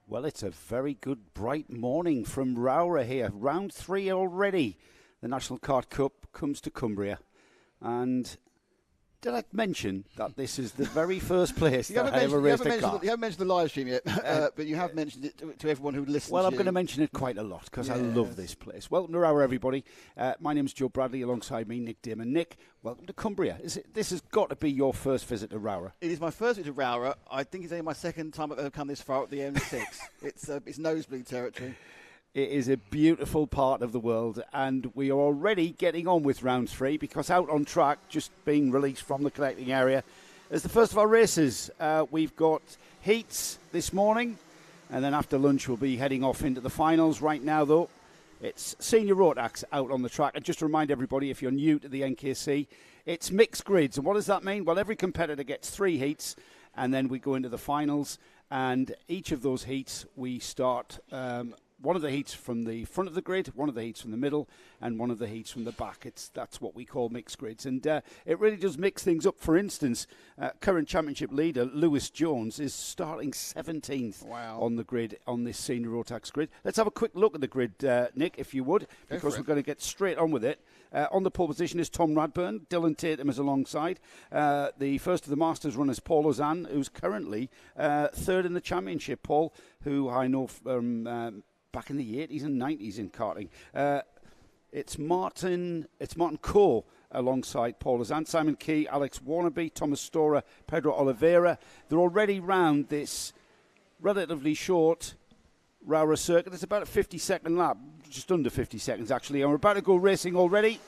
Well, it's a very good bright morning from ROWRAH here. Round 3 already. The National Kart Cup comes to Cumbria. And did I mention that this is the very first place that I ever raced a car? You haven't mentioned the live stream yet, but you have mentioned it to everyone who listens. Well, I'm going to mention it quite a lot because I love this place. Welcome to ROWRAH, everybody. My name's Joe Bradley, alongside me, Nick Damon. Nick, welcome to Cumbria. This has got to be your first visit to ROWRAH. It is my first visit to ROWRAH. I think it's only my second time I've ever come this far up the M6. It's nosebleed territory. It is a beautiful part of the world, and we are already getting on with round 3 because out on track, just being released from the collecting area, is the first of our races. We've got heats this morning, and then after lunch we'll be heading off into the finals. Right now, though, it's senior Rotax out on the track. And just to remind everybody, if you're new to the NKC, it's mixed grids. And what does that mean? Well, every competitor gets 3 heats, and then we go into the finals. And each of those heats, we start one of the heats from the front of the grid, one of the heats from the middle, and one of the heats from the back. That's what we call mixed grids. And it really does mix things up. For instance, current championship leader Lewis Jones is starting 17th on the grid on this senior Rotax grid. Let's have a quick look at the grid, Nick, if you would, because we're going to get straight on with it. On the pole position is Tom Radburn. Dylan Tatum is alongside. The first of the Masters runners, Paul Ozan, who's currently third in the championship. Paul, who I know from back in the 80s and 90s in karting. It's Martin Coe alongside Paul Ozan, Simon Key, Alex Warnaby, Thomas Storer, Pedro Oliveira. They're already round this relatively short ROWRAH circuit. It's about a 50-second lap, just under 50 seconds actually, and we're about to go racing already.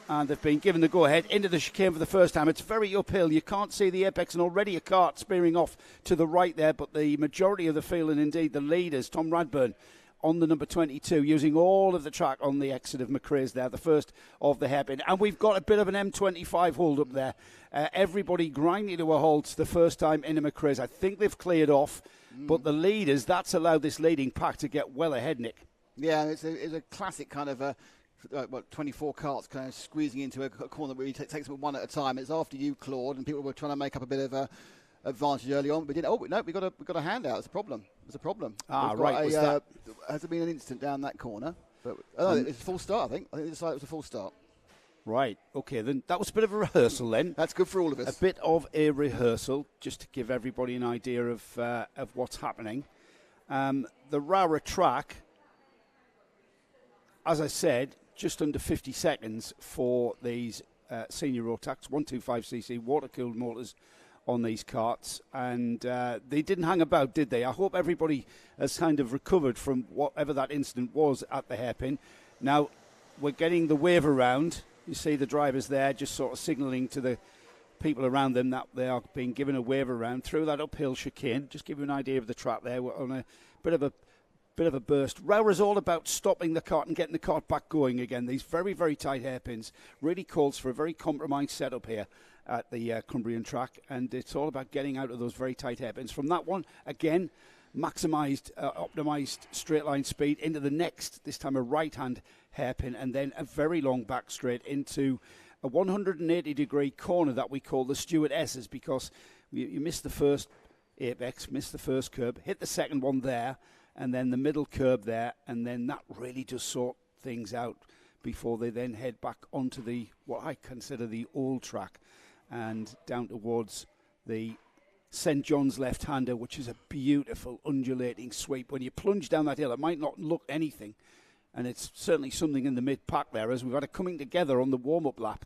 And they've been given the go-ahead into the chicane for the first time. It's very uphill. You can't see the apex, and already a kart spearing off to the right there. But the majority of the field, and indeed the leaders, Tom Radburn on the number 22, using all of the track on the exit of McRae's there, the first of the hairpin. And we've got a bit of an M25 hold up there. Everybody grinding to a halt the first time into McRae's. I think they've cleared off. But the leaders, that's allowed this leading pack to get well ahead, Nick. Yeah, it's a classic kind of 24 carts kind of squeezing into a corner where he takes them one at a time. It's after you, Claude, and people were trying to make up a bit of a advantage early on. We didn't. Oh no, we got a handout. It's a problem. It's a problem. Right. Has there been an incident down that corner? But it's a full start. I think they decided it was a full start. Right. Okay. Then that was a bit of a rehearsal. Then that's good for all of us. A bit of a rehearsal, just to give everybody an idea of what's happening. The ROWRAH track, as I said, just under 50 seconds for these senior Rotax 125cc water-cooled motors on these karts, and they didn't hang about, did they? I hope everybody has kind of recovered from whatever that incident was at the hairpin. Now we're getting the wave around. You see the drivers there just sort of signalling to the people around them that they are being given a wave around through that uphill chicane. Just give you an idea of the track there. We're on a bit of a burst. ROWRAH is all about stopping the kart and getting the kart back going again. These very, very tight hairpins really calls for a very compromised setup here at the Cumbrian track, and it's all about getting out of those very tight hairpins. From that one, again, maximised, optimised straight line speed into the next, this time a right-hand hairpin, and then a very long back straight into a 180-degree corner that we call the Stewart S's, because you missed the first apex, missed the first curb, hit the second one there, and then the middle curb there, and then that really does sort things out before they then head back onto the, what I consider the old track, and down towards the St. John's left-hander, which is a beautiful undulating sweep. When you plunge down that hill, it might not look anything, and it's certainly something in the mid-pack there, as we've had it coming together on the warm-up lap.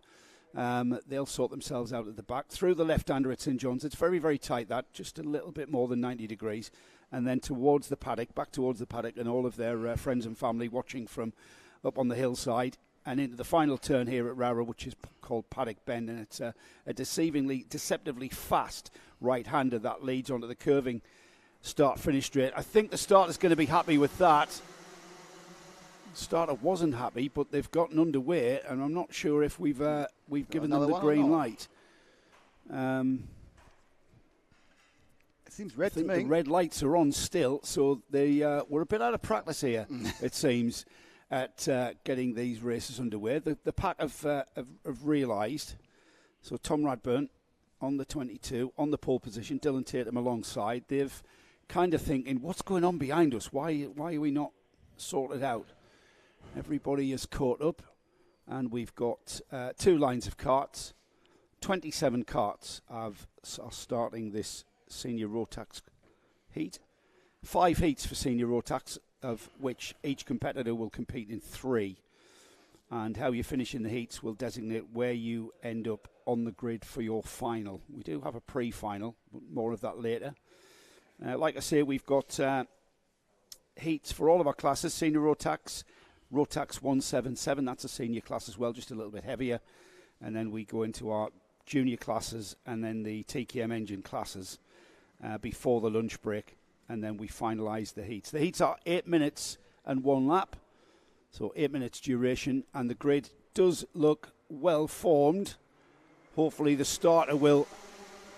They'll sort themselves out at the back. Through the left-hander at St. John's, it's very, very tight, that, just a little bit more than 90 degrees. And then towards the paddock, back towards the paddock, and all of their friends and family watching from up on the hillside, and into the final turn here at ROWRAH, which is called Paddock Bend, and it's a deceptively fast right-hander that leads onto the curving start-finish straight. I think the starter's going to be happy with that. The starter wasn't happy, but they've gotten underway, and I'm not sure if we've given them the green light. It seems red to me. The red lights are on still, so they we're a bit out of practice here, it seems, at getting these races underway. The pack have realised. So Tom Radburn on the 22, on the pole position, Dylan Tatum alongside. They've kind of thinking, what's going on behind us? Why are we not sorted out? Everybody is caught up, and we've got 2 lines of carts. 27 carts are starting this senior Rotax heat. 5 heats for senior Rotax, of which each competitor will compete in 3. And how you finish in the heats will designate where you end up on the grid for your final. We do have a pre-final, but more of that later. Like I say, we've got heats for all of our classes. Senior Rotax, Rotax 177, that's a senior class as well, just a little bit heavier. And then we go into our junior classes and then the TKM engine classes before the lunch break. And then we finalise the heats. The heats are 8 minutes and 1 lap. So 8 minutes duration, and the grid does look well formed. Hopefully the starter will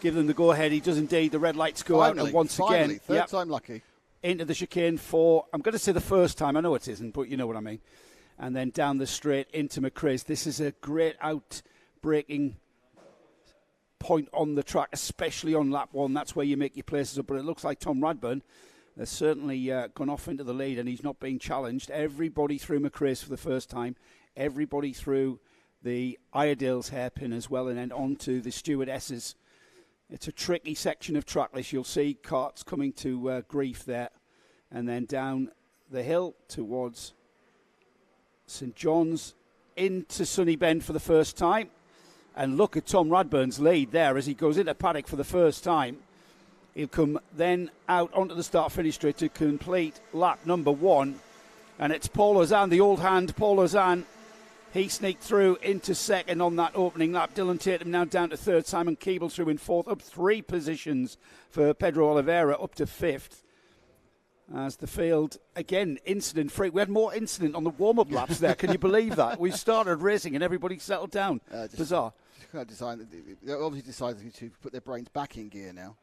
give them the go-ahead. He does indeed. The red lights go out, and once again, third time lucky. Into the chicane for, I'm going to say the first time. I know it isn't, but you know what I mean. And then down the straight into McCrae's. This is a great out-breaking point on the track, especially on lap 1. That's where you make your places up. But it looks like Tom Radburn has certainly gone off into the lead, and he's not being challenged. Everybody through McCrae's for the first time. Everybody through the Iredale's hairpin as well, and then on to the Stewardesses. It's a tricky section of track this. You'll see carts coming to grief there. And then down the hill towards St John's, into Sunny Bend for the first time. And look at Tom Radburn's lead there as he goes into Paddock for the first time. He'll come then out onto the start-finish straight to complete lap number 1. And it's Paul Ozan, the old hand, Paul Ozan. He sneaked through into second on that opening lap. Dylan Tatum now down to third. Simon Keeble through in fourth. Up 3 positions for Pedro Oliveira, up to 5th. As the field, again, incident-free. We had more incident on the warm-up laps there. Can you believe that? We started racing and everybody settled down. Bizarre. They obviously decided to put their brains back in gear now.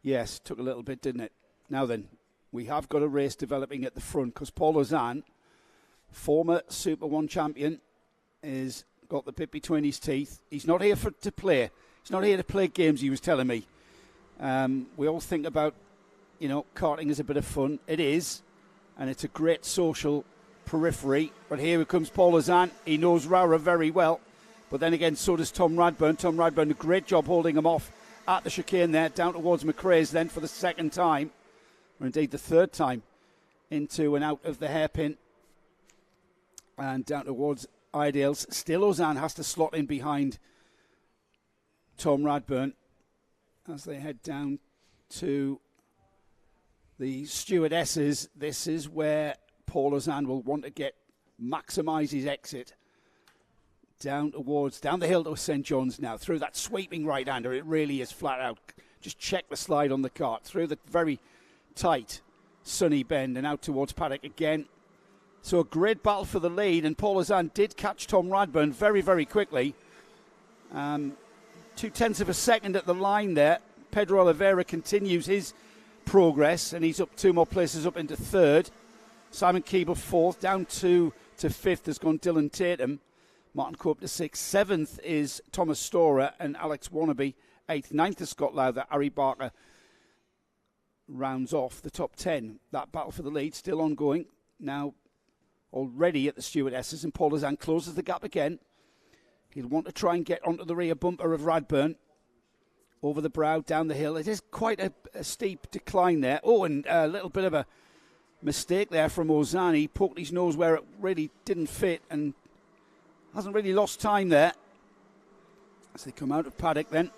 Yes, took a little bit, didn't it? Now then, we have got a race developing at the front because Paul Ozan, former Super 1 champion, is got the bit between his teeth. He's not here to play. He's not here to play games, he was telling me. We all think about, karting as a bit of fun. It is, and it's a great social periphery. But here comes Paul Ozan. He knows ROWRAH very well. But then again, so does Tom Radburn. Tom Radburn, a great job holding him off at the chicane there, down towards McCrae's then for the second time, or indeed the third time, into and out of the hairpin. And down towards Iredale's. Still Ozan has to slot in behind Tom Radburn as they head down to the Stewardesses. This is where Paul Ozan will want to maximise his exit. Down the hill to St John's now, through that sweeping right-hander. It really is flat out. Just check the slide on the kart. Through the very tight Sunny Bend and out towards Paddock again. So a great battle for the lead, and Paul Ozan did catch Tom Radburn very, very quickly. 0.2 of a second at the line there. Pedro Oliveira continues his progress, and he's up 2 more places up into third. Simon Keeble fourth. Down to fifth has gone Dylan Tatum. Martin Cope to 6th. 7th is Thomas Storer and Alex Wannabe. 8th. 9th is Scott Lowther. Harry Barker rounds off the top 10. That battle for the lead still ongoing. Now already at the Stewardesses, and Paul Ozan closes the gap again. He'll want to try and get onto the rear bumper of Radburn. Over the brow, down the hill. It is quite a steep decline there. Oh, and a little bit of a mistake there from Ozan. He poked his nose where it really didn't fit and hasn't really lost time there. As they come out of Paddock then,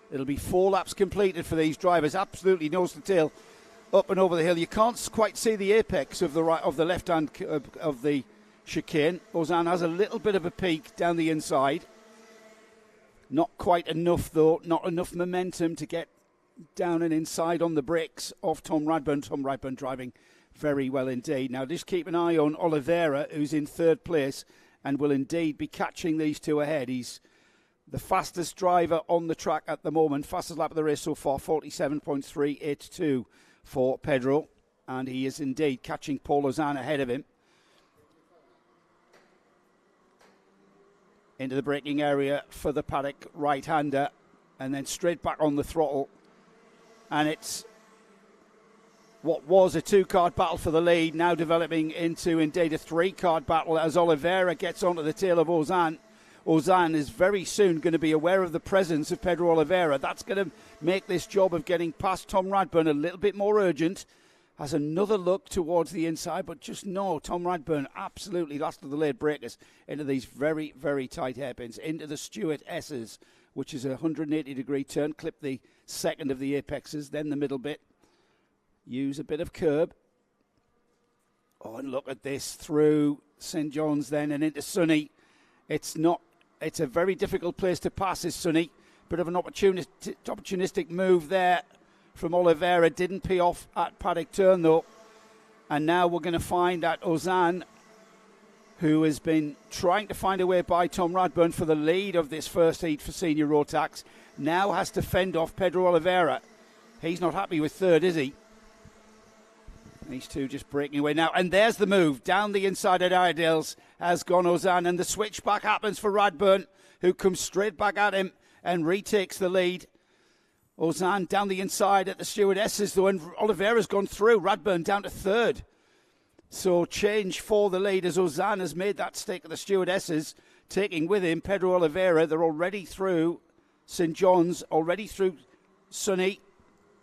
it'll be 4 laps completed for these drivers. Absolutely nose to tail up and over the hill. You can't quite see the apex of the left hand of the chicane. Ozan has a little bit of a peak down the inside. Not quite enough though, not enough momentum to get down and inside on the brakes of Tom Radburn. Tom Radburn driving very well indeed. Now just keep an eye on Oliveira, who's in third place and will indeed be catching these 2 ahead. He's the fastest driver on the track at the moment. Fastest lap of the race so far, 47.382 for Pedro. And he is indeed catching Paul Ozan ahead of him. Into the braking area for the Paddock right-hander. And then straight back on the throttle. And it's what was a 2-card battle for the lead, now developing into indeed a 3-card battle as Oliveira gets onto the tail of Ozan. Ozan is very soon going to be aware of the presence of Pedro Oliveira. That's going to make this job of getting past Tom Radburn a little bit more urgent. Has another look towards the inside, but just no, Tom Radburn absolutely last of the late breakers into these very, very tight hairpins, into the Stewart S's, which is a 180-degree turn. Clip the second of the apexes, then the middle bit. Use a bit of curb. Oh, and look at this through St. John's then and into Sunny. It's a very difficult place to pass, is Sunny. Bit of an opportunistic move there from Oliveira. Didn't pay off at Paddock turn though. And now we're going to find that Ozan, who has been trying to find a way by Tom Radburn for the lead of this first heat for senior Rotax, now has to fend off Pedro Oliveira. He's not happy with third, is he? These two just breaking away now. And there's the move. Down the inside at Iredale's has gone Ozan. And the switchback happens for Radburn, who comes straight back at him and retakes the lead. Ozan down the inside at the Stewardesses, though, and Oliveira's gone through. Radburn down to third. So change for the lead as Ozan has made that stick at the Stewardesses, taking with him Pedro Oliveira. They're already through St. John's, already through Sunny.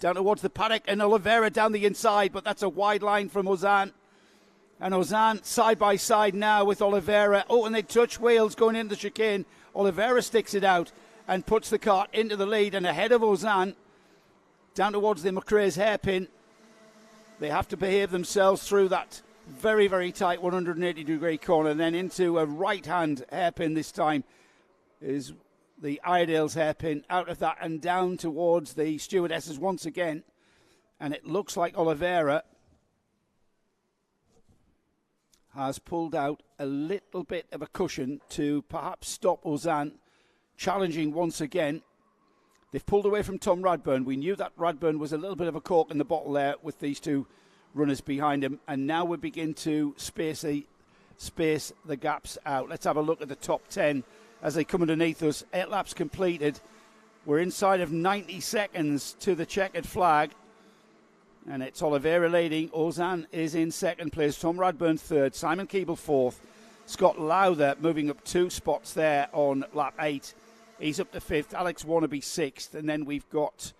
Down towards the Paddock and Oliveira down the inside, but that's a wide line from Ozan. And Ozan side by side now with Oliveira. Oh, and they touch wheels going into the chicane. Oliveira sticks it out and puts the cart into the lead and ahead of Ozan. Down towards the McRae's hairpin. They have to behave themselves through that very, very tight 180-degree corner. And then into a right-hand hairpin this time is the Iredale's hairpin, out of that and down towards the Stewardesses once again. And it looks like Oliveira has pulled out a little bit of a cushion to perhaps stop Ozan challenging once again. They've pulled away from Tom Radburn. We knew that Radburn was a little bit of a cork in the bottle there with these two runners behind him. And now we begin to space the gaps out. Let's have a look at the top 10 as they come underneath us. 8 laps completed. We're inside of 90 seconds to the checkered flag. And it's Oliveira leading. Ozan is in second place. Tom Radburn third. Simon Keeble fourth. Scott Lowther moving up 2 spots there on lap 8. He's up to 5th. Alex Wannabe 6th. And then we've got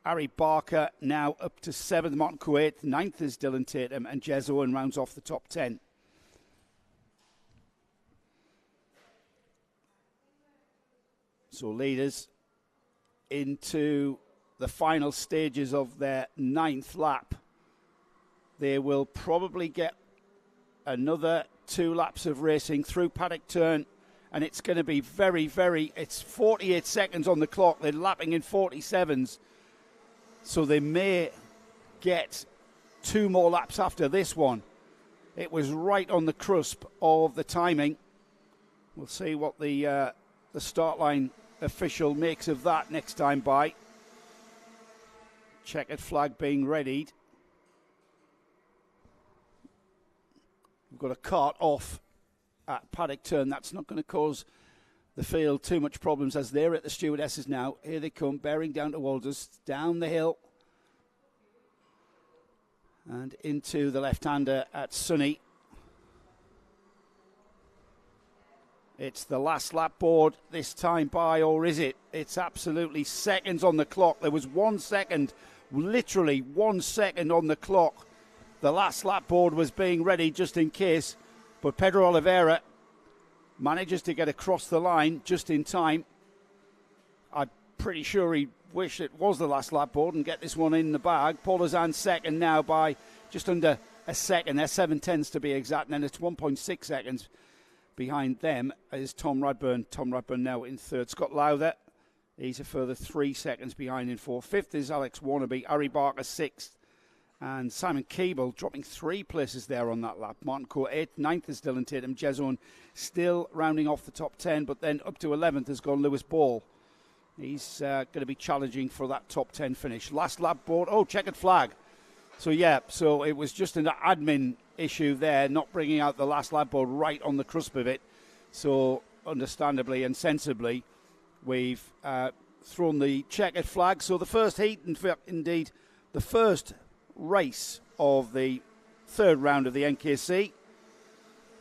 Harry Barker now up to 7th. Martin Kuwait 9th is Dylan Tatum. And Jez Owen rounds off the top 10. So leaders into the final stages of their 9th lap. They will probably get another 2 laps of racing through Paddock turn, and it's going to be very, very, it's 48 seconds on the clock. They're lapping in 47s. So they may get 2 more laps after this one. It was right on the cusp of the timing. We'll see what the start line official makes of that next time by. Checkered flag being readied. We've got a cart off at Paddock turn. That's not going to cause the field too much problems as they're at the Stewardesses now. Here they come, bearing down towards us, down the hill and into the left-hander at Sunny. It's the last lap board this time by, or is it? It's absolutely seconds on the clock. There was 1 second, literally 1 second on the clock. The last lap board was being ready just in case, but Pedro Oliveira manages to get across the line just in time. I'm pretty sure he wished it was the last lap board and get this one in the bag. Paul Ozan second now by just under a second. They're 7/10 to be exact, and then it's 1.6 seconds behind them is Tom Radburn. Tom Radburn now in third. Scott Lowther, he's a further 3 seconds behind in fourth. Fifth is Alex Wannabe. Harry Barker 6th. And Simon Keeble dropping 3 places there on that lap. Martin Coe 8th. 9th is Dylan Tatum. Jez Owen still rounding off the top 10. But then up to 11th has gone Lewis Ball. He's going to be challenging for that top 10 finish. Last lap board. Oh, checkered flag. So it was just an admin issue there, not bringing out the last lap board right on the cusp of it. So understandably and sensibly, we've thrown the checkered flag. So the first heat, indeed, the first race of the third round of the NKC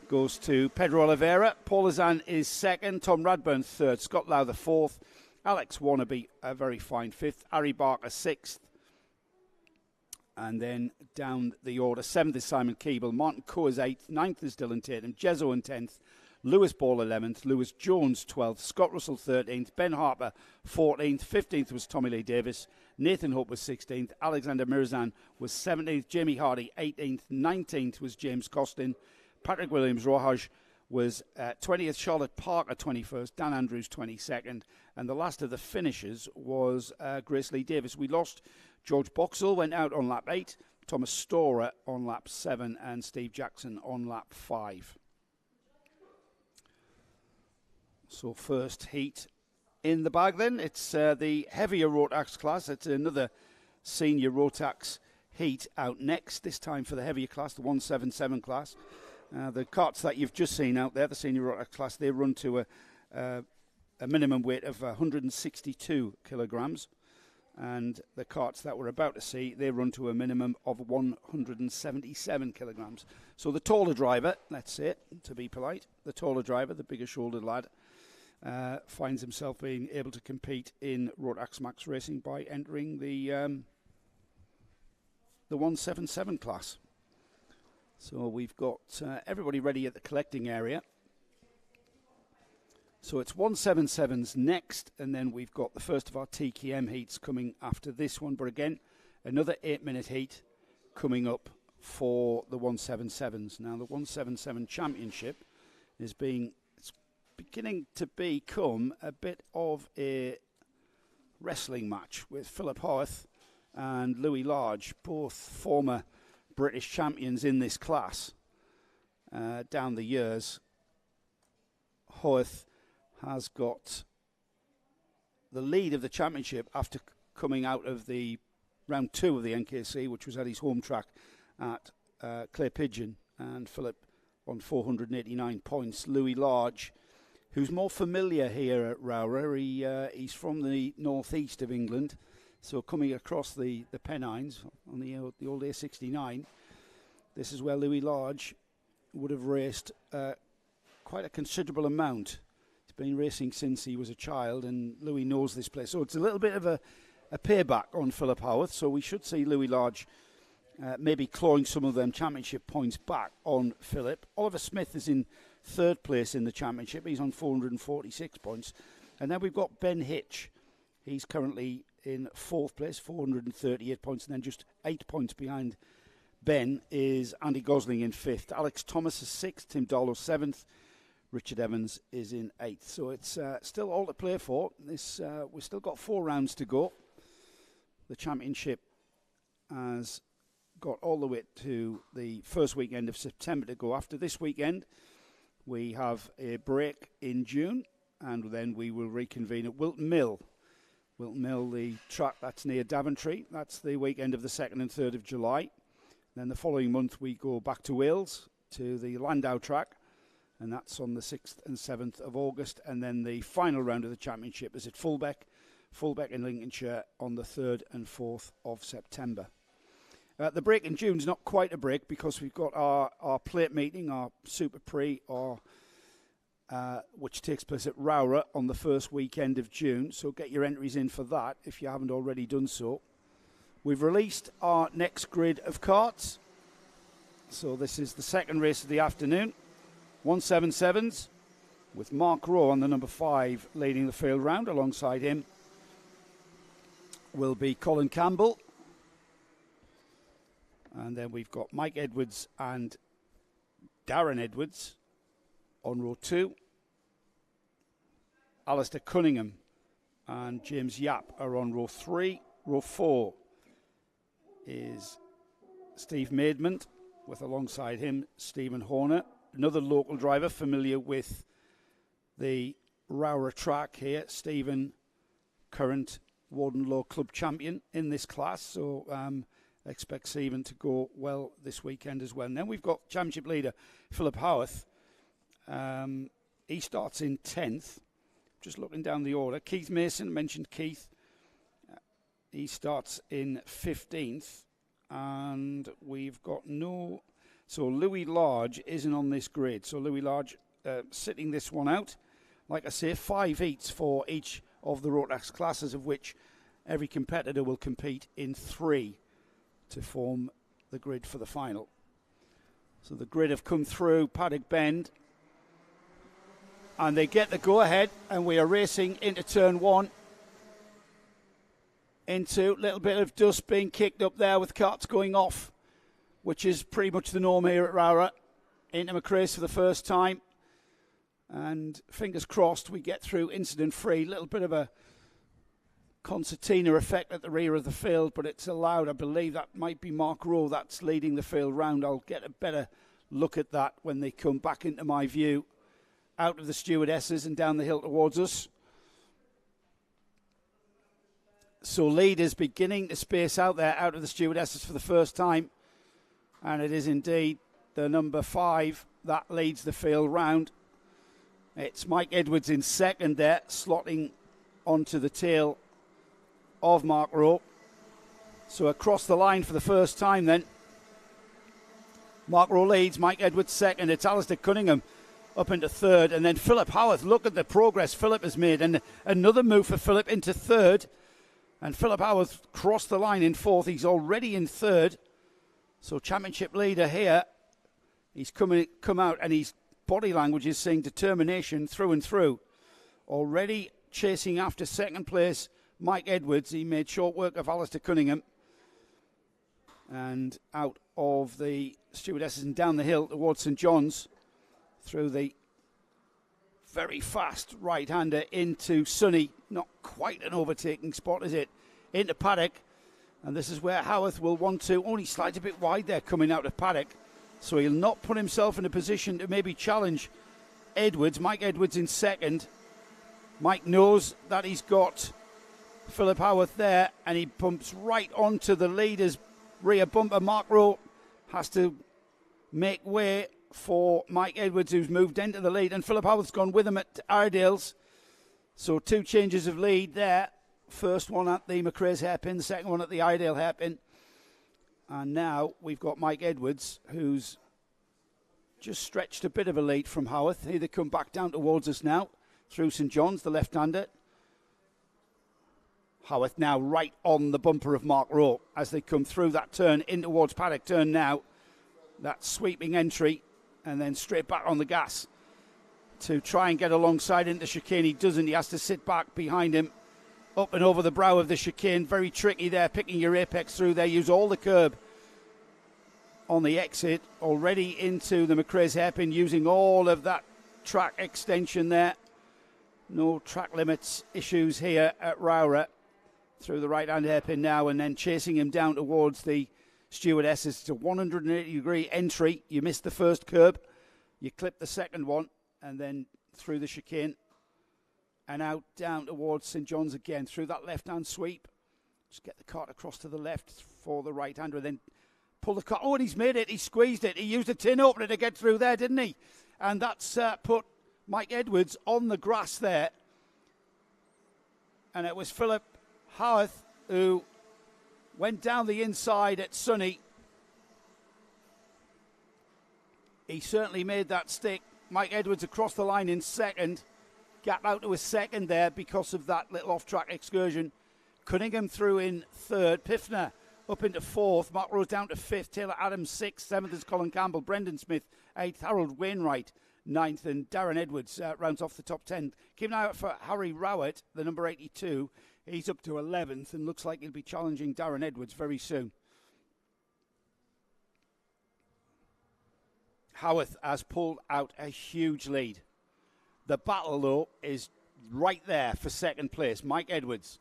goes to Pedro Oliveira. Paul Azan is second. Tom Radburn third. Scott Lowther fourth. Alex Wannabe a very fine fifth. Harry Barker sixth. And then down the order, seventh is Simon Keeble. Martin Coe is eighth. Ninth is Dylan Tatum. Jezzo in 10th. Lewis Ball 11th. Lewis Jones 12th. Scott Russell 13th. Ben Harper 14th. 15th was Tommy Lee Davis. Nathan Hope was 16th. Alexander Mirzan was 17th. Jamie Hardy 18th. 19th was James Costin. Patrick Williams Rohaj was 20th. Charlotte Parker 21st. Dan Andrews 22nd. And the last of the finishers was Grace Lee Davis. We lost George Boxall, went out on lap 8. Thomas Storer on lap 7. And Steve Jackson on lap 5. So first heat in the bag then. It's the heavier Rotax class. It's another senior Rotax heat out next, this time for the heavier class, the 177 class. The carts that you've just seen out there, the senior Rotax class, they run to a minimum weight of 162 kilograms. And the carts that we're about to see, they run to a minimum of 177 kilograms. So the taller driver, let's say it, to be polite, the taller driver, the bigger shouldered lad, finds himself being able to compete in Rotax Max Racing by entering the 177 class. So we've got everybody ready at the collecting area. So it's 177s next, and then we've got the first of our TKM heats coming after this one. But again, another 8-minute heat coming up for the 177s. Now the 177 Championship is beginning to become a bit of a wrestling match with Philip Howarth and Louis Large, both former British champions in this class down the years. Howarth has got the lead of the championship after coming out of the round 2 of the NKC, which was at his home track at Clay Pigeon, and Philip on 489 points. Louis Large, who's more familiar here at ROWRAH, he's from the northeast of England, so coming across the Pennines on the old A69, this is where Louis Large would have raced quite a considerable amount. He's been racing since he was a child, and Louis knows this place. So it's a little bit of a payback on Philip Howarth, so we should see Louis Large maybe clawing some of them championship points back on Philip. Oliver Smith is in third place in the championship. He's on 446 points. And then we've got Ben Hitch. He's currently in fourth place, 438 points. And then just 8 points behind Ben is Andy Gosling in fifth. Alex Thomas is sixth. Tim Darlow seventh. Richard Evans is in eighth. So it's still all to play for. We've still got 4 rounds to go. The championship has got all the way to the first weekend of September to go. After this weekend, we have a break in June, and then we will reconvene at Wilton Mill. Wilton Mill, the track that's near Daventry. That's the weekend of the 2nd and 3rd of July. Then the following month we go back to Wales to the Landau track, and that's on the 6th and 7th of August. And then the final round of the championship is at Fulbeck in Lincolnshire on the 3rd and 4th of September. The break in June is not quite a break because we've got our plate meeting, our Super Prix, which takes place at ROWRAH on the first weekend of June. So get your entries in for that if you haven't already done so. We've released our next grid of karts. So this is the second race of the afternoon. 177s with Mark Rowe on the number 5 leading the field round. Alongside him will be Colin Campbell. And then we've got Mike Edwards and Darren Edwards on row 2. Alistair Cunningham and James Yap are on row 3. Row 4 is Steve Maidment with alongside him Stephen Horner, another local driver familiar with the ROWRAH track here. Stephen, current Warden Law Club champion in this class, so expect Stephen to go well this weekend as well. And then we've got championship leader Philip Howarth. He starts in 10th. Just looking down the order. Keith Mason, mentioned Keith. He starts in 15th. and we've got no... So Louis Large isn't on this grid. So Louis Large sitting this one out. Like I say, 5 heats for each of the Rotax classes, of which every competitor will compete in 3 to form the grid for the final. So the grid have come through Paddock Bend, and they get the go-ahead, and we are racing into turn 1. Into a little bit of dust being kicked up there with carts going off, which is pretty much the norm here at ROWRAH. Into McRae's for the first time, and fingers crossed we get through incident-free. Little bit of a concertina effect at the rear of the field, but it's allowed. I believe that might be Mark Rowe that's leading the field round. I'll get a better look at that when they come back into my view, out of the stewardesses and down the hill towards us. So lead is beginning to space out there out of the stewardesses for the first time, and it is indeed the number 5 that leads the field round. It's Mike Edwards in second there, slotting onto the tail of Mark Rowe. So across the line for the first time then. Mark Rowe leads, Mike Edwards second. It's Alistair Cunningham up into third. And then Philip Howarth, look at the progress Philip has made. And another move for Philip into third. And Philip Howarth crossed the line in fourth. He's already in third. So championship leader here. He's come out, and his body language is saying determination through and through. Already chasing after second place Mike Edwards. He made short work of Alistair Cunningham. And out of the stewardesses and down the hill towards St John's through the very fast right-hander into Sonny. Not quite an overtaking spot, is it? Into Paddock. And this is where Howarth will want to only slide a bit wide there coming out of Paddock. So he'll not put himself in a position to maybe challenge Edwards. Mike Edwards in second. Mike knows that he's got Philip Howarth there, and he bumps right onto the leader's rear bumper. Mark Rowe has to make way for Mike Edwards, who's moved into the lead, and Philip Howarth's gone with him at Iredale's. So 2 changes of lead there. First one at the McRae's hairpin, the second one at the Iredale hairpin. And now we've got Mike Edwards, who's just stretched a bit of a lead from Howarth. Here they come back down towards us now through St John's, the left-hander. Howarth now right on the bumper of Mark Rowe as they come through that turn in towards Paddock turn now. That sweeping entry and then straight back on the gas to try and get alongside into chicane. He doesn't. He has to sit back behind him, up and over the brow of the chicane. Very tricky there, picking your apex through there. Use all the curb on the exit. Already into the McRae's hairpin, using all of that track extension there. No track limits issues here at ROWRAH. Through the right-hand hairpin now, and then chasing him down towards the stewardesses. It's a 180-degree entry. You missed the first curb. You clip the second one, and then through the chicane. And out down towards St John's again. Through that left-hand sweep. Just get the cart across to the left for the right-hander, and then pull the cart. Oh, and he's made it. He squeezed it. He used a tin opener to get through there, didn't he? And that's put Mike Edwards on the grass there. And it was Philip Howarth who went down the inside at Sonny. He certainly made that stick. Mike Edwards across the line in second. Gap out to a second there because of that little off-track excursion. Cunningham through in third. Piffner up into fourth. Mark Rose down to fifth. Taylor Adams sixth. Seventh is Colin Campbell. Brendan Smith eighth. Harold Wainwright ninth. And Darren Edwards rounds off the top 10. Keep an eye out for Harry Rowett, the number 82. He's up to 11th and looks like he'll be challenging Darren Edwards very soon. Howarth has pulled out a huge lead. The battle, though, is right there for second place. Mike Edwards,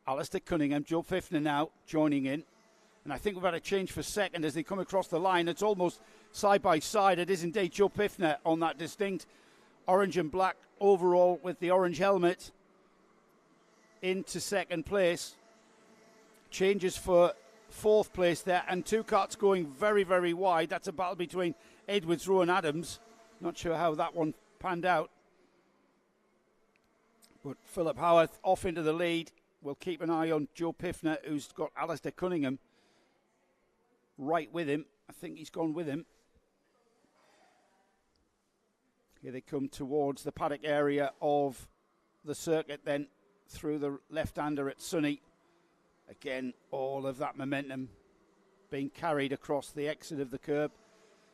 Alistair Cunningham, Joe Piffner now joining in. And I think we've had a change for second as they come across the line. It's almost side by side. It is indeed Joe Piffner on that distinct orange and black overall with the orange helmet into second place. Changes for fourth place there, and 2 carts going very, very wide. That's a battle between Edwards, Rowe and Adams. Not sure how that one panned out. But Philip Howarth off into the lead. We'll keep an eye on Joe Piffner, who's got Alistair Cunningham. right with him. I think he's gone with him. Here they come towards the paddock area of the circuit, then through the left-hander at Sunny. Again, all of that momentum being carried across the exit of the curb.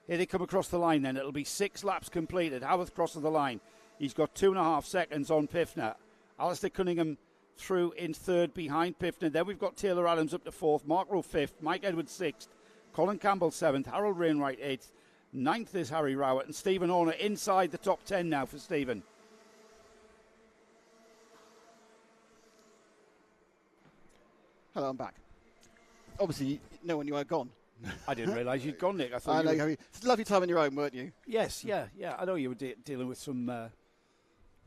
Here they come across the line then. It'll be 6 laps completed. Howarth crosses the line. He's got 2.5 seconds on Piffner. Alistair Cunningham through in third behind Piffner. Then we've got Taylor Adams up to fourth. Mark Rowe fifth. Mike Edwards sixth. Colin Campbell seventh. Harold Wainwright eighth. Ninth is Harry Rowett. And Stephen Horner inside the top 10 now for Stephen. Hello, I'm back. Obviously, no one knew I'd gone. I didn't realise you'd gone, Nick. I know. It's a lovely time on your own, weren't you? Yes, yeah. I know you were dealing with some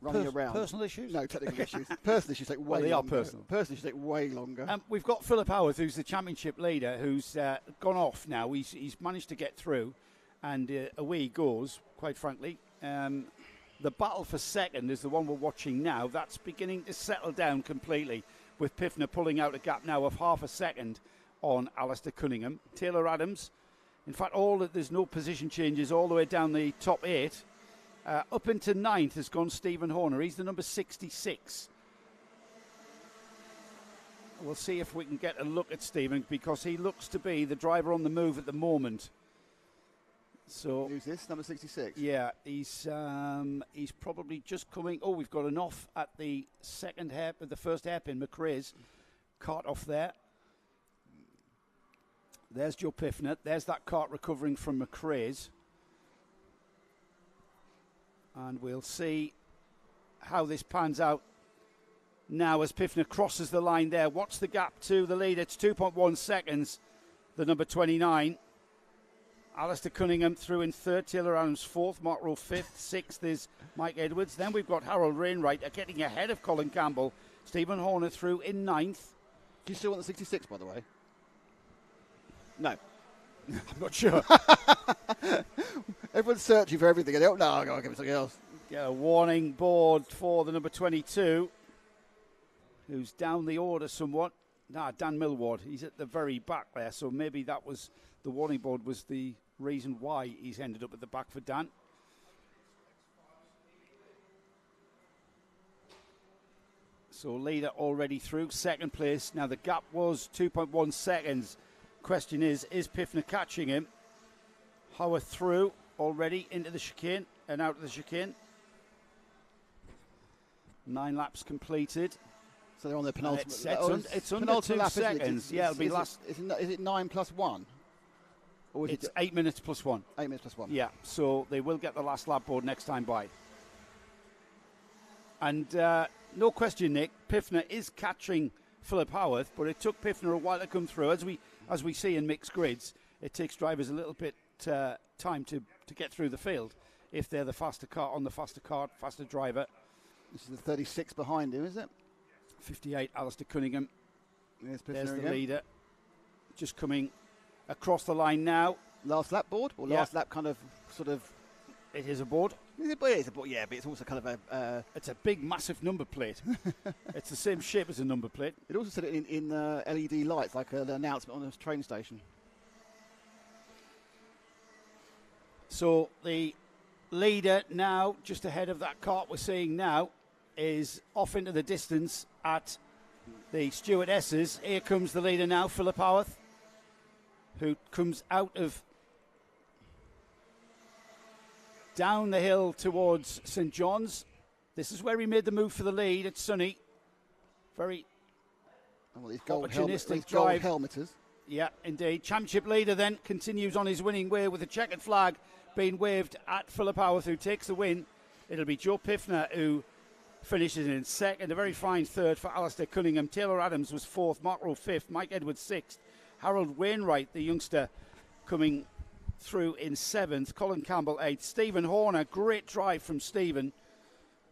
running around. Personal issues? No, technical issues. Personal issues take way longer. They are personal. Personal issues take way longer. We've got Philip Howarth, who's the championship leader, who's gone off now. He's managed to get through, and away he goes, quite frankly. The battle for second is the one we're watching now. That's beginning to settle down completely, with Piffner pulling out a gap now of half a second on Alistair Cunningham. Taylor Adams, in fact, there's no position changes all the way down the top 8. Up into 9th has gone Stephen Horner. He's the number 66. We'll see if we can get a look at Stephen, because he looks to be the driver on the move at the moment. So who's this? Number 66. Yeah, he's probably just coming. Oh, we've got an off at the first hairpin. McRae's cart off there. There's Joe Piffner. There's that cart recovering from McRae's. And we'll see how this pans out now as Piffner crosses the line there. What's the gap to the lead? It's 2.1 seconds. The number 29. Alistair Cunningham through in third. Taylor Adams fourth. Mark Rowe fifth. Sixth is Mike Edwards. Then we've got Harold Wainwright getting ahead of Colin Campbell. Stephen Horner through in ninth. Do you still want the 66, by the way? No. I'm not sure. Everyone's searching for everything. No, I've got to give it something else. Get a warning board for the number 22, who's down the order somewhat. Dan Millward. He's at the very back there, so maybe that was the warning board was the reason why he's ended up at the back for Dan. So leader already through, second place. Now the gap was 2.1 seconds. Question is Piffner catching him? Howarth through already into the chicane and out of the chicane. 9 laps completed. So they're on their penultimate. It's under 2 seconds. Yeah, it'll be last. Is it 9 plus 1? Or it's 8 minutes plus 1. 8 minutes plus 1. Yeah, so they will get the last lap board next time by. And no question, Nick, Piffner is catching Philip Howarth, but it took Piffner a while to come through. As we see in mixed grids, it takes drivers a little bit time to get through the field if they're the faster driver. This is the 36 behind him, is it? 58, Alistair Cunningham. There's the leader. Just coming across the line now. Last lap board? Or last lap sort of... It is a board. It's a board, yeah, but it's also kind of a... It's a big, massive number plate. It's the same shape as a number plate. It also said it in LED lights, like an announcement on a train station. So the leader now, just ahead of that cart we're seeing now, is off into the distance at the stewardesses. Here comes the leader now, Philip Howarth, who comes out of down the hill towards St John's. This is where he made the move for the lead at Sunny. Very opportunistic drive. Gold helmeters. Yeah, indeed. Championship leader then continues on his winning way with a checkered flag being waved at Philip Howarth, who takes the win. It'll be Joe Piffner who finishes in second. A very fine third for Alistair Cunningham. Taylor Adams was fourth. Mark Rowe fifth. Mike Edwards sixth. Harold Wainwright, the youngster, coming through in seventh. Colin Campbell eighth. Stephen Horner, great drive from Stephen.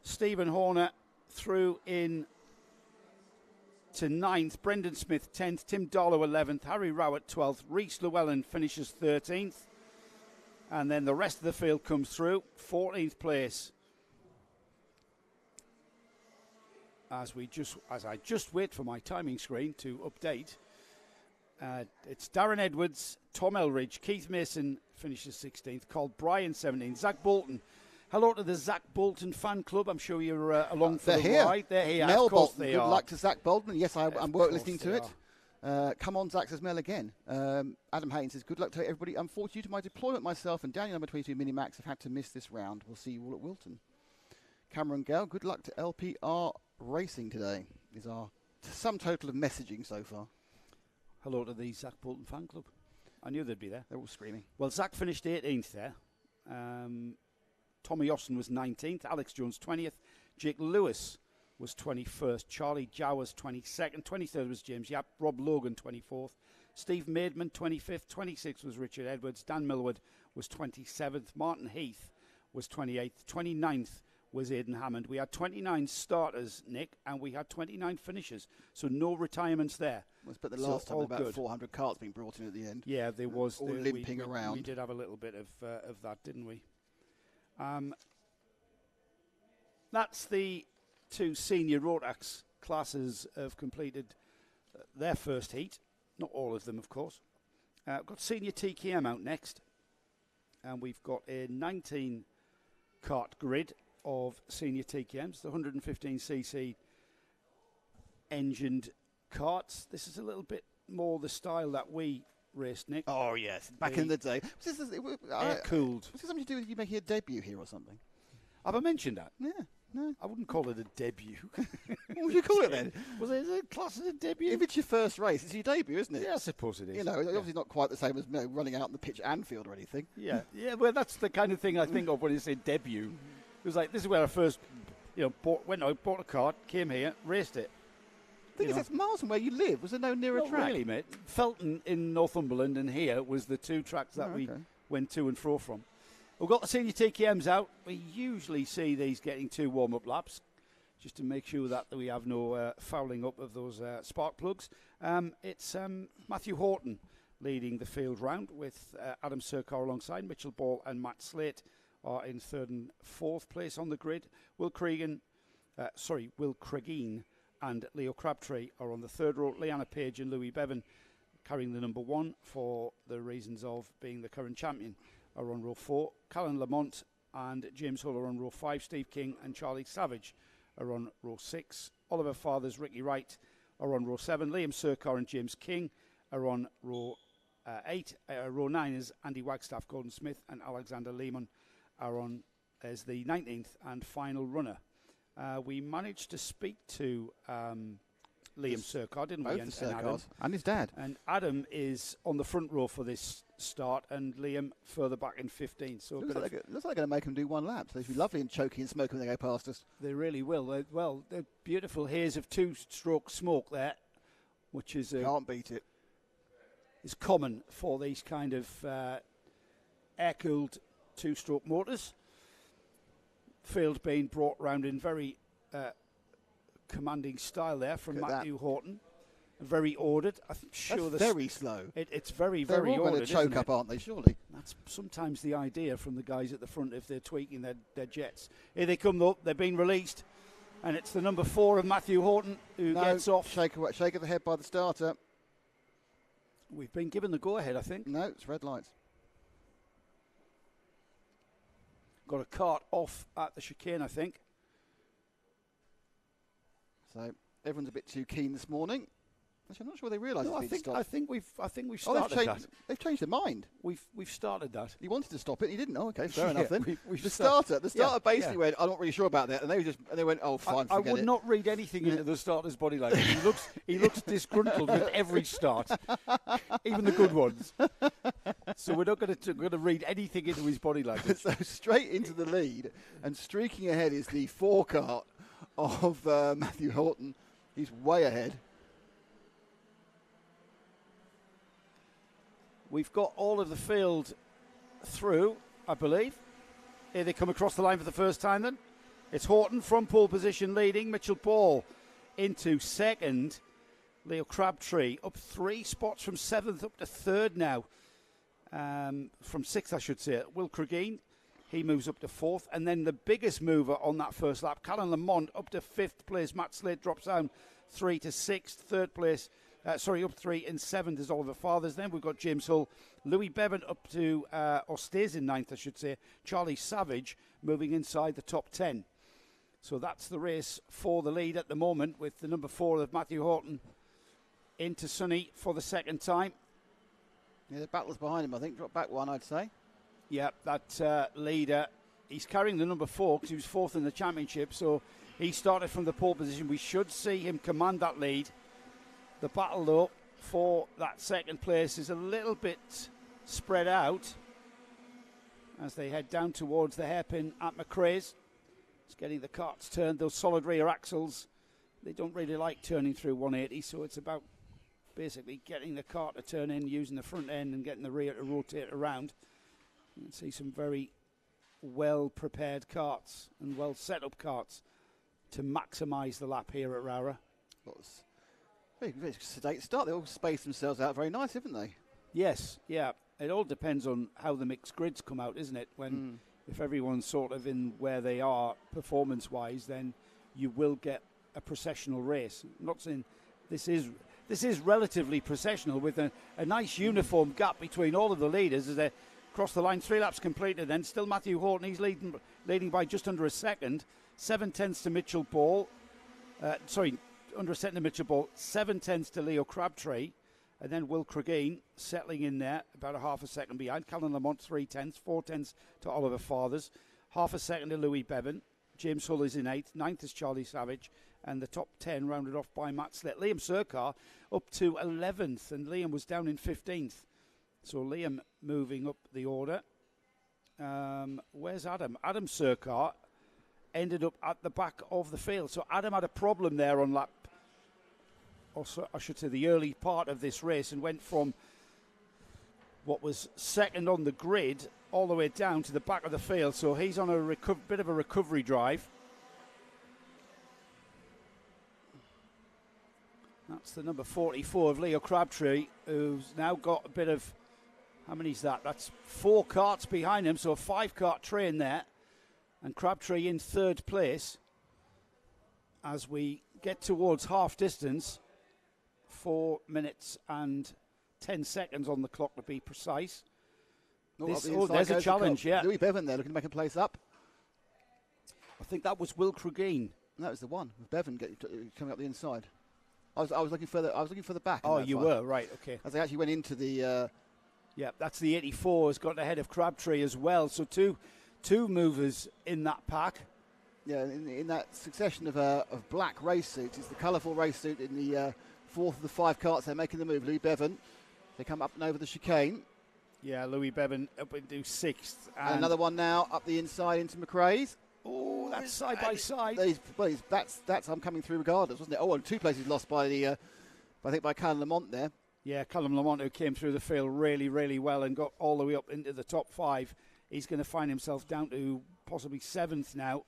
Stephen Horner through in to 9th. Brendan Smith 10th. Tim Darlow 11th. Harry Rowett 12th. Rhys Llewellyn finishes 13th. And then the rest of the field comes through. 14th place. As I just wait for my timing screen to update. It's Darren Edwards, Tom Elridge, Keith Mason finishes 16th, called Bryant 17th, Zach Bolton. Hello to the Zach Bolton fan club. I'm sure you're along for the ride. They're here. Mel of course Bolton. they Good are. luck to Zach Bolton. Yes, I'm listening to it. Are. Come on, Zach, says Mel again. Adam Haynes says, good luck to everybody. Unfortunately, due to my deployment, myself and Daniel number 22 Minimax have had to miss this round. We'll see you all at Wilton. Cameron Gale, good luck to LPR Racing today, is our sum total of messaging so far. Hello to the Zach Bolton fan club. I knew they'd be there. They're all screaming. Well, Zach finished 18th there. Tommy Austin was 19th. Alex Jones 20th. Jake Lewis was 21st. Charlie Jowers 22nd. 23rd was James Yap. Rob Logan 24th. Steve Maidman 25th. 26th was Richard Edwards. Dan Millward was 27th. Martin Heath was 28th. 29th was Aidan Hammond. We had 29 starters, Nick, and we had 29 finishers. So no retirements there. Well, but the last time about good. 400 carts being brought in at the end. Yeah, there was. All limping around. We did have a little bit of that, didn't we? That's the two senior Rotax classes have completed their first heat. Not all of them, of course. We've got senior TKM out next. And we've got a 19 kart grid of senior TKMs, the 115cc engined karts. This is a little bit more the style that we raced, Nick. Oh, yes. Back in the day. Air-cooled. Was this something to do with you making a debut here or something? Have I mentioned that? Yeah. No. I wouldn't call it a debut. What would you call it then? Was it a class as a debut? If it's your first race, it's your debut, isn't it? Yeah, I suppose it is. You know, obviously not quite the same as running out on the pitch at Anfield or anything. Yeah, well, that's the kind of thing I think of when you say debut. It was like, this is where I first, bought a car, came here, raced it. The thing is, that's miles from where you live. Was there no nearer track? Really, mate. Felton in Northumberland and here was the two tracks that we went to and fro from. We've got the senior TKMs out. We usually see these getting 2 warm-up laps, just to make sure that we have no fouling up of those spark plugs. It's Matthew Horton leading the field round with Adam Sircar alongside. Mitchell Ball and Matt Slate are in 3rd and 4th place on the grid. Will Cregan and Leo Crabtree are on the 3rd row. Leanna Page and Louis Bevin, carrying the number 1 for the reasons of being the current champion, are on row 4. Callum Lamont and James Hull are on row 5. Steve King and Charlie Savage are on row 6. Oliver Fathers, Ricky Wright are on row 7. Liam Sircar and James King are on row 8. Row 9 is Andy Wagstaff, Gordon Smith and Alexander Lehman are on as the 19th and final runner. We managed to speak to Liam Sircar, didn't we? And Adam. And his dad. And Adam is on the front row for this start, and Liam further back in 15th. So looks like they're going to make them do one lap. So they should be lovely and choky and smoky when they go past us. They really will. They're beautiful haze of 2-stroke smoke there, which is can't beat it. Is common for these kind of air-cooled 2-stroke motors. Field being brought round in very commanding style there from Matthew Horton. Very ordered. I'm sure that's very slow. It's very, they're very all ordered. They're choke up, aren't they, surely? That's sometimes the idea from the guys at the front if they're tweaking their jets. Here they come up, they're being released. And it's the number 4 of Matthew Horton who gets off. Shake of the head by the starter. We've been given the go-ahead, I think. No, it's red lights. Got a cart off at the chicane, I think. So everyone's a bit too keen this morning. Actually, I'm not sure they realise I think we've started that. They've changed their mind. We've started that. He wanted to stop it. He didn't. Oh, okay, fair enough then. The starter basically went, I'm not really sure about that, and they went, oh, fine. I would not read anything into the starter's body language. He looks disgruntled with every start, even the good ones. So we're not going to read anything into his body language. So straight into the lead, and streaking ahead is the 4 kart of Matthew Horton. He's way ahead. We've got all of the field through, I believe. Here they come across the line for the first time then. It's Horton from pole position leading. Mitchell Ball into 2nd. Leo Crabtree up 3 spots from 7th up to 3rd now. From 6th, I should say. Will Cregan, he moves up to 4th. And then the biggest mover on that first lap, Callum Lamont up to 5th place. Matt Slate drops down 3 to 6th. 3rd place Up 3 in 7th is Oliver Fathers. Then we've got James Hull, Louis Bevin up to, or stays in 9th, I should say. Charlie Savage moving inside the top 10. So that's the race for the lead at the moment, with the number 4 of Matthew Horton into Sunny for the second time. Yeah, the battle's behind him, I think. Drop back one, I'd say. Yeah, that leader, he's carrying the number 4 because he was 4th in the championship. So he started from the pole position. We should see him command that lead. The battle, though, for that second place is a little bit spread out as they head down towards the hairpin at McRae's. It's getting the karts turned. Those solid rear axles, they don't really like turning through 180, so it's about basically getting the kart to turn in using the front end and getting the rear to rotate around. You can see some very well-prepared karts and well-set-up karts to maximise the lap here at ROWRAH. Very sedate start. They all space themselves out very nice, haven't they? Yes, yeah. It all depends on how the mixed grids come out, isn't it? When if everyone's sort of in where they are performance-wise, then you will get a processional race. I'm not saying this is relatively processional with a nice uniform gap between all of the leaders as they cross the line. 3 laps completed then. Still Matthew Horton, he's leading by just under a second. 7/10 to Mitchell Ball. Under a second to Mitchell Ball. 7/10 to Leo Crabtree. And then Will Cregeen settling in there, about a half a second behind. Callum Lamont, 3/10, 4/10 to Oliver Fathers. Half a second to Louis Bevin. James Hull is in 8th. 9th is Charlie Savage. And the top 10 rounded off by Matt Slett. Liam Surcar up to 11th, and Liam was down in 15th. So Liam moving up the order. Where's Adam? Adam Surcar ended up at the back of the field. So Adam had a problem there on lap, also, I should say, the early part of this race, and went from what was second on the grid all the way down to the back of the field. So he's on a bit of a recovery drive. That's the number 44 of Leo Crabtree, who's now got a bit of, how many is that? That's 4 karts behind him, so a 5-kart train there. And Crabtree in 3rd place as we get towards half distance. 4 minutes and 10 seconds on the clock to be precise. There's a challenge, yeah. Louis Bevin there looking to make a place up. I think that was Will Cregeen. That was the one with Bevin coming up the inside. I was looking further back. Oh, you were right. Okay. As they actually went into the. Yeah, that's the 84 has got ahead of Crabtree as well. So two movers in that pack. Yeah, in that succession of black race suits, it's the colourful race suit in the 4th of the 5 karts. They're making the move. Louis Bevin, they come up and over the chicane. Yeah, Louis Bevin up into 6th. And another one now up the inside into McRae's. Oh, that's side by side. That's I'm coming through regardless, wasn't it? Oh, and 2 places lost by by Callum Lamont there. Yeah, Callum Lamont, who came through the field really, really well and got all the way up into the top 5. He's going to find himself down to possibly 7th now,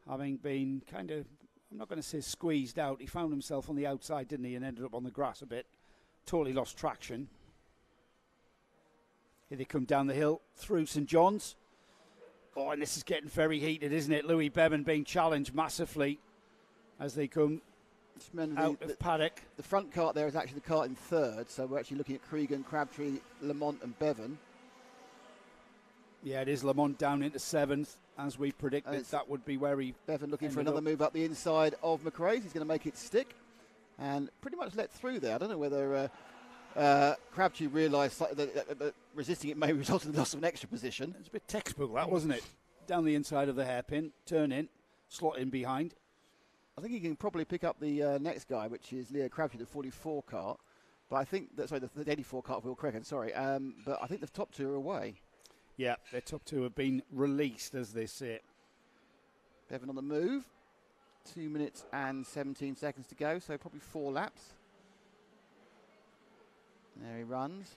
having been kind of, I'm not going to say squeezed out. He found himself on the outside, didn't he, and ended up on the grass a bit. Totally lost traction. Here they come down the hill through St John's. Oh, and this is getting very heated, isn't it? Louis Bevin being challenged massively as they come out of Paddock. The front kart there is actually the kart in 3rd, so we're actually looking at Cregan, Crabtree, Lamont and Bevin. Yeah, it is Lamont down into 7th, as we predicted. That would be where he Bevin looking for another move up the inside of McRae's. He's going to make it stick and pretty much let through there. I don't know whether Crabtree realised that resisting it may result in the loss of an extra position. It's a bit textbook, that, wasn't it? Down the inside of the hairpin, turn in, slot in behind. I think he can probably pick up the next guy, which is Leo Crabtree, the 44 kart. But I think the 84 kart, Will Cregeen, sorry. But I think the top 2 are away. Yeah, their top 2 have been released, as they say. Bevin on the move. 2 minutes and 17 seconds to go, so probably 4 laps. There he runs.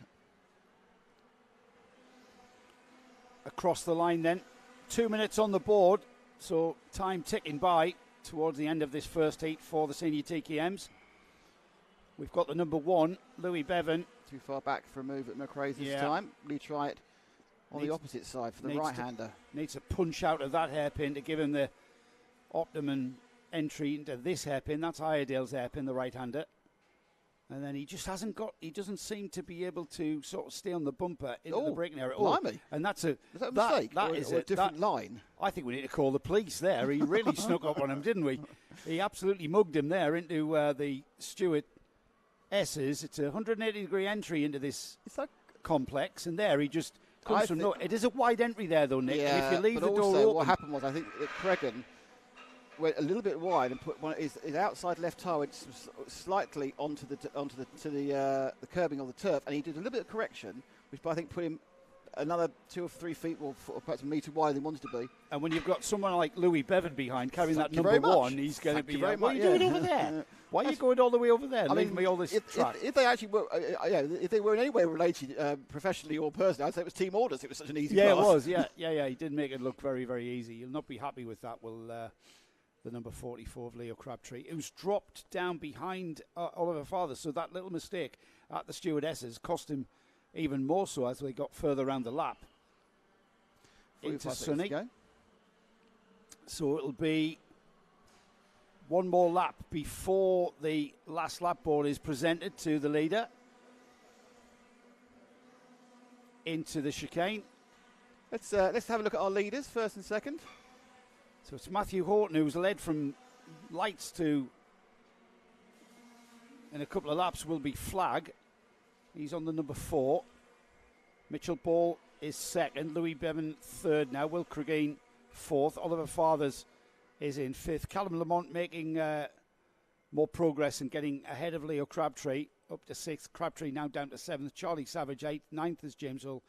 Across the line then. 2 minutes on the board, so time ticking by towards the end of this first heat for the senior TKMs. We've got the number 1, Louis Bevin. Too far back for a move at McRae's this time. Retry it on the opposite side for the right-hander. Needs a punch out of that hairpin to give him the optimum entry into this hairpin. That's Iredale's hairpin, the right-hander. And then he just hasn't got. He doesn't seem to be able to sort of stay on the bumper into the braking area. Blimey. And that's a is that a mistake? That or is a different line. I think we need to call the police there. He really snuck up on him, didn't we? He absolutely mugged him there into the Stewart S's. It's a 180-degree entry into this complex, and there he just comes from. It is a wide entry there, though, Nick. Yeah, and if you leave but the door also open, what happened was I think that Cregan went a little bit wide and put his outside left tyre went slightly onto the curbing of the turf, and he did a little bit of correction, which I think put him another 2 or 3 feet, or perhaps a metre wider than he wanted to be. And when you've got someone like Louis Bevin behind carrying that number 1, he's going to be. What are you doing over there? Why are you going all the way over there? Leaving me all this track. If they actually were, if they were in any way related, professionally or personally, I'd say it was team orders. It was such an easy. Yeah, class. it was. Yeah. He did make it look very, very easy. You'll not be happy with that. Will the number 44 of Leo Crabtree, who's dropped down behind Oliver Father. So that little mistake at the stewardesses cost him even more so as they got further around the lap. Into Sonny. So it'll be one more lap before the last lap board is presented to the leader. Into the chicane. Let's have a look at our leaders, first and second. So it's Matthew Horton, who's led from lights to, in a couple of laps, will be flag. He's on the number 4. Mitchell Ball is second. Louis Bevin third now. Will Cregeen fourth. Oliver Fathers is in 5th. Callum Lamont making more progress and getting ahead of Leo Crabtree up to 6th. Crabtree now down to 7th. Charlie Savage 8th. 9th is James Hull.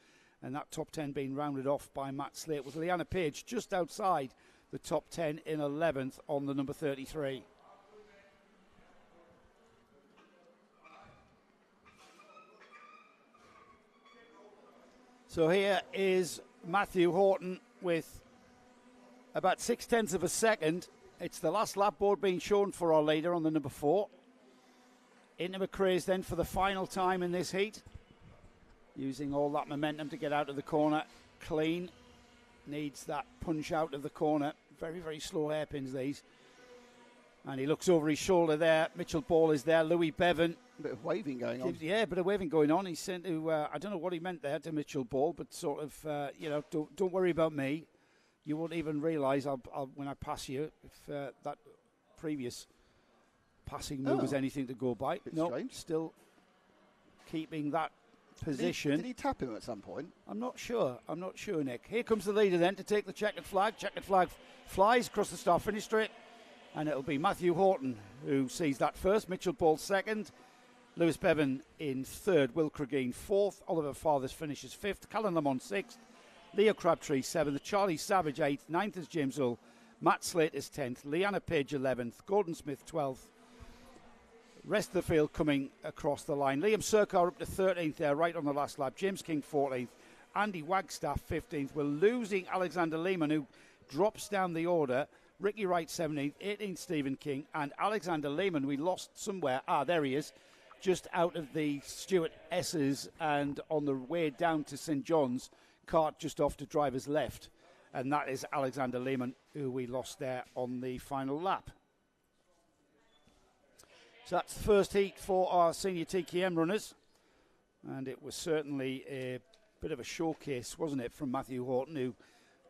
And that top 10 being rounded off by Matt Slate, with Leanna Page just outside the top 10 in 11th on the number 33. So here is Matthew Horton with about 0.6 of a second. It's the last lap board being shown for our leader on the number 4. Into McRae's then for the final time in this heat. Using all that momentum to get out of the corner clean. Needs that punch out of the corner. Very, very slow hairpins, these. And he looks over his shoulder there. Mitchell Ball is there. Louis Bevin. A bit of waving going on. Yeah, a bit of waving going on. He sent to, I don't know what he meant there to Mitchell Ball, but sort of, don't worry about me. You won't even realise when I pass you if that previous passing move was anything to go by. No, strange. Still keeping that position. Did he tap him at some point? I'm not sure, Nick. Here comes the leader then to take the checkered flag. Checkered flag flies across the start-finish straight, and it'll be Matthew Horton who sees that first. Mitchell Ball second. Lewis Bevin in 3rd. Will Cregeen 4th. Oliver Fathers finishes 5th. Callum Lamont 6th. Leo Crabtree 7th. Charlie Savage 8th. 9th is James Hull. Matt Slate is 10th. Leanna Page 11th. Gordon Smith 12th. Rest of the field coming across the line. Liam Surkar up to 13th there, right on the last lap. James King 14th. Andy Wagstaff 15th. We're losing Alexander Lehman, who drops down the order. Ricky Wright 17th. 18th Stephen King. And Alexander Lehman we lost somewhere. There he is. Just out of the Stewart S's and on the way down to St John's. Kart just off to driver's left. And that is Alexander Lehman, who we lost there on the final lap. So that's the first heat for our senior TKM runners. And it was certainly a bit of a showcase, wasn't it, from Matthew Horton, who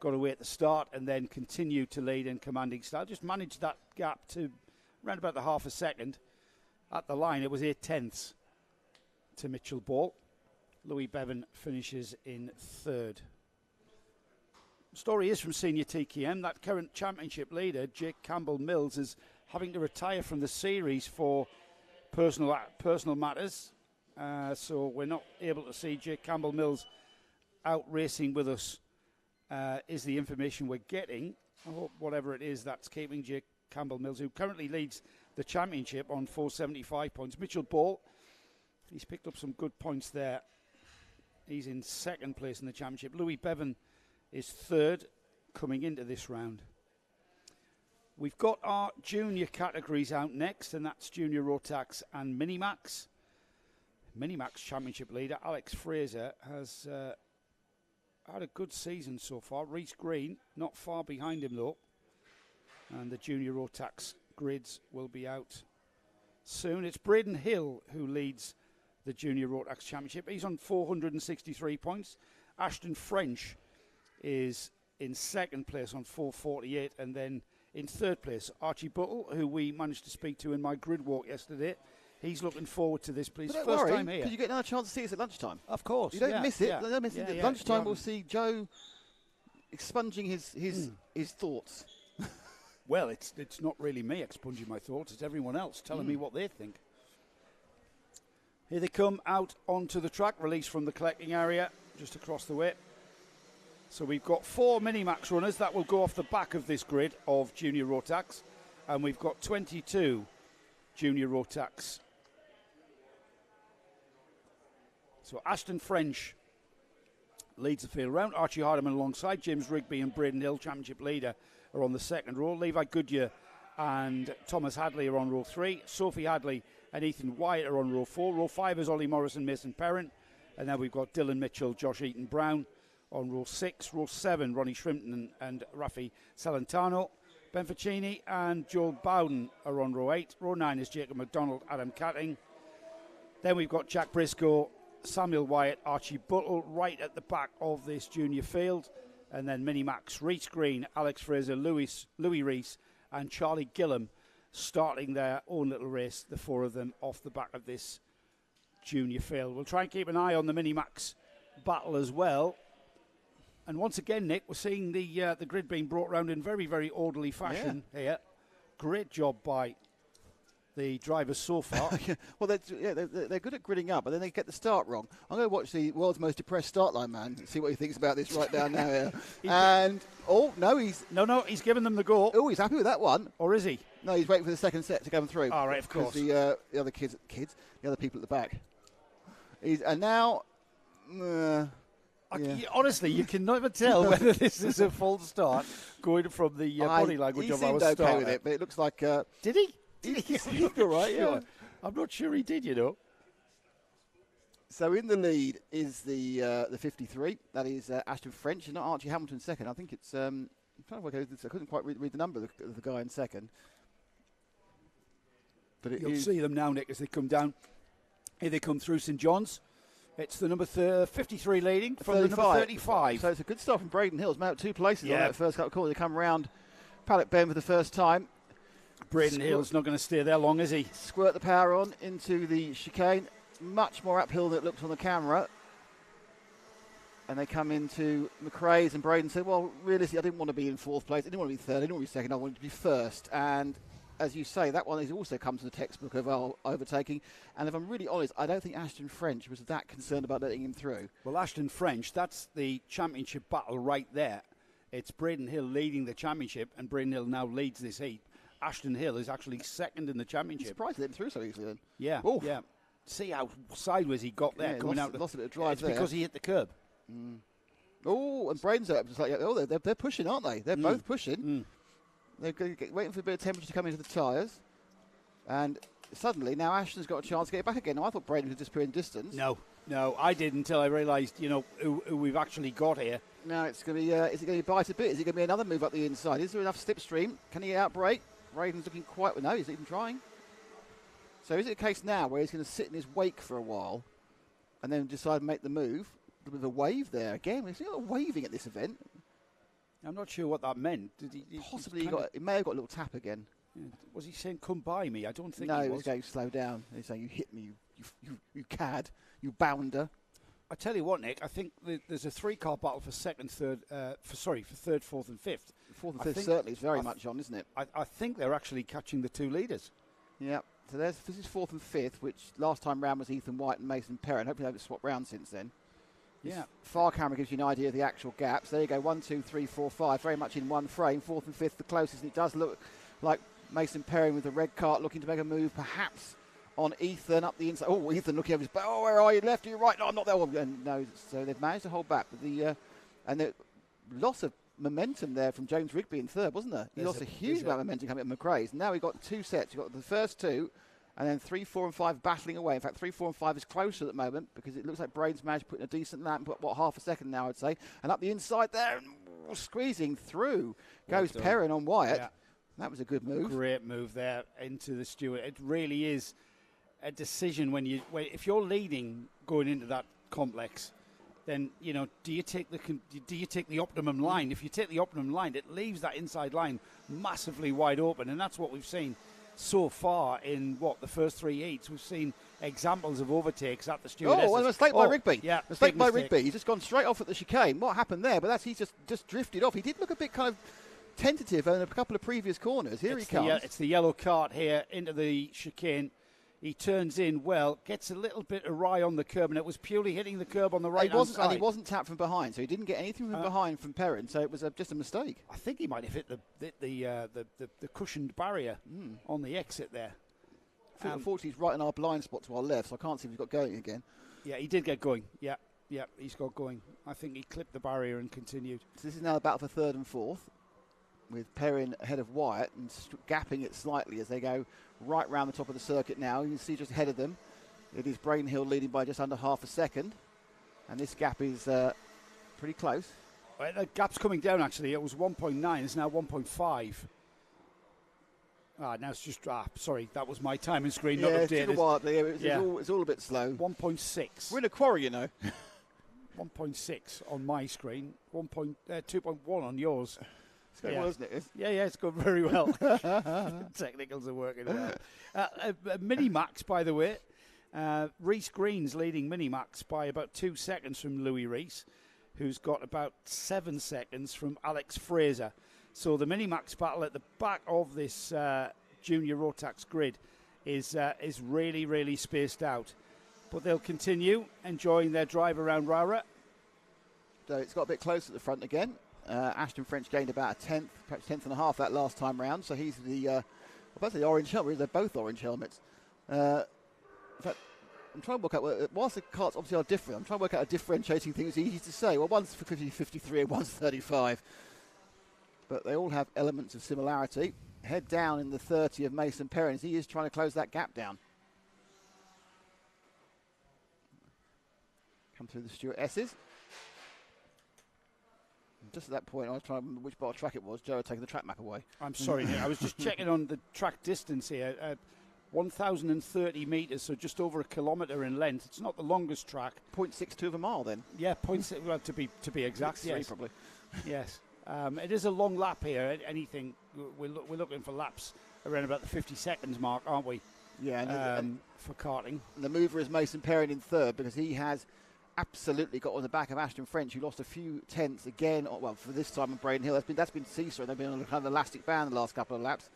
got away at the start and then continued to lead in commanding style. Just managed that gap to around about the half a second. At the line, it was 8/10 to Mitchell Ball. Louis Bevin finishes in 3rd. Story is from senior TKM. That current championship leader, Jake Campbell-Mills, is having to retire from the series for personal matters. So we're not able to see Jake Campbell-Mills out racing with us, is the information we're getting. I hope whatever it is that's keeping Jake Campbell-Mills, who currently leads the championship on 475 points. Mitchell Ball, he's picked up some good points there. He's in 2nd place in the championship. Louis Bevin is 3rd coming into this round. We've got our junior categories out next, and that's Junior Rotax and Minimax. Minimax championship leader Alex Fraser has had a good season so far. Reece Green not far behind him though. And the Junior Rotax grids will be out soon. It's Braden Hill who leads the Junior Rotax Championship. He's on 463 points. Ashton French is in second place on 448, and then in third place, Archie Buttle, who we managed to speak to in my grid walk yesterday. He's looking forward to this, please. First worry, time here. Because you get another chance to see us at lunchtime. Of course. You don't miss it. Yeah. Don't miss it. At lunchtime, we'll see Joe expunging his thoughts. Well, it's not really me expunging my thoughts. It's everyone else telling me what they think. Here they come out onto the track, released from the collecting area, just across the way. So we've got 4 Minimax runners that will go off the back of this grid of Junior Rotax. And we've got 22 Junior Rotax. So Ashton French leads the field round. Archie Hardiman alongside. James Rigby and Braden Hill, championship leader, are on the second row. Levi Goodyear and Thomas Hadley are on row 3. Sophie Hadley and Ethan Wyatt are on row 4. Row 5 is Ollie Morris and Mason Perrin. And then we've got Dylan Mitchell, Josh Eaton Brown on row 6. Row 7, Ronnie Shrimpton and Rafi Salentano. Ben Ficini and Joel Bowden are on row 8. Row 9 is Jacob McDonald, Adam Catting. Then we've got Jack Briscoe, Samuel Wyatt, Archie Buttle right at the back of this junior field. And then Minimax, Reece Green, Alex Fraser, Louis Reese and Charlie Gillam starting their own little race, the 4 of them off the back of this junior field. We'll try and keep an eye on the Minimax battle as well. And once again, Nick, we're seeing the grid being brought round in very, very orderly fashion here. Great job by the drivers so far. Well, they're good at gridding up, but then they get the start wrong. I'm going to watch the world's most depressed start line man and see what he thinks about this right down now here. He's given them the go. Oh, he's happy with that one. Or is he? No, he's waiting for the second set to come through. All right, of course. The other the other people at the back. Honestly, you can never tell whether this is a full start going from the body language of our starter. He seemed okay with it, but it looks like... Did he? He looked all right, yeah. I'm not sure he did, you know. So in the lead is the 53. That is Ashton French, and not Archie Hamilton second. I think it's... I'm trying to work out this. I couldn't quite read the number of the guy in second. But You'll see them now, Nick, as they come down. Here they come through St John's. It's the number 53 leading from 35. The number 35. So it's a good start from Braden Hill. It's made up 2 places on that first couple of corners. They come round Paddock Bend for the first time. Braden Hill's not going to stay there long, is he? Squirt the power on into the chicane. Much more uphill than it looks on the camera. And they come into McRae's, and Braden said, well, realistically, I didn't want to be in 4th place. I didn't want to be 3rd. I didn't want to be 2nd. I wanted to be 1st. And as you say, that one also comes to the textbook of overtaking. And if I'm really honest, I don't think Ashton French was that concerned about letting him through. Well, Ashton French, that's the championship battle right there. It's Braden Hill leading the championship, and Braden Hill now leads this heat. Ashton Hill is actually second in the championship. I'm surprised he let him through so easily then. Yeah, yeah. See how sideways he got there coming out. Lost a bit of drive there. It's because he hit the curb. Oh, and Braden's up. It's like, they're pushing, aren't they? They're both pushing. They're waiting for a bit of temperature to come into the tyres. And suddenly, now Ashton's got a chance to get back again. Now, I thought Braden would disappear in distance. No, I did until I realised, who we've actually got here. Now, it's going to be, is it going to be bite a bit? Is it going to be another move up the inside? Is there enough slipstream? Can he outbrake? Braden's looking quite, no, he's even trying. So is it a case now where he's going to sit in his wake for a while and then decide to make the move? A bit of a wave there again. We've seen a lot of waving at this event. I'm not sure what that meant. Did he possibly he may have got a little tap again. Yeah. Was he saying "come by me"? I don't think. No, he was going slow down. He's saying, "You hit me, you cad, you bounder." I tell you what, Nick. I think there's a 3-car battle for third, 4th, and 5th. 4th and 5th certainly is very much on, isn't it? I think they're actually catching the 2 leaders. Yeah. So this is 4th and 5th, which last time round was Ethan White and Mason Perrin. Hopefully they've swapped round since then. Yeah. Far camera gives you an idea of the actual gaps. There you go, 1, 2, 3, 4, 5, very much in one frame. 4th and 5th the closest, and it does look like Mason Perrin with the red cart looking to make a move, perhaps on Ethan up the inside. Oh, Ethan looking over his back. Oh, where are you? Left, are you right? No, I'm not there. And no, so they've managed to hold back. But the loss of momentum there from James Rigby in 3rd, wasn't there? He lost a huge amount of momentum coming at McRae's. Now we've got 2 sets. You've got the first 2. And then 3, 4, and 5 battling away. In fact, 3, 4, and 5 is closer at the moment because it looks like Braden's managed to put in a decent lap, put half a second now, I'd say. And up the inside there, squeezing through goes Perrin on Wyatt. Yeah. That was a good move. Great move there into the Stewart. It really is a decision if you're leading going into that complex, then do you take the optimum line? If you take the optimum line, it leaves that inside line massively wide open, and that's what we've seen so far in the first 3 heats. We've seen examples of overtakes at the Stewart. Oh, well, a mistake by Rigby. Yeah, mistake by Rigby. He's just gone straight off at the chicane. What happened there? But he just drifted off. He did look a bit kind of tentative in a couple of previous corners. Here he comes. It's the yellow cart here into the chicane. He turns in well, gets a little bit awry on the curb, and it was purely hitting the curb on the right-hand side. And he wasn't tapped from behind, so he didn't get anything from behind from Perrin, so it was just a mistake. I think he might have hit the cushioned barrier on the exit there. Unfortunately, he's right in our blind spot to our left, so I can't see if he's got going again. Yeah, he did get going. Yeah, he's got going. I think he clipped the barrier and continued. So this is now the battle for third and fourth, with Perrin ahead of Wyatt and gapping it slightly as they go right round the top of the circuit now. You can see just ahead of them, it is Brain Hill leading by just under half a second. And this gap is pretty close. Well, the gap's coming down, actually. It was 1.9. It's now 1.5. Now it's just... sorry, that was my timing screen, not updated. It took a while. It's all a bit slow. 1.6. We're in a quarry, 1.6 on my screen. 2.1 on yours. It's going well, isn't it? Yeah, it's going very well. Technicals are working well. Mini-Max, by the way. Reese Green's leading Mini-Max by about 2 seconds from Louis Reese, who's got about 7 seconds from Alex Fraser. So the Mini-Max battle at the back of this junior Rotax grid is really, really spaced out. But they'll continue enjoying their drive around ROWRAH. So it's got a bit close at the front again. Ashton French gained about a tenth, perhaps 10th and a half that last time round. So he's the orange helmet. They're both orange helmets. In fact, I'm trying to work out, whilst the carts obviously are different, I'm trying to work out a differentiating thing. It's easy to say. Well, one's for 53 and one's 35. But they all have elements of similarity. Head down in the 30 of Mason Perrin. He is trying to close that gap down. Come through the Stewart S's. Just at that point, I was trying to remember which part of track it was. Joe had taken the track map away. I'm sorry, Nick. I was just checking on the track distance here. 1,030 metres, so just over a kilometre in length. It's not the longest track. 0.62 of a mile, then. Yeah, 0.6. Well, to be exact, yes. Probably. Yes. It is a long lap here. Anything, we're looking for laps around about the 50 seconds mark, aren't we? Yeah. And for karting. The mover is Mason Perrin in third because he has absolutely got on the back of Ashton French, who lost a few tenths again. Well, for this time on Braden Hill, that's been seesaw. They've been on a kind of elastic band the last couple of laps.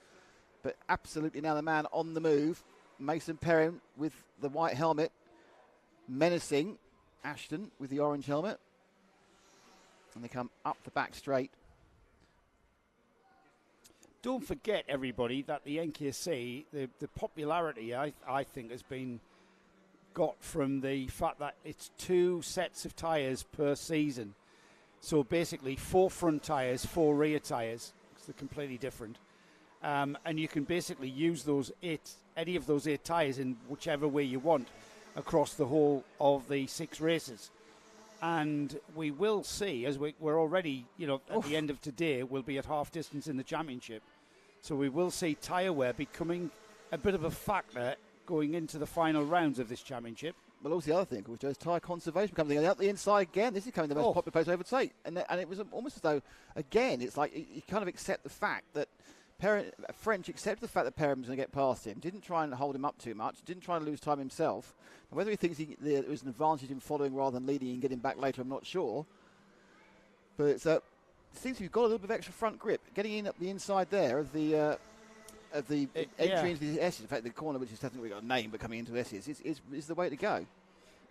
But absolutely now the man on the move. Mason Perrin with the white helmet, menacing Ashton with the orange helmet. And they come up the back straight. Don't forget, everybody, that the NKC, the popularity, I think, has been got from the fact that it's 2 sets of tyres per season. So basically 4 front tyres, 4 rear tyres. They're completely different. And you can basically use any of those 8 tyres in whichever way you want across the whole of the 6 races. And we will see, as we're already, at the end of today, we'll be at half distance in the championship. So we will see tyre wear becoming a bit of a factor going into the final rounds of this championship. Well, also the other thing, which is tyre conservation coming out the inside again. This is becoming the most popular place to overtake. And it was almost as though, again, it's like you kind of accept the fact that French accepted the fact that Perrin was going to get past him, didn't try and hold him up too much, didn't try and lose time himself. And whether he thinks there was an advantage in following rather than leading and getting back later, I'm not sure. But it seems you've got a little bit of extra front grip. Getting in up the inside there of the entry into the S's, in fact the corner, which hasn't really got a name but coming into S's, is the way to go.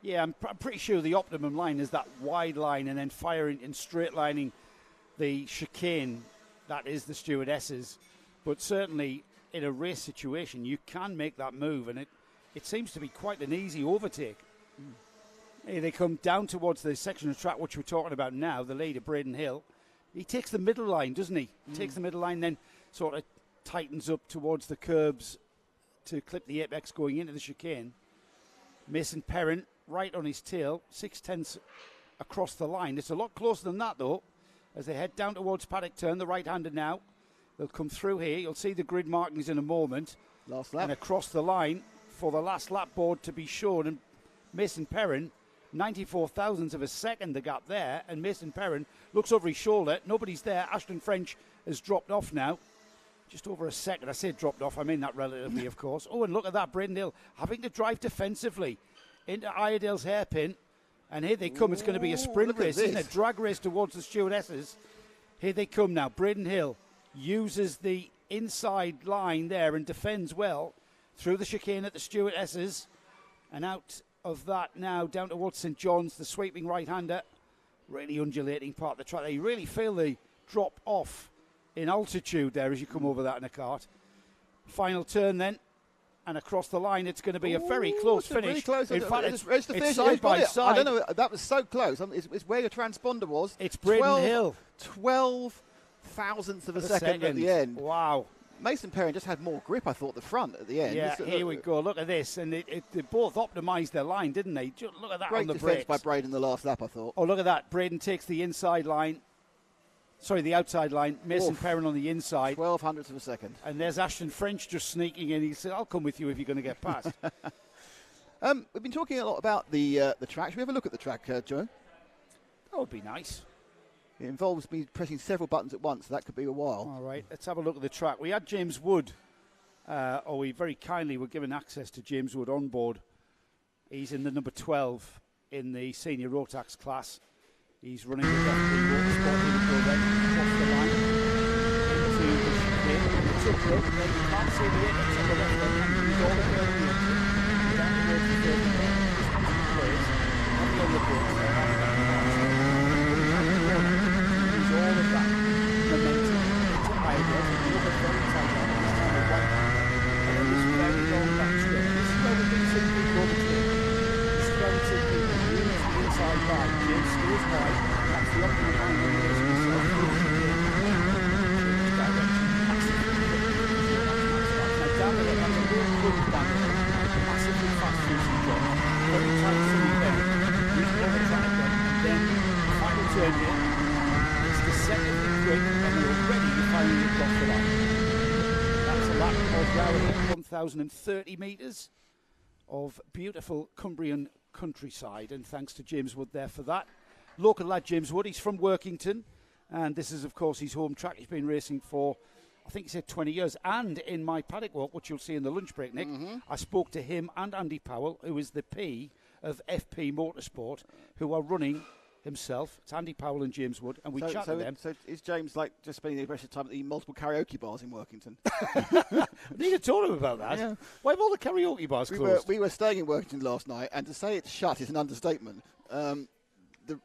Yeah, I'm pretty sure the optimum line is that wide line and then firing and straight lining the chicane. That is the Stewart S's. But certainly in a race situation, you can make that move, and it seems to be quite an easy overtake. Here they come down towards the section of track which we're talking about now, the leader, Braden Hill. He takes the middle line, doesn't he? Takes the middle line, then sort of tightens up towards the curbs to clip the apex going into the chicane. Mason Perrin right on his tail, 6/10 across the line. It's a lot closer than that, though, as they head down towards Paddock turn, the right-hander now. They'll come through here. You'll see the grid markings in a moment. Last lap. And across the line for the last lap board to be shown. And Mason Perrin, 94 thousandths of a second, the gap there. And Mason Perrin looks over his shoulder. Nobody's there. Ashton French has dropped off now. Just over a second. I say dropped off. I mean that relatively, of course. Oh, and look at that. Bryn Hill having to drive defensively into Iredale's hairpin. And here they come. It's going to be a sprint race, isn't it? Drag race towards the stewardesses. Here they come now. Bryn Hill uses the inside line there and defends well through the chicane at the stewardesses. And out of that now down towards St John's, the sweeping right-hander. Really undulating part of the track there. You really feel the drop off in altitude there as you come over that in a kart. Final turn then. And across the line, it's going to be a very close finish. Really close. In fact, it's side by side. I don't know. That was so close. It's where your transponder was. It's Bryn Hill. 12 thousandths of a second at the end. Wow. Mason Perrin just had more grip, I thought, the front at the end. Yeah, here we go. Look at this. And they both optimised their line, didn't they? Look at that Great on the defence brakes. by Braden in the last lap, I thought. Oh, look at that. Braden takes the inside line. Sorry, the outside line. Mason Perrin on the inside. 12 hundredths of a second. And there's Ashton French just sneaking in. He said, I'll come with you if you're going to get past. We've been talking a lot about the track. Should we have a look at the track, Joe? That would be nice. It involves me pressing several buttons at once, so that could be a while. All right, let's have a look at the track. We had James Wood, or we very kindly were given access to James Wood on board. He's in the number 12 in the senior Rotax class. He's running with FP Motorsport. He will go then across the line into the chicane. It's up road. You can't see the apex on the left hand. He's all the way on the exit. Down towards the third place. Heavy on the brakes there. He's all of that momentum. It's a high road. Look at very tight on this time of one. And then this very long back straight. This is where we're going to see people overtake. This is where we see people really to the inside line. James stays wide. That's the optimal line when he is himself. Direction. Now down there, that's a real good down there. Massively fast racing job. Very tight city there. Really over track again. And then the final turn here. It's the second quick and already you're finally across the line. That's a lap of ROWRAH, 1,030 metres of beautiful Cumbrian countryside, and thanks to James Wood there for that. Local lad James Wood, he's from Workington, and this is of course his home track. He's been racing for, I think he said 20 years, and in my paddock walk, which you'll see in the lunch break, Nick, I spoke to him and Andy Powell, who is the P of FP Motorsport, who are running himself. It's Andy Powell and James Wood, and we chat to them. So is James like just spending the rest of the time at the multiple karaoke bars in Workington? I need to talk to him about that. Yeah. Why have all the karaoke bars closed? We were staying in Workington last night, and to say it's shut is an understatement.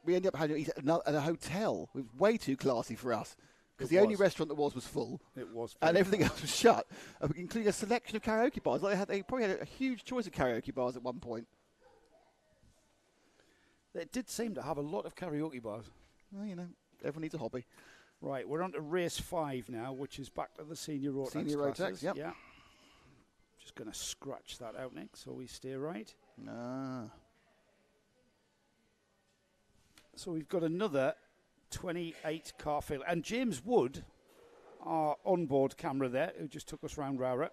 We ended up having to eat at a hotel. It was way too classy for us. Because the only restaurant that was full. It was. And everything else was shut, including a selection of karaoke bars. They probably had a huge choice of karaoke bars at one point. They did seem to have a lot of karaoke bars. Well, you know, everyone needs a hobby. Right, we're on to race 5 now, which is back to the senior Rotax Senior classes. Rotax, yep. Yeah. Just going to scratch that out, Nick, so we stay right. So we've got another 28 car field. And James Wood, our onboard camera there, who just took us round ROWRAH,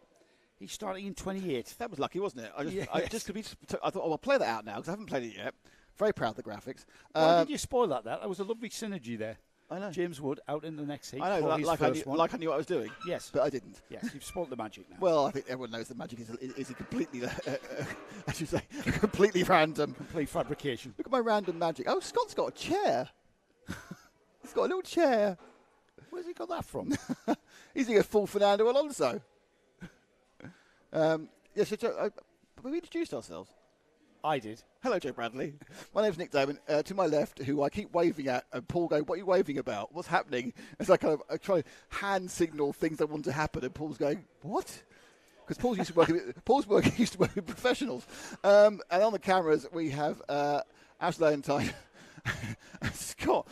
he's starting in 28. That was lucky, wasn't it? I Yes. thought, oh, I'll play that out now because I haven't played it yet. Very proud of the graphics. Why did you spoil that? That was a lovely synergy there. I know. James Wood out in the next heat. I know, like I knew what I was doing. Yes. But I didn't. Yes, you've spoiled the magic now. Well, I think everyone knows the magic is a completely, I should say, completely random. Complete fabrication. Look at my random magic. Oh, Scott's got a chair. He's got a little chair. Where's he got that from? He's like a full Fernando Alonso. Yes, we introduced ourselves. I did. Hello, Joe Bradley. My name's Nick Damon. To my left, who I keep waving at, and Paul going, "What are you waving about? What's happening?" As I try to hand signal things that want to happen, and Paul's going, "What?" Because Paul's used to work with professionals. And on the cameras, we have Ash Valentine. Scott,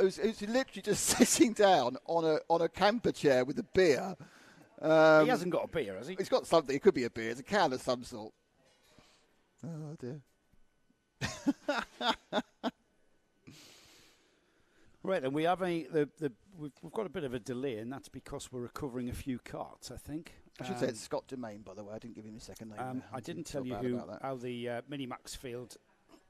who's literally just sitting down on a camper chair with a beer. He hasn't got a beer, has he? He's got something. It could be a beer. It's a can of some sort. Oh, dear. Right, then we have we've got a bit of a delay, and that's because we're recovering a few carts, I think. I should say it's Scott Germain, by the way. I didn't give him his second name. I didn't tell you how the Minimax field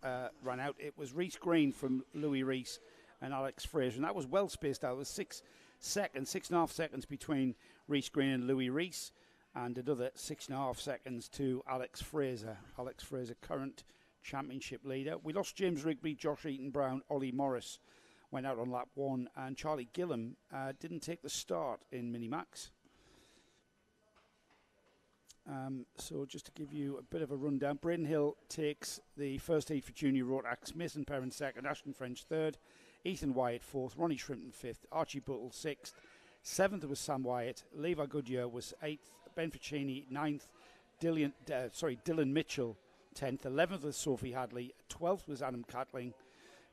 ran out. It was Reece Green from Louis Reece and Alex Fraser, and that was well spaced out. It was 6.5 seconds between Reece Green and Louis Reece, and another 6.5 seconds to Alex Fraser. Alex Fraser, current championship leader. We lost James Rigby, Josh Eaton-Brown, Ollie Morris went out on lap 1, and Charlie Gillam didn't take the start in Minimax. So just to give you a bit of a rundown, Bryn Hill takes the first heat for Junior Rotax, Mason Perrin second, Ashton French third, Ethan Wyatt fourth, Ronnie Shrimpton fifth, Archie Buttle sixth, seventh was Sam Wyatt, Levi Goodyear was eighth, Ben Ficini ninth, Dylan Mitchell 10th, 11th was Sophie Hadley, 12th was Adam Catling,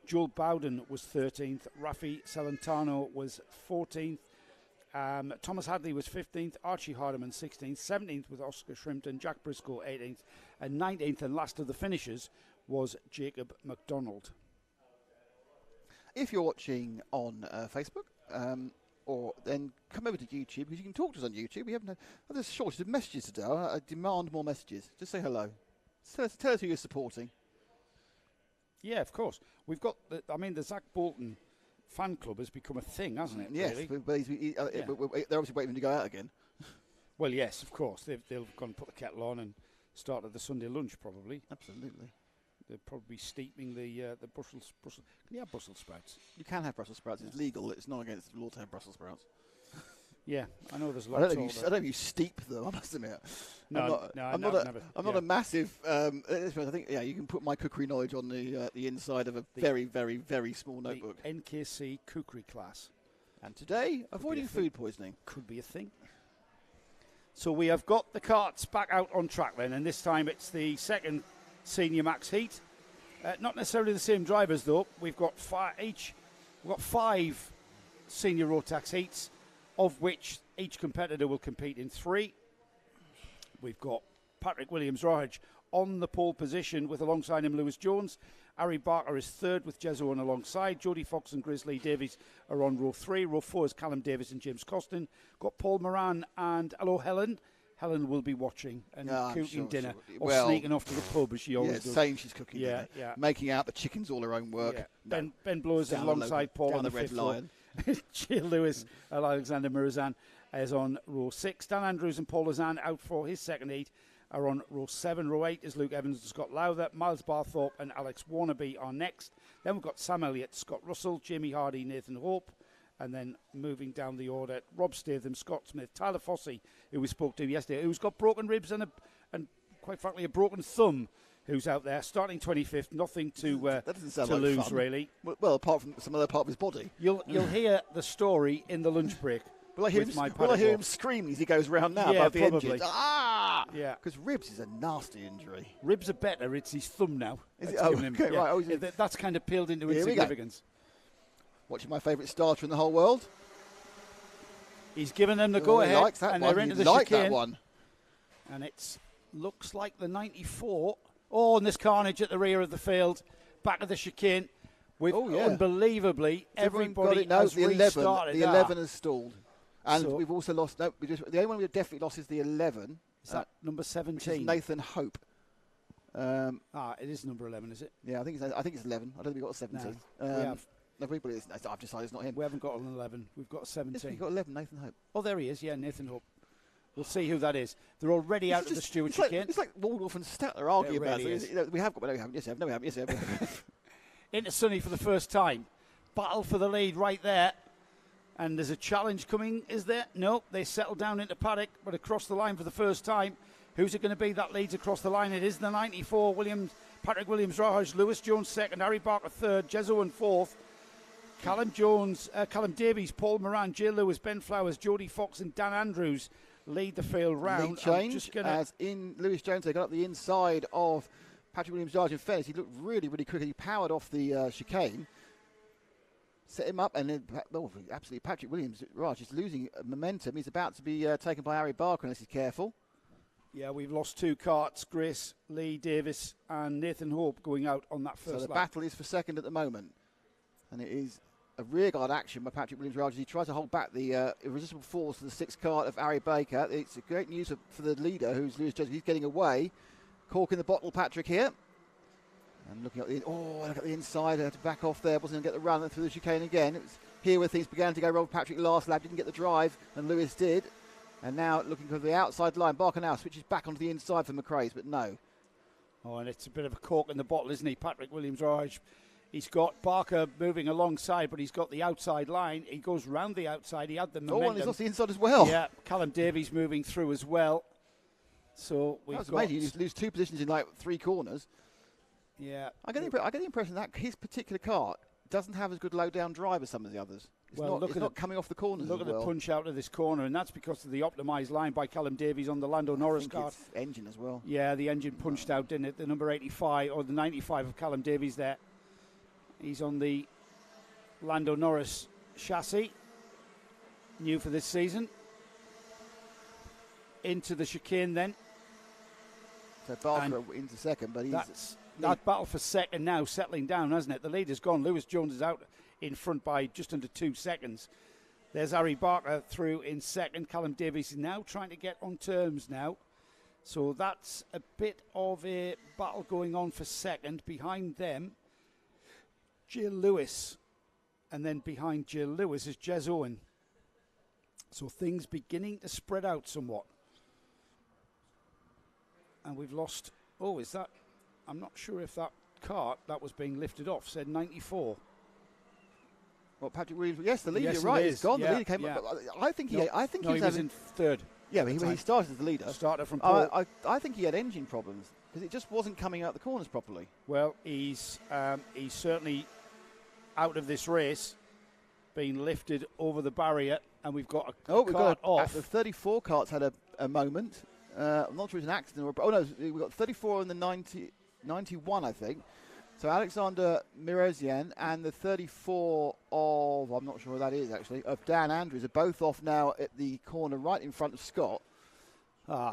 Joel Bowden was 13th, Rafi Celentano was 14th, Thomas Hadley was 15th, Archie Hardiman 16th, 17th was Oscar Shrimpton, Jack Briscoe 18th, and 19th and last of the finishers was Jacob McDonald. If you're watching on Facebook, or then come over to YouTube, because you can talk to us on YouTube. We haven't had there's a shortage of messages today. I demand more messages. Just say hello. Tell us who you're supporting. Yeah, of course. We've got the Zach Bolton fan club has become a thing, hasn't it? Yes, really? but they're obviously waiting for him to go out again. Well, yes, of course. They'll gone and put the kettle on and started the Sunday lunch, probably. Absolutely. They'll probably be steeping the Brussels. Can you have Brussels sprouts? You can have Brussels sprouts. It's legal. It's not against the law to have Brussels sprouts. Yeah, I know there's a lot. I don't know if you steep them. I must admit. I'm not a massive. I think you can put my cookery knowledge on the inside of a very, very, very small notebook. The NKC cookery class. And today, avoiding food poisoning could be a thing. So we have got the carts back out on track then, and this time it's the second Senior Max heat. Not necessarily the same drivers though. We've got five Senior Rotax heats, of which each competitor will compete in 3. We've got Patrick Williams-Rohage on the pole position with alongside him Lewis Jones. Harry Barker is third with Jezzo on alongside. Jodie Fox and Grizzly Davies are on row 3. Row 4 is Callum Davis and James Costin. Got Paul Moran and hello Helen. Helen will be watching and cooking dinner or sneaking off to the pub as she always does. Saying she's cooking dinner. Yeah. Making out the chickens all her own work. Yeah. Ben Blowers is alongside Paul on the Red Lion. Jill Lewis and Alexander Murazan is on row 6. Dan Andrews and Paul Lazan out for his second heat are on row 7. Row 8 is Luke Evans and Scott Lowther. Miles Barthorpe and Alex Warnaby are next. Then we've got Sam Elliott, Scott Russell, Jamie Hardy, Nathan Hope. And then moving down the order, Rob Statham, Scott Smith, Tyler Fossey, who we spoke to yesterday, who's got broken ribs and quite frankly a broken thumb, who's out there starting 25th. Nothing to lose fun. Really. Well, apart from some other part of his body. You'll hear the story in the lunch break. Will I hear him screaming as he goes round now above the engines? Ah! Yeah. Because ribs is a nasty injury. Ribs are better. It's his thumb now. Is it? Oh, okay, right. That's kind of peeled into insignificance. Watching my favourite starter in the whole world. He's given them the go-ahead, and they're into the chicane. That one. And it looks like the 94. Oh, and there's carnage at the rear of the field, back of the chicane. Unbelievably, everybody has restarted. The 11 has stalled. And we've also lost. No, the only one we've definitely lost is the 11. Is that number 17? Which is Nathan Hope. It is number 11, is it? Yeah, I think it's 11. I don't think we've got a 17. No, I've decided it's not him. We haven't got an 11. We've got a 17. Yes, we've got 11, Nathan Hope. Oh, there he is. Yeah, Nathan Hope. We'll see who that is. They're already out of the Stewart chicane. It's like Waldorf and Statler arguing about it. We have got, but no, we haven't. Yes, we have. No, we haven't. Yes, we have. Into Sunny for the first time. Battle for the lead right there. And there's a challenge coming, is there? No, they settle down into Paddock, but across the line for the first time. Who's it going to be that leads across the line? It is the 94, Patrick Williams-Rohage, Lewis Jones second, Harry Barker third, Jezzo in fourth, Callum Davies, Paul Moran, Jill Lewis, Ben Flowers, Jodie Fox and Dan Andrews lead the field round. Lead change as in Lewis Jones, they got up the inside of Patrick Williams-Rohage. In fairness, he looked really, really quick. He powered off the chicane. Set him up, and then absolutely Patrick Williams-Rohage is losing momentum. He's about to be taken by Harry Barker unless he's careful. Yeah, we've lost 2 carts, Grace, Lee Davis and Nathan Hope going out on that first lap. So the battle is for second at the moment. And it is a rearguard action by Patrick Williams-Raj as he tries to hold back the irresistible force of the 6th cart of Harry Baker. It's great news for the leader, who's Lewis Jones. He's getting away. Cork in the bottle, Patrick here. And looking at look at the inside, to back off there, wasn't going to get the run through the chicane again. It was here where things began to go wrong. Patrick last lap didn't get the drive, and Lewis did. And now looking for the outside line. Barker now switches back onto the inside for McRae's, but no. Oh, and it's a bit of a cork in the bottle, isn't he? Patrick Williams-Raj. He's got Barker moving alongside, but he's got the outside line. He goes round the outside. He had the momentum. Oh, and he's lost the inside as well. Yeah, Callum Davies moving through as well. So we've got amazing. You lose 2 positions in like 3 corners. Yeah. I get the impression that his particular car doesn't have as good low-down drive as some of the others. It's not coming off the corners. Look at the punch out of this corner, and that's because of the optimised line by Callum Davies on the Lando Norris car. Engine as well. Yeah, the engine punched out, didn't it? The number 85 or the 95 of Callum Davies there. He's on the Lando Norris chassis, new for this season. Into the chicane then. So Barker into second, but that battle for second now settling down, hasn't it? The leader's gone. Lewis Jones is out in front by just under 2 seconds. There's Harry Barker through in second. Callum Davies is now trying to get on terms now. So that's a bit of a battle going on for second. Behind them, Jill Lewis. And then behind Jill Lewis is Jez Owen. So things beginning to spread out somewhat. And we've lost... Oh, is that... I'm not sure if that cart that was being lifted off said 94. Well, Patrick Williams... Yes, the leader, yes, you're right. It He's gone. Yeah, the leader came yeah. up. I think he was in third. Yeah, but he started as the leader. Started from pole. I think he had engine problems because it just wasn't coming out the corners properly. Well, he's certainly out of this race, being lifted over the barrier, and we've got a cart off. The 34 carts had a moment. I'm not sure it's an accident or... Oh, no, we've got 34 and the 91, I think. So Alexander Mirozian and the 34 of... I'm not sure who that is, actually, of Dan Andrews are both off now at the corner right in front of Scott.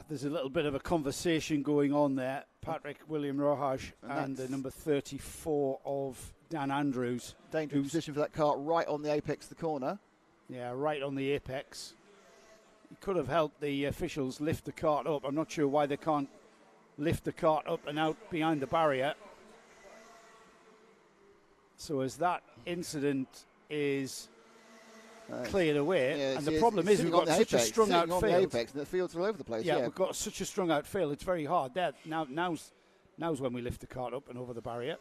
There's a little bit of a conversation going on there. Patrick Williams-Raj and the number 34 of Dan Andrews. Dangerous position for that cart right on the apex of the corner. Yeah, right on the apex. He could have helped the officials lift the cart up. I'm not sure why they can't lift the cart up and out behind the barrier. So as that incident is cleared away, and the problem is we've got such a strung out field. The apex, and the fields are all over the place. Yeah, we've got such a strung out field. It's very hard. There now's when we lift the cart up and over the barrier.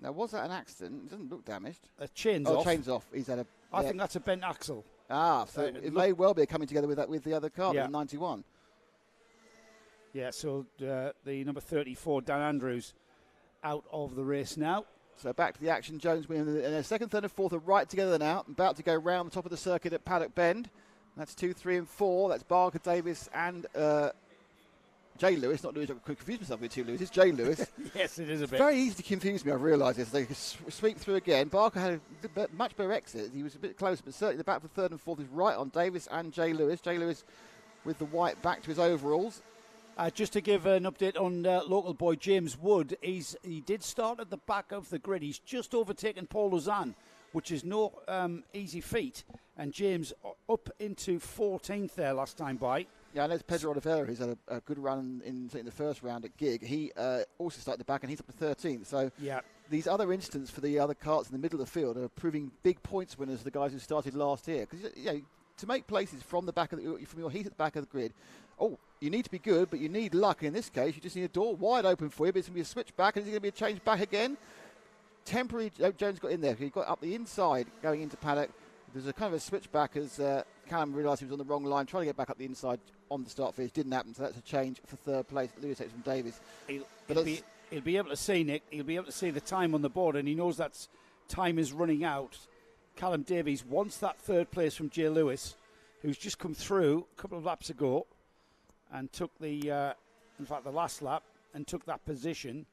Now, was that an accident? It doesn't look damaged. Chain's off. Chain's off. He's had a... I think that's a bent axle. So it may well be coming together with the other car, yeah. with 91. Yeah, so the number 34, Dan Andrews, out of the race now. So back to the action. Jones winning, and their second, third and fourth are right together now. About to go round the top of the circuit at Paddock Bend. That's 2, 3 and 4. That's Barker, Davis and Jay Lewis. Not Lewis, I could confuse myself with 2 Lewis. It's Jay Lewis. Yes, it is a bit. It's very easy to confuse me, I've realised this. They sweep through again. Barker had a much better exit. He was a bit closer, but certainly the back for third and fourth is right on Davis and Jay Lewis. Jay Lewis with the white back to his overalls. Just to give an update on local boy James Wood, he did start at the back of the grid. He's just overtaken Paul Lozanne, which is no easy feat. And James up into 14th there last time by. Yeah, and there's Pedro Oliveira, who's had a good run in the first round at Gig. He also started the back, and he's up to 13th. So yeah. These other incidents for the other carts in the middle of the field are proving big points winners, the guys who started last year. Because to make places from your heat at the back of the grid, you need to be good, but you need luck. In this case, you just need a door wide open for you, but it's going to be a switch back, and is it going to be a change back again? Temporary, Jones got in there. He got up the inside going into Paddock. There's a kind of a switch back as Callum realised he was on the wrong line, trying to get back up the inside on the start finish. Didn't happen, so that's a change for third place. Lewis takes from Davis. He'll be able to see, Nick. He'll be able to see the time on the board, and he knows that time is running out. Callum Davies wants that third place from Jay Lewis, who's just come through a couple of laps ago and took the last lap and took that position.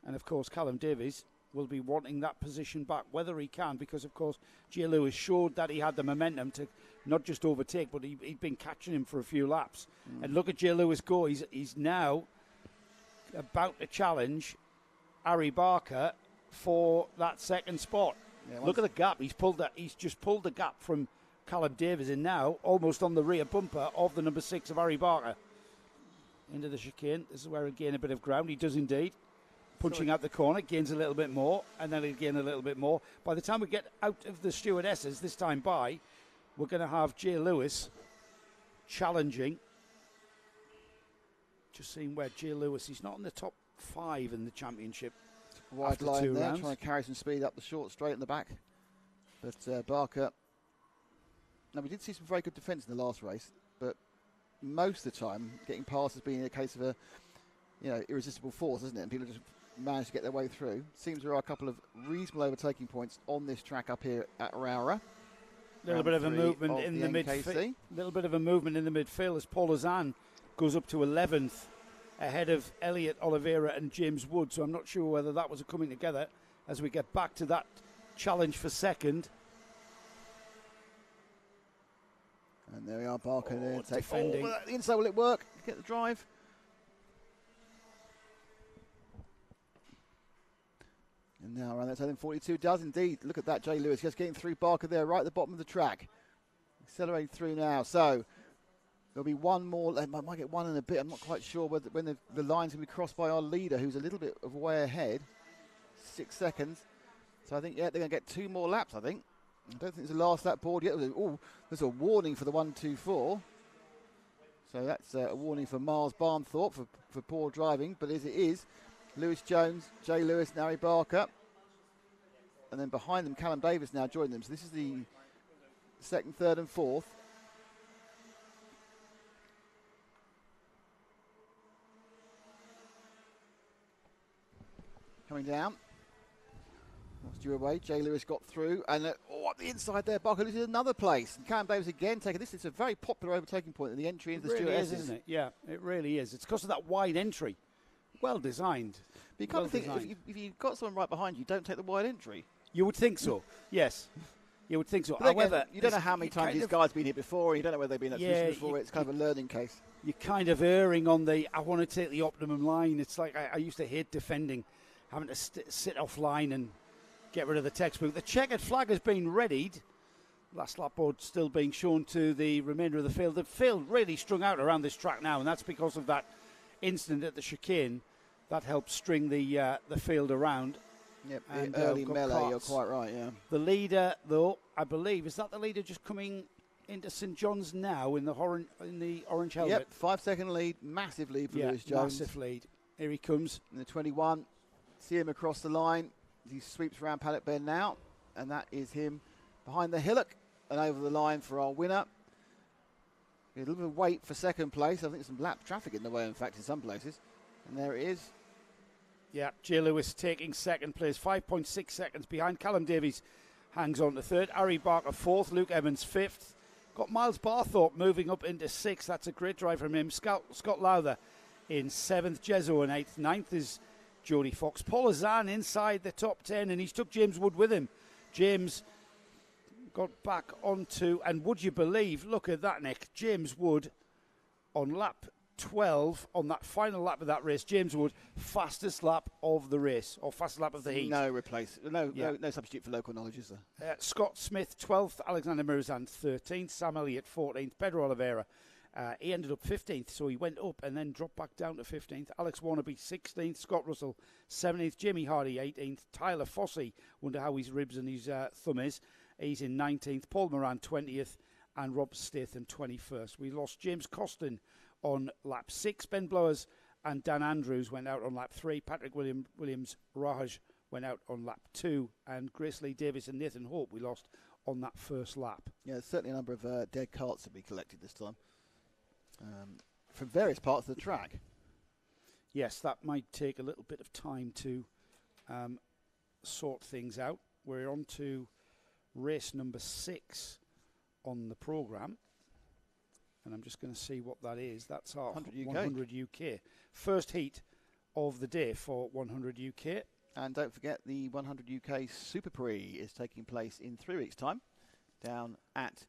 And, of course, Callum Davies will be wanting that position back, whether he can, because, of course, Jay Lewis showed that he had the momentum to not just overtake, but he'd been catching him for a few laps. And look at Jay Lewis go. He's now about to challenge Harry Barker for that second spot. Yeah, Look at the gap. He's just pulled the gap from Callum Davis in now, almost on the rear bumper of the number 6 of Harry Barker. Into the chicane. This is where he'll gain a bit of ground. He does indeed. Punching out the corner, gains a little bit more, and then he'll gain a little bit more. By the time we get out of the stewardesses this time by, we're going to have Jay Lewis challenging. Just seeing where Jay Lewis, he's not in the top 5 in the championship. Wide line there, trying to carry some speed up the short straight in the back. But Barker, now we did see some very good defence in the last race, but most of the time getting past has been a case of a irresistible force, isn't it? And people just managed to get their way through. Seems there are a couple of reasonable overtaking points on this track up here at ROWRAH. Little bit of a movement in the midfield. Little bit of a movement in the midfield as Paul Azan goes up to 11th ahead of Elliot, Oliveira and James Wood. So I'm not sure whether that was a coming together as we get back to that challenge for second. And there we are, Barker there defending. The inside, will it work? Get the drive. And now around that turn 42 does indeed. Look at that, Jay Lewis just getting through Barker there, right at the bottom of the track. Accelerating through now. So there'll be one more. They might get one in a bit. I'm not quite sure when the line's going to be crossed by our leader, who's a little bit of way ahead. 6 seconds. So I think, they're going to get 2 more laps, I think. I don't think it's the last lap board yet. Oh, there's a warning for the 124. So that's a warning for Miles Barnthorpe for poor driving. But as it is, Lewis Jones, Jay Lewis, and Harry Barker. And then behind them, Callum Davis now joined them. So this is the 2nd, 3rd and 4th. Coming down. Lost you away. Jay Lewis got through. And up the inside there, Barker loses another place. And Callum Davis again taking this. It's a very popular overtaking point in the entry into the stewardesses, isn't it? Yeah, it really is. It's because of that wide entry. Well designed. But you kind of think if you've got someone right behind you, don't take the wide entry. You would think so. Yes. You would think so. But however, again, you don't know how many times these guys have been here before. You don't know whether they've been in that position before. It's kind of a learning case. You're kind of erring on I want to take the optimum line. It's like I used to hate defending, having to sit offline and get rid of the textbook. The checkered flag has been readied. Last lap board still being shown to the remainder of the field. The field really strung out around this track now, and that's because of that incident at the chicane. That helped string the field around. Yep, and early melee, you're quite right, yeah. The leader, though, I believe, is that the leader just coming into St John's now in the orange helmet? Yep, 5-second lead, massive lead for Lewis Jones. Massive lead. Here he comes. In the 21, see him across the line. He sweeps around Paddock Bend now, and that is him behind the hillock and over the line for our winner. A little bit of wait for second place. I think there's some lap traffic in the way, in fact, in some places. And there it is. Yeah, Jay Lewis taking second place, 5.6 seconds behind. Callum Davies hangs on to third. Harry Barker fourth. Luke Evans fifth. Got Miles Barthorpe moving up into sixth. That's a great drive from him. Scott Lowther in seventh. Jezzo in eighth. Ninth is Jody Fox. Paul Azan inside the top 10, and he's took James Wood with him. James got back onto, and would you believe, look at that, Nick, James Wood on lap 12 on that final lap of that race. James Wood, fastest lap of the race, or fastest lap of the heat. No substitute for local knowledge, is there? Scott Smith 12th, Alexander Mirzan 13th, Sam Elliott 14th, Pedro Oliveira he ended up 15th, so he went up and then dropped back down to 15th. Alex Warnaby 16th, Scott Russell 17th, Jamie Hardy 18th, Tyler Fossey, wonder how his ribs and his thumb is, he's in 19th, Paul Moran 20th, and Rob Statham 21st. We lost James Costin on lap 6. Ben Blowers and Dan Andrews went out on lap 3. Patrick Williams Raj went out on lap 2. And Grace Lee Davis and Nathan Hope we lost on that first lap. Yeah, there's certainly a number of dead carts to be collected this time from various parts of the track. Yes, that might take a little bit of time to sort things out. We're on to race number 6 on the programme. And I'm just going to see what that is. That's our 100 UK. First heat of the day for 100 UK. And don't forget the 100 UK Super Prix is taking place in 3 weeks' time down at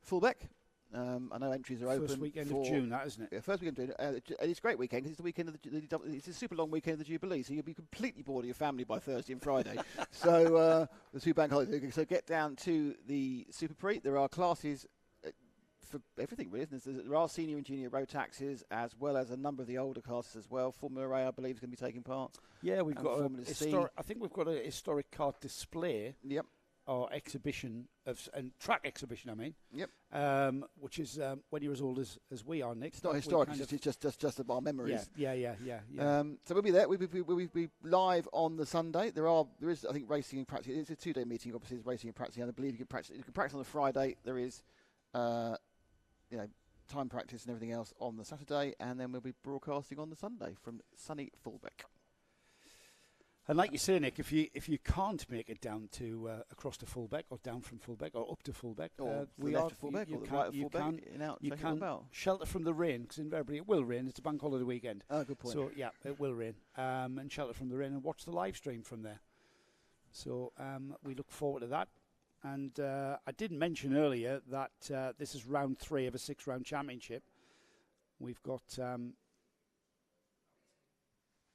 Fullbeck. I know entries are open. First weekend of June, that, isn't it? Yeah, first weekend of June. And it's a great weekend because it's the weekend of it's a super long weekend of the Jubilee, so you'll be completely bored of your family by Thursday and Friday. So the two bank holidays. So get down to the Super Pre. There are classes for everything, really, isn't there? There are senior and junior Rotaxes, as well as a number of the older classes as well. Formula A, I believe, is going to be taking part. Yeah, we've got I think we've got a historic kart display. Yep. Or exhibition and track exhibition, I mean. Yep. Which is when you're as old as we are, Nick. It's not historic. It's just our memories. Yeah. So we'll be there. We'll be live on the Sunday. There is, I think, racing and practice. It's a 2-day meeting. Obviously, there's racing and practice. And I believe you can practice. You can practice on the Friday. There is, time practice and everything else on the Saturday, and then we'll be broadcasting on the Sunday from sunny Fulbeck. And like you say, Nick, if you can't make it down to across to Fulbeck or down from Fulbeck or up to Fulbeck, you can shelter from the rain, because invariably it will rain. It's a bank holiday weekend. Oh, good point. So yeah, it will rain, and shelter from the rain and watch the live stream from there. So we look forward to that. And I did mention earlier that this is round 3 of a 6-round championship. We've got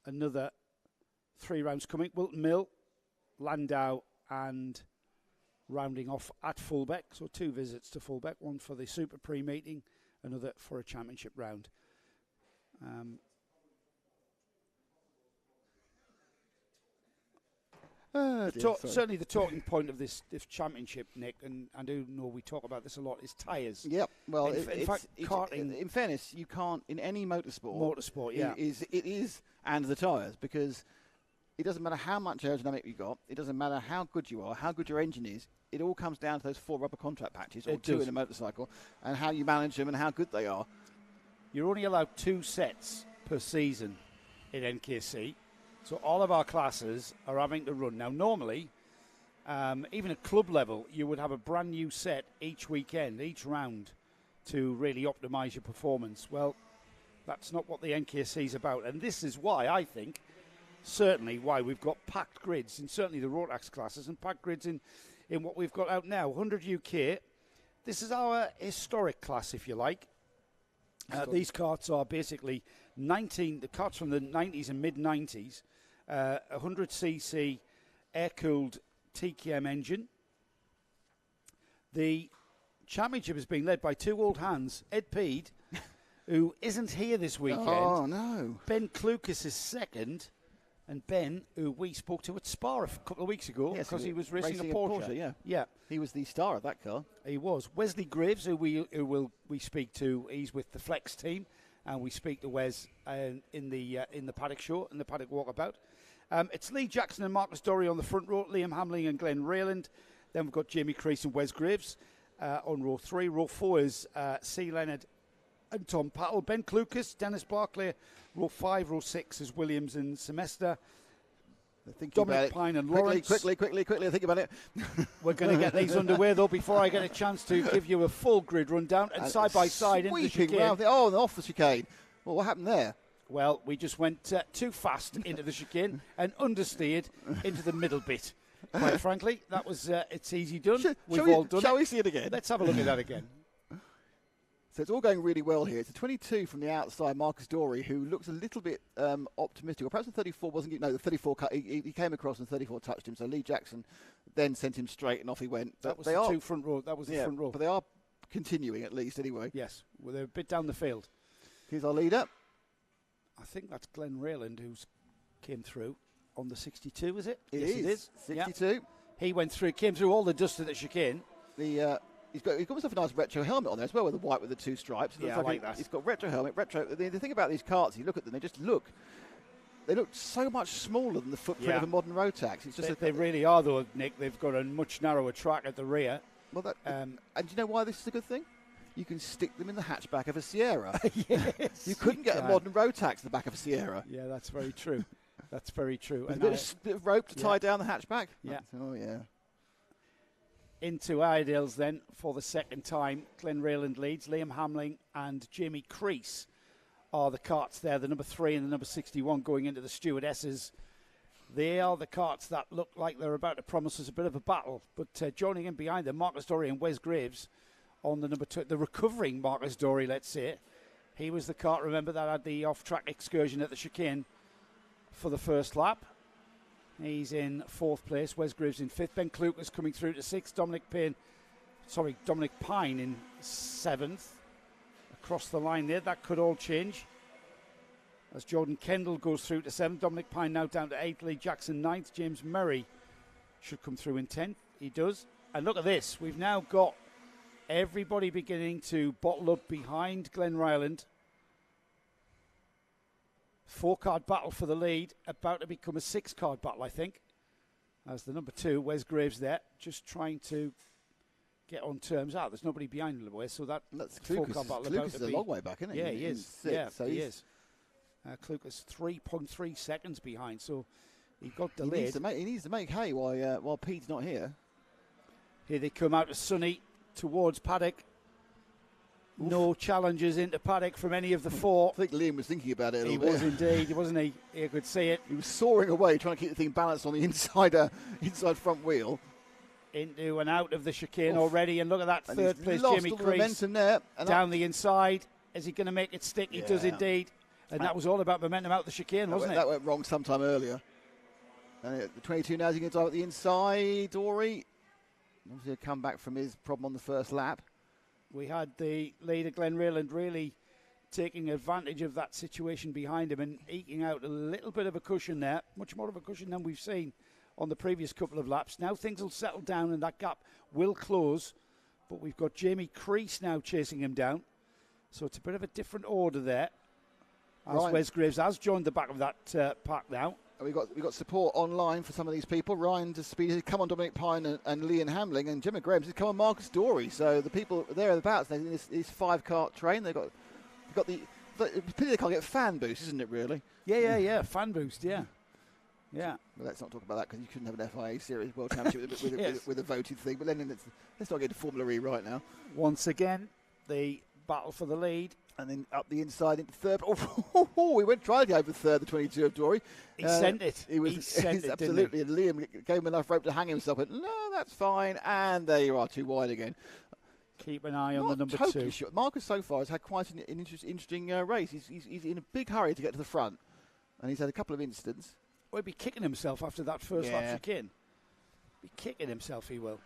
another 3 rounds coming. Wilton Mill, Landau, and rounding off at Fulbeck. So 2 visits to Fulbeck, one for the Super Pre-meeting, another for a championship round. Certainly the talking point of this championship, Nick, and I do know we talk about this a lot, is tyres. Yep. Well, in fact, karting, in fairness, you can't, in any motorsport, yeah, it is and the tyres, because it doesn't matter how much aerodynamic you got, it doesn't matter how good you are, how good your engine is, it all comes down to those 4 rubber contract patches, or 2 in a motorcycle, and how you manage them and how good they are. You're only allowed 2 sets per season in NKC, so all of our classes are having to run. Now, normally, even at club level, you would have a brand new set each weekend, each round, to really optimise your performance. Well, that's not what the NKC is about, and this is why I think, certainly why we've got packed grids in certainly the Rotax classes and packed grids in what we've got out now. 100 UK. This is our historic class, if you like. These karts are basically the karts from the 90s and mid-90s, 100cc air-cooled TKM engine. The championship is being led by 2 old hands, Ed Peed, who isn't here this weekend. Oh, no. Ben Klukas is second. And Ben, who we spoke to at Spa a couple of weeks ago, because he was racing a Porsche. Yeah. He was the star of that car. He was. Wesley Graves, who we speak to, he's with the Flex team, and we speak to Wes in the Paddock show, in the Paddock walkabout. It's Lee Jackson and Marcus Dorey on the front row, Liam Hamling and Glenn Rayland. Then we've got Jamie Crease and Wes Graves on row 3. Row 4 is C. Leonard and Tom Pattle. Ben Klukas, Dennis Barclay. Row 5, row 6 is Williams and Semester. Dominic Pine and Lawrence. Quickly, think about it. We're going to get these underway, though, before I get a chance to give you a full grid rundown. And side by side into the chicane. And off the chicane. Well, what happened there? Well, we just went too fast into the chicane and understeered into the middle bit. Quite frankly, that was it's easy done. Shall we see it again? Let's have a look at that again. So it's all going really well here. It's a 22 from the outside, Marcus Dorey, who looks a little bit optimistic. Or perhaps the 34 wasn't. No, the 34 cut. He came across and 34 touched him. So Lee Jackson then sent him straight and off he went. That was the front row. That was the front row. But they are continuing at least anyway. Yes, well, they're a bit down the field. Here's our leader. I think that's Glenn Rayland who's came through on the 62. Is it? Yes, it is. 62. Yeah. He went through. Came through all the dust of the chicane. He's got himself a nice retro helmet on there as well, with the white with the 2 stripes. Yeah, I like that. He's got retro helmet, The thing about these karts, you look at them, they look so much smaller than the footprint of a modern Rotax. It's just they really are, though, Nick. They've got a much narrower track at the rear. Well, and do you know why this is a good thing? You can stick them in the hatchback of a Sierra. Yes, you couldn't get a modern Rotax in the back of a Sierra. Yeah, that's very true. That's very true. And a bit of rope to tie down the hatchback. Yeah. Oh, yeah. Into Iredales then for the second time. Glenn Rayland leads. Liam Hamling and Jamie Crease are the karts there, the number 3 and the number 61 going into the stewardesses. They are the karts that look like they're about to promise us a bit of a battle. But joining in behind them, Marcus Dorey and Wes Graves on the number 2, the recovering Marcus Dorey, let's say. He was the kart, remember, that had the off-track excursion at the chicane for the first lap. He's in 4th place. Wes Graves in 5th. Ben Klukas coming through to 6th. Dominic Pine in 7th. Across the line there. That could all change as Jordan Kendall goes through to 7th. Dominic Pine now down to 8th. Lee Jackson 9th. James Murray should come through in 10th. He does. And look at this. We've now got everybody beginning to bottle up behind Glen Ryland. 4-card battle for the lead, about to become a 6-card battle, I think. As the number 2, Wes Graves there, just trying to get on terms out. There's nobody behind him, so that's 4-card battle. Klukas is a long way back, isn't he? Yeah, he is. So he is. Klukas 3.3 seconds behind, so he got delayed. He needs to make hay while Pete's not here. Here they come out of Sunny towards Paddock. Oof. No challenges into Paddock from any of the 4. I think Liam was thinking about it a little bit. He was indeed, wasn't he? You could see it. He was soaring away, trying to keep the thing balanced on the inside front wheel. Into and out of the chicane already, and look at that, 3rd place, Jamie Crease. Momentum there. Down the inside. Is he going to make it stick? He does indeed. And that was all about momentum out the chicane, wasn't it? That went wrong sometime earlier. And the 22 now is going to drive at the inside. Dorey. Obviously a comeback from his problem on the first lap. We had the leader, Glen Ryland, really taking advantage of that situation behind him and eking out a little bit of a cushion there, much more of a cushion than we've seen on the previous couple of laps. Now things will settle down and that gap will close, but we've got Jamie Crease now chasing him down. So it's a bit of a different order there. As Wes Graves has joined the back of that pack now. We've got support online for some of these people. Ryan to speed has come on Dominic Pine and Liam Hamling, and Jimmy Graham has come on Marcus Dorey. So the people thereabouts, this 5-cart train, they've got the pity they can't get fan boost, isn't it? Really? Yeah. Fan boost, yeah. Well, let's not talk about that because you couldn't have an FIA Series World Championship with a voted thing. But then let's not get to Formula E right now. Once again, the battle for the lead. And then up the inside into 3rd. We went trying over 3rd, the 22 of Dorey. He sent it. He sent it, absolutely. And Liam gave him enough rope to hang himself. But no, that's fine. And there you are, too wide again. Keep an eye on the number 2. Sure. Marcus so far has had quite an interesting race. He's in a big hurry to get to the front. And he's had a couple of incidents. Well, he'll be kicking himself after that first lap chicane. Be kicking himself, he will.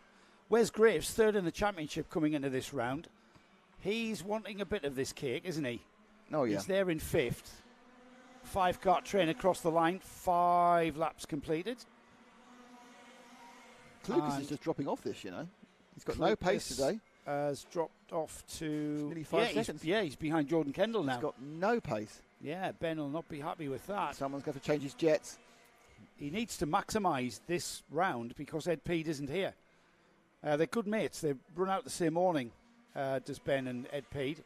Wes Graves, 3rd in the championship coming into this round. He's wanting a bit of this cake, isn't he? Oh, yeah. He's there in 5th. 5-cart train across the line. 5 laps completed. Klukas is just dropping off this, He's got no pace today. Has dropped off to... Nearly 5 seconds. He's behind Jordan Kendall now. He's got no pace. Yeah, Ben will not be happy with that. Someone's got to change his jets. He needs to maximise this round because Ed Peed isn't here. They're good mates. They run out the same morning. Does Ben and Ed Peed.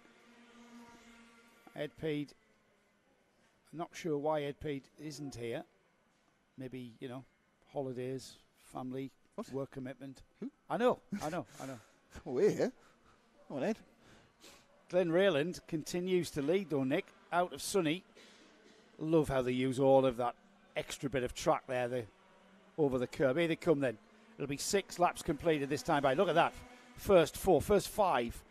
Ed Peed, I'm not sure why Ed Peed isn't here. Maybe, holidays, family, work commitment. Who? I know. We're here. Come on, Ed. Glen Ryland continues to lead though, Nick, out of Sunny. Love how they use all of that extra bit of track there over the curb. Here they come then. It'll be 6 laps completed this time by. Look at that. First 5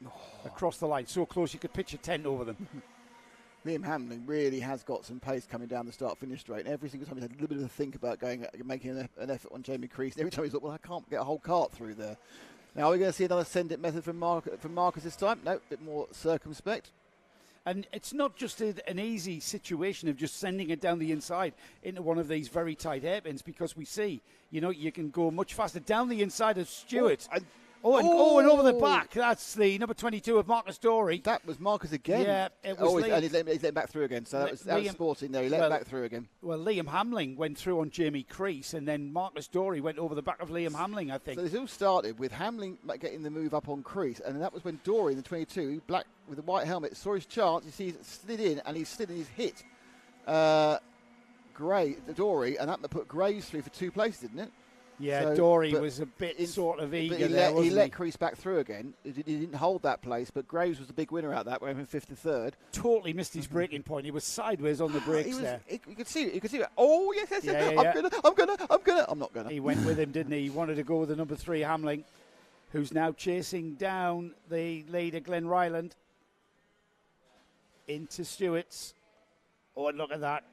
across the line. So close you could pitch a tent over them. Liam Hamling really has got some pace coming down the start-finish straight. And every single time he's had a little bit of a think about making an effort on Jamie Crease. And every time he's thought, well, I can't get a whole cart through there. Now, are we going to see another send-it method from Marcus this time? No, a bit more circumspect. And it's not just an easy situation of just sending it down the inside into one of these very tight hairpins, because we see, you can go much faster down the inside of Stewart. And over the back. That's the number 22 of Marcus Dorey. That was Marcus again. Yeah, it was and he's letting back through again. So that was sporting there. He let him back through again. Well, Liam Hamling went through on Jamie Crease, and then Marcus Dorey went over the back of Liam Hamling, I think. So this all started with Hamling getting the move up on Crease, and that was when Dorey, in the 22, black with the white helmet, saw his chance. You see, he slid in, and he slid in his hit. Dorey, and that put Graves through for 2 places, didn't it? Yeah, Dorey was a bit sort of eager there, wasn't he? He let Crease back through again. He didn't hold that place, but Graves was the big winner out that, went from 5th to 3rd. Totally missed his braking point. He was sideways on the brakes there. You could see it. Oh, yes. Yeah. I'm not gonna. He went with him, didn't he? He wanted to go with the number 3 Hamling. who's now chasing down the leader, Glen Ryland, into Stewart's. Oh, and look at that.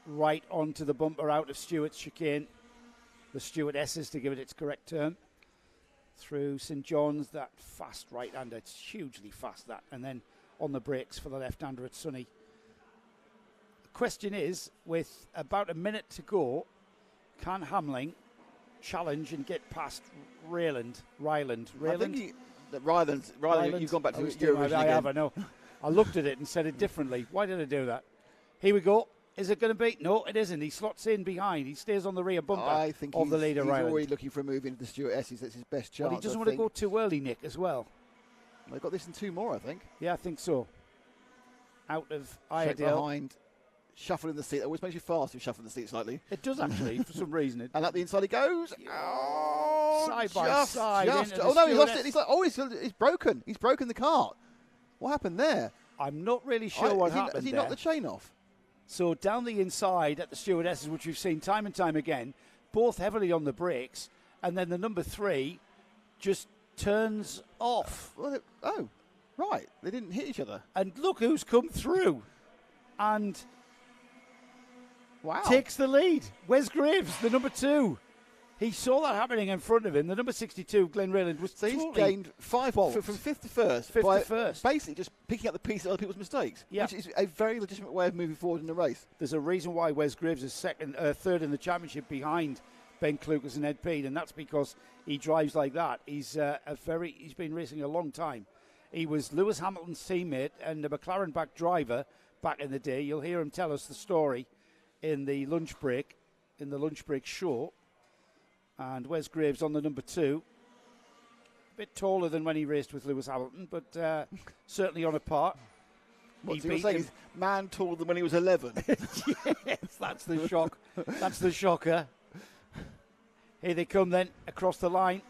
Right onto the bumper out of Stewart's chicane. The Stewardesses, to give it its correct term. Through St John's, that fast right-hander. It's hugely fast, that. And then on the brakes for the left-hander at Sunny. The question is, with about a minute to go, can Hamling challenge and get past Ryland? I think Ryland, you've gone back to Eurovision again. I have, I know. I looked at it and said it differently. Why did I do that? Here we go. Is it going to be? No, it isn't. He slots in behind. He stays on the rear bumper of the leader, Ryland. He's already looking for a move into the Stewardesses. That's his best chance. Well, he doesn't want to go too early, Nick, as well. They've got this in 2 more, I think. Yeah, I think so. Out of Iredale. Check behind. Shuffle in the seat. It always makes you fast if you shuffle in the seat slightly. It does, actually, for some reason. And up the inside he goes. Oh, side by side. Oh, no, he lost it. He's like, he's broken. He's broken the cart. What happened there? I'm not really sure what happened there. Has he knocked the chain off? So down the inside at the Stewardesses, which we've seen time and time again, both heavily on the brakes, and then the number 3 just turns off. Right. They didn't hit each other. And look who's come through. And takes the lead. Wes Graves, the number 2. He saw that happening in front of him. The number 62, Glen Ryland, was so he's gained 5 from 5th to 1st. Basically just picking up the pieces of other people's mistakes, which is a very legitimate way of moving forward in the race. There's a reason why Wes Graves is third in the championship behind Ben Clucas and Ed Peed, and that's because he drives like that. He's been racing a long time. He was Lewis Hamilton's teammate and a McLaren back driver back in the day. You'll hear him tell us the story in the lunch break show. And Wes Graves on the number 2. A bit taller than when he raced with Lewis Hamilton, but certainly on a par. What's he saying? He's man taller than when he was 11. Yes, that's the shock. That's the shocker. Here they come then across the line.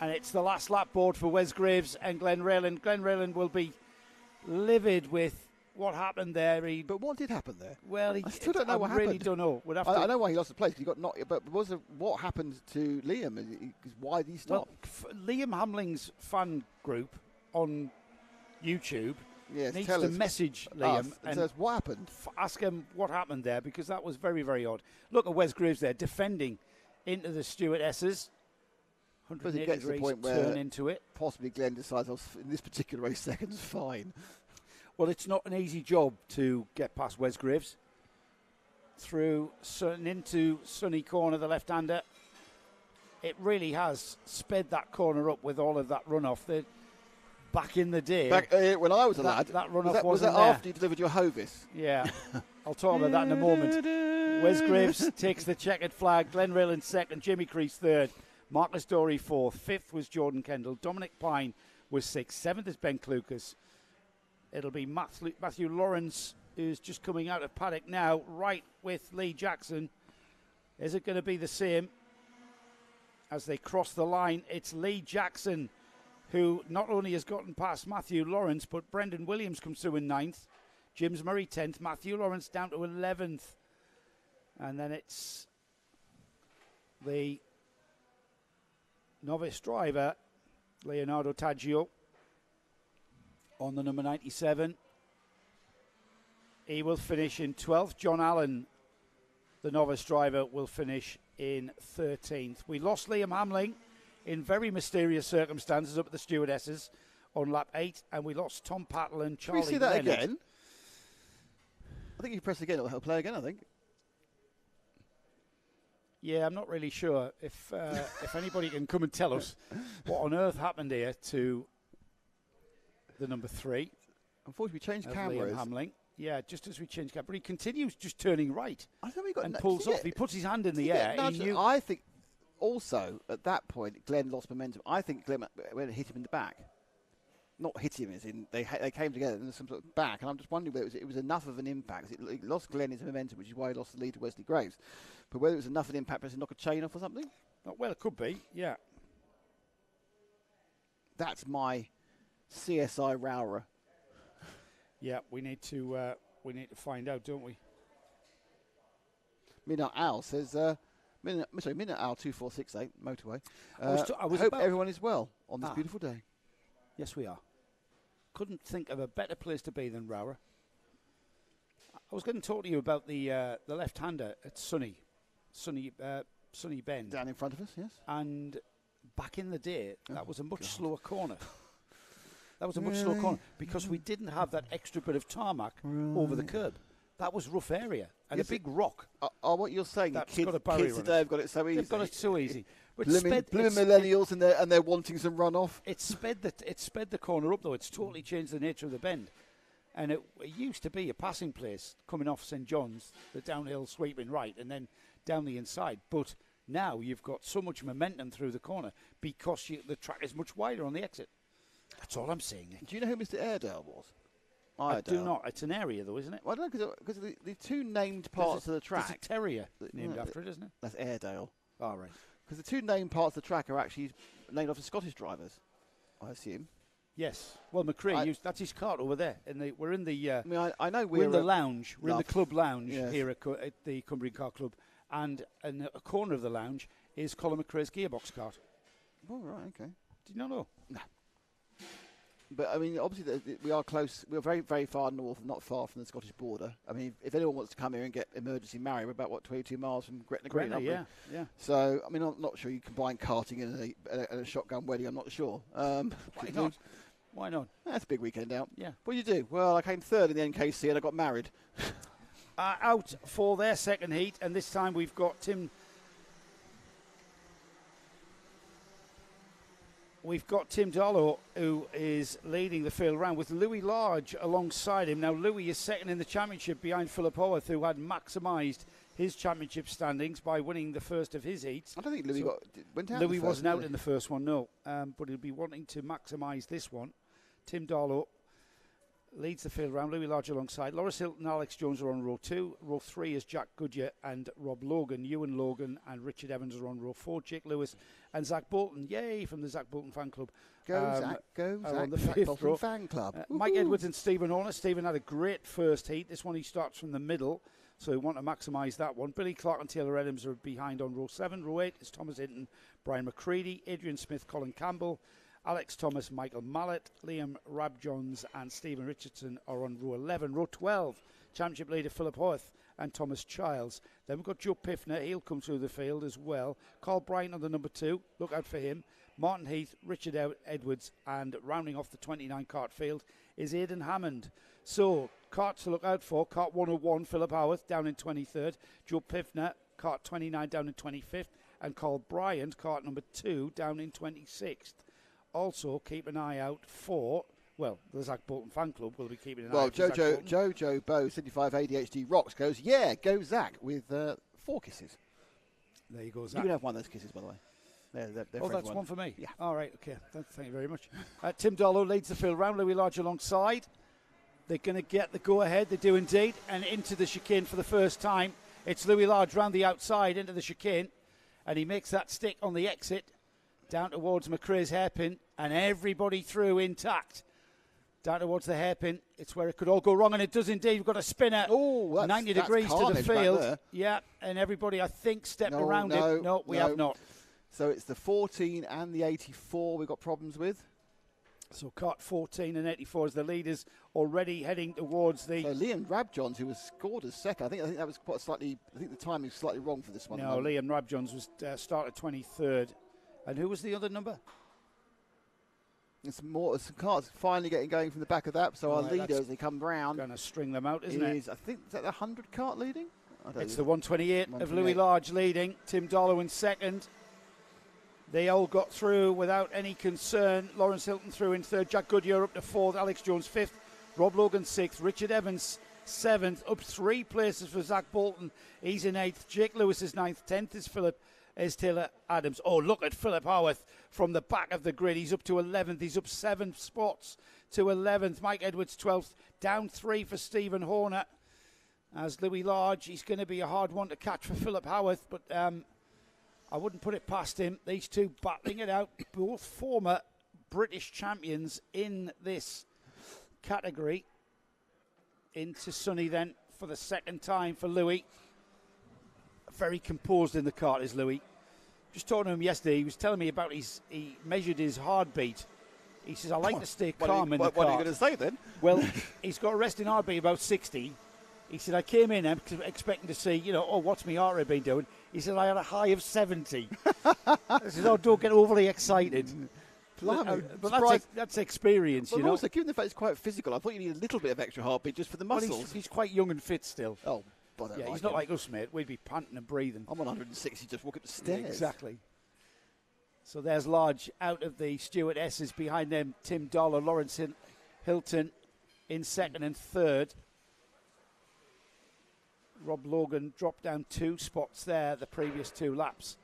And it's the last lap board for Wes Graves and Glen Ryland. Glen Ryland will be livid with what happened there. But what did happen there? Well, I still don't know what happened. I really don't know. I know why he lost the place. He got knocked. But what happened to Liam? Why did he stop? Well, Liam Hamling's fan group on YouTube needs to message Liam and says what happened. Ask him what happened there, because that was very, very odd. Look at Wes Graves there defending into the Stewardesses. 180 to the point where turn into it. Possibly Glenn decides, in this particular race, second's fine. Well, it's not an easy job to get past Wes Graves. Through into Sunny corner, the left-hander. It really has sped that corner up with all of that runoff. Back in the day, when I was a lad, that runoff was that after you delivered your Hovis? Yeah, I'll talk about that in a moment. Wes Graves takes the checkered flag. Glen Ryland second, Jimmy Crease third, Marcus Dorey fourth, fifth was Jordan Kendall, Dominic Pine was sixth, seventh is Ben Clucas. It'll be Matthew Lawrence, who's just coming out of Paddock now, right with Lee Jackson. Is it going to be the same as they cross the line? It's Lee Jackson, who not only has gotten past Matthew Lawrence, but Brendan Williams comes through in 9th. James Murray 10th. Matthew Lawrence down to 11th. And then it's the novice driver, Leonardo Taggio, on the number 97. He will finish in 12th. John Allen, the novice driver, will finish in 13th. We lost Liam Hamling in very mysterious circumstances up at the Stewardesses on lap 8, and we lost Tom Pattle and Charlie Can we see that Leonard. again? I think if you press again, it'll play again, I think. Yeah, I'm not really sure if anybody can come and tell us what on earth happened here to the number 3. Unfortunately, we changed cameras. Liam Hamling. Yeah, just as we changed camera. But he continues just turning right and got pulls off. He puts his hand in the air. I think also at that point, Glenn lost momentum. I think Glenn went and hit him in the back. Not hit him as in they came together and there's some sort of back. And I'm just wondering whether it was enough of an impact. It lost Glenn his momentum, which is why he lost the lead to Wesley Graves. But whether it was enough of an impact to knock a chain off or something? Well, it could be, yeah. That's my CSI ROWRAH. Yeah, we need to find out, don't we? Midnight Owl says Minute hour 2468 motorway. I hope everyone is well on this beautiful day. Yes, we are. Couldn't think of a better place to be than ROWRAH. I was going to talk to you about the left-hander at Sunny Bend. Down in front of us, yes. And back in the day, that was a much slower corner. That was a much slower corner because we didn't have that extra bit of tarmac over the curb. That was rough area and a big rock. What you're saying, kids today have got it so easy. They've got it so easy. But blooming millennials and they're wanting some runoff. It sped the corner up though. It's totally changed the nature of the bend. And it used to be a passing place coming off St John's, the downhill sweeping right, and then down the inside. But now you've got so much momentum through the corner because the track is much wider on the exit. That's all I'm saying. Do you know who Mr. Airedale was? I do not. It's an area, though, isn't it? Well, I don't know, because the two named parts of the track... There's a terrier named after it, isn't it? That's Airedale. Oh, right. Because the two named parts of the track are actually named after Scottish drivers, I assume. Yes. Well, McCree, that's his cart over there. We're in the... I know we're in the lounge. We're in the club lounge here at the Cumbria Kart Club. And in a corner of the lounge is Colin McRae's gearbox cart. Oh, right, okay. Did you not know? No. But, I mean, obviously, we are close. We're very, very far north, not far from the Scottish border. I mean, if anyone wants to come here and get emergency married, we're about, 22 miles from Gretna Green, yeah. So, I mean, I'm not sure you combine karting and a shotgun wedding. I'm not sure. Why not? Why not? That's a big weekend out. Yeah. What do you do? Well, I came third in the NKC and I got married. Out for their second heat, and this time we've got Tim... We've got Tim Darlow, who is leading the field round with Louis Large alongside him. Now, Louis is second in the championship behind Philip Howarth, who had maximised his championship standings by winning the first of his heats. I don't think Louis went out. Louis wasn't out in the first one, no. But he'll be wanting to maximise this one. Tim Darlow leads the field round. Louis Large alongside. Loris Hilton and Alex Jones are on row 2. Row 3 is Jack Goodyear and Rob Logan. Ewan Logan and Richard Evans are on row 4. Jake Lewis and Zach Bolton. Yay, from the Zach Bolton fan club. Go Zach, on the Zach Bolton row. fan club. Mike Edwards and Stephen Horner. Stephen had a great first heat. This one he starts from the middle, so we want to maximise that one. Billy Clark and Taylor Adams are behind on row 7. Row 8 is Thomas Hinton, Brian McCready, Adrian Smith, Colin Campbell, Alex Thomas, Michael Mallet, Liam Rabjohns and Stephen Richardson are on row 11. Row 12, championship leader Philip Howarth and Thomas Childs. Then we've got Joe Piffner, he'll come through the field as well. Carl Bryant on the number 2, look out for him. Martin Heath, Richard Edwards, and rounding off the 29 kart field is Aidan Hammond. So, karts to look out for, kart 101, Philip Howarth down in 23rd, Joe Piffner, kart 29 down in 25th, and Carl Bryant, kart number 2, down in 26th. Also, keep an eye out for, the Zach Bolton fan club will be keeping an eye out for Jojo Bow, 75 ADHD Rocks goes, go Zach, with 4 kisses. There you go, Zach. You can have one of those kisses, by the way. They're that's one for me? Yeah. All right, okay. Thank you very much. Tim Darlow leads the field round, Louis Large alongside. They're going to get the go-ahead, they do indeed, and into the chicane for the first time. It's Louis Large round the outside into the chicane, and he makes that stick on the exit. Down towards McRae's hairpin, and everybody through intact. Down towards the hairpin, it's where it could all go wrong, and it does indeed. We've got a spinner 90 degrees to the field. Yeah, and everybody, I think, stepped around it. No, we have not. So it's the 14 and the 84 we've got problems with. So kart 14 and 84 as the leaders already heading towards the... So Liam Rabjohns, who was scored as second, I think that was quite slightly... I think the timing was slightly wrong for this one. No, Liam Rabjohns was started 23rd. And who was the other number? It's some carts finally getting going from the back of that. So our leaders, as they come round, going to string them out, isn't it? I think, is that the 100 cart leading? It's the 128 of Louis Large leading. Tim Darlow in second. They all got through without any concern. Lawrence Hilton through in third. Jack Goodyear up to fourth. Alex Jones fifth. Rob Logan sixth. Richard Evans seventh. Up 3 places for Zach Bolton. He's in eighth. Jake Lewis is ninth. 10th is Taylor Adams. Oh, look at Philip Howarth from the back of the grid. He's up to 11th. He's up 7 spots to 11th. Mike Edwards 12th. Down 3 for Stephen Horner. As Louis Large, he's going to be a hard one to catch for Philip Howarth, but I wouldn't put it past him. These two battling it out. Both former British champions in this category. Into Sunny then for the second time for Louis. very composed in the kart is Louis. Just talking to him yesterday, he was telling me about he measured his heartbeat. He says, I like to stay calm in the kart. What are you going to say then? Well, he's got a resting heartbeat about 60. He said, I came in expecting to see, what's my heart rate been doing? He said, I had a high of 70. I said, don't get overly excited. But that's experience, but also, given the fact it's quite physical, I thought you need a little bit of extra heartbeat just for the muscles. Well, he's quite young and fit still. Oh, but yeah, he's not like us, mate. We'd be panting and breathing. I'm on 160, just walk up the stairs. Yeah, exactly. So there's Lodge out of the Stuart S's. Behind them, Tim Dollar, Lawrence Hilton in second and third. Rob Logan dropped down 2 spots there the previous 2 laps.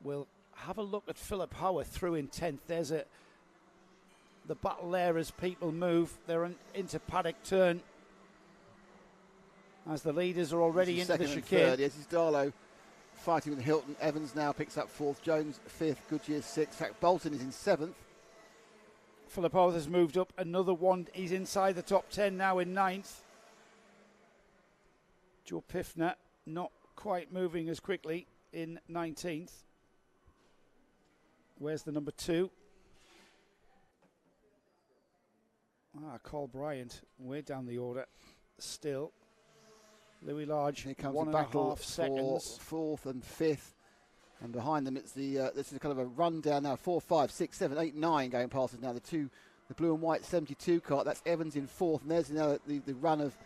We'll have a look at Philip Howarth through in 10th. There's the battle there as people move. They're into Paddock turn as the leaders are already into the chicane. Third. Yes, it's Darlow fighting with Hilton. Evans now picks up 4th. Jones 5th. Goodyear 6th. In fact, Bolton is in 7th. Philip Howarth has moved up another one. He's inside the top 10 now in 9th. Joe Piffner not quite moving as quickly in 19th. Where's the number 2? Cole Bryant way down the order still. Louis Large, here comes 1.5 seconds. For 4th and 5th. And behind them, it's this is kind of a rundown now. 4, 5, 6, 7, 8, 9 going past us now. The blue and white 72 kart. That's Evans in 4th. And there's now the run of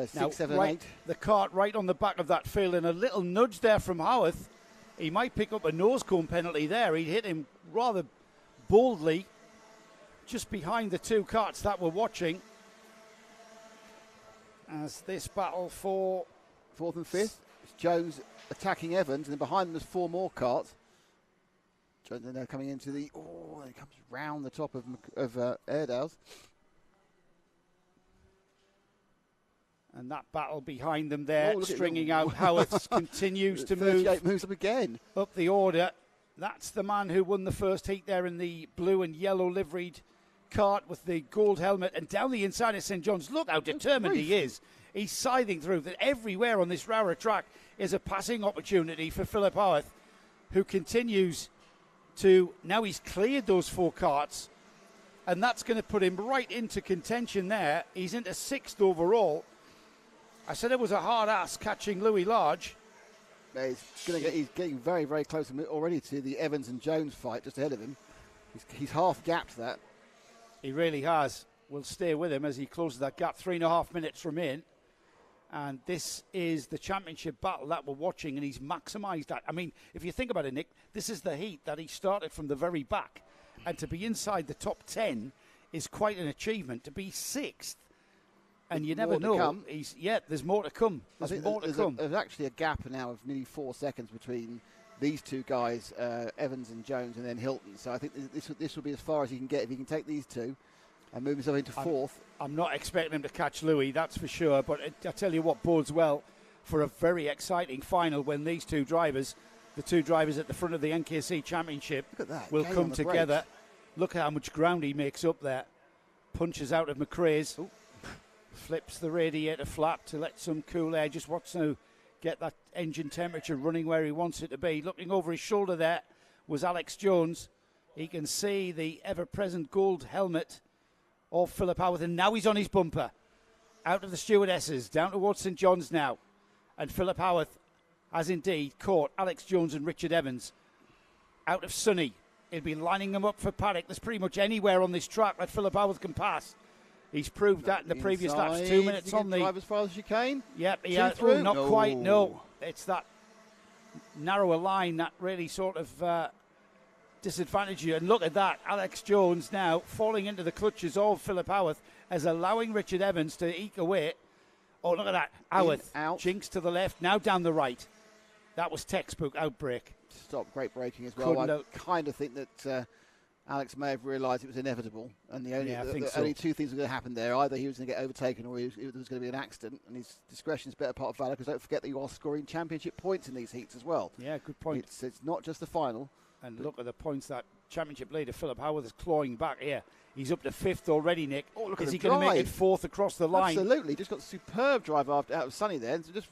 6, 7, and 8. The kart right on the back of that field, and a little nudge there from Howarth. He might pick up a nose cone penalty there. He hit him rather boldly just behind the 2 karts that we're watching. As this battle for 4th and 5th, it's Jones attacking Evans, and then behind them there's 4 more karts. Jones then coming into he comes round the top of Airedale's. And that battle behind them there, stringing out. Howarth continues to move. 38 moves up again. Up the order. That's the man who won the first heat there in the blue and yellow liveried kart with the gold helmet. And down the inside of St John's. Look how determined he is. He's scything through. That everywhere on this ROWRAH track is a passing opportunity for Philip Howarth, who continues to... Now he's cleared those 4 karts. And that's going to put him right into contention there. He's into 6th overall. I said it was a hard ass catching Louis Large. He's getting very, very close already to the Evans and Jones fight just ahead of him. He's half gapped that. He really has. We'll stay with him as he closes that gap. 3.5 minutes remain. And this is the championship battle that we're watching, and he's maximised that. I mean, if you think about it, Nick, this is the heat that he started from the very back. And to be inside the top 10 is quite an achievement. To be 6th. And you never know. There's more to come. There's actually a gap now of nearly 4 seconds between these 2 guys, Evans and Jones, and then Hilton. So I think this will be as far as he can get if he can take these 2 and move himself into 4th. I'm not expecting him to catch Louis, that's for sure. But I tell you what bodes well for a very exciting final when these 2 drivers, the 2 drivers at the front of the NKC Championship, will come together. Look at how much ground he makes up there. Punches out of McRae's. Ooh. Flips the radiator flap to let some cool air. Just wants to get that engine temperature running where he wants it to be. Looking over his shoulder there was Alex Jones. He can see the ever-present gold helmet of Philip Howarth, and now he's on his bumper. Out of the stewardesses, down towards St John's now. And Philip Howarth has indeed caught Alex Jones and Richard Evans out of Sunny. He'll be lining them up for Paddock. There's pretty much anywhere on this track that Philip Howarth can pass. He's proved that in the previous laps. 2 minutes on the... drive as far as you can? Yep, he has. Oh, not quite, no. It's that narrower line that really sort of disadvantages you. And look at that. Alex Jones now falling into the clutches of Philip Howarth as allowing Richard Evans to eke away. Oh, look at that. Howarth jinks to the left, now down the right. That was textbook outbreak. Stop, great braking as well. I kind of think that... Alex may have realised it was inevitable, and the only 2 things were going to happen there. Either he was going to get overtaken or there was going to be an accident, and his discretion is better part of valour, because don't forget that you are scoring championship points in these heats as well. Yeah, good point. It's not just the final. And look at the points that championship leader Philip Howarth is clawing back here. He's up to 5th already, Nick. Oh, look is at he going to make it 4th across the line? Absolutely. Just got a superb drive out of Sunny there. So just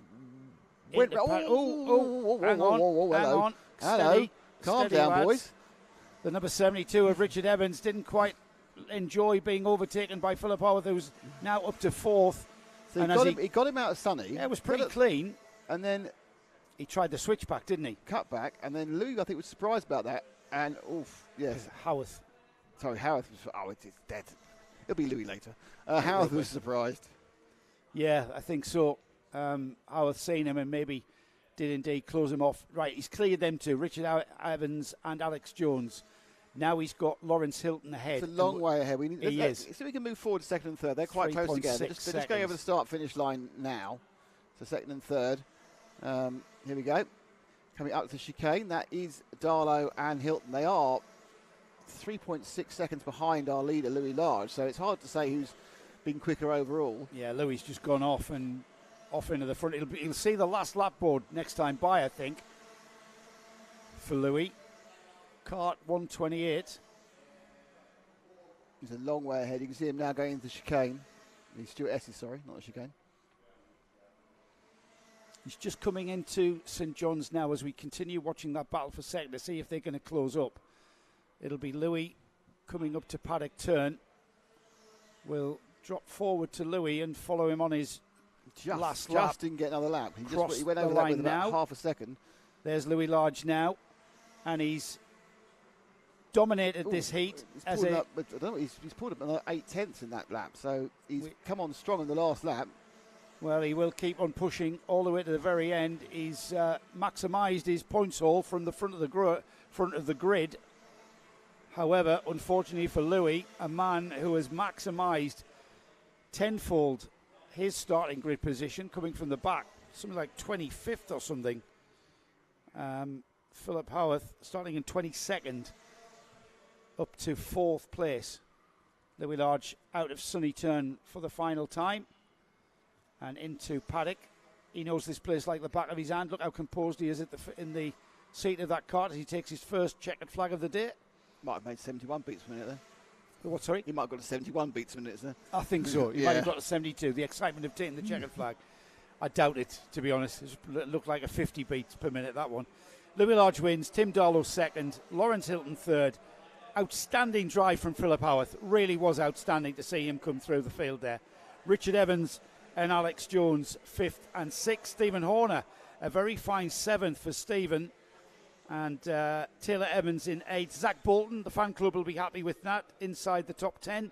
Went Into hang on. Hello. Steady. Calm Steady, down, lads. boys. The number 72 of Richard Evans didn't quite enjoy being overtaken by Philip Howarth, who's now up to fourth. So and he got him out of Sunny. Yeah, it was pretty clean. And then he tried the switchback, didn't he? Cut back, and then Louis, I think, was surprised about that. And yes, Howarth. Sorry, Howarth was. It's dead. It'll be Louis later. Howarth was surprised. Yeah, I think so. Howarth seen him and maybe did indeed close him off. Right, he's cleared them two, Richard Evans and Alex Jones. Now he's got Lawrence Hilton ahead. It's a long way ahead. He is. So we can move forward to second and third. They're quite close together. They're just going over the start-finish line now. So second and third. Here we go. Coming up to the chicane. That is Darlow and Hilton. They are 3.6 seconds behind our leader, Louis Large. So it's hard to say who's been quicker overall. Yeah, Louis just gone off into the front. He'll see the last lap board next time by, I think, for Louis. Kart 128. He's a long way ahead. You can see him now going into the chicane. He's Stuart Esses, sorry, not the chicane. He's just coming into St John's now as we continue watching that battle for second to see if they're going to close up. It'll be Louis coming up to Paddock turn. We'll drop forward to Louis and follow him on his last lap. Just didn't get another lap. He went the over that line with about now. half a second. There's Louis Large now, and he's dominated this heat. He's pulled up another 8/10 in that lap, so he's come on strong in the last lap. Well, he will keep on pushing all the way to the very end. He's maximised his points haul from the front of the grid. However, unfortunately for Louis, a man who has maximised tenfold his starting grid position, coming from the back, something like 25th or something. Philip Howarth starting in 22nd, up to 4th place. Louis Large out of Sunny Turn for the final time. And into Paddock. He knows this place like the back of his hand. Look how composed he is in the seat of that cart as he takes his first checkered flag of the day. Might have made 71 beats per minute there. What, sorry? He might have got to 71 beats per minute there. I think so. He might have got to 72. The excitement of taking the checkered flag. I doubt it, to be honest. It looked like a 50 beats per minute, that one. Louis Large wins. Tim Darlow second. Lawrence Hilton third. Outstanding drive from Philip Howarth. Really was outstanding to see him come through the field there. Richard Evans and Alex Jones 5th and 6th. Stephen Horner, a very fine 7th for Stephen. And Taylor Evans in 8th. Zach Bolton, the fan club will be happy with that, inside the top 10.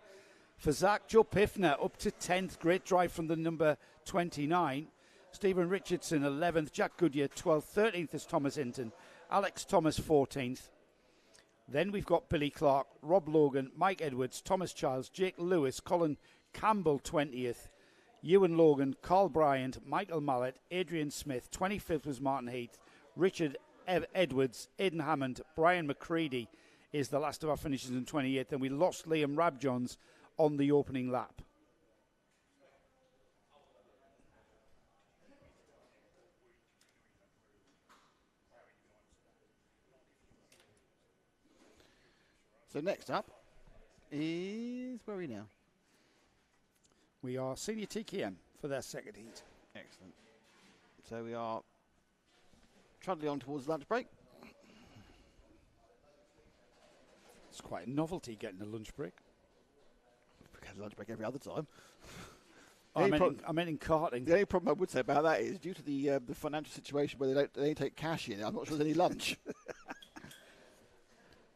For Zach, Joe Piffner up to 10th. Great drive from the number 29. Stephen Richardson 11th. Jack Goodyear 12th. 13th is Thomas Hinton. Alex Thomas 14th. Then we've got Billy Clark, Rob Logan, Mike Edwards, Thomas Childs, Jake Lewis, Colin Campbell 20th. Ewan Logan, Carl Bryant, Michael Mallet, Adrian Smith. 25th was Martin Heath. Richard Edwards, Aidan Hammond, Brian McCready is the last of our finishers in 28th. And we lost Liam Rabjohns on the opening lap. So next up is, where are we now? We are Senior TKM for their second heat. Excellent. So we are trundling on towards lunch break. It's quite a novelty getting a lunch break. We get a lunch break every other time. I meant in karting. The only problem I would say about that is due to the financial situation where they don't take cash in. I'm not sure there's any lunch.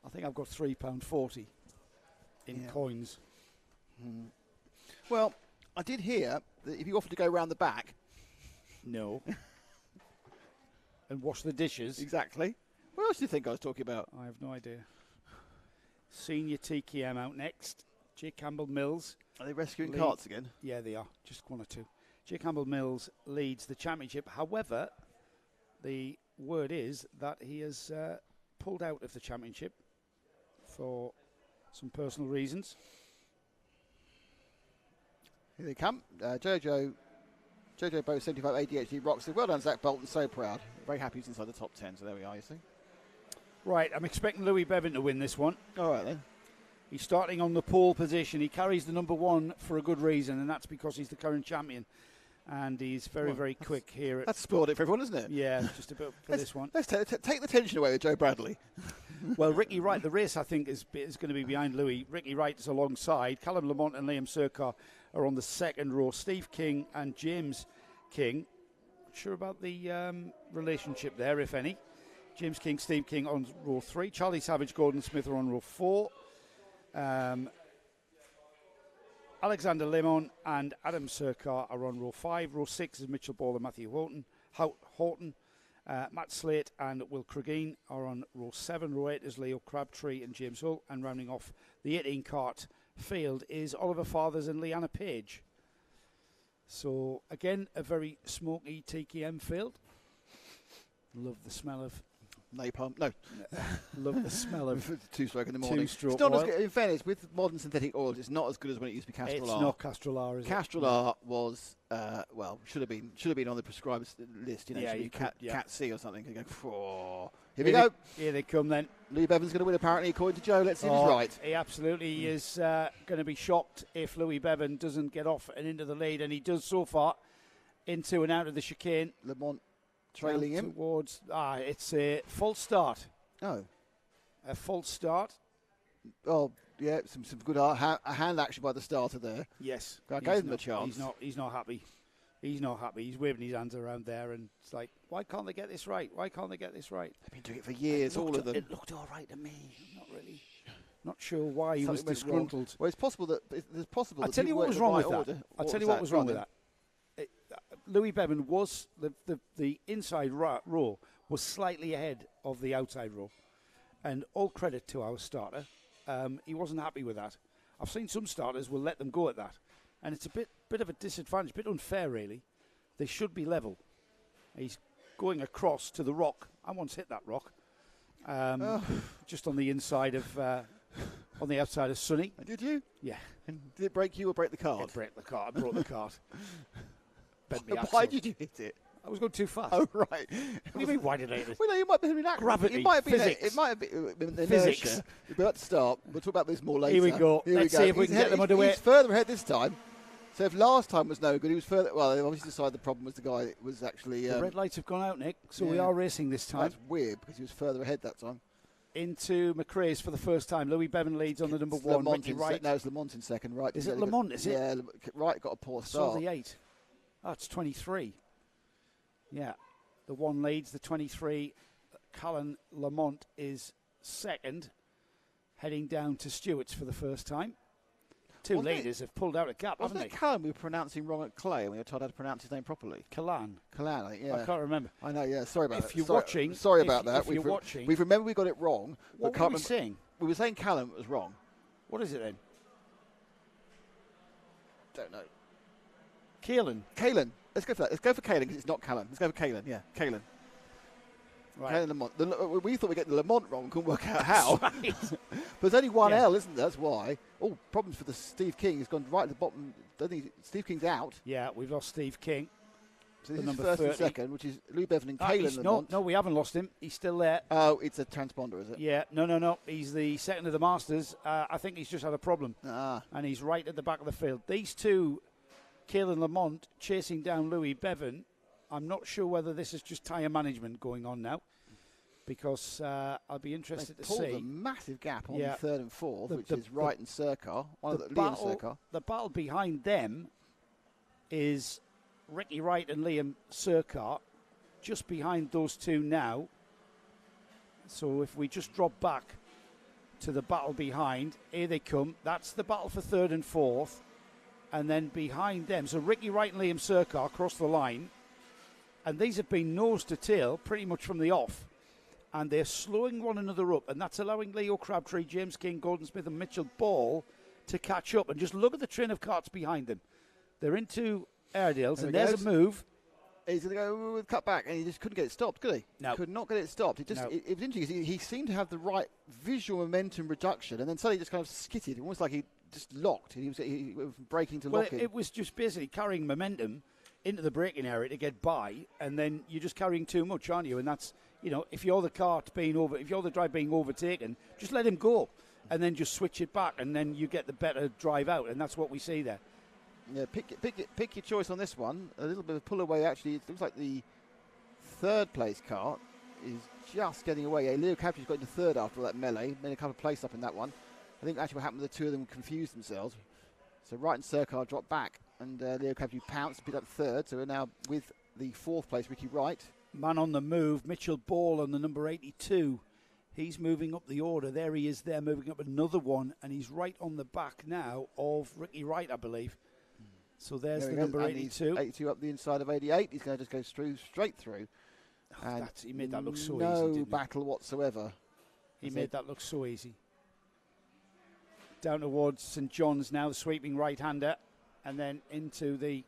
I think I've got £3.40 in coins. Well, I did hear that if you offered to go round the back. No. And wash the dishes. Exactly. What else do you think I was talking about? I have no idea. Senior TKM out next. J. Campbell Mills. Are they rescuing carts again? Yeah, they are. Just one or two. J. Campbell Mills leads the championship. However, the word is that he has pulled out of the championship for some personal reasons. Here they come. Jojo Bow 75 ADHD rocks. Well done, Zach Bolton. So proud. Very happy he's inside the top 10. So there we are, you see. Right, I'm expecting Louis Bevin to win this one. All right, then. He's starting on the pole position. He carries the number 1 for a good reason, and that's because he's the current champion. And he's very quick here. That's spoiled it for everyone, isn't it? Yeah, just about for this one. Let's take the tension away with Joe Bradley. Well, Ricky Wright, the race I think is going to be behind Louis. Ricky Wright is alongside. Callum Lamont and Liam Surcar are on the second row. Steve King and James King. Not sure about the relationship there, if any. James King, Steve King on row 3. Charlie Savage, Gordon Smith are on row 4. Alexander Lamont and Adam Surcar are on row 5. Row 6 is Mitchell Ball and Matthew Horton. Matt Slate and Will Cregeen are on row 7. Row 8 is Leo Crabtree and James Hull. And rounding off the 18 kart field is Oliver Fathers and Leanna Page. So, again, a very smoky TKM field. Love the smell of... Napalm. No. Love the smell of two-stroke in the morning. Two-stroke oil. In fairness, with modern synthetic oils, it's not as good as when it used to be Castrol R. It's not Castrol R, is it? Castrol R was, should have been on the prescribed list. Yeah, should be Cat C or something. You go, here we go. Here they come then. Louis Bevan's going to win, apparently, according to Joe. Let's see if he's right. He absolutely is going to be shocked if Louis Bevin doesn't get off and into the lead, and he does so far into and out of the chicane. Lamont trailing him. Towards, it's a false start. Oh. A false start. Oh, yeah, some good hand action by the starter there. Yes. I gave him a chance. He's not happy. He's not happy. He's waving his hands around there, and it's like, why can't they get this right? Why can't they get this right? They've been doing it for years, all of them. It looked all right to me. Not really. Not sure why he was disgruntled. Well, it's possible that I'll tell you what was wrong with that. I'll tell you what was wrong with that. Louis Bevin was the inside row was slightly ahead of the outside row, and all credit to our starter. He wasn't happy with that. I've seen some starters will let them go at that, and it's a bit of a disadvantage, a bit unfair really. They should be level. He's going across to the rock. I once hit that rock, just on the inside of on the outside of Sunny. Did you? Yeah. And did it break you or break the cart? It broke the cart. I broke the cart. Why did you hit it? I was going too fast. Oh, right. What do you mean, why did I hit it? Well, no, you might be inaccurate. Gravity, it might be physics. It might have been the Physics. inertia. We're about to start. We'll talk about this more later. Here we go. Let's see if we can get them underway. He's further ahead this time. So if last time was no good, he was further... Well, they obviously decided the problem was the guy that was actually... the red lights have gone out, Nick, so we are racing this time. That's weird, because he was further ahead that time. Into McRae's for the first time. Louis Bevin leads on the number 1. Ricky Wright. No, it's Lamont in second. Right. Is it Lamont, is it? Yeah, Wright got a poor start. I saw the 8. Oh, it's 23. Yeah. The 1 leads, the 23. Callum Lamont is second, heading down to Stewart's for the first time. Two leaders have pulled out a gap, haven't they? Wasn't it Callum we were pronouncing wrong at Clay and we were told how to pronounce his name properly? Callan, yeah. I can't remember. I know, yeah. Sorry about that. If you're watching... Sorry about that. If you're watching... We've remembered we got it wrong. What were we saying? We were saying Callum was wrong. What is it then? Don't know. Kalen. Let's go for that. Let's go for Kalen because it's not Callum. Let's go for Kalen. Yeah, Kalen. Right. Kalen Lamont. We thought we'd get the Lamont wrong. Couldn't work out how. Right. But there's only one L, isn't there? That's why. Oh, problems for the Steve King. He's gone right at the bottom. I think Steve King's out. Yeah, we've lost Steve King. So this is first 30. And second, which is Louis Bevin and Kalen Lamont. No, we haven't lost him. He's still there. Oh, it's a transponder, is it? Yeah, no. He's the second of the Masters. I think he's just had a problem. And he's right at the back of the field. These two, Kalen Lamont, chasing down Louis Bevin. I'm not sure whether this is just tyre management going on now, because I'll be interested to see. There's a massive gap on third and fourth, which is Wright and Surcar. The battle behind them is Ricky Wright and Liam Surcar, just behind those two now. So if we just drop back to the battle behind, here they come. That's the battle for third and fourth. And then behind them, so Ricky Wright and Liam Surcar across the line. And these have been nose to tail pretty much from the off. And they're slowing one another up. And that's allowing Leo Crabtree, James King, Gordon Smith and Mitchell Ball to catch up. And just look at the train of carts behind them. They're into Airedales, and there's a move. He's going to go with cut back, and he just couldn't get it stopped, could he? No. Could not get it stopped. It was interesting. He seemed to have the right visual momentum reduction, and then suddenly just kind of skitted, almost like he just locked. He was braking to lock it. It was just basically carrying momentum into the braking area to get by, and then you're just carrying too much, aren't you? And that's, if you're the drive being overtaken, just let him go, and then just switch it back, and then you get the better drive out, and that's what we see there. Yeah, pick your choice on this one. A little bit of pull away, actually. It looks like the third place kart is just getting away. Yeah, Leo Crabtree's got into third after that melee. Made a couple of places up in that one. I think actually what happened, the two of them confused themselves. So Wright and Serkar dropped back, and Leo Crabtree pounced, picked up third. So we're now with the fourth place, Ricky Wright. Man on the move, Mitchell Ball on the number 82. He's moving up the order. There he is there, moving up another one, and he's right on the back now of Ricky Wright, I believe. So there's the number 82. 82 up the inside of 88. He's going to just go straight through. Oh, he made that look so easy. No battle whatsoever. He made that look so easy. Down towards St John's now, the sweeping right-hander, and then into the.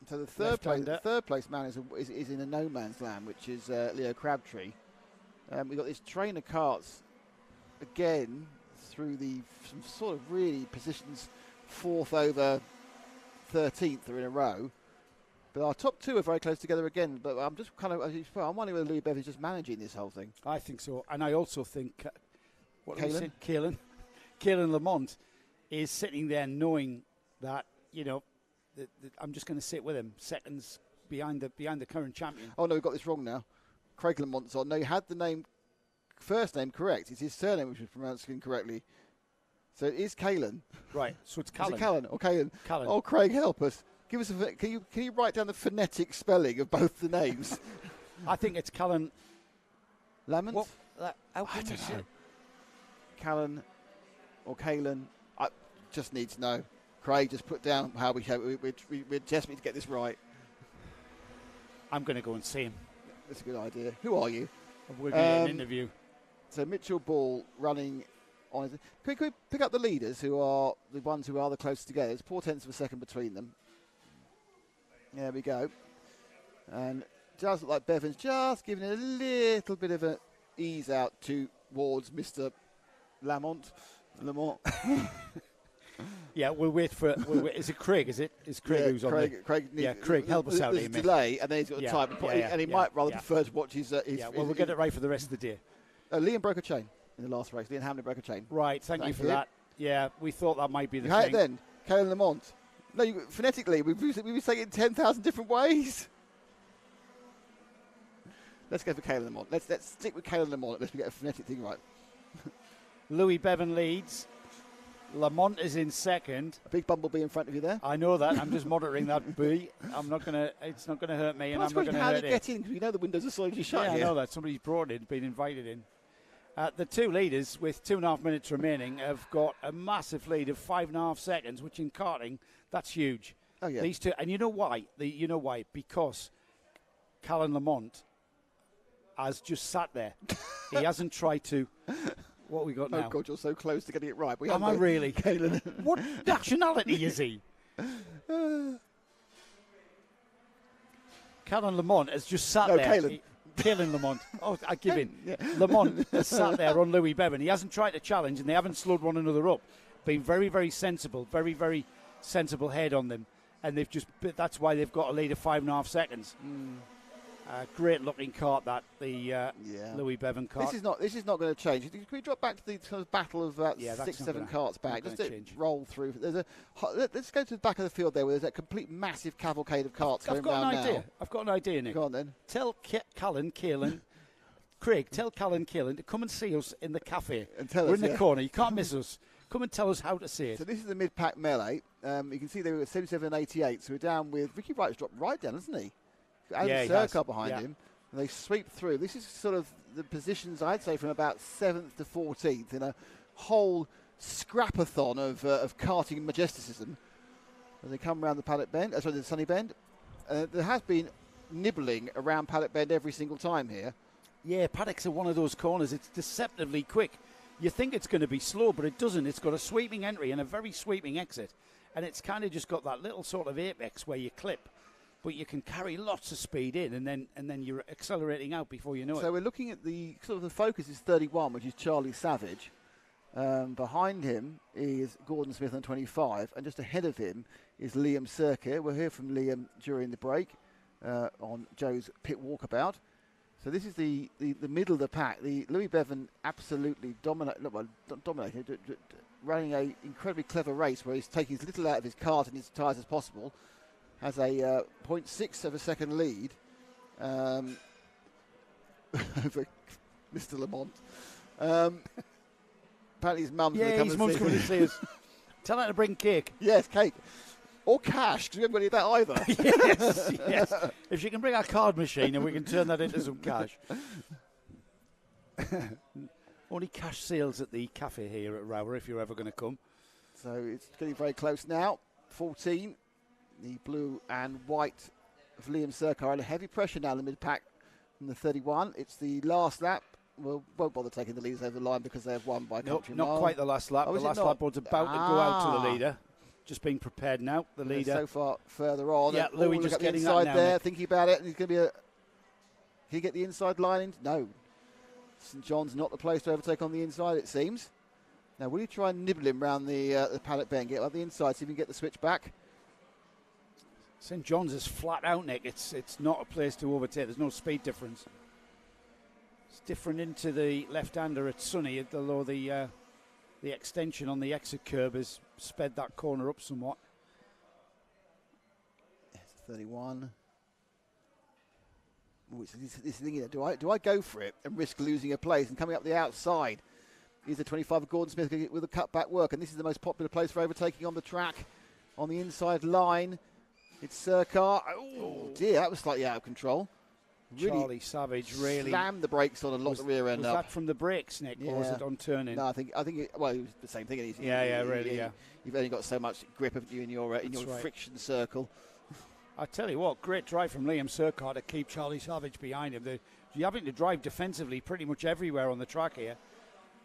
So the third place man is in a no man's land, which is Leo Crabtree. We've got this train of karts again through some sort of really positions 4th over 13th are in a row. But our top two are very close together again. But I'm just I'm wondering whether Louis Bevin's just managing this whole thing. I think so. And I also think, Callum Lamont is sitting there knowing that, I'm just going to sit with him seconds behind the current champion. Oh, no, we've got this wrong now. Craig Lamont's on. No, you had the first name correct. It's his surname which was pronounced incorrectly. So it is Callum. Right, so it's Callum. Is it Callum or Callum? Callum. Oh, Craig, help us. Give us can you write down the phonetic spelling of both the names? I think it's Callum. Lamont? I don't know. Callum or Callum? I just need to know. Craig, just put down how we're desperate to get this right. I'm going to go and see him. That's a good idea. Who are you? We're going to get an interview. So Mitchell Ball running on. Can we pick up the leaders, who are the ones who are the closest together? There's 0.4 of a second between them. There we go. And does look like Bevin's just giving it a little bit of an ease out towards Mr. Lamont. Yeah, we'll wait for. Is it Craig? Is Craig who's on there? Craig, help us out here, mate. Delay, and then he's got the time, and he might rather prefer to watch his. We'll get it right for the rest of the day. Liam broke a chain in the last race. Liam Hamlin broke a chain. Right, thank you for that. Yeah, we thought that might be the thing. Thing. Then, Callum Lamont. No, phonetically, we've been saying it 10,000 different ways. Let's go for Callum Lamont. Let's stick with Callum Lamont unless we get a phonetic thing right. Louis Bevin leads. Lamont is in second. A big bumblebee in front of you there. I know that. I'm just monitoring that bee. It's not gonna hurt me, and I'm not gonna hurt it. How do you get in? Because you know the windows are solidly shut. Yeah, I know that. Somebody's brought in, been invited in. The two leaders, with 2.5 minutes remaining, have got a massive lead of 5.5 seconds, which in karting, that's huge. Oh yeah. These two, and you know why? Because Callum Lamont has just sat there. He hasn't tried to. What we got now? Oh God, you're so close to getting it right. Am I really? What nationality is he? Callum Lamont has just sat there. Callum Lamont. Oh, I give in. Yeah. Lamont has sat there on Louis Bevin. He hasn't tried to challenge, and they haven't slowed one another up. Been very, very sensible, very, very sensible head on them, and that's why they've got a lead of 5.5 seconds. Great looking kart, that Louis Bevin kart. This is not going to change. Can we drop back to the kind of battle of 6-7 karts back? Just to roll through. Let's go to the back of the field there, where there's a complete massive cavalcade of karts going round now. I've got an idea, Nick. Go on then. Tell Craig, tell Callum Keelan to come and see us in the cafe. And tell We're us, in the corner. You can't miss us. Come and tell us how to see it. So this is the mid-pack melee. You can see they were at 77 and 88. So we're down with Ricky Wright's dropped right down, hasn't he? Serkar behind him, and they sweep through. This is sort of the positions, I'd say, from about 7th to 14th in a whole scrapathon of karting majesticism as they come around the Paddock Bend, the Sunny Bend. There has been nibbling around Paddock Bend every single time here. Yeah, Paddock's at one of those corners. It's deceptively quick. You think it's going to be slow, but it doesn't. It's got a sweeping entry and a very sweeping exit, and it's kind of just got that little sort of apex where you clip. But you can carry lots of speed in, and then you're accelerating out before you know it. So we're looking at the focus is 31, which is Charlie Savage. Behind him is Gordon Smith on 25, and just ahead of him is Liam Serkar. We'll hear from Liam during the break on Joe's pit walkabout. So this is the middle of the pack. The Louis Bevin absolutely dominated. running a incredibly clever race where he's taking as little out of his cars and his tyres as possible. Has a 0.6 of a second lead over Mr. Lamont. Apparently his mum's coming to see us. Tell her to bring cake. Yes, cake. Or cash, because we haven't got any of that either. yes. If she can bring our card machine and we can turn that into some cash. Only cash sales at the cafe here at ROWRAH if you're ever going to come. So it's getting very close now. 14. The blue and white of Liam Surcar under heavy pressure now in the mid-pack from the 31. It's the last lap. Well, won't bother taking the leaders over the line because they have won by country mile. Not quite the last lap. The last lap was about to go out to the leader. Just being prepared now. The leader. So far further on. Yeah, Louis just getting inside that now, there, Nick. thinking about it. And he's going to be Can he get the inside line in? No. St John's not the place to overtake on the inside, it seems. Now, will you try and nibble him round the paddock bend, get up the inside, see if you can get the switch back? St John's is flat out, Nick. It's not a place to overtake. There's no speed difference. It's different into the left-hander at Sunny, although the extension on the exit curb has sped that corner up somewhat. It's 31. Ooh, this thing, do I go for it and risk losing a place and coming up the outside? Is the 25 of Gordon Smith with a cutback work, and this is the most popular place for overtaking on the track. On the inside line, it's Surcar. Oh dear, that was slightly out of control. Really Charlie Savage really slammed the brakes on and locked the rear end up. Was that from the brakes, Nick, or was it on turning? No, I think it was the same thing. You've only got so much grip of you in your friction circle. I tell you what, great drive from Liam Surcar to keep Charlie Savage behind him. You're having to drive defensively pretty much everywhere on the track here.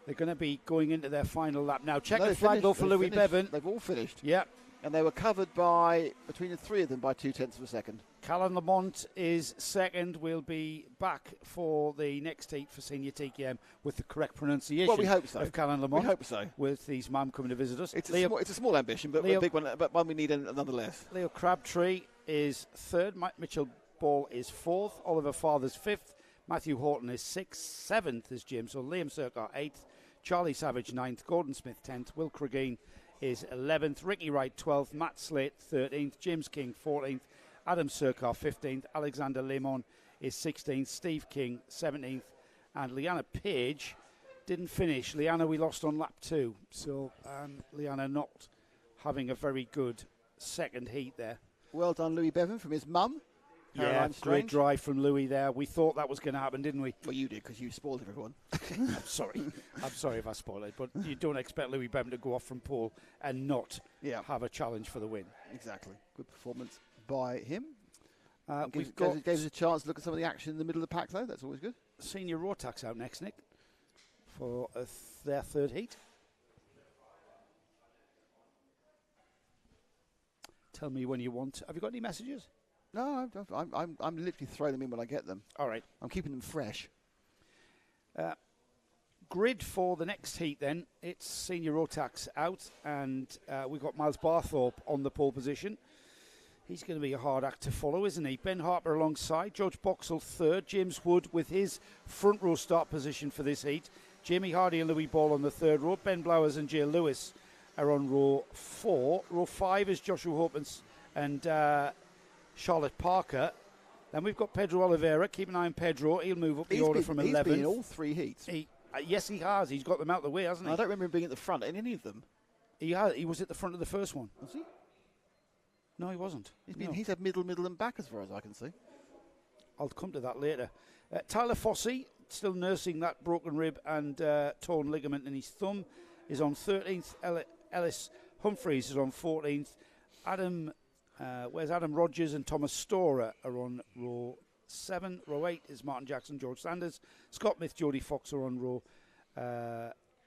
They're going to be going into their final lap now. Check the flag though for Louis Bevin. They've all finished. Yeah. And they were covered by, between the three of them, by 0.2 of a second. Callum Lamont is second. We'll be back for the next heat for Senior TKM with the correct pronunciation. Well, we hope so. Of Callum Lamont. We hope so. With his mum coming to visit us. It's a small ambition, but a big one. But one we need nonetheless. Leo Crabtree is third. Mitchell Ball is fourth. Oliver Father's fifth. Matthew Horton is sixth. Seventh is Jim. So Liam Surcar eighth. Charlie Savage ninth. Gordon Smith 10th. Will Cregeen is 11th. Ricky Wright 12th. Matt Slate 13th. James King 14th. Adam Surcar 15th. Alexander Lemon is 16th. Steve King 17th. And Leanna Page didn't finish. Leanna we lost on lap 2. So Leanna not having a very good second heat there. Well done, Louis Bevin, from his mum. Yeah, great drive from Louis there. We thought that was going to happen, didn't we? Well, you did, because you spoiled everyone. I'm sorry. I'm sorry if I spoiled it, but you don't expect Louis Bevin to go off from pole and not have a challenge for the win. Exactly. Good performance by him. Gave us a chance to look at some of the action in the middle of the pack, though. That's always good. Senior Rotax out next, Nick, for their third heat. Tell me when you want. Have you got any messages? No, I'm literally throwing them in when I get them. All right. I'm keeping them fresh. Grid for the next heat then. It's Senior Rotax out, and we've got Miles Barthorpe on the pole position. He's going to be a hard act to follow, isn't he? Ben Harper alongside. George Boxall third. James Wood with his front row start position for this heat. Jamie Hardy and Louis Ball on the third row. Ben Blowers and Jay Lewis are on row 4. Row 5 is Joshua Hope and Charlotte Parker. Then we've got Pedro Oliveira. Keep an eye on Pedro. He'll move up the order from 11th. He's been in all 3 heats. Yes, he has. He's got them out the way, hasn't he? I don't remember him being at the front in any of them. He was at the front of the first one. Was he? No, he wasn't. He's had middle and back as far as I can see. I'll come to that later. Tyler Fossey, still nursing that broken rib and torn ligament in his thumb, is on 13th. Ellis Humphreys is on 14th. Adam Rogers and Thomas Storer are on row 7. Row 8 is Martin Jackson, George Sanders. Scott Myth, Jodie Fox are on row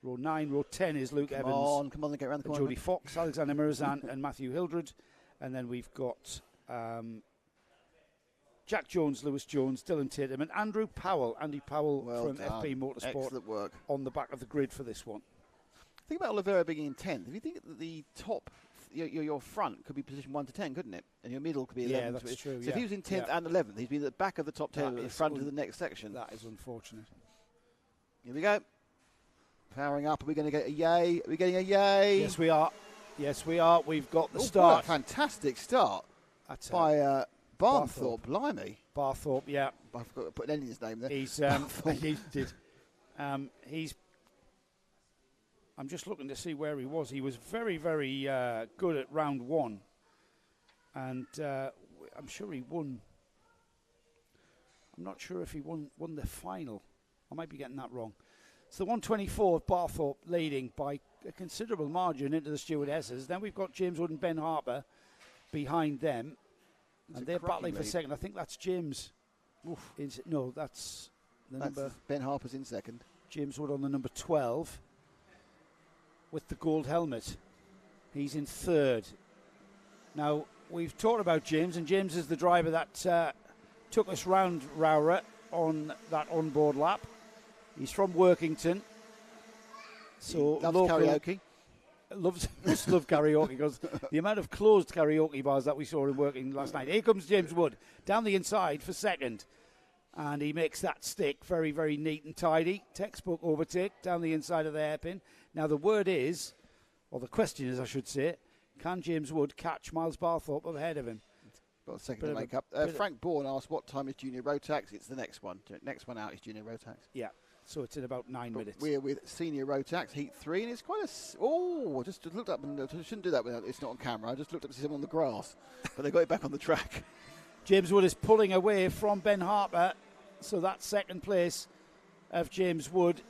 9. Row 10 is Luke Evans. Come on, get around the corner. Jodie Fox, Alexander Mirazan and Matthew Hildred. And then we've got Jack Jones, Lewis Jones, Dylan Tatum and Andrew Powell. Andy Powell from FP Motorsport. Excellent work. On the back of the grid for this one. Think about Oliveira being in 10th. If you think that the top, your front could be position 1 to 10, couldn't it? And your middle could be 11. Yeah, that's true. So if he was in 10th and 11th, he'd be at the back of the top 10 at the front of the next section. That is unfortunate. Here we go. Powering up. Are we going to get a yay? Are we getting a yay? Yes, we are. Yes, we are. We've got the What start. a fantastic start That's by Barnthorpe. Blimey. Barthorpe, yeah. I forgot to put an N in his name there. He's he did. He's. I'm just looking to see where he was. He was very, very good at round one, and I'm sure he won. I'm not sure if he won the final. I might be getting that wrong. It's the 124 of Barthorpe leading by a considerable margin into the stewardesses. Then we've got James Wood and Ben Harper behind them, and they're battling for second. I think that's James. No, that's the number. Ben Harper's in second. James Wood on the number 12 with the gold helmet. He's in third. Now, we've talked about James, and James is the driver that took us round ROWRAH on that onboard lap. He's from Workington. So loves local, karaoke. Must love karaoke, because the amount of closed karaoke bars that we saw in Working last night. Here comes James Wood down the inside for second. And he makes that stick very, very neat and tidy. Textbook overtake down the inside of the hairpin. Now the word is, or the question is I should say, can James Wood catch Miles Barthorpe up ahead of him? Got a second to make up. Frank Bourne asked what time is Junior Rotax. It's the next one. Next one out is Junior Rotax. Yeah, so it's in about 9 minutes. We're with Senior Rotax, Heat 3, and it's quite a... I just looked up, and I shouldn't do that when it's not on camera. I just looked up to see them on the grass, but they got it back on the track. James Wood is pulling away from Ben Harper, so that's second place of James Wood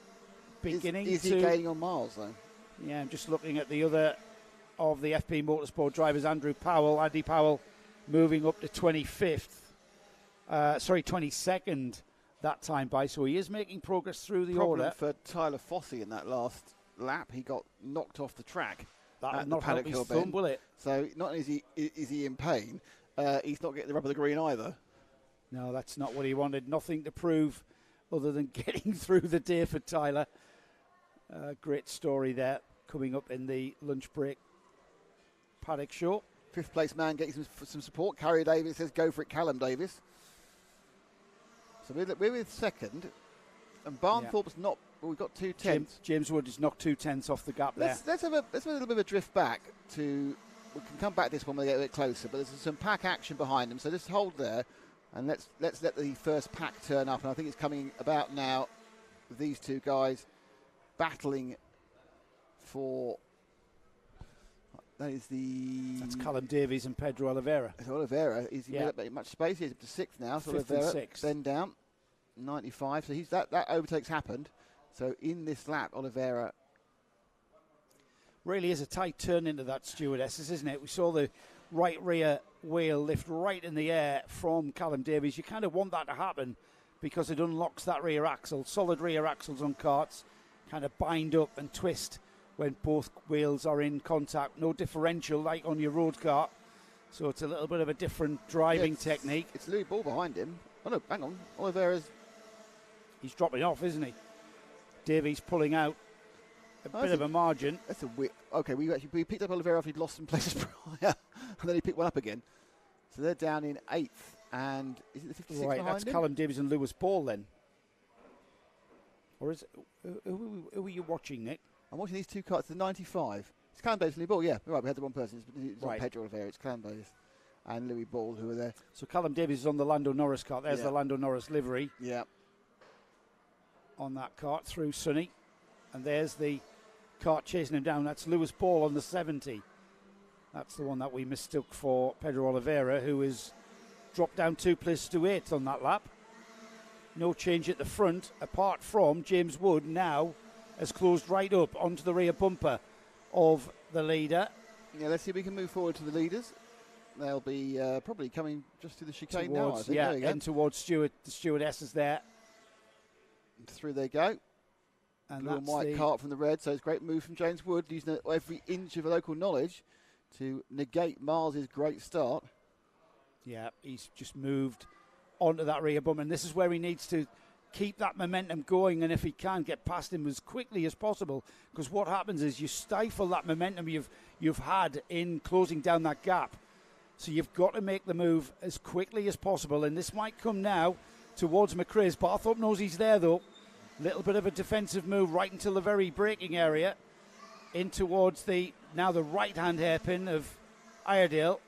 beginning is he gaining on Miles, though? Yeah, I'm just looking at the other of the FP Motorsport drivers, Andy Powell moving up to 22nd that time by, so he is making progress through the order. For Tyler Fossey in that last lap, he got knocked off the track. That will at not the help Paddock his Hill thumb, bend. will it? So not only is he in pain, he's not getting the rub of the green either. No, that's not what he wanted. Nothing to prove other than getting through the day for Tyler. Great story there, coming up in the lunch break Paddock show. Fifth place man getting some support. Carrier Davis says go for it, Callum Davis. So we're with second. And Barnthorpe's not... Well, we've got 2 tenths. James Wood has knocked 2 tenths off the gap there. Let's have a little bit of a drift back to... We can come back to this one when we get a bit closer, but there's some pack action behind them. So just hold there, and let's let the first pack turn up. And I think it's coming about now. These two guys battling for... That's Callum Davies and Pedro Oliveira. Oliveira is much space. He's up to 6th now. So Fifth Oliveira and 6th. then down 95. So that overtake's happened. So in this lap, Oliveira really is a tight turn into that stewardesses, isn't it? We saw the right rear wheel lift right in the air from Callum Davies. You kind of want that to happen because it unlocks that rear axle. Solid rear axles on karts kind of bind up and twist when both wheels are in contact. No differential like on your road kart. So it's a little bit of a different driving technique. It's Louis Ball behind him. Oh no, hang on. Oliveira's... He's dropping off, isn't he? Davies pulling out a bit of a margin. That's a weird... Okay, we picked up Oliveira after he'd lost some places prior. And then he picked one up again. So they're down in 8th. And is it the 56 right, behind that's him? Callum Davies and Lewis Ball then. Or is it... Who are you watching, Nick? I'm watching these two karts, the 95. It's Callum Davis and Louis Ball, yeah. Right, we had the wrong person. It's right. not Pedro Oliveira, it's Callum Davis and Louis Ball who are there. So Callum Davis is on the Lando Norris kart. There's the Lando Norris livery. Yeah. On that kart through Sunny. And there's the kart chasing him down. That's Lewis Ball on the 70. That's the one that we mistook for Pedro Oliveira, who is dropped down 2 places to 8th on that lap. No change at the front, apart from James Wood now has closed right up onto the rear bumper of the leader. Yeah, let's see if we can move forward to the leaders. They'll be probably coming just to the chicane now, I think. Yeah, and towards the stewardesses there. And through they go. And blue and white kart from the red, so it's a great move from James Wood, using every inch of local knowledge to negate Miles's great start. Yeah, he's just moved onto that rear bumper, and this is where he needs to keep that momentum going, and if he can, get past him as quickly as possible, because what happens is you stifle that momentum you've had in closing down that gap. So you've got to make the move as quickly as possible, and this might come now towards McRae's. Barthorpe knows he's there, though. Little bit of a defensive move right until the very braking area, in towards the right-hand hairpin of Iredale.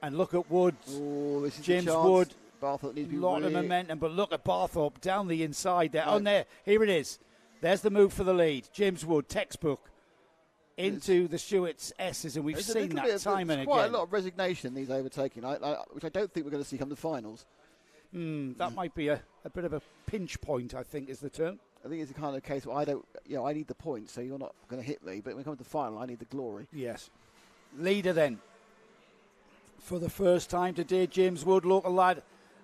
And look at Woods. Oh, this is James the chance. Wood. Barthorpe needs to be Lot of momentum, but look at Barthorpe down the inside there. On there, here it is. There's the move for the lead. James Wood, textbook, into the Stewart's S's, and we've seen that time and again. Quite a lot of resignation these overtaking, which I don't think we're going to see come the finals. That might be a bit of a pinch point, I think, is the term. I think it's the kind of case where I need the points, so you're not going to hit me, but when it comes to the final, I need the glory. Yes. Leader then. For the first time today, James Wood, local lad,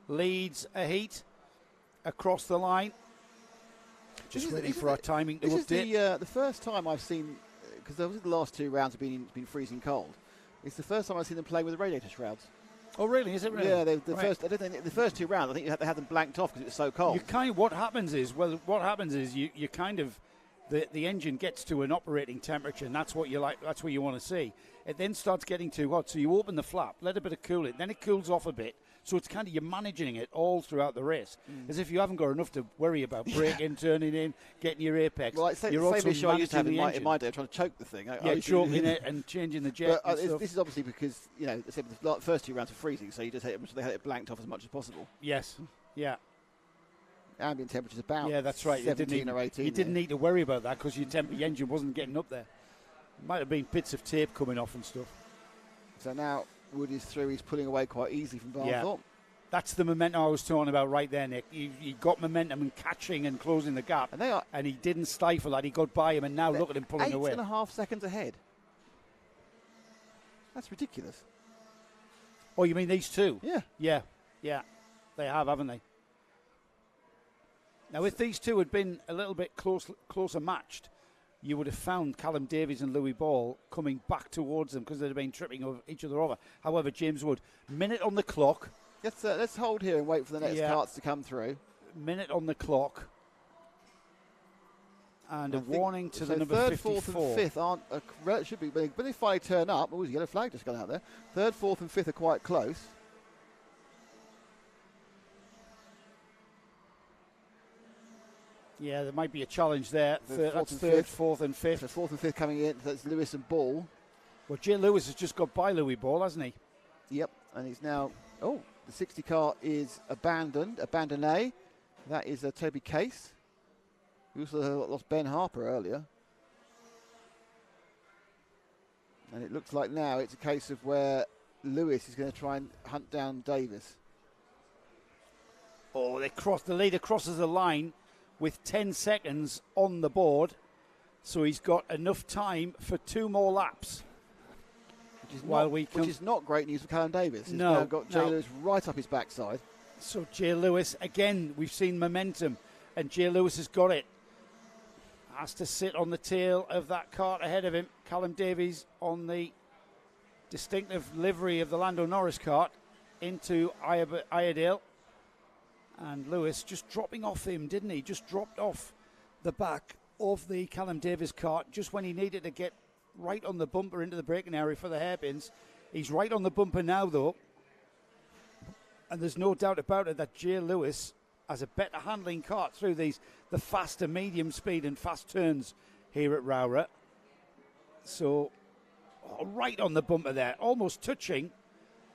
leads a heat across the line. Just waiting for our timing to update. This is the first time I've seen, because the last 2 rounds have been freezing cold. It's the first time I've seen them playing with the radiator shrouds. Oh, really? Is it really? Yeah, the first 2 rounds, I think you had to have them blanked off because it was so cold. What happens is you kind of, the engine gets to an operating temperature, and that's what you like. That's what you want to see. It then starts getting too hot, so you open the flap, let a bit of cool it, then it cools off a bit. So it's kind of, you're managing it all throughout the race, as if you haven't got enough to worry about braking, turning in, getting your apex. Well, you're also same issue I used to have in my day, trying to choke the thing. Choking it and changing the jet. But, this is obviously because the first 2 rounds are freezing, so you just they had it blanked off as much as possible. Yes, yeah. Ambient temperature's about that's right. 17 or 18. You didn't need to worry about that because your engine wasn't getting up there. Might have been bits of tape coming off and stuff. So now Wood is through. He's pulling away quite easily from Barthorpe. Yeah. That's the momentum I was talking about right there, Nick. He got momentum and catching and closing the gap. And he didn't stifle that. He got by him, and now look at him pulling away. 8.5 seconds ahead. That's ridiculous. Oh, you mean these two? Yeah. Yeah. They have, haven't they? Now, if these two had been a little bit closer matched, you would have found Callum Davies and Louis Ball coming back towards them because they'd have been tripping over each other over. However, James Wood, minute on the clock. Let's hold here and wait for the next carts to come through. Minute on the clock. And a warning to the number 54. Third, 4th and 5th aren't, should be, but they finally turn up. Oh, there's a yellow flag just gone out there. 3rd, 4th and 5th are quite close. Yeah, there might be a challenge there. That's 3rd, 4th and 5th. So 4th and 5th coming in. That's Lewis and Ball. Well, Jay Lewis has just got by Louis Ball, hasn't he? Yep, and he's now... Oh, the 60 car is abandonné. That is Toby Case. We also lost Ben Harper earlier. And it looks like now it's a case of where Lewis is going to try and hunt down Davis. Oh, the leader crosses the line with 10 seconds on the board. So he's got enough time for 2 more laps. Which is not great news for Callum Davis. He's now got Jay Lewis right up his backside. So Jay Lewis, again, we've seen momentum, and Jay Lewis has got it. Has to sit on the tail of that cart ahead of him. Callum Davies on the distinctive livery of the Lando Norris cart into Iredale. And Lewis just dropping off him, didn't he? Just dropped off the back of the Callum Davies cart just when he needed to get right on the bumper into the braking area for the hairpins. He's right on the bumper now, though. And there's no doubt about it that Jay Lewis has a better handling cart through the faster medium speed and fast turns here at ROWRAH. So, right on the bumper there, almost touching.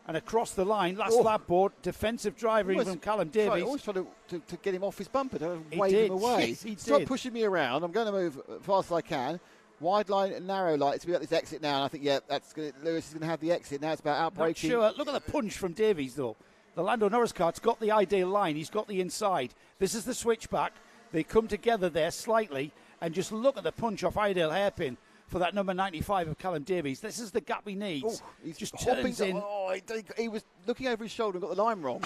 And across the line, last lap board, defensive driving from Callum Davies. I always tried to get him off his bumper, to wave him away. Yes, he Stop did. pushing me around. I'm going to move as fast as I can. Wide line and narrow light. It's about this exit now, and I think, Lewis is going to have the exit. Now it's about outbraking. Not sure. Look at the punch from Davies, though. The Lando Norris cart's got the ideal line. He's got the inside. This is the switchback. They come together there slightly, and just look at the punch off Iredale hairpin for that number 95 of Callum Davies. This is the gap he needs. He's just hopping turns in. Oh, he was looking over his shoulder and got the line wrong.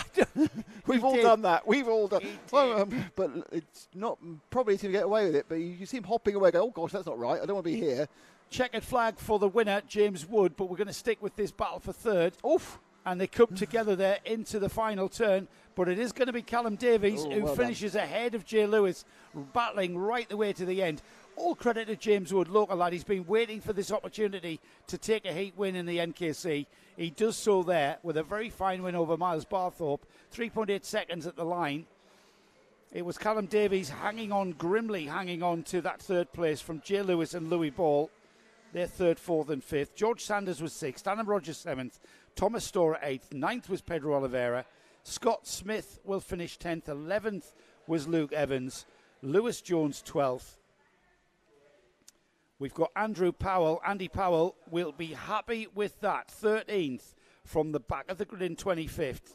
We've all done that. We've all done. Well, but it's not probably to get away with it. But you see him hopping away. Go, oh gosh, that's not right. I don't want to be here. Checkered flag for the winner, James Wood. But we're going to stick with this battle for third. Oof. And they come together there into the final turn. But it is going to be Callum Davies who finishes ahead of Jay Lewis, battling right the way to the end. All credit to James Wood, local lad. He's been waiting for this opportunity to take a heat win in the NKC. He does so there with a very fine win over Miles Barthorpe. 3.8 seconds at the line. It was Callum Davies grimly hanging on to that third place from Jay Lewis and Louis Ball. They're third, fourth and fifth. George Sanders was sixth. Adam Rogers seventh. Thomas Storer eighth. Ninth was Pedro Oliveira. Scott Smith will finish 10th. 11th was Luke Evans. Lewis Jones 12th. We've got Andrew Powell. Andy Powell will be happy with that. 13th from the back of the grid in 25th.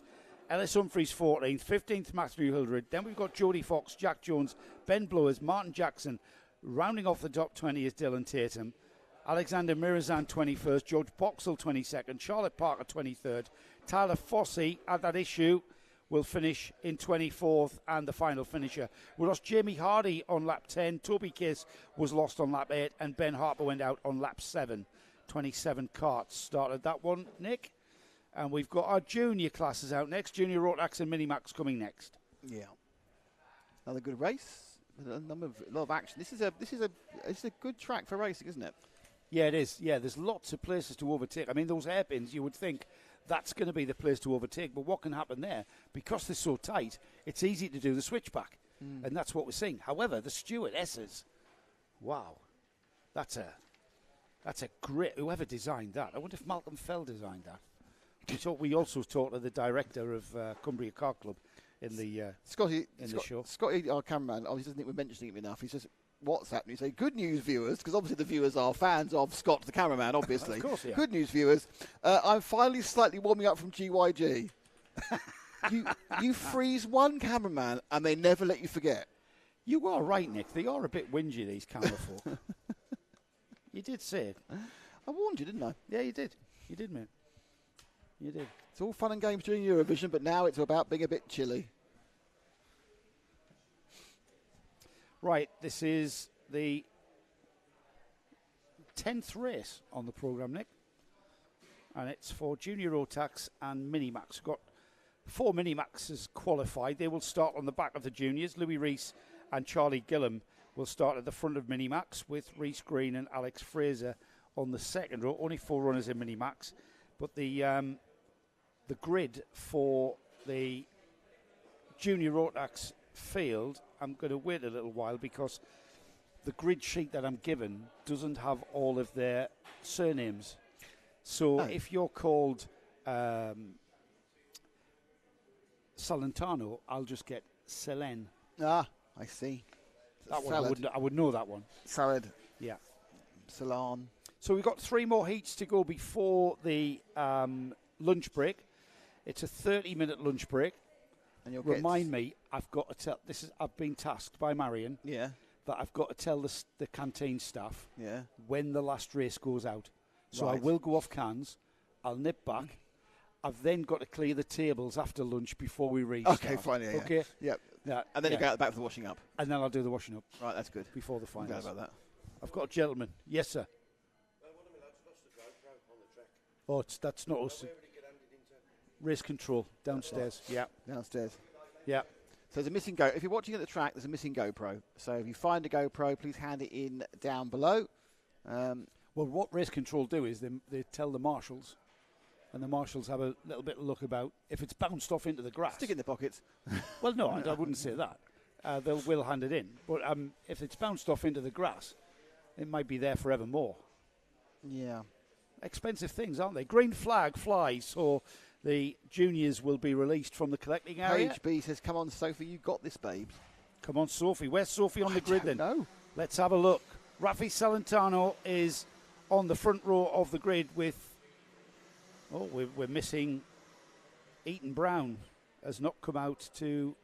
Ellis Humphreys 14th, 15th Matthew Hildred. Then we've got Jody Fox, Jack Jones, Ben Blowers, Martin Jackson. Rounding off the top 20 is Dylan Tatum. Alexander Mirazan 21st, George Boxall 22nd, Charlotte Parker 23rd. Tyler Fossey had that issue, will finish in 24th and the final finisher. We lost Jamie Hardy on lap 10, Toby Case was lost on lap 8 and Ben Harper went out on lap 7. 27 carts started that one, Nick. And we've got our junior classes out next. Junior Rotax and Minimax coming next. Yeah, another good race. A lot of action. This is a good track for racing, isn't it? Yeah, it is. Yeah, there's lots of places to overtake. I mean, those hairpins, you would think that's going to be the place to overtake. But what can happen there? Because they're so tight, it's easy to do the switchback, and that's what we're seeing. However, the Stewart S's, wow, that's a great. Whoever designed that? I wonder if Malcolm Fell designed that. We also talked to the director of Cumbria Kart Club in the the show. Scotty, our cameraman, obviously doesn't think we're mentioning him enough. He says, what's happening? You say, good news, viewers, because obviously the viewers are fans of Scott, the cameraman, obviously. Of course, yeah. Good news, viewers. I'm finally slightly warming up from GYG. you freeze one cameraman and they never let you forget. You are right, Nick. They are a bit whingy, these camera folk. You did say it. I warned you, didn't I? Yeah, you did. You did, mate. You did. It's all fun and games during Eurovision, but now it's about being a bit chilly. Right, this is the 10th race on the programme, Nick. And it's for Junior Rotax and Minimax. We've got 4 Minimaxes qualified. They will start on the back of the juniors. Louis Rees and Charlie Gillam will start at the front of Minimax with Reese Green and Alex Fraser on the second row. Only 4 runners in Minimax. But the grid for the Junior Rotax field, I'm going to wait a little while because the grid sheet that I'm given doesn't have all of their surnames. So if you're called Salentano, I'll just get Selen. Ah, I see. That one, I would know that one. Salad. Yeah. Salon. So we've got 3 more heats to go before the lunch break. It's a 30-minute lunch break. And Remind me, I've got to tell. I've been tasked by Marion. Yeah. That I've got to tell the canteen staff. Yeah. When the last race goes out. So right. I will go off cans. I'll nip back. I've then got to clear the tables after lunch before we restart. Okay, fine. Yeah, okay. Yep. Yeah. And then you go out the back for the washing up. And then I'll do the washing up. Right, that's good. Before the finals. I'm glad about that. I've got a gentleman. Yes, sir. Oh, that's not us. Race control downstairs. Yeah. Downstairs. Yeah. So there's a missing GoPro. If you're watching at the track, there's a missing GoPro. So if you find a GoPro, please hand it in down below. Well, what race control do is they tell the marshals, and the marshals have a little bit of look about if it's bounced off into the grass. Stick it in the pockets. Well, no, I wouldn't say that. We'll hand it in. But if it's bounced off into the grass, it might be there forevermore. Yeah. Expensive things, aren't they? Green flag flies, so the juniors will be released from the collecting area. Page B says, come on, Sophie, you got this, babes. Come on, Sophie. Where's Sophie on the grid then? No. Let's have a look. Rafi Salentano is on the front row of the grid with... Oh, we're missing... Eaton Brown has not come out to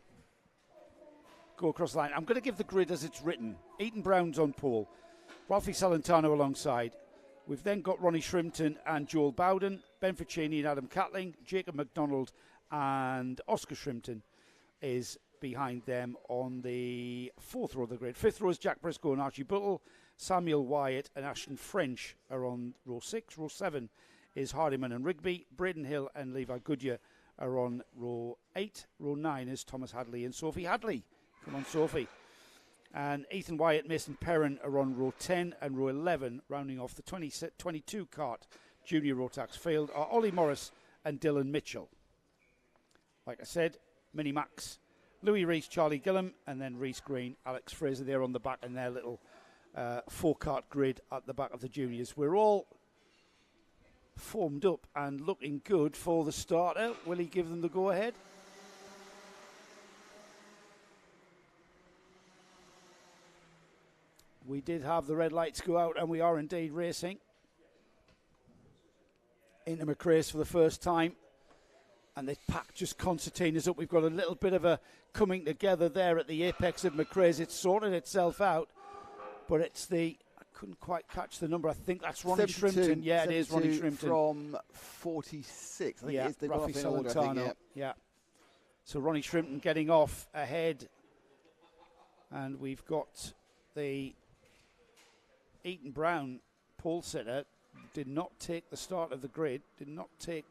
go across the line. I'm going to give the grid as it's written. Eaton Brown's on pole. Rafi Salentano alongside. We've then got Ronnie Shrimpton and Joel Bowden, Ben Ficini and Adam Catling, Jacob McDonald and Oscar Shrimpton is behind them on the 4th row of the grid. 5th row is Jack Briscoe and Archie Buttle. Samuel Wyatt and Ashton French are on row 6. Row 7 is Hardiman and Rigby. Braden Hill and Levi Goodyear are on row 8. Row 9 is Thomas Hadley and Sophie Hadley. Come on, Sophie. And Ethan Wyatt, Mason Perrin are on row 10 and row 11, rounding off the 22 kart Junior Rotax field are Ollie Morris and Dylan Mitchell. Like I said, Minimax Louis Reese, Charlie Gillum, and then Reese Green, Alex Fraser there on the back in their little 4-kart grid at the back of the juniors. We're all formed up and looking good for the starter. Will he give them the go-ahead? We did have the red lights go out, and we are indeed racing into McRae's for the first time. And the pack just concertinas up. We've got a little bit of a coming together there at the apex of McRae's. It's sorted itself out, but it's I couldn't quite catch the number. I think that's Ronnie Shrimpton. Yeah, it is Ronnie Shrimpton. From 46. I think it is. They've got off in order, I think, yeah. So Ronnie Shrimpton getting off ahead. And we've got the Eaton Brown pole sitter. Did not take the start of the grid. Did not take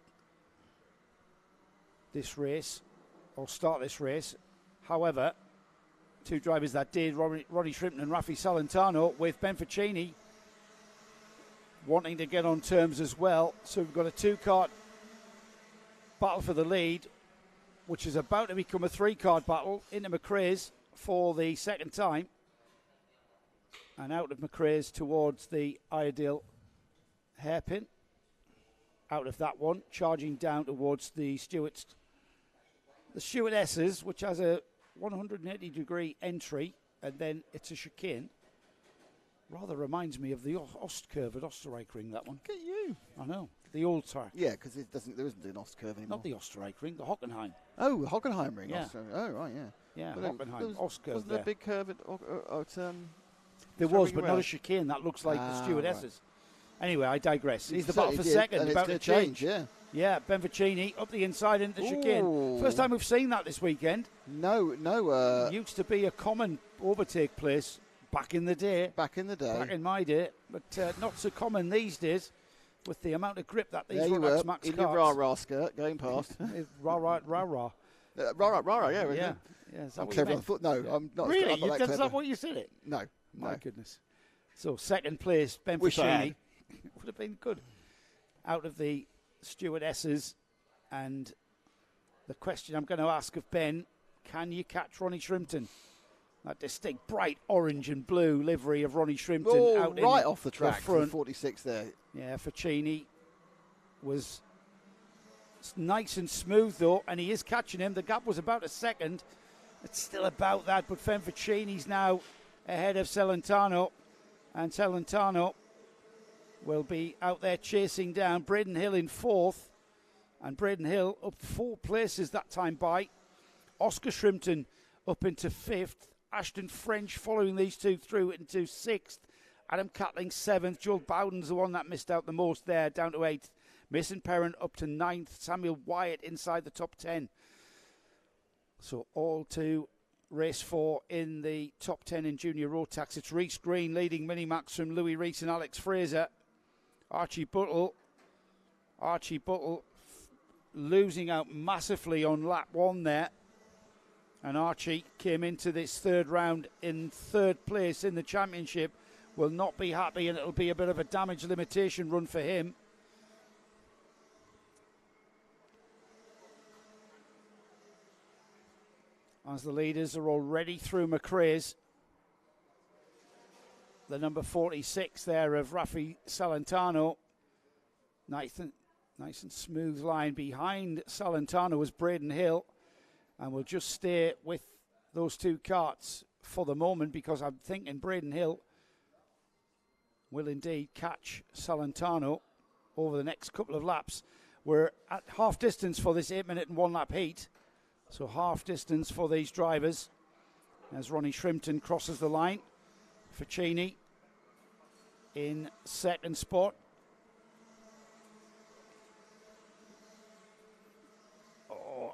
this race or start this race. However, two drivers that did, Ronnie Shrimpton and Raffi Salentano, with Ben Ficini wanting to get on terms as well. So we've got a 2-kart battle for the lead, which is about to become a 3-kart battle into McRae's for the second time. And out of McRae's towards the ideal hairpin. Out of that one, charging down towards the Stewardesses, which has a 180-degree entry, and then it's a chicane. Rather reminds me of the Ost curve at Osterreichring, that one. Look at you. I know. The old track. Yeah, because there isn't an Ost curve anymore. Not the Osterreichring, the Hockenheim. Oh, the Hockenheim ring. Yeah. Oh, right, yeah. Yeah, Well, Hockenheim, Ost curve. Wasn't there a big curve at there was, but not a chicane. That looks like the Stewardesses. Right. Anyway, I digress. He's the battle for second, about to change. Yeah, Ben Ficini up the inside into the chicane. First time we've seen that this weekend. No. Used to be a common overtake place back in the day. Back in my day, but not so common these days with the amount of grip that these Rotax Max in carts. your ROWRAH skirt going past. ROWRAH. ROWRAH, yeah. Is that I'm what clever you on the foot. No, I'm not. Really? I'm not That's not what you said it? No. My goodness. So second place, Ben Ficini. Would have been good. Out of the Stewardesses, and the question I'm going to ask of Ben, can you catch Ronnie Shrimpton? That distinct bright orange and blue livery of Ronnie Shrimpton out right off the track, front. 46 there. Yeah, Ficini was nice and smooth though, and he is catching him. The gap was about a second. It's still about that, but Ben Ficini's now ahead of Celentano, and Celentano will be out there chasing down Braden Hill in fourth, and Braden Hill up 4 places that time by. Oscar Shrimpton up into fifth. Ashton French following these two through into sixth. Adam Catling seventh. Joel Bowden's the one that missed out the most there, down to eighth. Mason Perrin up to ninth. Samuel Wyatt inside the top 10. So all to race 4 in the top 10 in junior Rotax. It's Reese Green leading Minimax from Louis Reese and Alex Fraser. Archie Buttle losing out massively on lap 1 there. And Archie came into this third round in third place in the championship. Will not be happy, and it'll be a bit of a damage limitation run for him. As the leaders are already through McRae's. The number 46 there of Raffi Salentano. Nice and smooth line. Behind Salentano was Braden Hill. And we'll just stay with those two karts for the moment, because I'm thinking Braden Hill will indeed catch Salentano over the next couple of laps. We're at half distance for this 8-minute and 1 lap heat. So half distance for these drivers as Ronnie Shrimpton crosses the line. Ficini in second spot.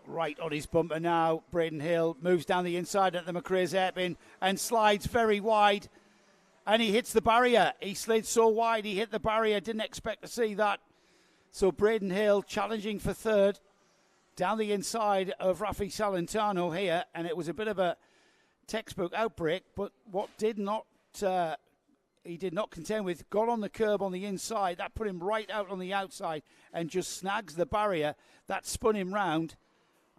Right on his bumper now. Braden Hill moves down the inside at the McRae's hairpin and slides very wide. And he hits the barrier. He slid so wide, he hit the barrier. Didn't expect to see that. So Braden Hill challenging for third down the inside of Raffi Salentano here. And it was a bit of a textbook outbreak. But what he did not contend with, got on the curb on the inside. That put him right out on the outside and just snags the barrier. That spun him round.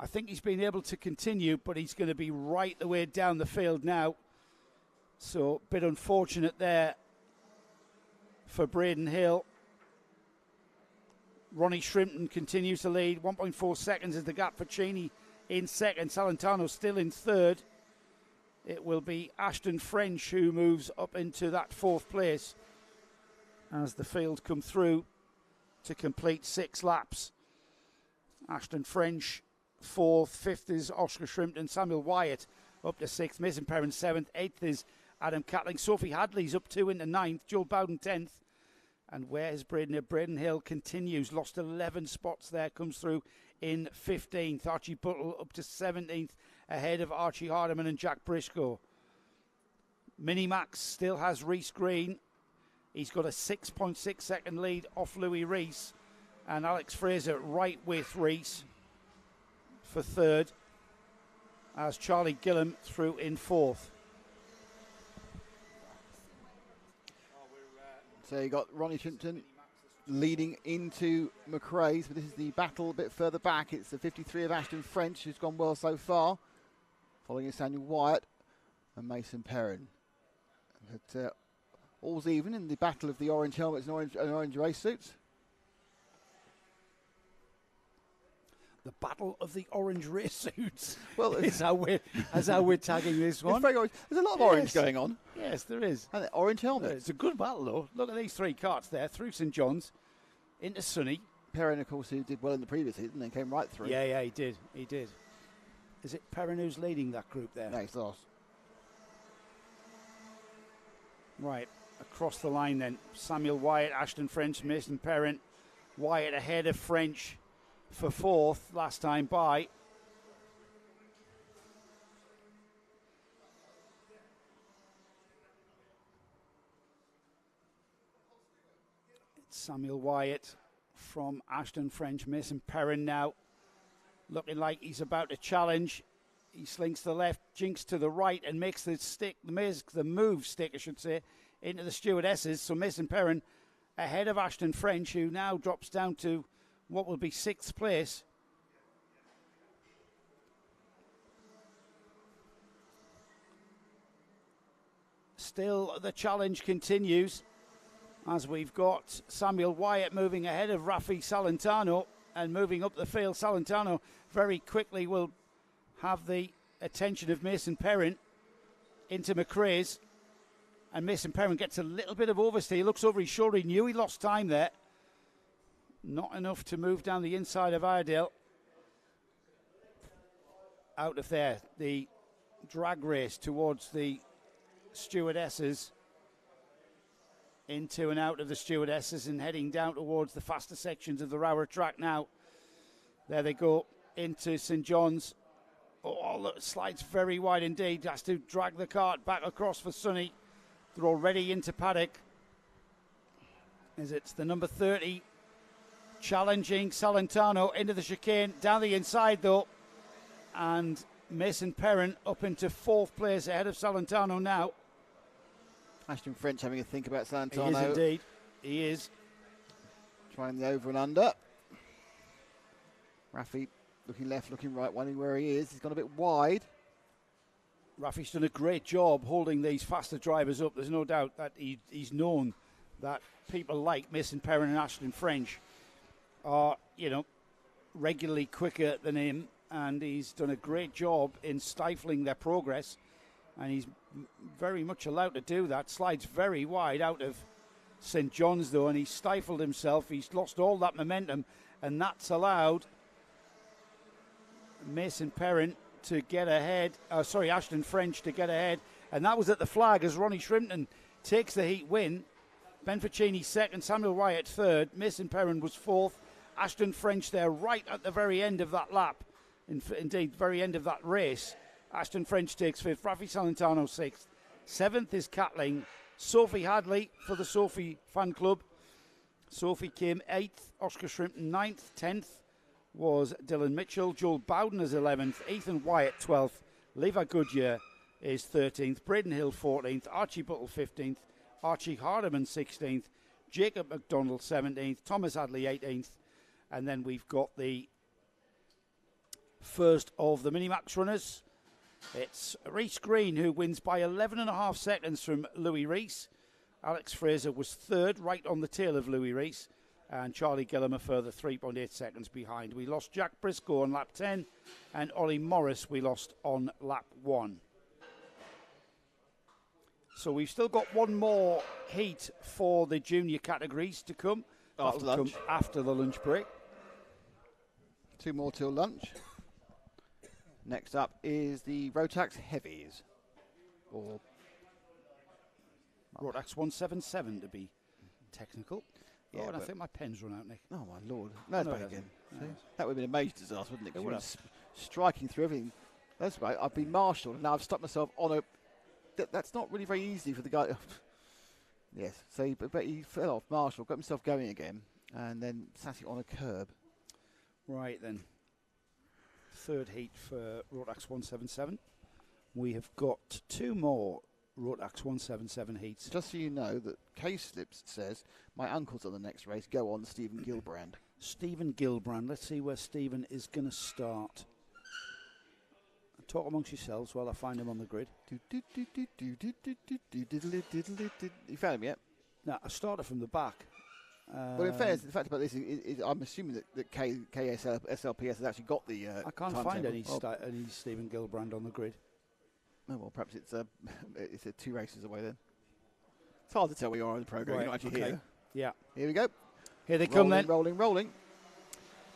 I think he's been able to continue, but he's going to be right the way down the field now. So a bit unfortunate there for Braden Hill. Ronnie Shrimpton continues to lead. 1.4 seconds is the gap for Cheney in second. Salentano still in third. It will be Ashton French who moves up into that fourth place as the field come through to complete 6 laps. Ashton French fourth, fifth is Oscar Shrimpton, Samuel Wyatt up to sixth, Mason Perrin seventh, eighth is Adam Catling, Sophie Hadley's up 2 into ninth, Joel Bowden 10th. And where's Braden? Braden Hill continues, lost 11 spots there, comes through in 15th. Archie Buttle up to 17th, ahead of Archie Hardiman and Jack Briscoe. Minimax still has Reese Green. He's got a 6.6 second lead off Louis Reese. And Alex Fraser right with Reese for third, as Charlie Gillam through in fourth. So you got Ronnie Shrimpton leading into McRae's, but this is the battle a bit further back. It's the 53 of Ashton French, who's gone well so far, following is Samuel Wyatt and Mason Perrin. But all's even in the battle of the orange helmets and orange race suits. The battle of the orange race suits. Well, is how we're tagging this one. It's very orange. There's a lot of orange going on. Yes, there is. And the orange helmet. It's a good battle, though. Look at these 3 carts there, through St John's, into Sunny. Perrin, of course, who did well in the previous season and came right through. Yeah, he did. Is it Perrin who's leading that group there? No, it's lost. Right, across the line then. Samuel Wyatt, Ashton French, Mason Perrin. Wyatt ahead of French for fourth last time by. It's Samuel Wyatt from Ashton French. Mason Perrin now looking like he's about to challenge. He slinks to the left, jinks to the right, and makes the move stick, I should say, into the stewardesses. So Mason Perrin ahead of Ashton French, who now drops down to what will be 6th place. Still, the challenge continues as we've got Samuel Wyatt moving ahead of Rafi Salentano and moving up the field. Salentano very quickly will have the attention of Mason Perrin into McRae's, and Mason Perrin gets a little bit of oversteer. He looks over his shoulder. He knew he lost time there. Not enough to move down the inside of Iredale. Out of there, the drag race towards the stewardesses, into and out of the stewardesses and heading down towards the faster sections of the ROWRAH track now. There they go into St John's. Oh, look, slides very wide indeed. Has to drag the cart back across for Sonny. They're already into Paddock, as it's the number 30 challenging Salentano into the chicane, down the inside though, and Mason Perrin up into 4th place ahead of Salentano now. Ashton French having a think about Salentano. He is indeed. He is. Trying the over and under. Rafi looking left, looking right, wondering where he is. He's gone a bit wide. Rafi's done a great job holding these faster drivers up. There's no doubt that he's known that people like Mason Perrin and Ashton French are, regularly quicker than him, and he's done a great job in stifling their progress, and he's very much allowed to do that. Slides very wide out of St John's though, and he's stifled himself. He's lost all that momentum, and that's allowed Mason Perrin to get ahead, Ashton French to get ahead, and that was at the flag as Ronnie Shrimpton takes the heat win. Ben Ficini second, Samuel Wyatt third, Mason Perrin was 4th, Ashton French there right at the very end of that lap, indeed very end of that race. Ashton French takes 5th, Rafi Salentano 6th, 7th is Catling, Sophie Hadley for the Sophie fan club. Sophie came 8th, Oscar Shrimpton 9th, 10th was Dylan Mitchell, Joel Bowden is 11th, Ethan Wyatt 12th, Levi Goodyear is 13th, Braden Hill 14th, Archie Buttle 15th, Archie Hardiman 16th, Jacob McDonald 17th, Thomas Hadley 18th, and then we've got the first of the Minimax runners. It's Reece Green who wins by 11.5 seconds from Louis Rees. Alex Fraser was third, right on the tail of Louis Rees, and Charlie Gillam a further 3.8 seconds behind. We lost Jack Briscoe on lap 10, and Ollie Morris we lost on lap 1. So we've still got one more heat for the junior categories to come. After lunch. Come after the lunch break. 2 more till lunch. Next up is the Rotax Heavies. Or Rotax 177 to be technical. Yeah, and I think my pen's run out, Nick. Oh, my Lord. No, it's No, back it again. hasn't. No. That would have been a major disaster, wouldn't it? 'Cause It you would were have. striking through everything. That's right. I've been marshalled, and now I've stuck myself on a... That's not really very easy for the guy. Yes. So, but he fell off, marshalled, got himself going again, and then sat it on a curb. Right then. Third heat for Rotax 177. We have got 2 more Rotax 177 heats. Just so you know that K-Slips says, my uncle's on the next race, go on Stephen Gilbrand. Stephen Gilbrand. Let's see where Stephen is going to start. Talk amongst yourselves while I find him on the grid. You found him yet? No, I started from the back. Well, in fairness, the fact about this is I'm assuming that SLPS has actually got the I can't find any timetable. any Stephen Gilbrand on the grid. Oh, well, perhaps it's 2 races away then. It's hard to tell where you are in the programme. Right, You're not actually okay. here. Yeah. Here we go. Here they come then. Rolling.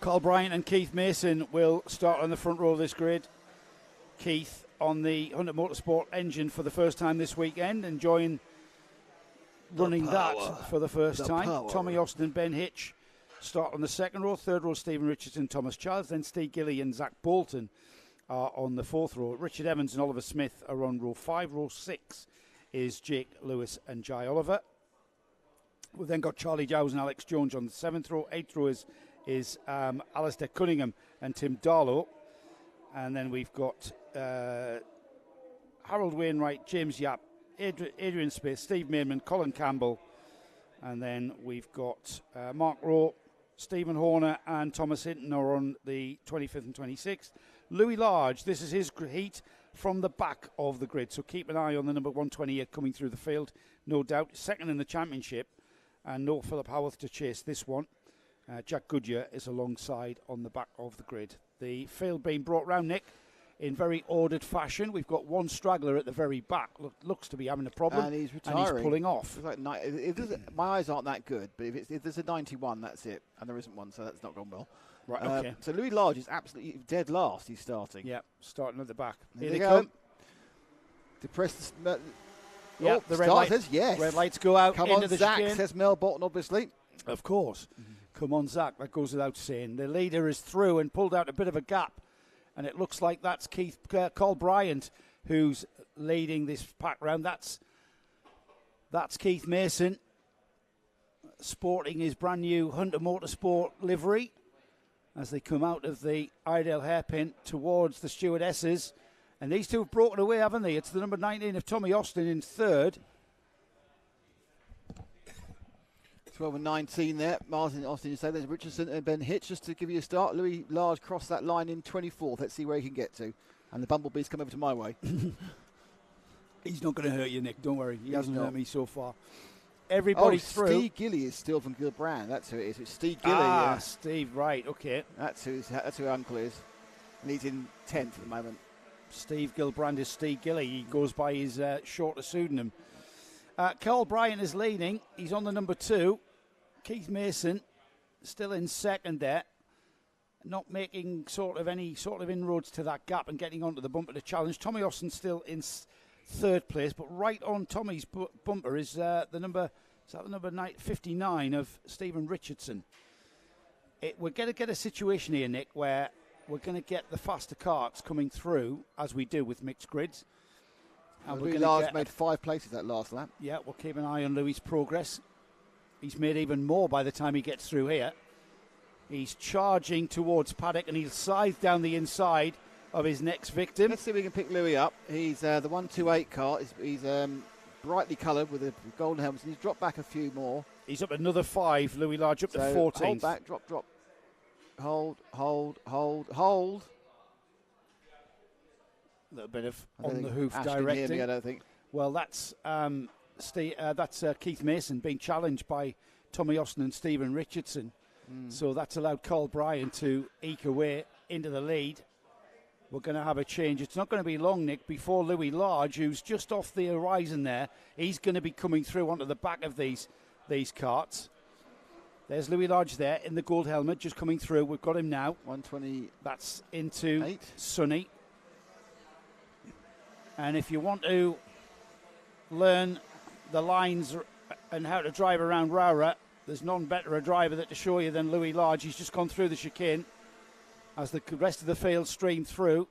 Carl Bryant and Keith Mason will start on the front row of this grid. Keith on the Hunter Motorsport engine for the first time this weekend, enjoying running that for the first time. Power. Tommy Austin and Ben Hitch start on the second row. Third row, Stephen Richardson, Thomas Childs. Then Steve Gilly and Zach Bolton are on the fourth row. Richard Evans and Oliver Smith are on row 5. Row 6 is Jake Lewis and Jai Oliver. We've then got Charlie Giles and Alex Jones on the 7th row. 8th row is Alistair Cunningham and Tim Darlow. And then we've got Harold Wainwright, James Yap, Adrian Smith, Steve Mayman, Colin Campbell. And then we've got Mark Rowe, Stephen Horner and Thomas Hinton are on the 25th and 26th. Louis Large, this is his heat from the back of the grid. So keep an eye on the number 128 coming through the field, no doubt. Second in the championship, and no Philip Howarth to chase this one. Jack Goodyear is alongside on the back of the grid. The field being brought round, Nick, in very ordered fashion. We've got one straggler at the very back. Looks to be having a problem. And he's retiring. And he's pulling off. It's like my eyes aren't that good, but if there's a 91, that's it. And there isn't one, so that's not gone well. Right, okay. So Louis Large is absolutely dead last. He's starting. Yeah, starting at the back. Here they go. come. Depress the... Yeah, the red starters, yes. Red lights go out. Come into on, the Zach, chicane. says Mel Bolton, obviously. Of course. Come on, Zach. That goes without saying. The leader is through and pulled out a bit of a gap. And it looks like that's Carl Bryant who's leading this pack round. That's Keith Mason sporting his brand new Hunter Motorsport livery as they come out of the Iredale hairpin towards the stewardesses. And these two have broken away, haven't they? It's the number 19 of Tommy Austin in third. 12 and 19 there. Martin Austin, you say there's Richardson and Ben Hitch just to give you a start. Louis Large crossed that line in 24th. Let's see where he can get to. And the Bumblebees come over to my way. He's not going to hurt you, Nick. Don't worry. He hasn't hurt me so far. Everybody through. Steve Gilly is still from Gilbrand. That's who it is. It's Steve Gilly. Steve, right, okay. That's who uncle is. And he's in 10th at the moment. Steve Gilbrand is Steve Gilly. He goes by his shorter pseudonym. Carl Bryant is leading. He's on the number 2. Keith Mason still in second there. Not making any sort of inroads to that gap and getting onto the bumper to challenge. Tommy Austin still in third place, but right on Tommy's bumper is the number 59 of Stephen Richardson. We're going to get a situation here, Nick, where we're going to get the faster carts coming through, as we do with mixed grids. And Louis Large made 5 places that last lap. Yeah, we'll keep an eye on Louis' progress. He's made even more by the time he gets through here. He's charging towards Paddock, and he'll scythe down the inside of his next victim. Let's see if we can pick Louis up. He's the 128 car. He's brightly coloured with a golden helmet. He's dropped back a few more. He's up another 5. Louis Large up to 14. Hold back, drop. Hold. A little bit of on the hoof Ashton directing. hear me, I don't think. Well, that's Keith Mason being challenged by Tommy Austin and Stephen Richardson. So that's allowed Carl Bryant to eke away into the lead. We're going to have a change. It's not going to be long, Nick, before Louis Large, who's just off the horizon there. He's going to be coming through onto the back of these carts. There's Louis Large there in the gold helmet, just coming through. We've got him now. 120. That's into Sonny. And if you want to learn the lines and how to drive around ROWRAH, there's none better a driver to show you than Louis Large. He's just gone through the chicane as the rest of the field stream through.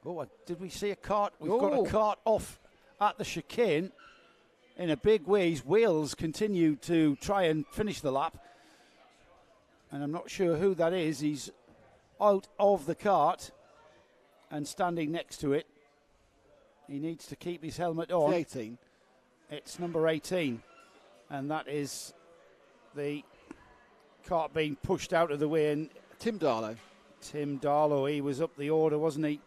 Oh, did we see a cart? We've got a cart off at the chicane in a big way. His wheels continue to try and finish the lap. And I'm not sure who that is. He's out of the cart and standing next to it. He needs to keep his helmet on. 18. It's number 18. And that is the cart being pushed out of the way. And Tim Darlow. Tim Darlow, he was up the order, wasn't he?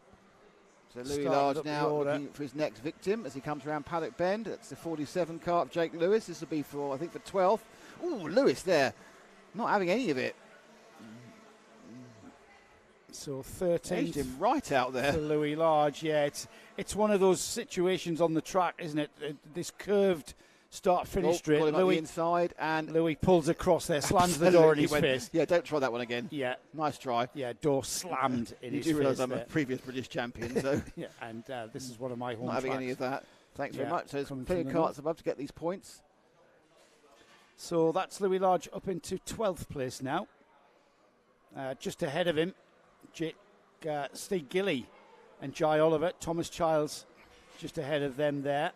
So Louis Large now looking for his next victim as he comes around Paddock Bend. That's the 47 cart of Jake Lewis. This will be for, I think, for 12th. Oh, Lewis there. Not having any of it. So 13th. Aged him right out there. For Louis Large, yeah. It's one of those situations on the track, isn't it? This curved start-finish straight. Louis inside, and Louis pulls across there, slams the door in his face. Yeah, don't try that one again. Yeah, nice try. Yeah, door slammed in his face. You do realise I'm a previous British champion, so yeah, and this is one of my home not having tracks. any of that. Thanks very much. So there's plenty of carts above to get these points. So that's Louis Large up into 12th place now. Just ahead of him, Steve Gilly and Jai Oliver. Thomas Childs just ahead of them there.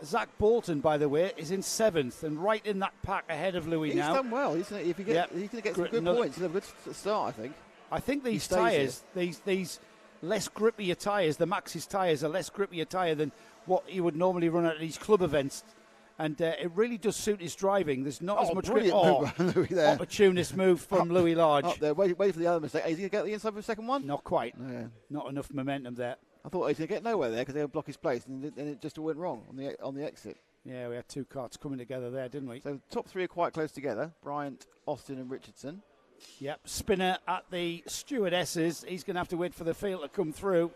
Zach Bolton, by the way, is in 7th and right in that pack ahead of Louis now. He's done well. If he get, he's going to get some good points. He'll have a good start, I think. I think these tyres, these less grippier tyres, the Maxxis tyres are less grippier tyre than what he would normally run at these club events. And it really does suit his driving. There's not as much grip. Louis there. Opportunist move from Louis Large. Up there, wait for the other mistake. Is he going to get the inside for the second one? Not quite. Yeah. Not enough momentum there. I thought he was going to get nowhere there because they would block his place, and it just all went wrong on the exit. Yeah, we had two carts coming together there, didn't we? So the top three are quite close together: Bryant, Austin, and Richardson. Yep, Spinner at the stewardesses. He's going to have to wait for the field to come through.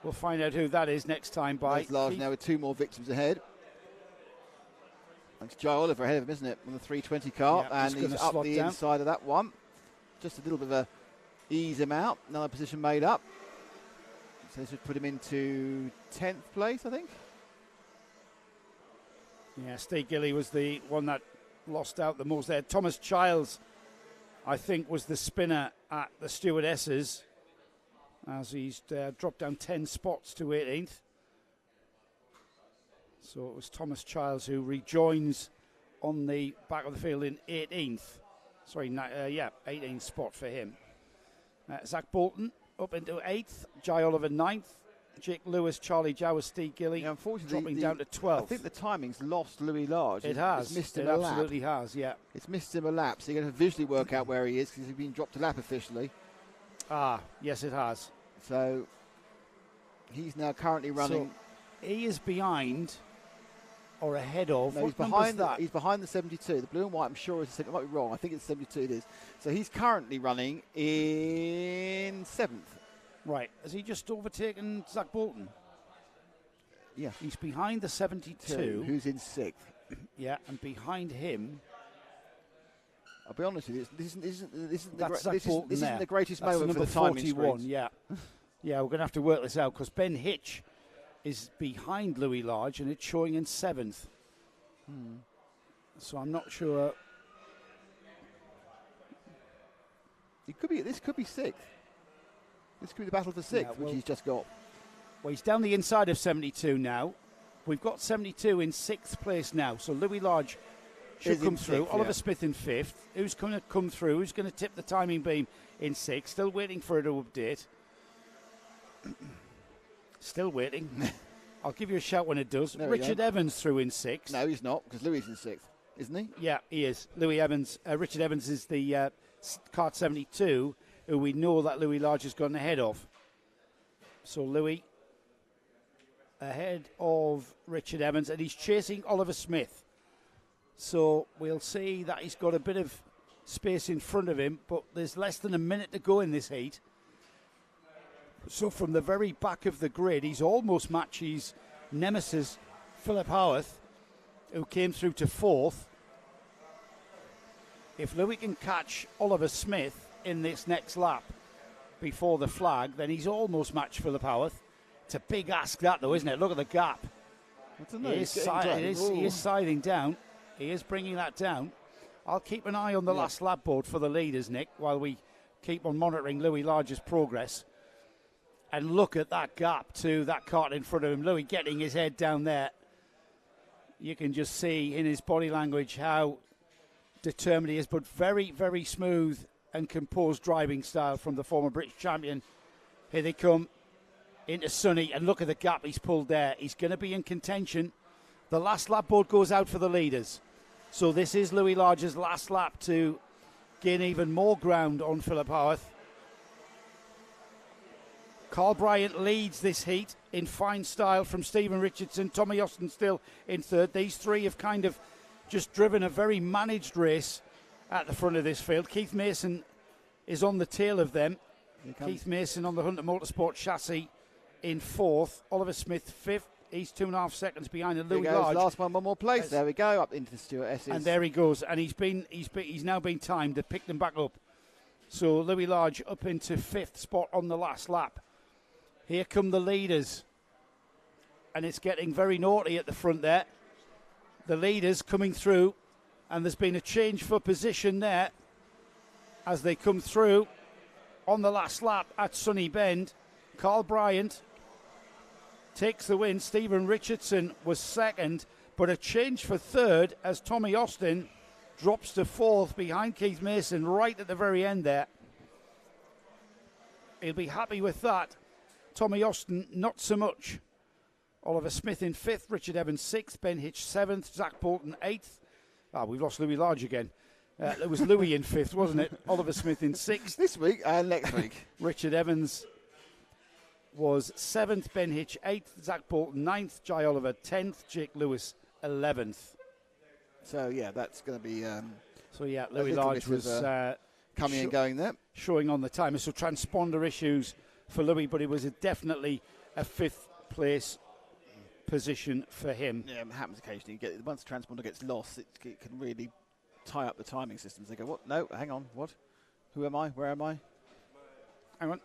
We'll find out who that is next time. There's Large now with two more victims ahead. It's Jai Oliver ahead of him, isn't it, on the 320 car, and he's up the inside of that one. Just a little bit of a ease him out. Another position made up. So this would put him into 10th place, I think. Yeah, Steve Gilly was the one that lost out the most there. Thomas Childs, I think, was the spinner at the stewardesses as he's dropped down 10 spots to 18th. So it was Thomas Childs who rejoins on the back of the field in 18th. Sorry, 18th spot for him. Zach Bolton up into 8th, Jai Oliver 9th, Jake Lewis, Charlie Jowers, Steve Gilly, unfortunately, dropping down to 12th. I think the timing's lost Louis Large. It has. It's missed him a lap. It absolutely has, yeah. It's missed him a lap, so you're going to visually work out where he is because he's been dropped a lap officially. Ah, yes, it has. So he's now currently running. So he is behind or ahead of. No, he's behind that. He's behind the 72. The blue and white, I'm sure, is. I might be wrong. I think it's 72. It is. So he's currently running in 7th. Right. Has he just overtaken Zach Bolton? Yeah. He's behind the 72. Who's in 6th. Yeah, and behind him. I'll be honest with you. This isn't the greatest That's moment for the timing 41. screens. Yeah. Yeah, we're going to have to work this out because Ben Hitch is behind Louis Large and it's showing in 7th. So I'm not sure. This could be 6th. This could be the battle for 6th, which he's just got. Well, he's down the inside of 72 now. We've got 72 in 6th place now. So Louis Large should come through. Oliver Smith in 5th. Who's going to come through? Who's going to tip the timing beam in 6th? Still waiting for it to update. Still waiting. I'll give you a shout when it does. Richard Evans through in 6th. No, he's not, because Louis is in 6th, isn't he? Yeah, he is. Louis Evans. Richard Evans is the Kart 72, who we know that Louis Large has gone ahead of. So Louis ahead of Richard Evans, and he's chasing Oliver Smith. So we'll see that he's got a bit of space in front of him, but there's less than a minute to go in this heat. So from the very back of the grid, he's almost matched his nemesis, Philip Howarth, who came through to 4th. If Louis can catch Oliver Smith in this next lap before the flag, then he's almost matched Philip Howarth. It's a big ask that, though, isn't it? Look at the gap. He is siding down. He is bringing that down. I'll keep an eye on the last lap board for the leaders, Nick, while we keep on monitoring Louis Large's progress. And look at that gap to that cart in front of him. Louis getting his head down there. You can just see in his body language how determined he is, but very, very smooth and composed driving style from the former British champion. Here they come into Sonny, and look at the gap he's pulled there. He's going to be in contention. The last lap board goes out for the leaders. So this is Louis Large's last lap to gain even more ground on Philip Howarth. Carl Bryant leads this heat in fine style from Stephen Richardson. Tommy Austin still in 3rd. These three have kind of just driven a very managed race at the front of this field. Keith Mason is on the tail of them. Keith Mason on the Hunter Motorsport chassis in 4th. Oliver Smith 5th. He's 2.5 seconds behind the Louis Large. Last one more place. There we go, up into Stuart S's. And there he goes. And he's now been timed to pick them back up. So Louis Large up into 5th spot on the last lap. Here come the leaders. And it's getting very naughty at the front there. The leaders coming through. And there's been a change for position there as they come through on the last lap at Sunny Bend. Carl Bryant takes the win. Stephen Richardson was 2nd, but a change for 3rd as Tommy Austin drops to 4th behind Keith Mason right at the very end there. He'll be happy with that. Tommy Austin, not so much. Oliver Smith in 5th, Richard Evans 6th, Ben Hitch 7th, Zach Bolton 8th. We've lost Louis Large again. It was Louis in 5th, wasn't it? Oliver Smith in 6th. This week and next week. Richard Evans was 7th, Ben Hitch 8th, Zach Bolton 9th, Jai Oliver 10th, Jake Lewis 11th. So, yeah, that's going to be... Louis Large was... coming and going there. Showing on the timer. So transponder issues for Louis, but it was definitely a 5th place position for him. Yeah, it happens occasionally. Once the transponder gets lost, it can really tie up the timing systems. They go, what? No, hang on, what? Who am I? Where am I? Hang on.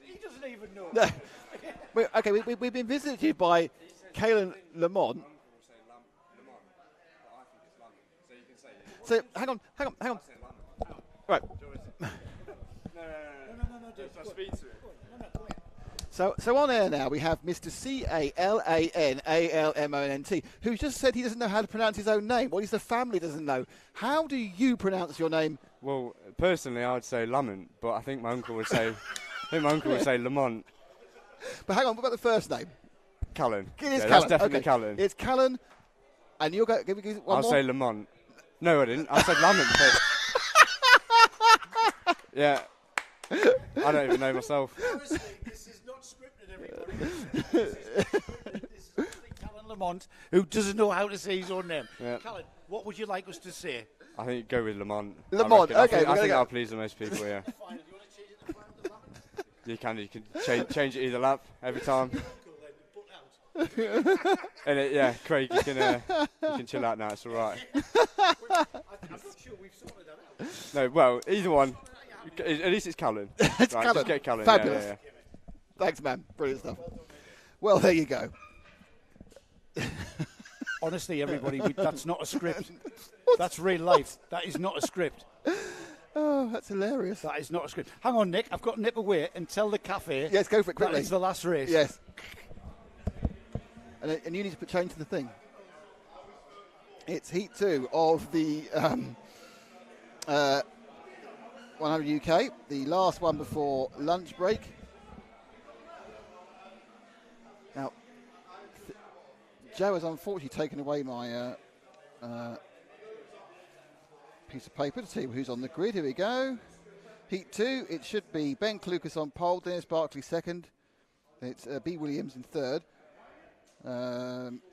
He doesn't even know. No. We've been visited by Callum Lamont. So hang on. Right. No. Speak to it. So on air now we have Mr. CALANALMONT, who's just said he doesn't know how to pronounce his own name. Well, his family doesn't know. How do you pronounce your name? Well, personally, I'd say Lamont, but I think my uncle would say, Lamont. But hang on, what about the first name? Callum. It is Callum. Callum. That's definitely Okay. Callum. It's Callum, and you'll go. Give me one I'll more. say Lamont. No, I didn't. I said Lamont first. Yeah. I don't even know myself. This is not scripted, everybody. This is Callum Lamont, who doesn't know how to say his own name. Yeah. Callum, what would you like us to say? I think go with Lamont. Lamont, I okay, think we're gonna that'll go. please the most people, yeah. Fine. Do you want to change it to Lamont? You can change it either lap every time. Out. And Craig, you can chill out now. It's all right. I'm not sure we've sorted that out. No, well, either one. At least it's Callum. It's right, Callum. Just get Callum. Fabulous. Yeah. Thanks, man. Brilliant stuff. Well, there you go. Honestly, everybody, that's not a script. That's real life. That is not a script. Oh, that's hilarious. That is not a script. Hang on, Nick. I've got to nip away and tell the cafe. Yes, go for it quickly. That is the last race. Yes. And you need to put change to the thing. It's heat 2 of the 100 UK, the last one before lunch break. Now, Joe has unfortunately taken away my piece of paper to see who's on the grid. Here we go. Heat 2, it should be Ben Clucas on pole, Dennis Barkley second. It's B. Williams in third.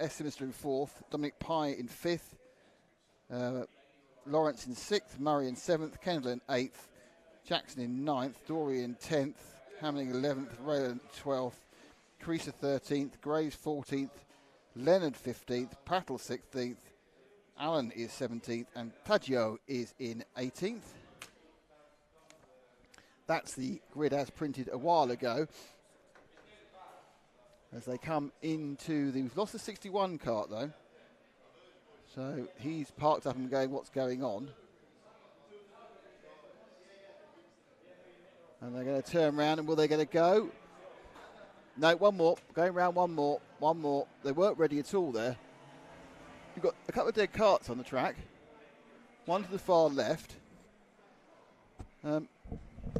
S. Sinister in fourth. Dominic Pye in fifth. Lawrence in sixth. Murray in seventh. Kendall in eighth. Jackson in ninth. Dory in 10th. Hamling 11th. Raylan 12th. Teresa 13th. Graves 14th. Leonard 15th. Prattle 16th. Allen is 17th. And Taggio is in 18th. That's the grid as printed a while ago. As they come into we've lost the 61 kart though. So he's parked up and going, what's going on? And they're going to turn around, and will they get a go? No, one more. Going round one more. One more. They weren't ready at all there. You've got a couple of dead karts on the track. One to the far left. One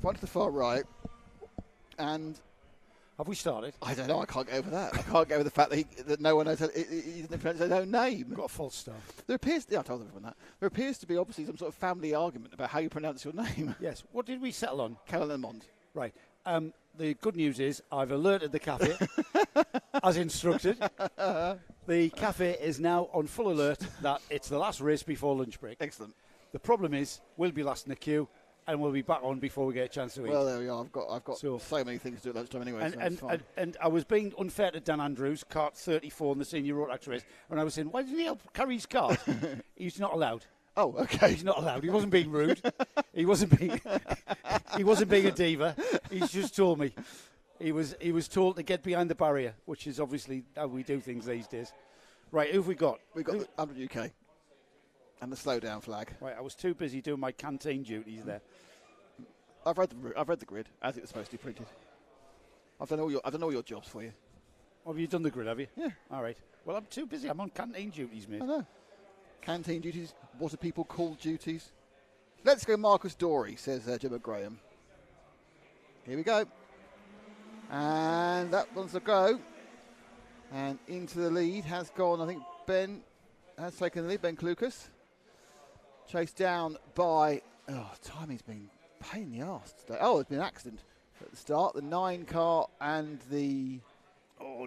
to the far right. And have we started? I don't know. I can't get over that. I can't get over the fact that no one knows he doesn't pronounce his own name. Got a false start. There appears, I told everyone that. There appears to be obviously some sort of family argument about how you pronounce your name. Yes. What did we settle on? Callum Lamont. Right. The good news is I've alerted the cafe as instructed. The cafe is now on full alert that it's the last race before lunch break. Excellent. The problem is we'll be last in the queue, and we'll be back on before we get a chance to eat. Well, there we are. I've got so many things to do at lunchtime anyway. And I was being unfair to Dan Andrews, kart 34 in the senior Rotax race, and I was saying, why didn't he help carry his cart? He's not allowed. Oh, okay. He's not allowed. He wasn't being rude. He wasn't being a diva. He's just told me. He was told to get behind the barrier, which is obviously how we do things these days. Right, who have we got? We've got the 100 UK and the slowdown flag. Right, I was too busy doing my canteen duties there. I've read the grid as it was supposed to be printed. I've done all your jobs for you. Have you done the grid, have you? Yeah. All right. Well, I'm too busy. I'm on canteen duties, mate. I know. Canteen duties. What are people called duties? Let's go Marcus Dory, says Gemma Graham. Here we go. And that one's a go. And into the lead has gone, I think Ben has taken the lead, Ben Clucas. Chased down by, timing's been a pain in the arse today. Oh, there's been an accident at the start. The 9 car and the...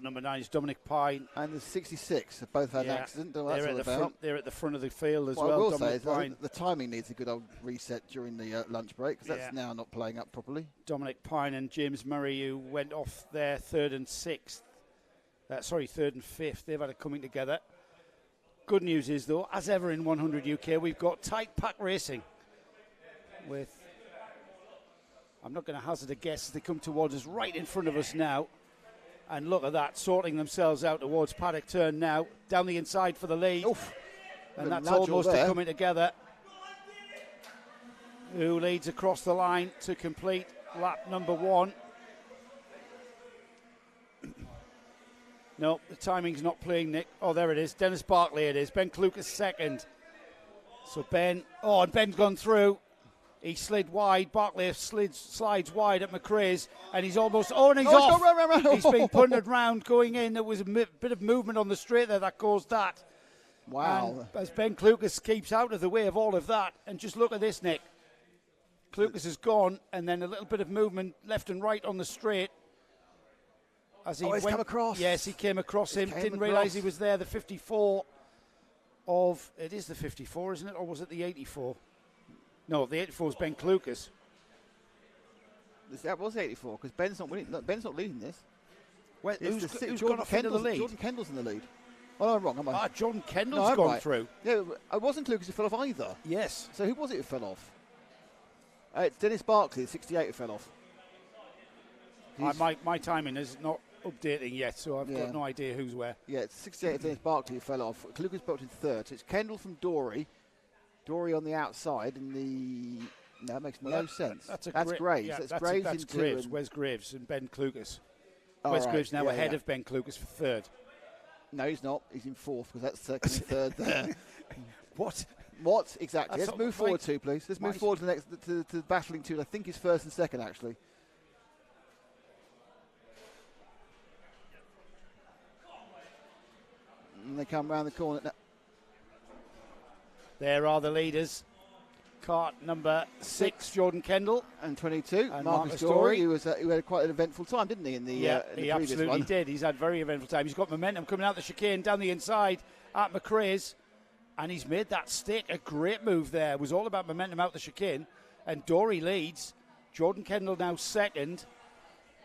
number 9 is Dominic Pye. And the 66 have both had an accident. Don't know what that's all about. They're at the front of the field as well. well. I will Dominic say is the timing needs a good old reset during the lunch break, because that's now not playing up properly. Dominic Pye and James Murray, who went off there third and fifth. They've had a coming together. Good news is, though, as ever in 100 UK, we've got tight pack racing with, I'm not going to hazard a guess, as they come towards us right in front of us now. And look at that, sorting themselves out towards Paddock turn now. Down the inside for the lead. Oof. And that's almost coming together. Who leads across the line to complete lap number 1. No, the timing's not playing, Nick. Oh, there it is. Dennis Barkley it is. Ben Clucas second. So Ben, and Ben's gone through. He slid wide. Barkley slides wide at McRae's, and he's almost. Oh, and he's off. Run. He's been punted round going in. There was a bit of movement on the straight there that caused that. Wow. And as Ben Clucas keeps out of the way of all of that, and just look at this, Nick. Clucas has gone, and then a little bit of movement left and right on the straight. As he's come across. Yes, he came across him. Didn't realise he was there. The 54 of. It is the 54, isn't it? Or was it the 84? No, the 84 is Ben Clucas. That was 84, because Ben's not winning. Ben's not leading this. Well, who's gone off into the lead? Jordan Kendall's in the lead. Oh, no, I'm wrong, am I? Jordan Kendall's gone through. Yeah, it wasn't Clucas who fell off either. Yes. So who was it who fell off? It's Dennis Barkley, 68, who fell off. My timing is not updating yet, so I've got no idea who's where. Yeah, it's 68 Dennis Barkley who fell off. Clucas booked in third. So it's Kendall from Dory. Dory on the outside, and no, that makes no sense. That's Graves. Yeah, that's Graves that's in Graves. two. Wes Graves and Ben Clucas. Wes Graves now ahead of Ben Clucas for third. No, he's not. He's in fourth, because that's second and third there. What? Exactly. Let's move forward two, please. Let's move forward to the next to battling two. I think he's first and second, actually. they come round the corner. No. There are the leaders. Kart number 6, Jordan Kendall. And 22, And Marcus Story, who had quite an eventful time, didn't he, in the he previous absolutely one? did. He's had very eventful time. He's got momentum coming out the chicane, down the inside at McRae's, and he's made that stick. A great move there. It was all about momentum out the chicane, and Dory leads. Jordan Kendall now second.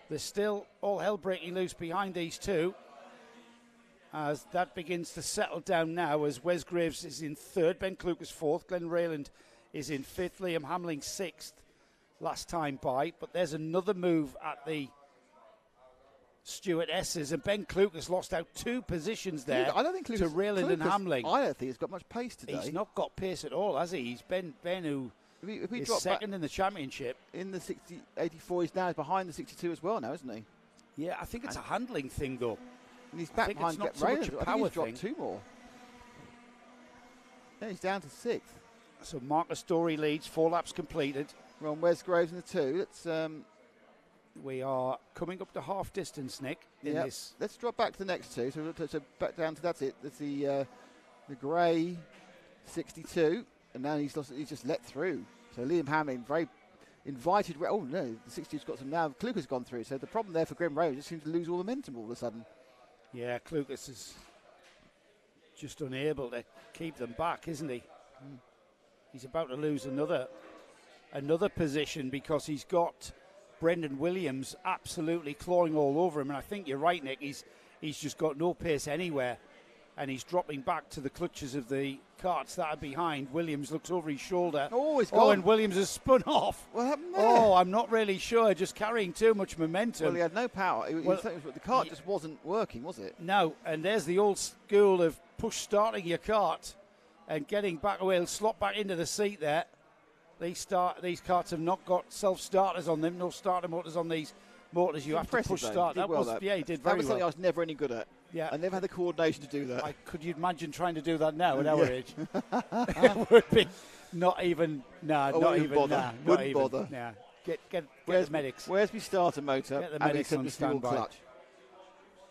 There's still all hell breaking loose behind these two, as that begins to settle down now, as Wes Graves is in third, Ben Klukas fourth, Glenn Rayland is in fifth, Liam Hamling sixth last time by. But there's another move at the Stuart S's, and Ben Klukas lost out 2 positions there. I don't think Klukas, to Rayland and Hamling. I don't think he's got much pace today. He's not got pace at all, has he? He's Ben who if we is drop second in the championship. in the 84, he's now behind the 62 as well now, isn't he? Yeah, I think it's a handling thing though. And he's back think behind it's not so much a Rayland. I think power he's dropped thing. 2 more. Yeah, he's down to 6th. So Marcus Story leads, 4 laps completed. We're on Wes Graves in the 2. We are coming up to half distance, Nick, in Yep. this. Let's drop back to the next 2. So back down to that's it. That's the grey 62, and now he's just let through. So Liam Hamlin very invited. Oh no, the 60's got some now. Klukas gone through. So the problem there for Grim Road just seems to lose all the momentum all of a sudden. Yeah, Klukas is just unable to keep them back, isn't he? He's about to lose another position because he's got Brendan Williams absolutely clawing all over him. And I think you're right, Nick. He's just got no pace anywhere, and he's dropping back to the clutches of the karts that are behind. Williams looks over his shoulder. Oh, he's gone. And Williams has spun off. What happened there? Oh, I'm not really sure. Just carrying too much momentum. Well, he had no power. The cart just wasn't working, was it? No, and there's the old school of push starting your kart and getting back away, he'll slot back into the seat there. These karts have not got self-starters on them, no starter motors on these motors. You have to push start. He did very well. Something I was never any good at. Yeah, I never had the coordination to do that. Could you imagine trying to do that now at our age? It would be not even. Wouldn't bother. Nah. Get the medics. Where's my starter motor? Get the medics on standby. Clutch.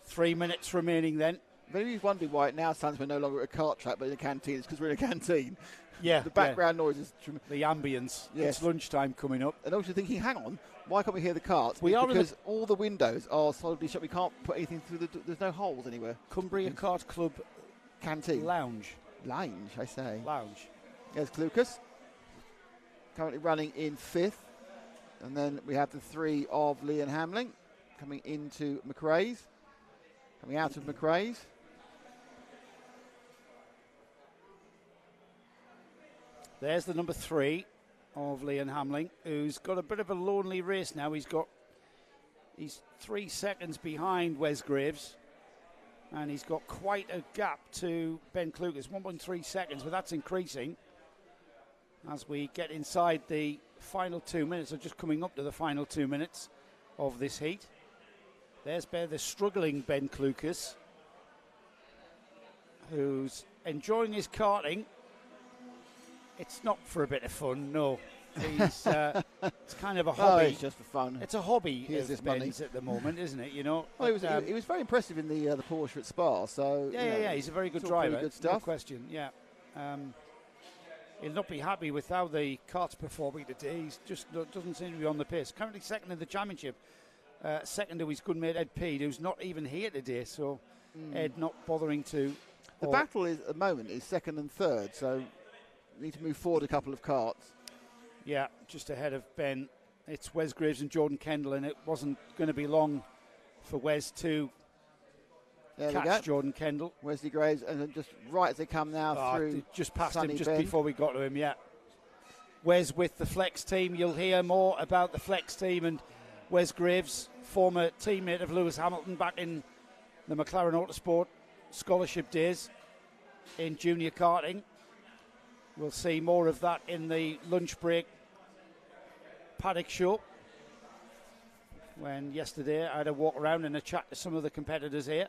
3 minutes remaining then. Maybe he's wondering why it now sounds we're no longer at a kart track but in a canteen. It's because we're in a canteen. Yeah. The background noise is the ambience. Yes. It's lunchtime coming up. And also thinking, hang on, why can't we hear the karts? Because all the windows are solidly shut. We can't put anything through there's no holes anywhere. Cumbria Kart Club canteen. Lounge, I say. Lounge. There's Klukas. Currently running in 5th. And then we have the 3 of Lee and Hamling coming into McRae's. Coming out of McRae's. There's the number 3 of Liam Hamling, who's got a bit of a lonely race now. He's 3 seconds behind Wes Graves, and he's got quite a gap to Ben Klukas, 1.3 seconds, but that's increasing as we get inside the final 2 minutes, or just coming up to the final 2 minutes of this heat. There's the struggling Ben Klukas, who's enjoying his karting. It's not for a bit of fun, no. It's kind of a hobby. Oh, it's just for fun. It's a hobby Here's this money at the moment, isn't it? You know. Well, he was very impressive in the Porsche at Spa. So yeah, he's a very good driver. Good stuff. No question. Yeah. He'll not be happy with how the kart's performing today. He just doesn't seem to be on the pace. Currently second in the championship. Second to his good mate Ed Peed, who's not even here today. So Ed not bothering to. The battle is at the moment is 2nd and 3rd. So we need to move forward a couple of karts. Yeah, just ahead of Ben. It's Wes Graves and Jordan Kendall, and it wasn't going to be long for Wes to catch Jordan Kendall. Wesley Graves, and then just right as they come now through. Just past Sunny him, just Ben. before we got to him, yeah. Wes with the Flex team. You'll hear more about the Flex team and Wes Graves, former teammate of Lewis Hamilton back in the McLaren Autosport scholarship days in junior karting. We'll see more of that in the lunch break Paddock show. When yesterday I had a walk around and a chat to some of the competitors here.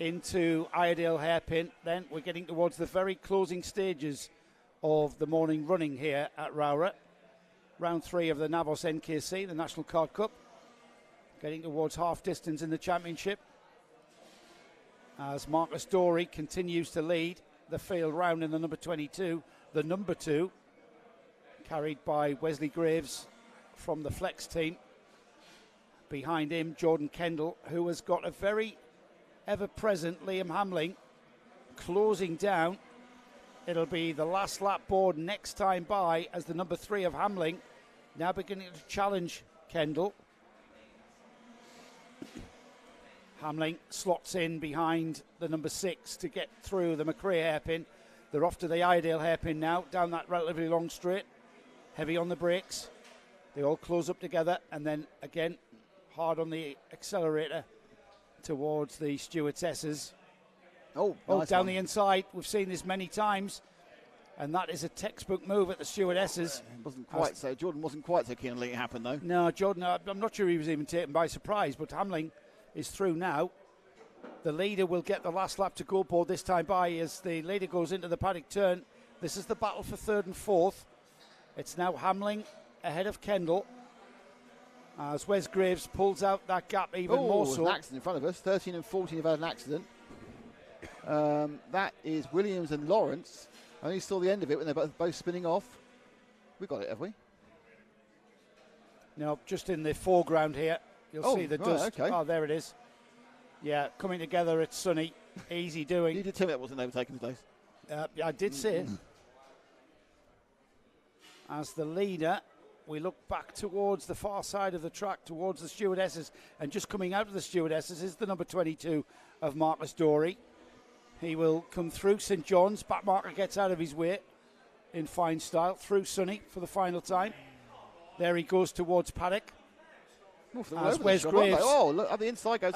Into Iredale Hairpin, then we're getting towards the very closing stages of the morning running here at ROWRAH. Round 3 of the NAVOS NKC, the National Kart Cup. Getting towards half distance in the championship. as Marcus Dorey continues to lead the field round in the number 22. The number 2, carried by Wesley Graves from the Flex team. Behind him, Jordan Kendall, who has got a very ever-present Liam Hamling closing down. It'll be the last lap board next time by, as the number 3 of Hamling now beginning to challenge Kendall. Hamling slots in behind the number 6 to get through the McRae hairpin. They're off to the Iredale hairpin now, down that relatively long straight. Heavy on the brakes. They all close up together, and then again hard on the accelerator towards the stewardesses. Nice down one. the inside. We've seen this many times, and that is a textbook move at the stewardesses. Jordan wasn't quite so keen on letting it happen, though. No, Jordan, I'm not sure he was even taken by surprise, but Hamling is through now. The leader will get the last lap to go board this time by as the leader goes into the paddock turn. This is the battle for 3rd and 4th. It's now Hamling ahead of Kendall as Wes Graves pulls out that gap even more so. An accident in front of us. 13 and 14 have had an accident. That is Williams and Lawrence. I only saw the end of it when they're both spinning off. We got it, have we? No, just in the foreground here. You'll see the dust. Okay. Oh, there it is. Yeah, coming together at Sunny. Easy doing. You did tell me that wasn't overtaking place. I did see it. As the leader, we look back towards the far side of the track, towards the stewardesses, and just coming out of the stewardesses is the number 22 of Marcus Dorey. He will come through St John's. Back marker gets out of his way in fine style. Through Sunny for the final time. There he goes towards Paddock. As Wes Graves look, at the inside goes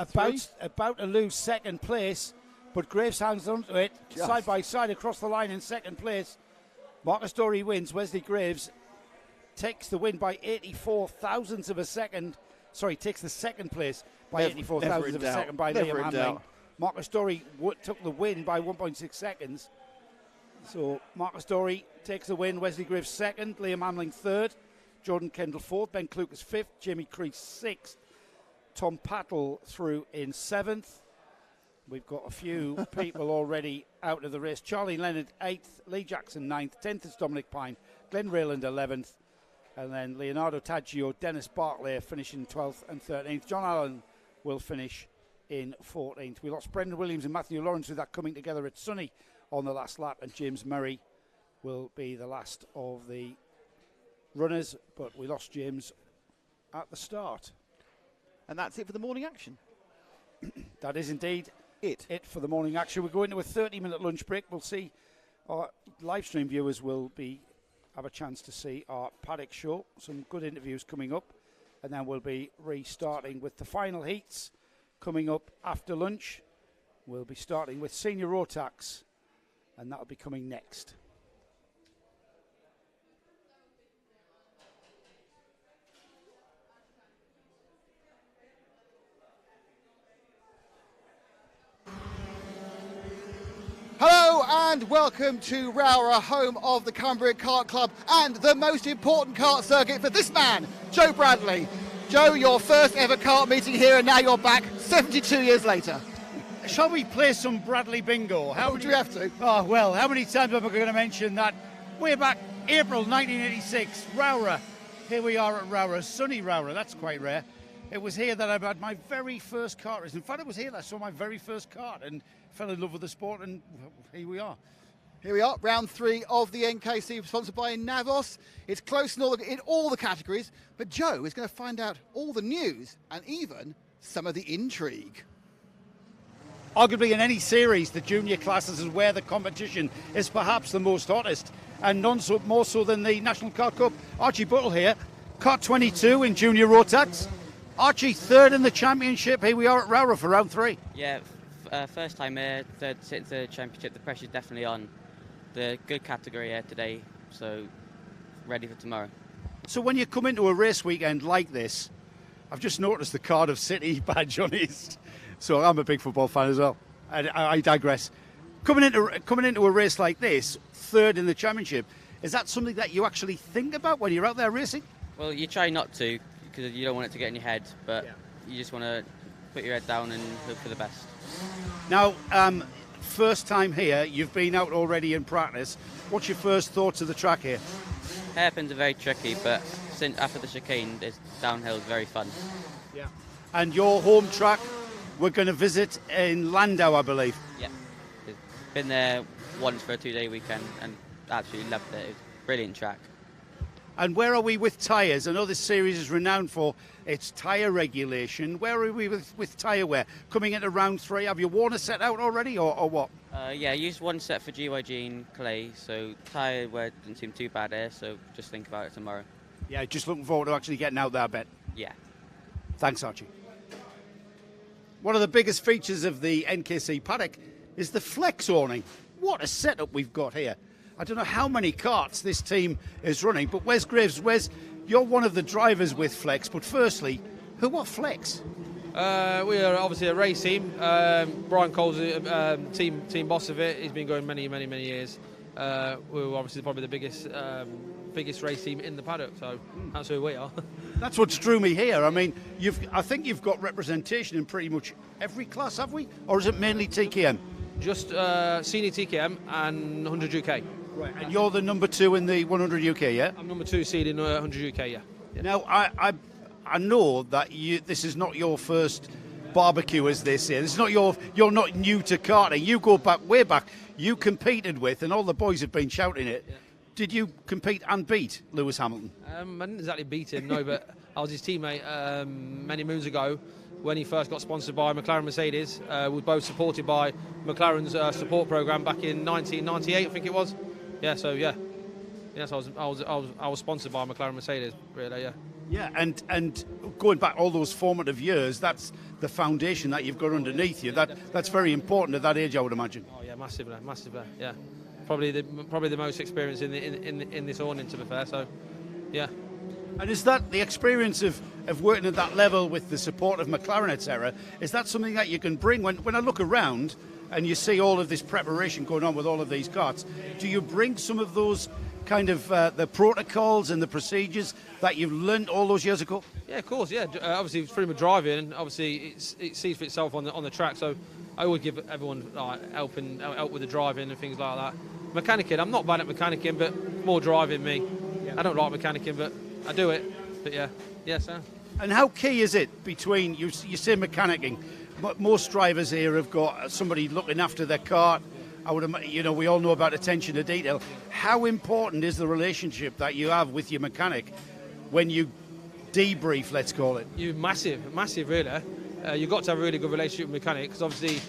about to lose second place, but Graves hangs on to it side by side across the line in second place. Marcus Dorey wins. Wesley Graves takes the win by 84 thousandths of a second. Sorry, takes the second place by 84 thousandths of a second by Liam Hamling. Marcus Dorey took the win by 1.6 seconds. So Marcus Dorey takes the win. Wesley Graves second. Liam Hamling third. Jordan Kendall fourth. Ben Clucas fifth. Jamie Crease sixth. Tom Pattle through in seventh. We've got a few people already out of the race. Charlie Leonard 8th, Lee Jackson 9th, 10th is Dominic Pine, Glenn Rayland 11th, and then Leonardo Taggio, Dennis Barclay finishing 12th and 13th. John Allen will finish in 14th. We lost Brendan Williams and Matthew Lawrence with that coming together at Sunny on the last lap, and James Murray will be the last of the runners, but we lost James at the start. And that's it for the morning action. That is indeed it for the morning action. We're going to a 30-minute lunch break. We'll see our live stream viewers will have a chance to see our paddock show. Some good interviews coming up, and then we'll be restarting with the final heats coming up after lunch. We'll be starting with Senior Rotax, and that'll be coming next. Hello and welcome to ROWRAH, home of the Cumbria Kart Club and the most important kart circuit for this man, Joe Bradley. Joe, your first ever kart meeting here, and now you're back 72 years later. Shall we play some Bradley Bingo? How would you have to? Oh, well, how many times am I going to mention that? Way back April 1986, ROWRAH. Here we are at ROWRAH, sunny ROWRAH, that's quite rare. It was here that I had my very first kart race. In fact, it was here that I saw my very first kart and fell in love with the sport, and here we are. Here we are, round 3 of the NKC, sponsored by NAVOS. It's close in all the categories, but Joe is going to find out all the news and even some of the intrigue. Arguably in any series, the junior classes is where the competition is perhaps the most hottest, and none more so than the National Kart Cup. Archie Buttle here, kart 22 in junior Rotax. Archie, third in the championship. Here we are at ROWRAH for round 3. Yeah, first time here, third since the championship. The pressure's definitely on. The good category here today, so ready for tomorrow. So when you come into a race weekend like this, I've just noticed the Cardiff City badge on it. So I'm a big football fan as well. I digress. Coming into a race like this, third in the championship, is that something that you actually think about when you're out there racing? Well, you try not to, because you don't want it to get in your head, but you just want to put your head down and hope for the best. Now, first time here, you've been out already in practice. What's your first thoughts of the track here? Hairpins are very tricky, but since after the chicane, this downhill is very fun. Yeah. And your home track, we're going to visit in Landau, I believe. Yeah, been there once for a 2-day weekend and absolutely loved it. It was a brilliant track. And where are we with tyres? I know this series is renowned for its tyre regulation. Where are we with tyre wear? Coming into round 3, have you worn a set out already or what? Yeah, I used one set for GYG and clay, so tyre wear didn't seem too bad here, so just think about it tomorrow. Yeah, just looking forward to actually getting out there, I bet. Yeah. Thanks, Archie. One of the biggest features of the NKC paddock is the flex awning. What a setup we've got here. I don't know how many karts this team is running, but Wes Graves, Wes, you're one of the drivers with Flex, but firstly, who are Flex? We are obviously a race team. Brian Cole's team boss of it. He's been going many years. We're obviously probably the biggest race team in the paddock, so that's who we are. That's what's drew me here. I mean, I think you've got representation in pretty much every class, have we? Or is it mainly TKM? Just senior TKM and 100 UK. Right, and you're the number 2 in the 100 UK, yeah? I'm number 2 seed in 100 UK, yeah. Now, I know that this is not your first barbecue, as they say. This is not you're not new to karting. You go way back. You competed with, and all the boys have been shouting it. Yeah. Did you compete and beat Lewis Hamilton? I didn't exactly beat him, no, but I was his teammate many moons ago when he first got sponsored by McLaren Mercedes. We were both supported by McLaren's support program back in 1998, I think it was. Yeah, so yeah, yes, I was sponsored by McLaren Mercedes, really, yeah. Yeah, and going back all those formative years, that's the foundation that you've got underneath you. That's very important at that age, I would imagine. Oh yeah, massively, yeah. Probably the most experience in this awning, to be fair. So, yeah. And is that the experience of working at that level with the support of McLaren, etc.? Is that something that you can bring when I look around and you see all of this preparation going on with all of these karts? Do you bring some of those kind of the protocols and the procedures that you've learned all those years ago? Yeah, of course. Yeah, obviously freedom of driving. Obviously, it sees for itself on the track. So I always give everyone help with the driving and things like that. Mechanicking, I'm not bad at mechanicking, but more driving me. Yeah. I don't like mechanicking, but I do it. But yeah, so. And how key is it between you say mechanicking? But most drivers here have got somebody looking after their kart. We all know about attention to detail. How important is the relationship that you have with your mechanic when you debrief, let's call it? Massive, really. You've got to have a really good relationship with mechanic, because obviously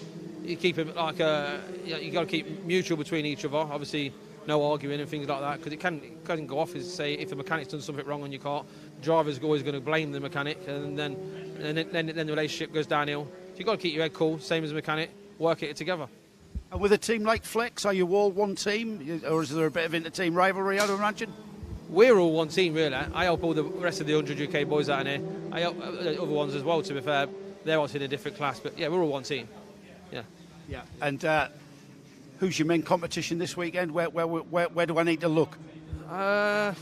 you keep it like you got to keep mutual between each other. Obviously, no arguing and things like that, because it can go off. As say, if the mechanic's done something wrong on your car, the driver's always going to blame the mechanic, and then the relationship goes downhill. So you've got to keep your head cool, same as a mechanic. Work it together. And with a team like Flex, are you all one team, or is there a bit of inter-team rivalry, I'd imagine? We're all one team, really. I help all the rest of the 100 UK boys out in here. I help other ones as well, to be fair. They're obviously in a different class, but yeah, we're all one team. Yeah. Yeah. And who's your main competition this weekend? Where do I need to look? I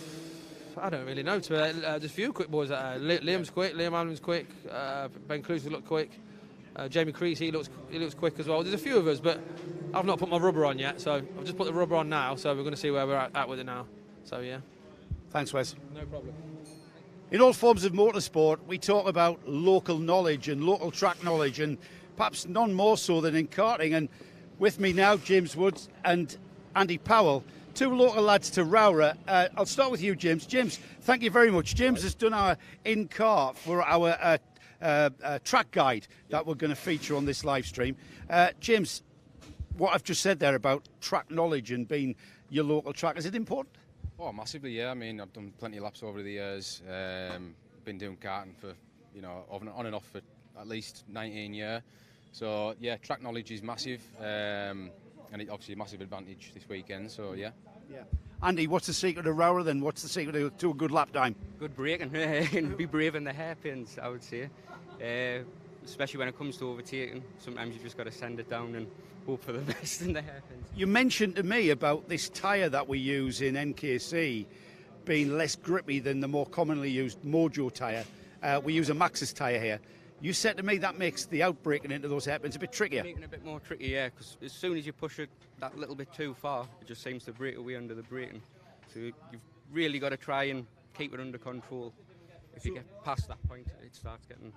don't really know. There's a few quick boys out there. Liam's quick. Liam Allen's quick. Ben Cluse look quick. Jamie Creasy, he looks quick as well. There's a few of us, but I've not put my rubber on yet, so I've just put the rubber on now, so we're going to see where we're at with it now. So, yeah. Thanks, Wes. No problem. In all forms of motorsport, we talk about local knowledge and local track knowledge, and perhaps none more so than in karting. And with me now, James Woods and Andy Powell, two local lads to ROWRAH. I'll start with you, James. James, thank you very much. James has done our in-car for our track guide that we're going to feature on this live stream. James, what I've just said there about track knowledge and being your local track, is it important? Oh, massively, yeah. I mean, I've done plenty of laps over the years. Been doing karting for, on and off for at least 19 years. So, yeah, track knowledge is massive. And it obviously a massive advantage this weekend, so, yeah. Yeah. Andy, what's the secret of ROWRAH then? What's the secret to a good lap time? Good braking and be brave in the hairpins, I would say. Especially when it comes to overtaking. Sometimes you just got to send it down and hope for the best in the hairpins. You mentioned to me about this tyre that we use in NKC being less grippy than the more commonly used Mojo tyre. We use a Maxxis tyre here. You said to me that makes the outbreaking into those hairpins a bit trickier. Making it a bit more tricky, yeah, because as soon as you push it that little bit too far, it just seems to break away under the braking. So you've really got to try and keep it under control. If you get past that point, it starts getting...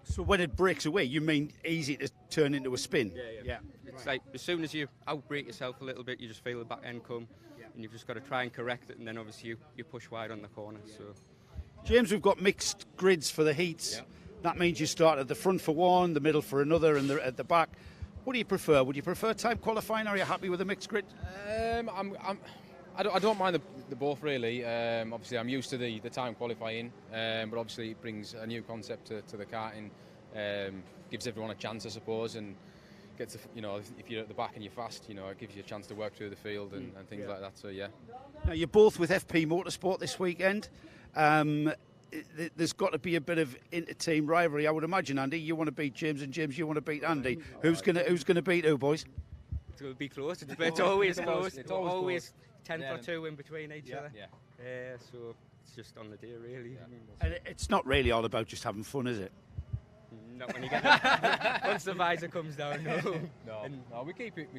So when it breaks away, you mean easy to turn into a spin? Yeah. It's like as soon as you outbrake yourself a little bit, you just feel the back end come, and you've just got to try and correct it, and then obviously you push wide on the corner. So, James, we've got mixed grids for the heats. Yeah. That means you start at the front for one, the middle for another, and at the back. What do you prefer? Would you prefer time qualifying, or are you happy with a mixed grid? I don't mind the both really. Obviously, I'm used to the time qualifying, but obviously it brings a new concept to the karting. Gives everyone a chance, I suppose, and gets if you're at the back and you're fast, it gives you a chance to work through the field and things like that. So yeah. Now you're both with FP Motorsport this weekend. There's got to be a bit of inter-team rivalry, I would imagine. Andy, you want to beat James, and James, you want to beat Andy. Who's gonna beat who, boys? It's going to be close. It's always close. It's always 10 for 2 in between each other. Yeah. So it's just on the day, really. Yeah. And it's not really all about just having fun, is it? Not when you get once the visor comes down. No, we keep it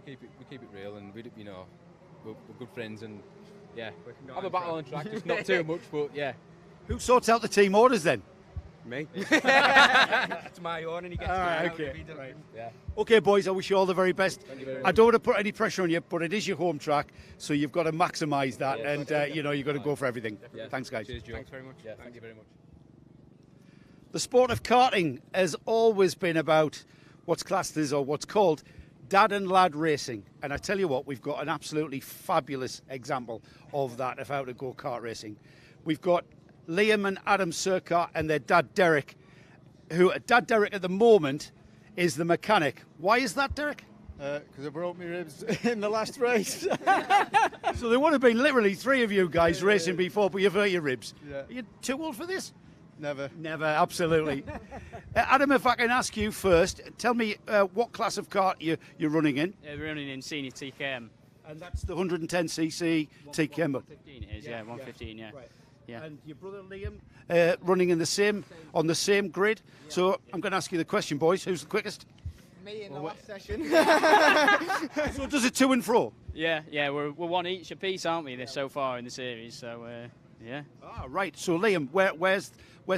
real, and we're good friends, and have a battle on track, just not too much, but yeah. Who sorts out the team orders then? Me. It's my own, and he gets okay. Right. Yeah. Okay, boys, I wish you all the very best. I don't want to put any pressure on you, but it is your home track, so you've got to maximise that, and you've got to go for everything. Yeah. Thanks, guys. Cheers, Joe. Thanks very much. Yeah, thank you very much. The sport of karting has always been about what's classed as, or what's called, dad and lad racing. And I tell you what, we've got an absolutely fabulous example of that, of how to go kart racing. We've got Liam and Adam Surkart and their dad Derek, who dad Derek at the moment is the mechanic. Why is that, Derek? Because I broke my ribs in the last race. So there would have been literally 3 of you guys racing before, but you've hurt your ribs. Yeah. Are you too old for this? Never, absolutely. Adam, if I can ask you first, tell me what class of kart you're running in. Yeah, we're running in senior TKM. And that's the 110cc TKM. 115 it is, 115, yeah. Right. Yeah. And your brother Liam running in on the same grid. Yeah. So I'm going to ask you the question, boys. Who's the quickest? Me in the last session. So does it to and fro? Yeah, we're one each apiece, aren't we? So far in the series. So yeah. Ah, right. So Liam, where's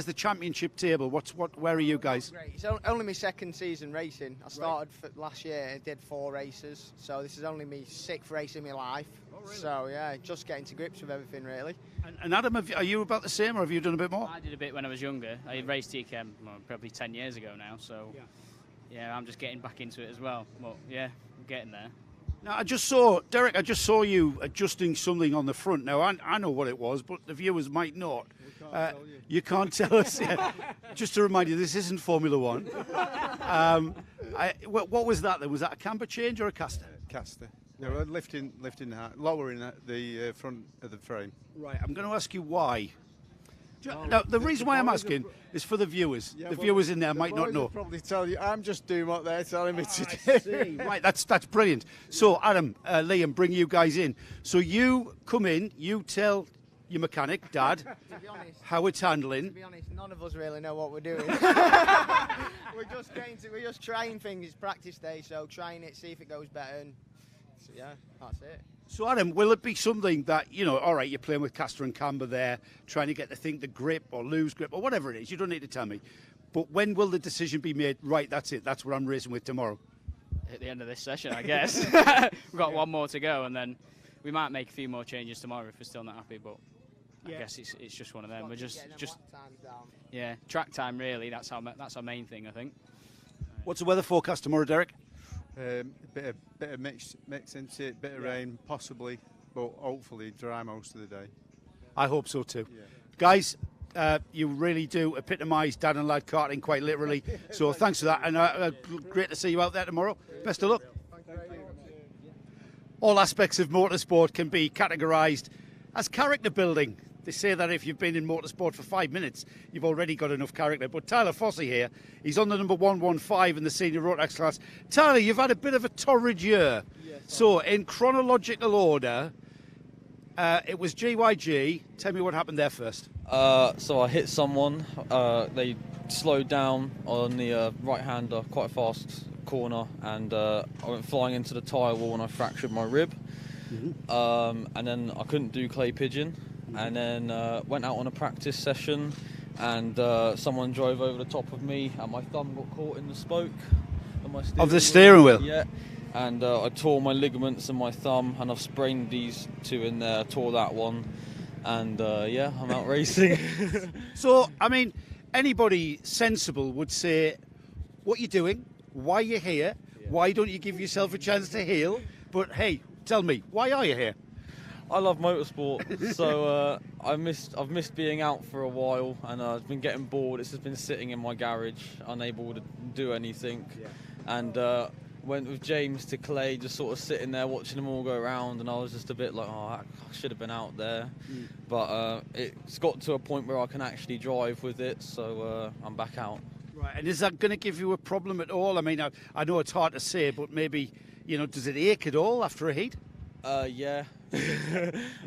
the championship table? Where are you guys? Great. It's only my second season racing. I started last year and did 4 races. So this is only my 6th race in my life. Oh, really? So yeah, just getting to grips with everything really. And Adam, are you about the same, or have you done a bit more? I did a bit when I was younger. I raced TKM probably 10 years ago now. So yeah, I'm just getting back into it as well. But yeah, I'm getting there. Now, Derek, I just saw you adjusting something on the front. Now, I know what it was, but the viewers might not. You can't tell us. Yeah. Just to remind you, this isn't Formula 1. What was that then? Was that a camber change or a caster? Caster. No, lifting lowering the front of the frame. Right, I'm going to ask you why. Now, the reason why I'm asking is for the viewers. The viewers in there might not know. Will probably tell you. I'm just doing what they're telling me to do. See. Right, that's brilliant. So, Adam, Liam, bring you guys in. So you come in, you tell your mechanic, Dad, how it's handling. To be honest, none of us really know what we're doing. We're just trying things. It's practice day, so trying it, see if it goes better. And so, yeah, that's it. So, Adam, will it be something that, all right, you're playing with caster and camber there, trying to get the thing to grip or lose grip or whatever it is, you don't need to tell me. But when will the decision be made, right, that's it, that's what I'm racing with tomorrow? At the end of this session, I guess. We've got one more to go, and then we might make a few more changes tomorrow if we're still not happy, but I guess it's just one of them. We're just track time, really, that's our main thing, I think. What's the weather forecast tomorrow, Derek? Bit of mix into it, bit of rain, possibly, but hopefully dry most of the day. I hope so too. Yeah. Guys, you really do epitomise dad and lad karting quite literally. So thanks for that, and great to see you out there tomorrow. Best of luck. All aspects of motorsport can be categorised as character building. They say that if you've been in motorsport for 5 minutes, you've already got enough character. But Tyler Fossey here, he's on the number 115 in the senior Rotax class. Tyler, you've had a bit of a torrid year. Yes, so in chronological order, it was GYG. Tell me what happened there first. So I hit someone. They slowed down on the right-hander, quite a fast corner, and I went flying into the tyre wall and I fractured my rib. And then I couldn't do clay pigeon, and then went out on a practice session, and someone drove over the top of me, and my thumb got caught in the spoke of the steering wheel. Yeah. And I tore my ligaments and my thumb, and I've sprained these two in there, tore that one, and yeah, I'm out racing. So, I mean, anybody sensible would say, what you're doing, why you're here, why don't you give yourself a chance to heal? But hey, tell me, why are you here? I love motorsport, so I've missed being out for a while, and I've been getting bored. It's just been sitting in my garage, unable to do anything, and went with James to Clay, just sort of sitting there watching them all go around, and I was just a bit like, oh, I should have been out there. But it's got to a point where I can actually drive with it, so I'm back out. Right, and is that going to give you a problem at all? I mean, I know it's hard to say, but maybe, does it ache at all after a heat? Yeah,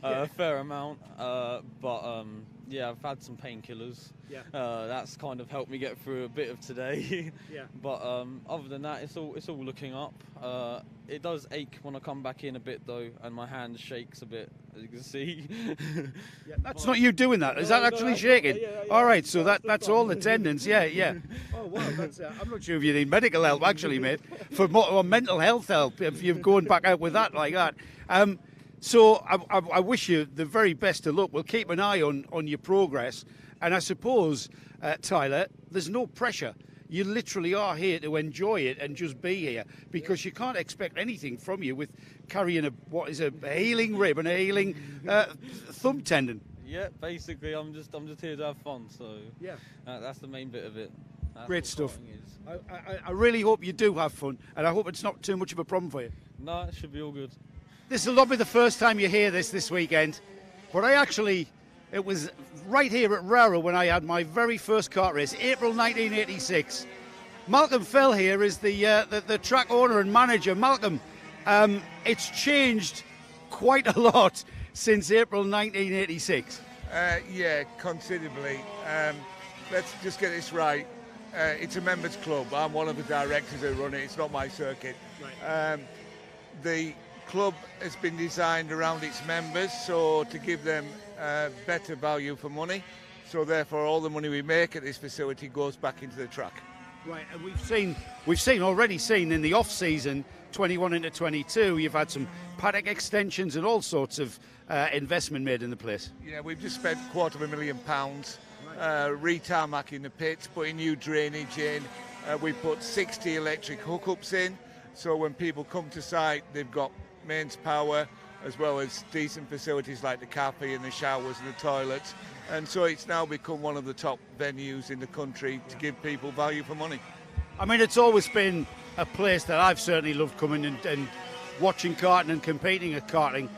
a fair amount, but yeah, I've had some painkillers. Yeah. That's kind of helped me get through a bit of today. Yeah. But other than that, it's all looking up. It does ache when I come back in a bit though, and my hand shakes a bit, as you can see. Yeah, that's not you doing that. Is that actually shaking? Yeah. All right, so that's all the tendons. Yeah. Oh wow, that's. I'm not sure if you need medical help actually, mate, for or mental health help if you're going back out with that like that. So I wish you the very best of luck. We'll keep an eye on your progress. And I suppose, Tyler, there's no pressure. You literally are here to enjoy it and just be here, because you can't expect anything from you with carrying a healing rib and a healing thumb tendon. Yeah, basically, I'm just here to have fun. So yeah, that's the main bit of it. That's great stuff. I really hope you do have fun, and I hope it's not too much of a problem for you. No, it should be all good. This will not be the first time you hear this weekend, but it was right here at ROWRAH when I had my very first kart race, April 1986. Malcolm Fell here is the track owner and manager. Malcolm, it's changed quite a lot since April 1986. Yeah, considerably. Let's just get this right. It's a members club. I'm one of the directors who run it. It's not my circuit. Right. The club has been designed around its members, so to give them better value for money. So therefore, all the money we make at this facility goes back into the track. Right, and we've already seen in the off season, 21 into 22, you've had some paddock extensions and all sorts of investment made in the place. Yeah, we've just spent £250,000 retarmacking the pits, putting new drainage in. We put 60 electric hookups in, so when people come to site, they've got mains power, as well as decent facilities like the cafe and the showers and the toilets. And so it's now become one of the top venues in the country to give people value for money. I mean, it's always been a place that I've certainly loved coming and watching karting and competing at karting.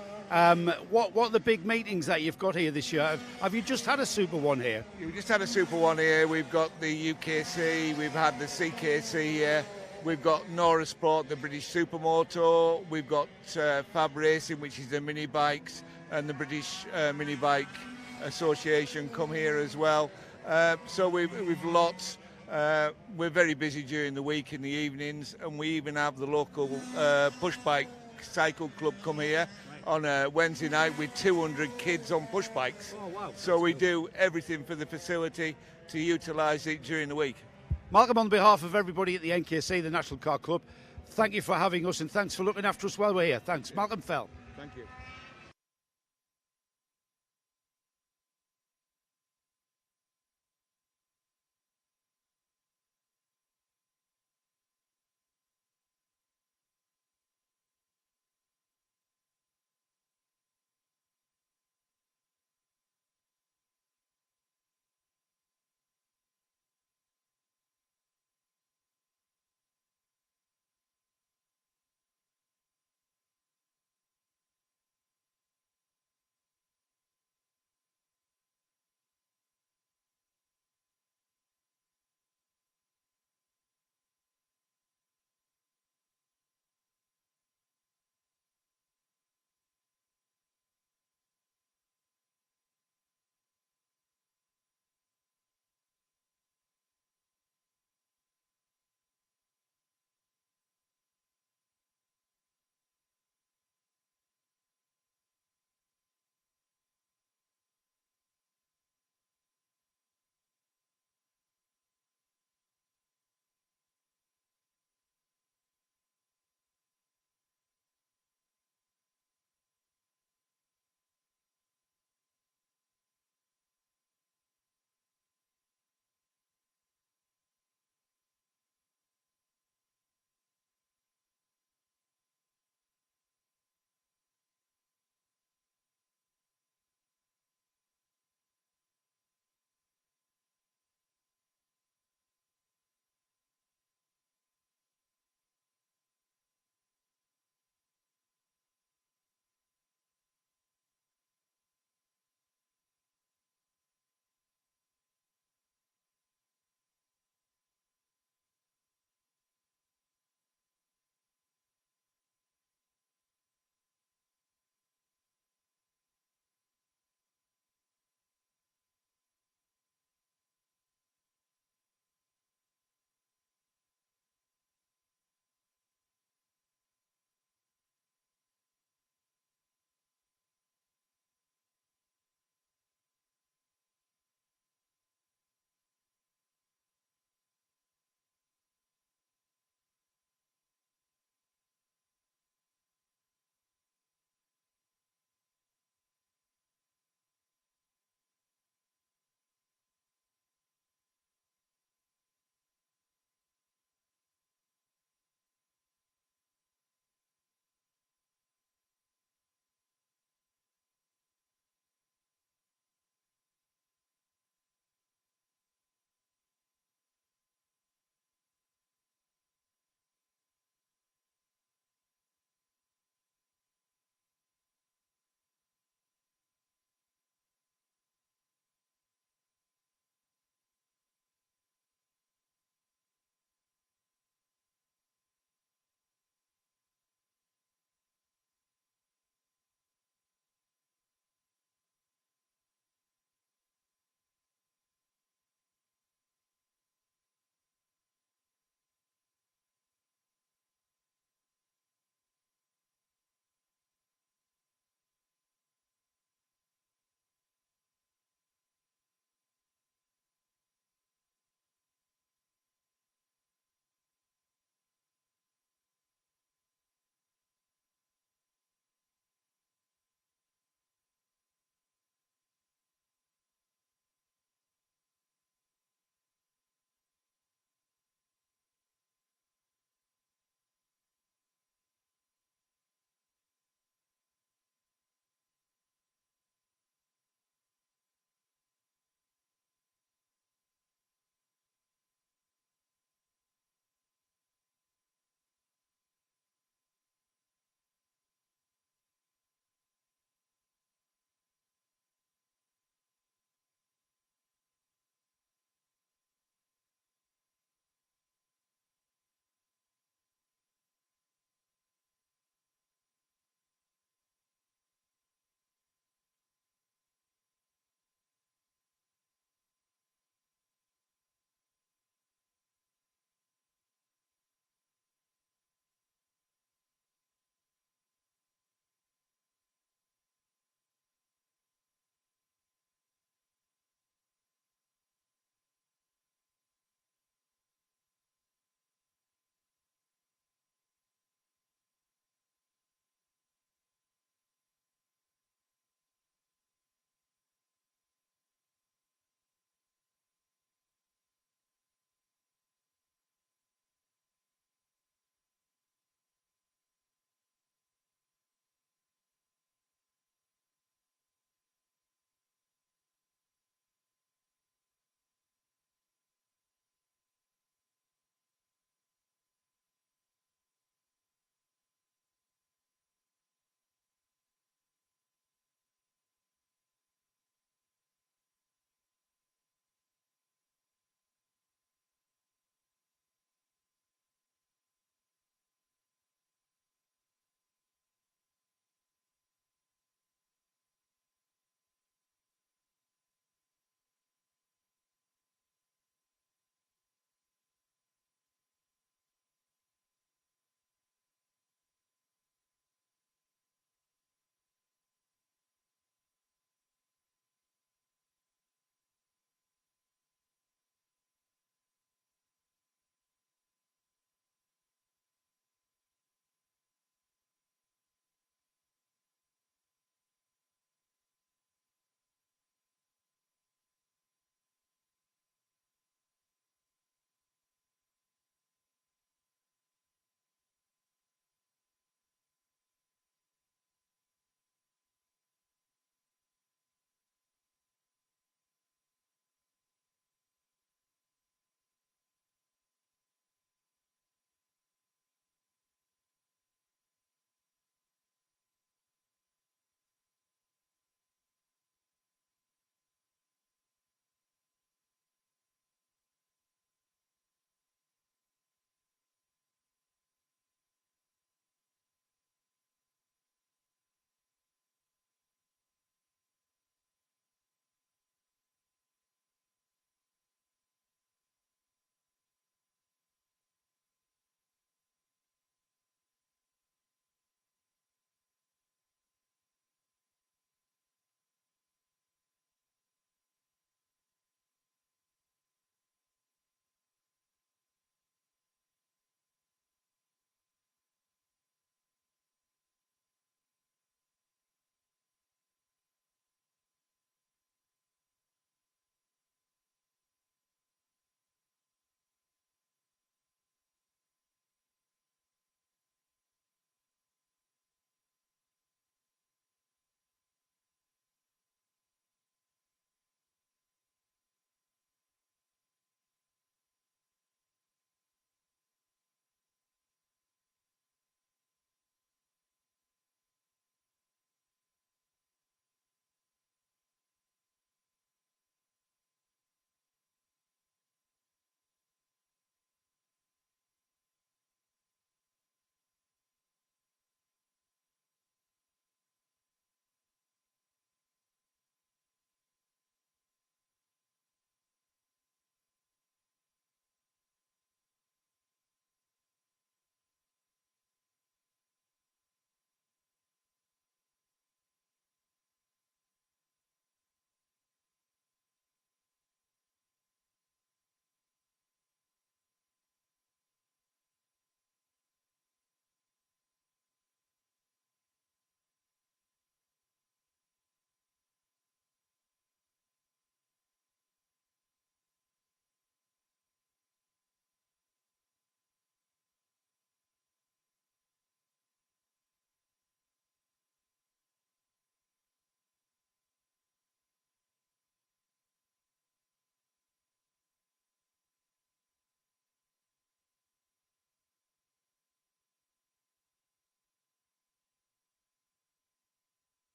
What are the big meetings that you've got here this year? Have you just had a Super One here? We just had a Super One here. We've got the UKC, we've had the CKC here. We've got Nora Sport, the British Supermoto. We've got Fab Racing, which is the mini bikes, and the British Mini Bike Association come here as well. So we've lots. We're very busy during the week in the evenings, and we even have the local push bike cycle club come here on a Wednesday night with 200 kids on push bikes. Oh, wow. So we do everything for the facility to utilise it during the week. Malcolm, on behalf of everybody at the NKC, the National Kart Club, thank you for having us and thanks for looking after us while we're here. Thanks. Malcolm Fell. Thank you.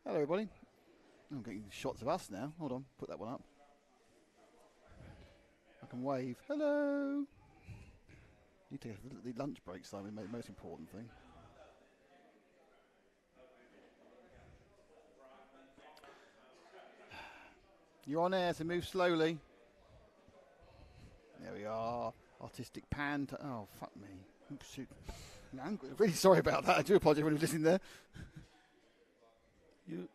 Hello, everybody. I'm getting shots of us now. Hold on, put that one up. I can wave. Hello. You take the lunch break, Simon, the most important thing. You're on air, so move slowly. There we are. Artistic pan. Oh, fuck me. Oops, shoot. I'm really sorry about that. I do apologise when you're listening there. You.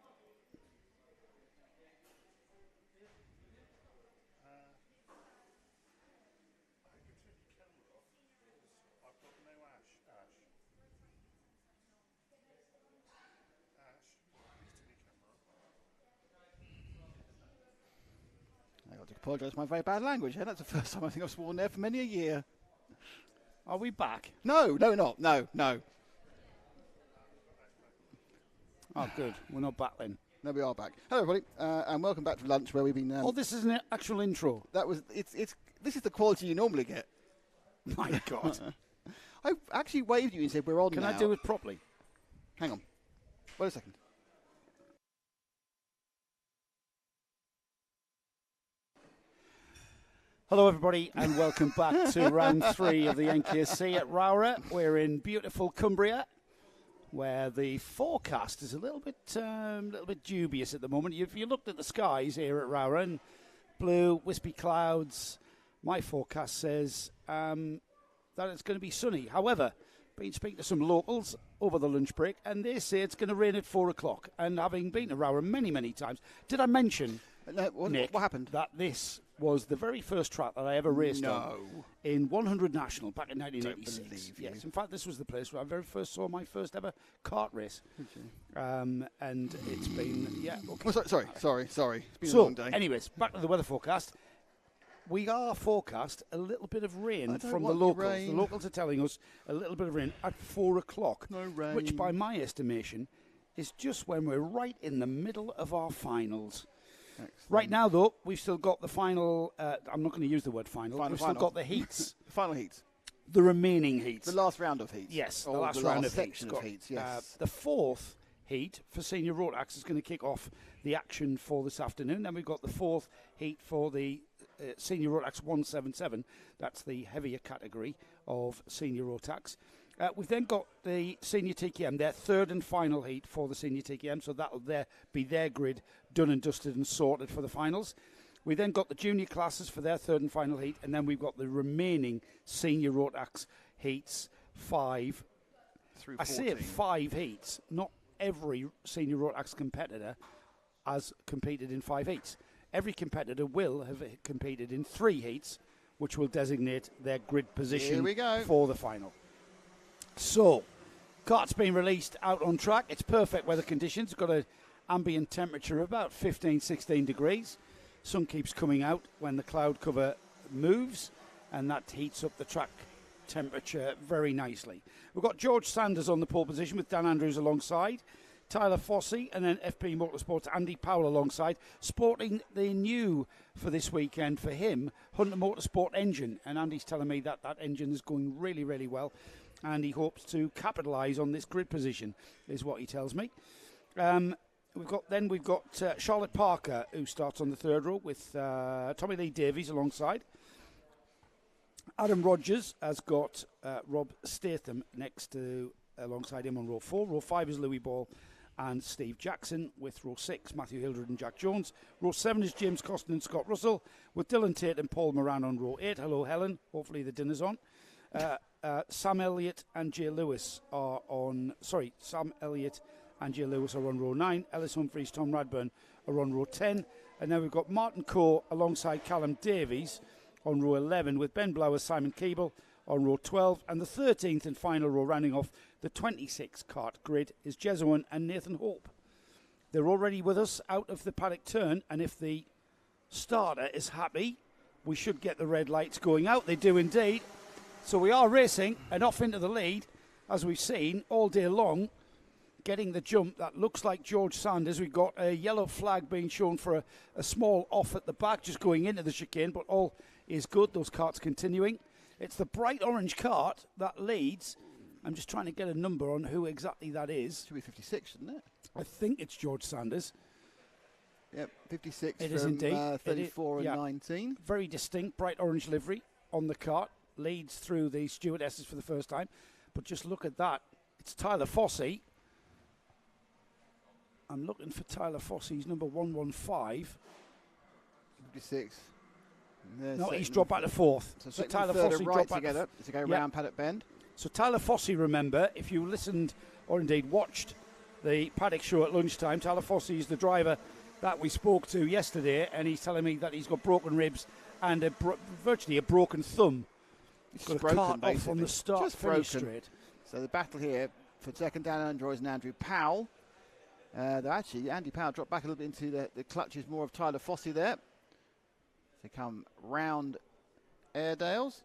I got to apologise for my very bad language. That's the first time I think I've sworn there for many a year. Are we back? No, not. No. Oh, good. We're not back then. No, we are back. Hello, everybody, and welcome back to lunch, where we've been. This is an actual intro. This is the quality you normally get. My God. I actually waved you and said we're on. Can now. I do it properly? Hang on. Wait a second. Hello, everybody, and welcome back to round 3 of the NKC at ROWRAH. We're in beautiful Cumbria, where the forecast is a little bit dubious at the moment. If you looked at the skies here at ROWRAH, and blue, wispy clouds, my forecast says that it's going to be sunny. However, been speaking to some locals over the lunch break, and they say it's going to rain at 4 o'clock. And having been to ROWRAH many, many times, did I mention, Nick, what happened? That this was the very first track that I ever raced on in 100 National back in 1986. Yes, in fact, this was the place where I very first saw my first ever kart race. And it's been, okay. Oh, sorry. It's been a long day. Anyways, back to the weather forecast. We are forecast a little bit of rain from the locals. The locals are telling us a little bit of rain at 4 o'clock. No rain. Which, by my estimation, is just when we're right in the middle of our finals. Excellent. Right now, though, we've still got the final. I'm not going to use the word final. We've still got the heats. The final heats. The remaining heats. The last round of heats. Yes, the last round of section heats. Of heats. Yes. The fourth heat for Senior Rotax is going to kick off the action for this afternoon. Then we've got the fourth heat for the Senior Rotax 177. That's the heavier category of Senior Rotax. We've then got the Senior TKM, their third and final heat for the Senior TKM, so that'll be their grid done and dusted and sorted for the finals. We then got the junior classes for their third and final heat, and then we've got the remaining Senior Rotax heats, 5 through 14. I say 5 heats. Not every Senior Rotax competitor has competed in 5 heats. Every competitor will have competed in 3 heats, which will designate their grid position for the final. So, kart's been released out on track. It's perfect weather conditions. Got an ambient temperature of about 15, 16 degrees. Sun keeps coming out when the cloud cover moves, and that heats up the track temperature very nicely. We've got George Sanders on the pole position with Dan Andrews alongside, Tyler Fossey, and then FP Motorsports Andy Powell alongside, sporting the new for this weekend for him, Hunter Motorsport engine. And Andy's telling me that engine is going really, really well, and he hopes to capitalise on this grid position, is what he tells me. We've got Charlotte Parker, who starts on the third row with Tommy Lee Davies alongside. Adam Rogers has got Rob Statham alongside him on row 4. Row 5 is Louis Ball and Steve Jackson, with row 6 Matthew Hildred and Jack Jones. Row 7 is James Costin and Scott Russell, with Dylan Tate and Paul Moran on row 8. Hello, Helen. Hopefully the dinner's on. Sam Elliott and Jay Lewis are on row 9. Ellis Humphreys, Tom Radburn are on row 10. And then we've got Martin Coe alongside Callum Davies on row 11, with Ben Blower, Simon Keeble on row 12. And the 13th and final row, rounding off the 26 kart grid, is Jez Owen and Nathan Hope. They're already with us out of the paddock turn, and if the starter is happy, we should get the red lights going out. They do indeed. So we are racing and off into the lead, as we've seen all day long, getting the jump that looks like George Sanders. We've got a yellow flag being shown for a small off at the back, just going into the chicane, but all is good. Those karts continuing. It's the bright orange kart that leads. I'm just trying to get a number on who exactly that is. Should be 56, shouldn't it? I think it's George Sanders. Yep, 56 It from is indeed. 34 and 19. Very distinct, bright orange livery on the cart. Leads through the stewardesses for the first time. But just look at that. It's Tyler Fossey. I'm looking for Tyler Fossey's number 115. 56. No, he's dropped back to fourth. So Tyler Fossey Fossey right dropped back together to go round Paddock Bend. So Tyler Fossey, remember, if you listened or indeed watched the Paddock show at lunchtime, Tyler Fossey is the driver that we spoke to yesterday, and he's telling me that he's got broken ribs and virtually a broken thumb. He's got a cart off on the start, just finish broken. straight. So the battle here for second down Androids and Andrew Powell. Though actually, Andy Powell dropped back a little bit into the clutches more of Tyler Fossey there. They come round Airedales.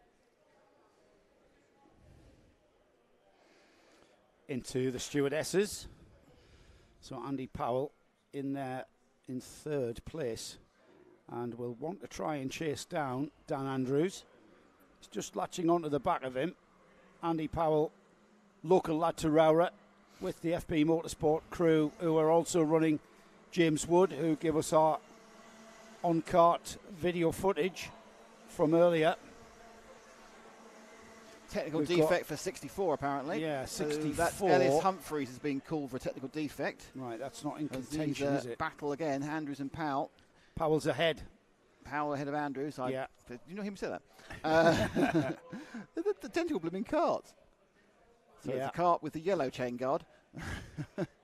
Into the stewardesses. So Andy Powell in there in third place. And will want to try and chase down Dan Andrews. He's just latching onto the back of him. Andy Powell, local lad to ROWRAH, with the FB Motorsport crew, who are also running James Wood, who give us our on-kart video footage from earlier. Technical defect for 64, apparently. Yeah, 64. So that Ellis Humphreys has been called for a technical defect. Right, that's not in contention, is it? Battle again, Andrews and Powell. Powell's ahead. Powell ahead of Andrews. Yeah. Did you know him say that? the identical blooming cart. So it's a cart with the yellow chain guard.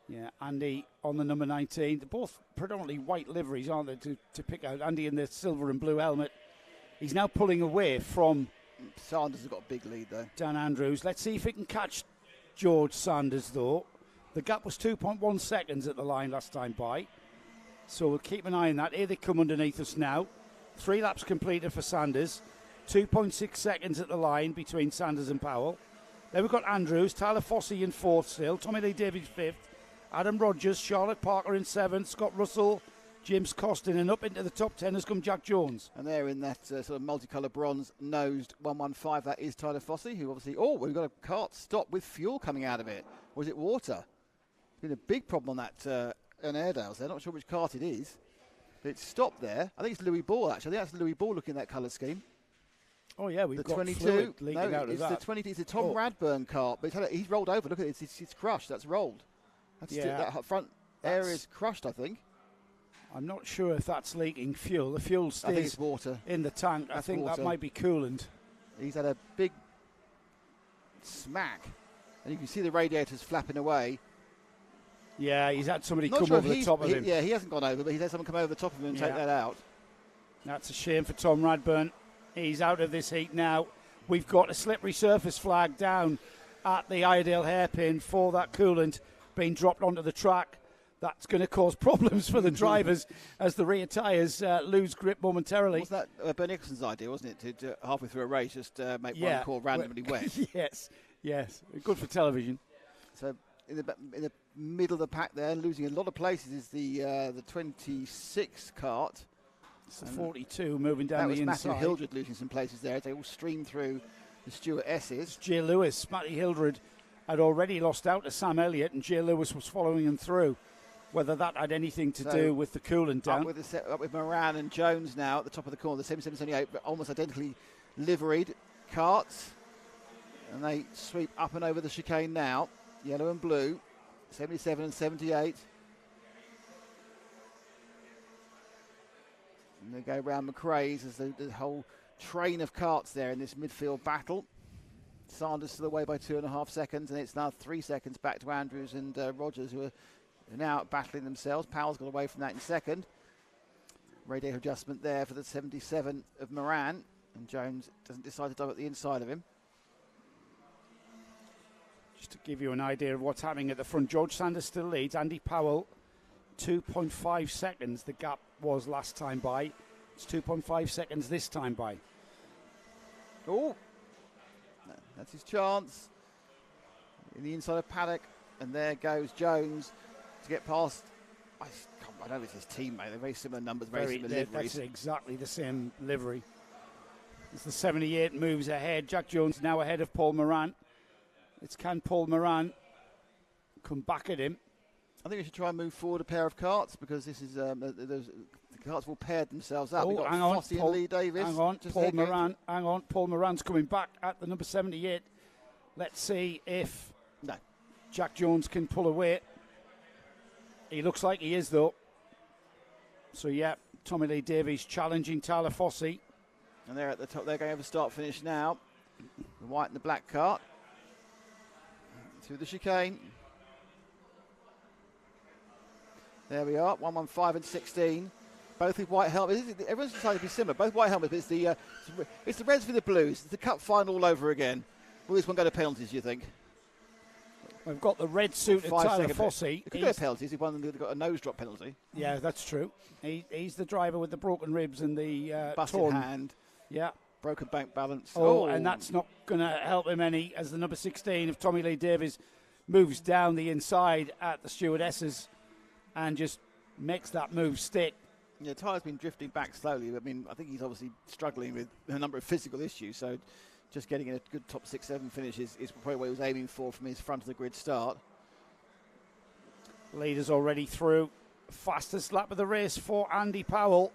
Yeah, Andy on the number 19. They're both predominantly white liveries, aren't they, to pick out. Andy in the silver and blue helmet. He's now pulling away from... Sanders has got a big lead, though. Dan Andrews. Let's see if he can catch George Sanders, though. The gap was 2.1 seconds at the line last time by. So we'll keep an eye on that. Here they come underneath us now. 3 laps completed for Sanders. 2.6 seconds at the line between Sanders and Powell. Then we've got Andrews, Tyler Fossey in 4th still, Tommy Lee Davies 5th, Adam Rogers, Charlotte Parker in 7th, Scott Russell, James Costin, and up into the top 10 has come Jack Jones. And there in that sort of multicolour bronze-nosed 115, that is Tyler Fossey, who obviously... Oh, we've got a cart stop with fuel coming out of it. Or is it water? Been a big problem on that an Airedales there. Not sure which cart it is. But it's stopped there. I think it's Louis Ball, actually. I think that's Louis Ball looking at that colour scheme. Oh, yeah, we've the got 22. fluid leaking out of it's that. The 20. It's a Tom Radburn cart, but he's rolled over. Look at it. It's crushed. That's rolled. That front area is crushed, I think. I'm not sure if that's leaking fuel. The fuel stays I think it's water. in the tank. I think that might be coolant. He's had a big smack, and you can see the radiators flapping away. Yeah, he's had somebody come over the top of him. Yeah, he hasn't gone over, but he's had someone come over the top of him and take that out. That's a shame for Tom Radburn. He's out of this heat now. We've got a slippery surface flag down at the Iredale hairpin for that coolant being dropped onto the track. That's going to cause problems for the drivers as the rear tyres lose grip momentarily. Was that Bernie Nicholson's idea, wasn't it, to halfway through a race just make one call randomly wet? yes. Good for television. So in the middle of the pack there, losing a lot of places, is the 26 cart. It's the 42 moving down the inside. That was Matthew Hildred losing some places there. They all streamed through the Stuart S's. Jay Lewis, Matty Hildred had already lost out to Sam Elliott, and Jay Lewis was following him through. Whether that had anything to do with the coolant down. Up with Moran and Jones now at the top of the corner. The 7778, but almost identically liveried carts. And they sweep up and over the chicane now. Yellow and blue. 77 and 78. And they go round McRae's as the whole train of carts there in this midfield battle. Sanders to the way by 2.5 seconds, and it's now 3 seconds back to Andrews and Rogers, who are now battling themselves. Powell's got away from that in second. Radiator adjustment there for the 77 of Moran, and Jones doesn't decide to dive at the inside of him. Just to give you an idea of what's happening at the front, George Sanders still leads. Andy Powell, 2.5 seconds the gap was last time by. It's 2.5 seconds this time by. Oh, that's his chance. In the inside of Paddock, and there goes Jones to get past. I know it's his teammate. They're very similar numbers, very similar liveries. That's exactly the same livery. As the 78 moves ahead, Jack Jones now ahead of Paul Moran. Can Paul Moran come back at him? I think we should try and move forward a pair of carts because this is the carts have all paired themselves up. We've got hang on, Fossey and Lee Davis. Hang on, Paul Moran's coming back at the number 78. Let's see if Jack Jones can pull away. He looks like he is, though. So, yeah, Tommy Lee Davies challenging Tyler Fossey. And they're at the top. They're going over start-finish now. The white and the black cart. Through the chicane. There we are, 115 and 16. Both with white helmets. Everyone's decided to be similar. Both white helmets, but it's the Reds with the Blues. It's the Cup final all over again. Will this one go to penalties, do you think? We've got the red suited Tyler Fossey. It could go to penalties if one got a nose drop penalty. Yeah, that's true. He's the driver with the broken ribs and the busted torn hand. Yeah. Broken bank balance. And that's not going to help him any as the number 16 of Tommy Lee Davies moves down the inside at the stewardesses and just makes that move stick. Yeah, Tyler's been drifting back slowly. I mean, I think he's obviously struggling with a number of physical issues, so just getting a good top 6-7 finish is probably what he was aiming for from his front of the grid start. Leaders already through. Fastest lap of the race for Andy Powell.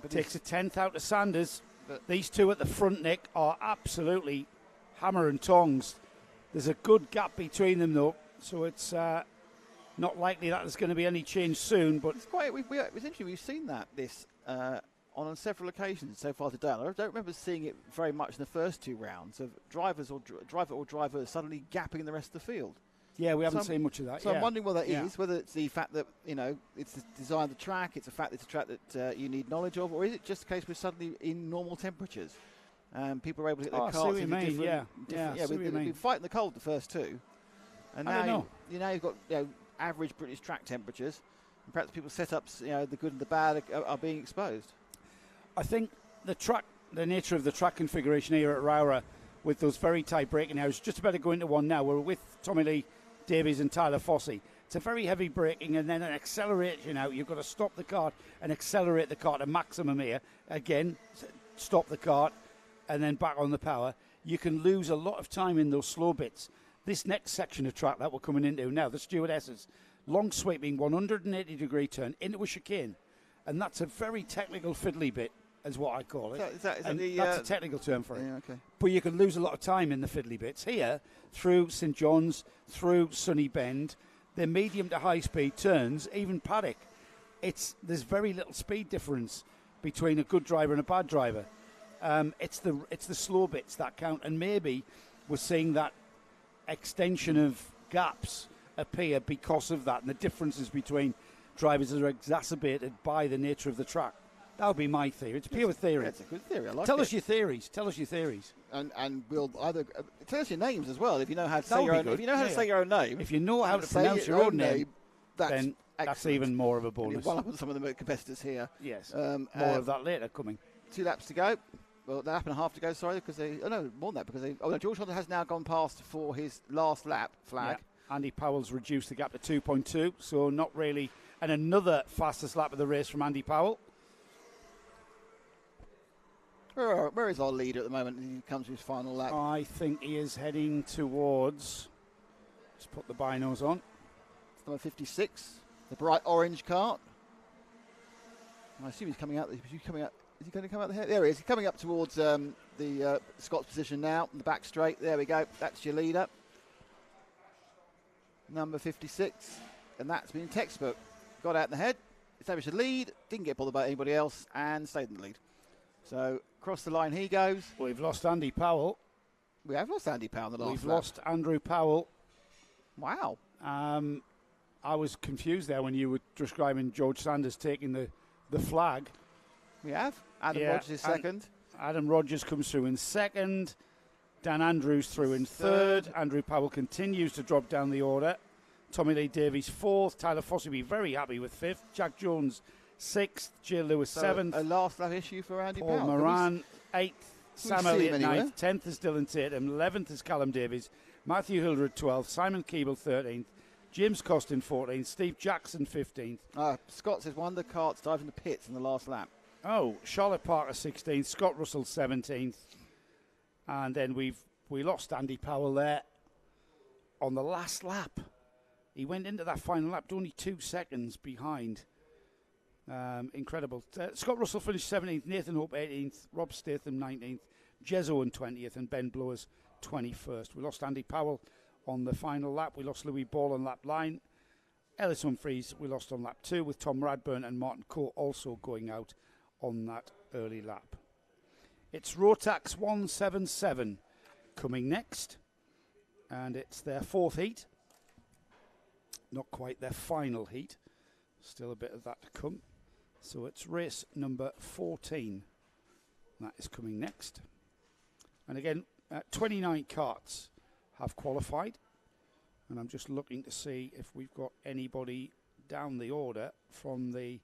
But takes a 10th out of Sanders. These two at the front, Nick, are absolutely hammer and tongs. There's a good gap between them, though, so it's not likely that there's going to be any change soon. But it's quite. It's interesting. We've seen this on several occasions so far today. I don't remember seeing it very much in the first two rounds of drivers suddenly gapping the rest of the field. Yeah, we haven't seen much of that. So I'm wondering what that is, whether it's the fact that, it's the design of the track, it's the fact that it's a track that you need knowledge of, or is it just a case we're suddenly in normal temperatures? People are able to get their carts into different... We've been fighting the cold the first two. And now, you've got average British track temperatures, and perhaps people's setups, the good and the bad, are being exposed. I think the nature of the track configuration here at ROWRAH, with those very tight braking areas, just about to go into one now. We're with Tommy Lee Davies and Tyler Fossey. It's a very heavy braking and then an acceleration out. You've got to stop the kart and accelerate the kart to maximum here. Again, stop the kart and then back on the power. You can lose a lot of time in those slow bits. This next section of track that we're coming into now, the stewardesses, long sweeping 180-degree turn into a chicane. And that's a very technical fiddly bit, is what I call it. That's a technical term for it. Yeah, okay. But you can lose a lot of time in the fiddly bits. Here, through St John's, through Sunny Bend, the medium to high speed turns, even Paddock, there's very little speed difference between a good driver and a bad driver. It's the slow bits that count, and maybe we're seeing that extension of gaps appear because of that, and the differences between drivers are exacerbated by the nature of the track. That would be my theory. It's pure theory. It's a good theory. I like Tell it. us your theories. Tell us your theories. And we'll either tell us your names as well if you know how to say your own. If you know how to say your own name. If you know how to pronounce your own name, then that's that's even more of a bonus. One up on some of the competitors here. Yes. More of that later coming. 2 laps to go. Well, a lap and a half to go. Sorry, because more than that because George Horton has now gone past for his last lap flag. Yeah. Andy Powell's reduced the gap to 2.2, so not really. And another fastest lap of the race from Andy Powell. Where is our leader at the moment? He comes to his final lap. I think he is heading towards. Let's put the binos on. It's number 56, the bright orange cart. I assume he's coming out. Is he going to come out there? There he is. He's coming up towards the Scott's position now. In the back straight. There we go. That's your leader. Number 56. And that's been textbook. Got out in the head. Established a lead. Didn't get bothered by anybody else. And stayed in the lead. So, across the line he goes. We've lost Andy Powell. We have lost Andy Powell in the last We've lap. lost Andrew Powell. Wow. I was confused there when you were describing George Sanders taking the flag. We have. Adam Rogers is second. Adam Rogers comes through in second. Dan Andrews through in third. Andrew Powell continues to drop down the order. Tommy Lee Davies fourth. Tyler Fossey will be very happy with fifth. Jack Jones sixth. Jill Lewis seventh. A last lap issue for Andy Paul Powell. Moran eighth. Sam Elliott ninth. 10th is Dylan Tatum. 11th is Callum Davies. Matthew Hildred 12th. Simon Keeble 13th. James Costin 14th. Steve Jackson 15th. Scott says one of the carts dived in the pits in the last lap. Oh, Charlotte Parker 16th. Scott Russell 17th. And then we lost Andy Powell there on the last lap. He went into that final lap only 2 seconds behind. Incredible. Scott Russell finished 17th, Nathan Hope 18th, Rob Statham 19th, Jez Owen 20th, and Ben Blowers 21st. We lost Andy Powell on the final lap. We lost Louis Ball on lap 9. Ellis Humphreys we lost on lap 2, with Tom Radburn and Martin Coe also going out on that early lap. It's Rotax 177 coming next, and it's their 4th heat. Not quite their final heat. Still a bit of that to come. So it's race number 14. That is coming next. And again, 29 karts have qualified. And I'm just looking to see if we've got anybody down the order from the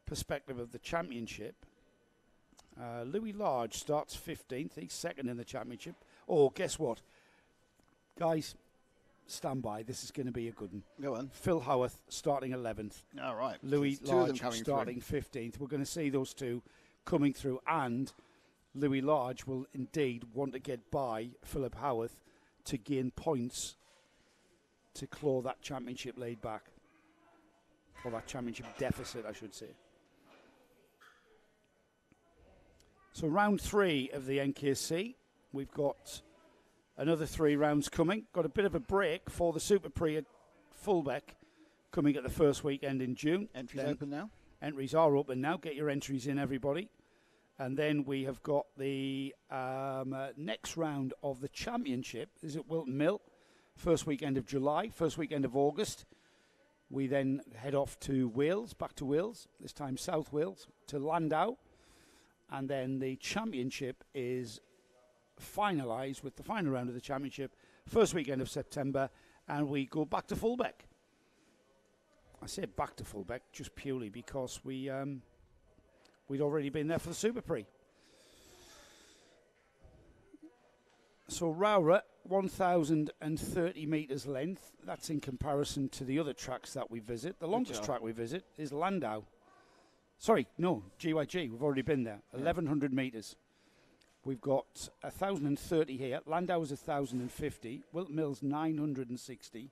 perspective of the championship. Louis Large starts 15th. He's second in the championship. Oh, guess what? Guys, stand by. This is going to be a good one. Go on. Phil Howarth starting 11th. All right. Louis So Large coming starting 15th. We're going to see those two coming through, and Louis Large will indeed want to get by Philip Howarth to gain points to claw that championship lead back, or that championship deficit, I should say. So round 3 of the NKC, we've got another 3 rounds coming. Got a bit of a break for the Super Prix at Fullbeck coming at the first weekend in June. Entries open now? Entries are open now. Get your entries in, everybody. And then we have got the next round of the championship is at Wilton Mill. First weekend of July, first weekend of August. We then head off to Wales, back to Wales, this time South Wales, to Landau. And then the championship is finalised with the final round of the championship, first weekend of September, and we go back to Fullbeck. I say back to Fullbeck just purely because we'd already been there for the Super Prix. So ROWRAH, 1,030 metres length. That's in comparison to the other tracks that we visit. The longest track we visit is Landau. Sorry, no, GYG. We've already been there. 1,100 metres. We've got 1,030 here. Landau is 1,050. Wilton Mill's 960.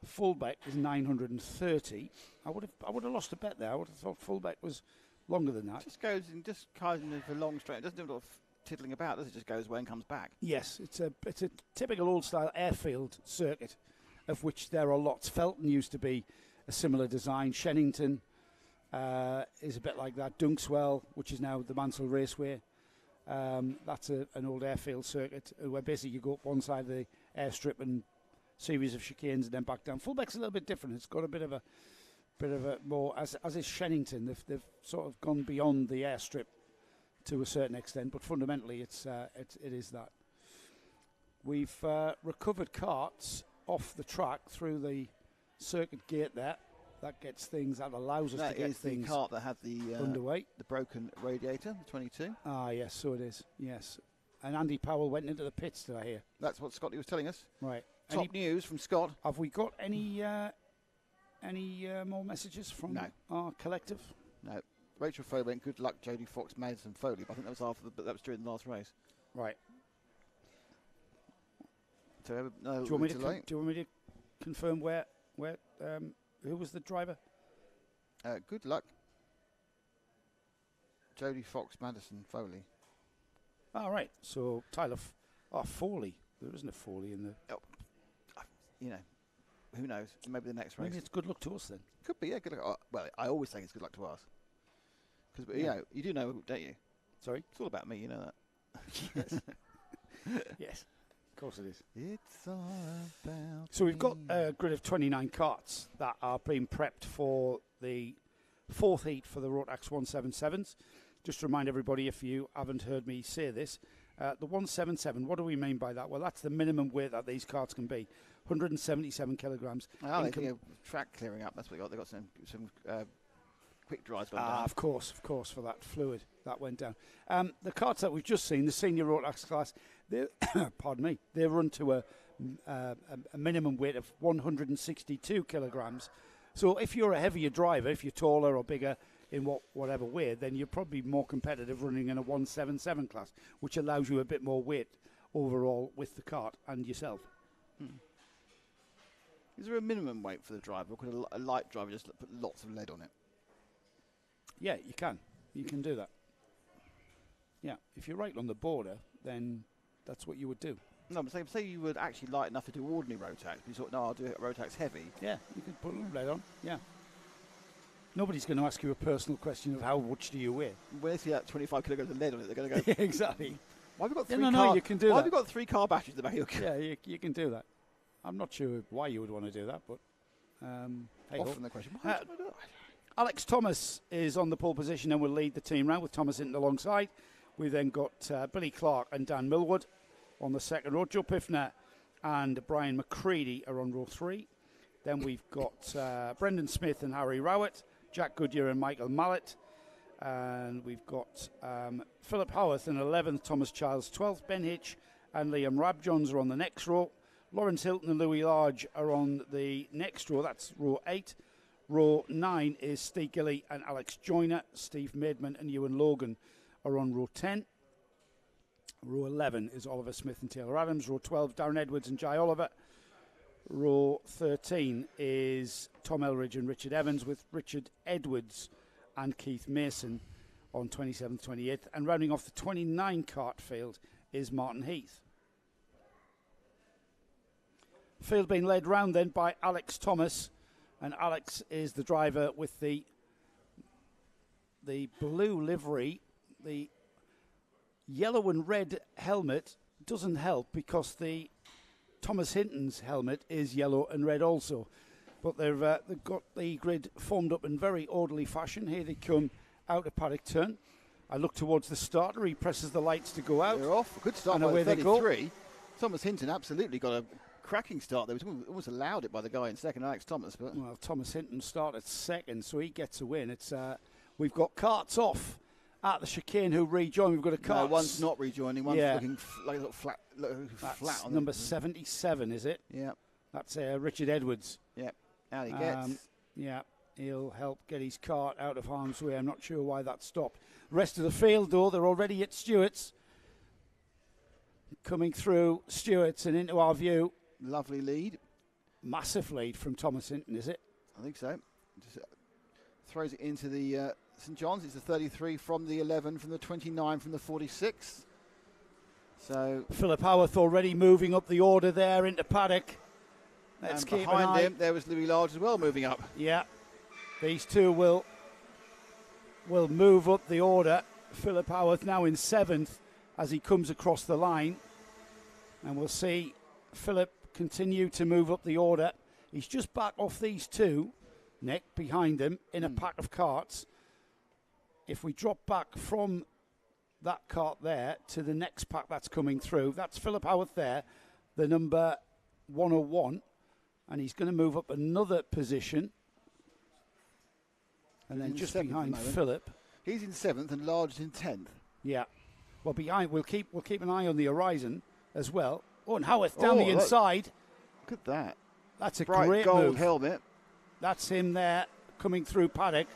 Fullbeck is 930. I would have lost a bet there. I would have thought Fullbeck was longer than that. Just goes in, just kind of a long straight. It doesn't do a lot of tiddling about, does it? Just goes away and comes back. Yes, it's a typical old-style airfield circuit, of which there are lots. Felton used to be a similar design. Shennington is a bit like that. Dunkswell, which is now the Mansell Raceway, that's an old airfield circuit where basically you go up one side of the airstrip and series of chicanes and then back down. Fullbeck's a little bit different. It's got a bit of a more, as is Shennington. They've sort of gone beyond the airstrip to a certain extent, but fundamentally it is that. We've recovered carts off the track through the circuit gate there. That gets things, that allows us to get things. That is the cart that had the underway. The broken radiator, the 22. Ah, yes, so it is. Yes, and Andy Powell went into the pits. Did I hear? That's what Scotty was telling us. Right. Top news from Scott. Have we got any more messages from our collective? No. Rachel Foley went, good luck, Jodie Fox, Madison Foley. But I think that was that was during the last race. Right. So, do you want me to confirm where who was the driver? Good luck, Jodie Fox, Madison Foley. All right. So Tyler, Foley. There isn't a Foley in the. Oh, who knows? Maybe the next race. Maybe it's good luck to us then. Could be, yeah. Good luck. Well, I always think it's good luck to us. Because you do know, don't you? Sorry? It's all about me, you know that. Yes. Yes, of course it is. It's all about So we've got a grid of 29 karts that are being prepped for the 4th heat for the Rotax 177s. Just to remind everybody, if you haven't heard me say this, the 177, what do we mean by that? Well, that's the minimum weight that these karts can be, 177 kilograms. Oh, they think track clearing up, that's what they got. They got some quick dries going down. Of course, for that fluid that went down. The karts that we've just seen, the senior Rotax class, pardon me, they run to a minimum weight of 162 kilograms. So if you're a heavier driver, if you're taller or bigger in whatever way, then you're probably more competitive running in a 177 class, which allows you a bit more weight overall with the kart and yourself. Is there a minimum weight for the driver, or could a light driver just put lots of lead on it? Yeah, you can. You can do that. Yeah, if you're right on the border, then that's what you would do. No, but say you would actually light enough to do ordinary Rotax, but you thought, no, I'll do it Rotax heavy. Yeah, you could put a little lead on, yeah. Nobody's going to ask you a personal question of how much do you weigh. When they see that 25 kilograms of lead on it, they're going to go... Yeah, exactly. Why have we got Yeah, three no, car... you can do Why that. have we got 3 car batteries in the back of your car? Yeah, you can do that. I'm not sure why you would want to do that, but... hey, Often the question, why would I do that? Alex Thomas is on the pole position and will lead the team round with Thomas in alongside. We've then got Billy Clark and Dan Millward on the second row. Joe Piffner and Brian McCready are on row 3. Then we've got Brendan Smith and Harry Rowett, Jack Goodyear and Michael Mallet. And we've got Philip Howarth in 11th, Thomas Childs 12th, Ben Hitch and Liam Rabjohns are on the next row. Lawrence Hilton and Louis Large are on the next row, that's row 8. Row 9 is Steve Gilly and Alex Joyner. Steve Maidman and Ewan Logan are on row 10. Row 11 is Oliver Smith and Taylor Adams. Row 12, Darren Edwards and Jai Oliver. Row 13 is Tom Elridge and Richard Evans, with Richard Edwards and Keith Mason on 27th, 28th. And rounding off the 29 kart field is Martin Heath. Field being led round then by Alex Thomas, and Alex is the driver with the blue livery. The yellow and red helmet doesn't help because the Thomas Hinton's helmet is yellow and red also. But they've got the grid formed up in very orderly fashion. Here they come out of Paddock turn. I look towards the starter. He presses the lights to go out. They're off. Good start and by away the they go. 33. Thomas Hinton absolutely got a cracking start there. He almost allowed it by the guy in second, Alex Thomas. But well, Thomas Hinton started second, so he gets a win. It's we've got karts off at the chicane who rejoin. We've got a kart. No, one's not rejoining. One's looking like a little flat. That's On number 77, is it? Yeah. That's Richard Edwards. Yeah. Out he gets. Yeah, he'll help get his cart out of harm's way. I'm not sure why that stopped. Rest of the field, though, they're already at Stewart's. Coming through Stewart's and into our view. Lovely lead. Massive lead from Thomas Hinton, is it? I think so. Just throws it into the St John's. It's the 33 from the 11, from the 29, from the 46. So Philip Howarth already moving up the order there into Paddock. Let's keep behind an eye. him, there was Louis Large as well moving up. Yeah, these two will move up the order. Philip Howarth now in 7th as he comes across the line. And we'll see Philip continue to move up the order. He's just back off these two, Nick, behind him in a pack of carts. If we drop back from that cart there to the next pack that's coming through, that's Philip Howarth there, the number 101. And he's going to move up another position. And then just behind Philip. He's in 7th and Large is in 10th. Yeah. Well, behind, we'll keep an eye on the horizon as well. Oh, and Howarth down the inside. Look at that. That's a bright great gold move. Helmet. That's him there coming through Paddock.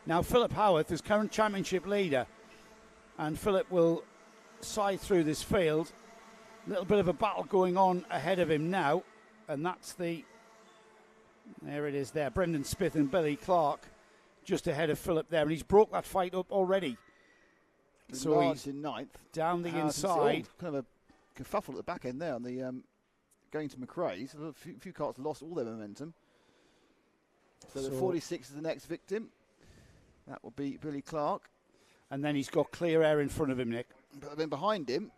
Now Philip Howarth is current championship leader. And Philip will side through this field. A little bit of a battle going on ahead of him now. And that's there it is there. Brendan Smith and Billy Clark just ahead of Philip there. And he's broke that fight up already. So he's in 9th. Down the inside. Kind of a kerfuffle at the back end there on the going to McRae's. A few carts lost all their momentum. So the 46 is the next victim. That will be Billy Clark. And then he's got clear air in front of him, Nick. But then behind him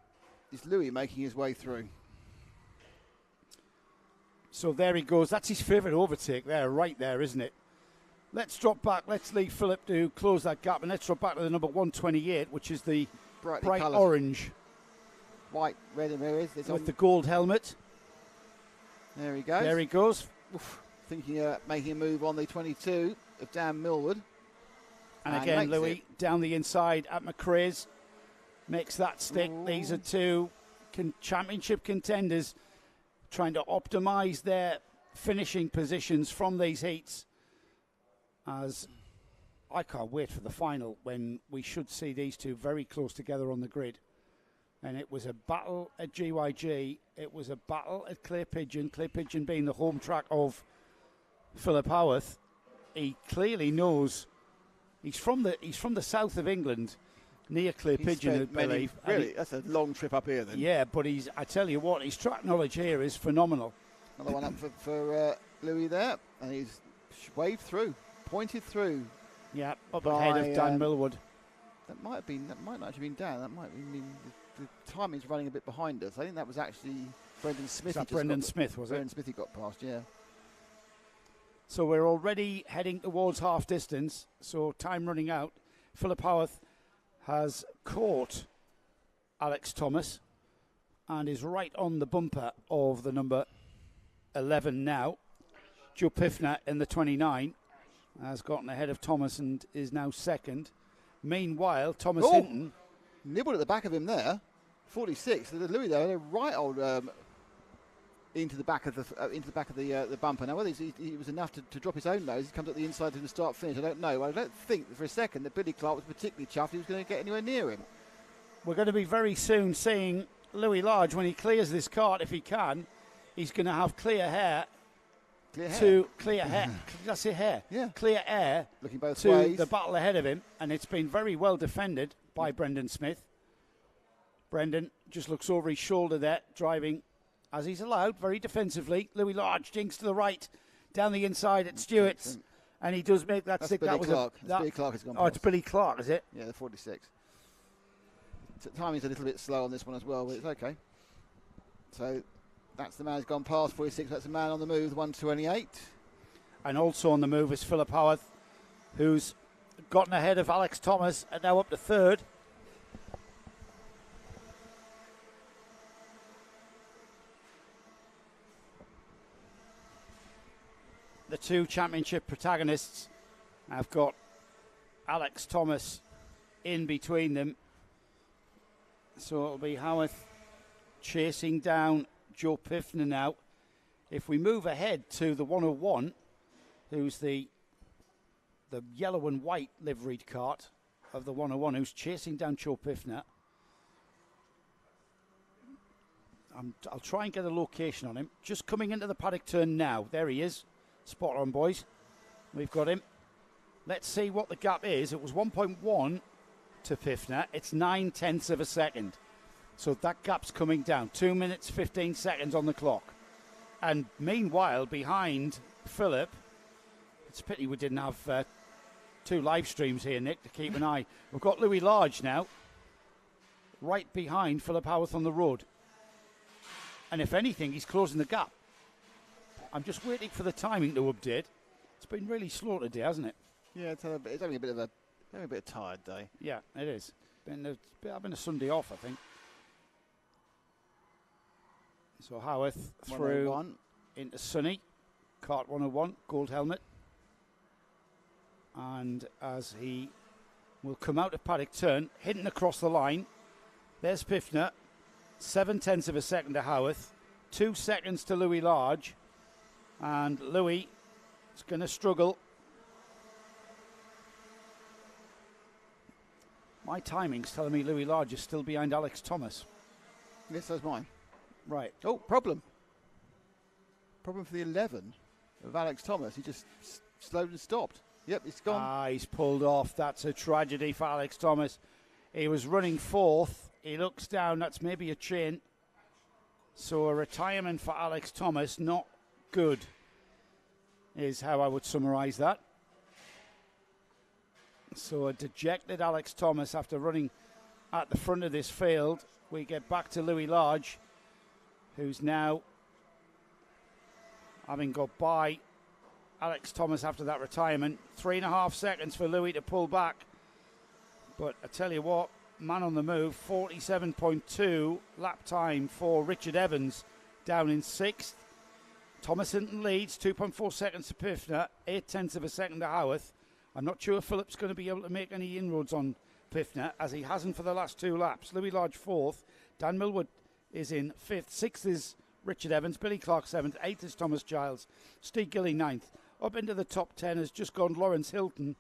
is Louis making his way through. So there he goes. That's his favourite overtake there, right there, isn't it? Let's drop back. Let's leave Philip to close that gap. And let's drop back to the number 128, which is the bright coloured. orange. White, red, and there is. With the gold helmet. There he goes. There he goes. Oof. Thinking making a move on the 22 of Dan Millward. And again, Louis down the inside at McRae's. Makes that stick. Ooh. These are two championship contenders trying to optimise their finishing positions from these heats. As I can't wait for the final when we should see these two very close together on the grid. And it was a battle at GYG. It was a battle at Clay Pigeon. Clay Pigeon being the home track of Philip Howarth. He clearly knows. He's from the south of England, near Clay Pigeon, I believe. Really, that's a long trip up here then. Yeah, but I tell you what, his track knowledge here is phenomenal. Another one up for Louis there, and he's waved through, pointed through. Yeah, up ahead of Dan Millward. That might not have been Dan. That might mean the timing's running a bit behind us. I think that was actually Brendan Smith. Brendan Smith, was it? Brendan Smith he got past, yeah. So we're already heading towards half distance, so time running out. Philip Howarth has caught Alex Thomas and is right on the bumper of the number 11 now. Joe Piffner in the 29 has gotten ahead of Thomas and is now second. Meanwhile, Thomas Hinton nibbled at the back of him there, 46. Louis there, right old into the back of the bumper. Now whether he was enough to drop his own nose, he comes up the inside to the start finish. I don't know. I don't think for a second that Billy Clark was particularly chuffed he was going to get anywhere near him. We're going to be very soon seeing Louis Large when he clears this kart, if he can. He's going to have clear hair. Clear hair. That's it, hair. Yeah. Clear air. Looking both to ways. The battle ahead of him, and it's been very well defended by Brendan Smith. Brendan just looks over his shoulder there, driving as he's allowed, very defensively. Louis Large jinks to the right, down the inside at Stewart's, and he does make that stick. Billy Clark. Billy Clark has gone past. It's Billy Clark, is it? Yeah, the 46. Timing's a little bit slow on this one as well, but it's okay. So that's the man who's gone past 46. That's the man on the move, 128. And also on the move is Philip Howarth, who's gotten ahead of Alex Thomas and now up to third. The two championship protagonists have got Alex Thomas in between them. So it'll be Howarth chasing down Joe Piffner now. If we move ahead to the 101, who's the yellow and white liveried cart of the 101, who's chasing down Joe Piffner. I'll try and get a location on him. Just coming into the paddock turn now. There he is. Spot on, boys. We've got him. Let's see what the gap is. It was 1.1 to Piffner. It's 0.9 of a second. So that gap's coming down. 2 minutes, 15 seconds on the clock. And meanwhile, behind Philip, it's a pity we didn't have two live streams here, Nick, to keep an eye. We've got Louis Large now, right behind Philip Howarth on the road. And if anything, he's closing the gap. I'm just waiting for the timing to update. It's been really slow today, hasn't it? Yeah, it's having a bit of tired day. Yeah, it is. Having a Sunday off, I think. So Howarth through into Sunny, kart 101, gold helmet. And as he will come out of paddock turn, hitting across the line, there's Piffner, 0.7 of a second to Howarth, 2 seconds to Louis Large, and Louis is going to struggle. My timing's telling me Louis Large is still behind Alex Thomas. Yes, that's mine. Right. Oh, problem. Problem for the 11 of Alex Thomas. He just slowed and stopped. Yep, it's gone. He's pulled off. That's a tragedy for Alex Thomas. He was running fourth. He looks down. That's maybe a chain. So a retirement for Alex Thomas. Not good is how I would summarise that. So a dejected Alex Thomas after running at the front of this field. We get back to Louis Large, who's now having got by Alex Thomas after that retirement. 3.5 seconds for Louis to pull back. But I tell you what, man on the move, 47.2 lap time for Richard Evans down in 6th. Thomas Hinton leads, 2.4 seconds to Piffner, 0.8 of a second to Howarth. I'm not sure if Philip's going to be able to make any inroads on Piffner, as he hasn't for the last 2 laps. Louis Large 4th, Dan Millward is in 5th, 6th is Richard Evans, Billy Clark 7th, 8th is Thomas Giles, Steve Gilly 9th. Up into the top 10 has just gone Lawrence Hilton,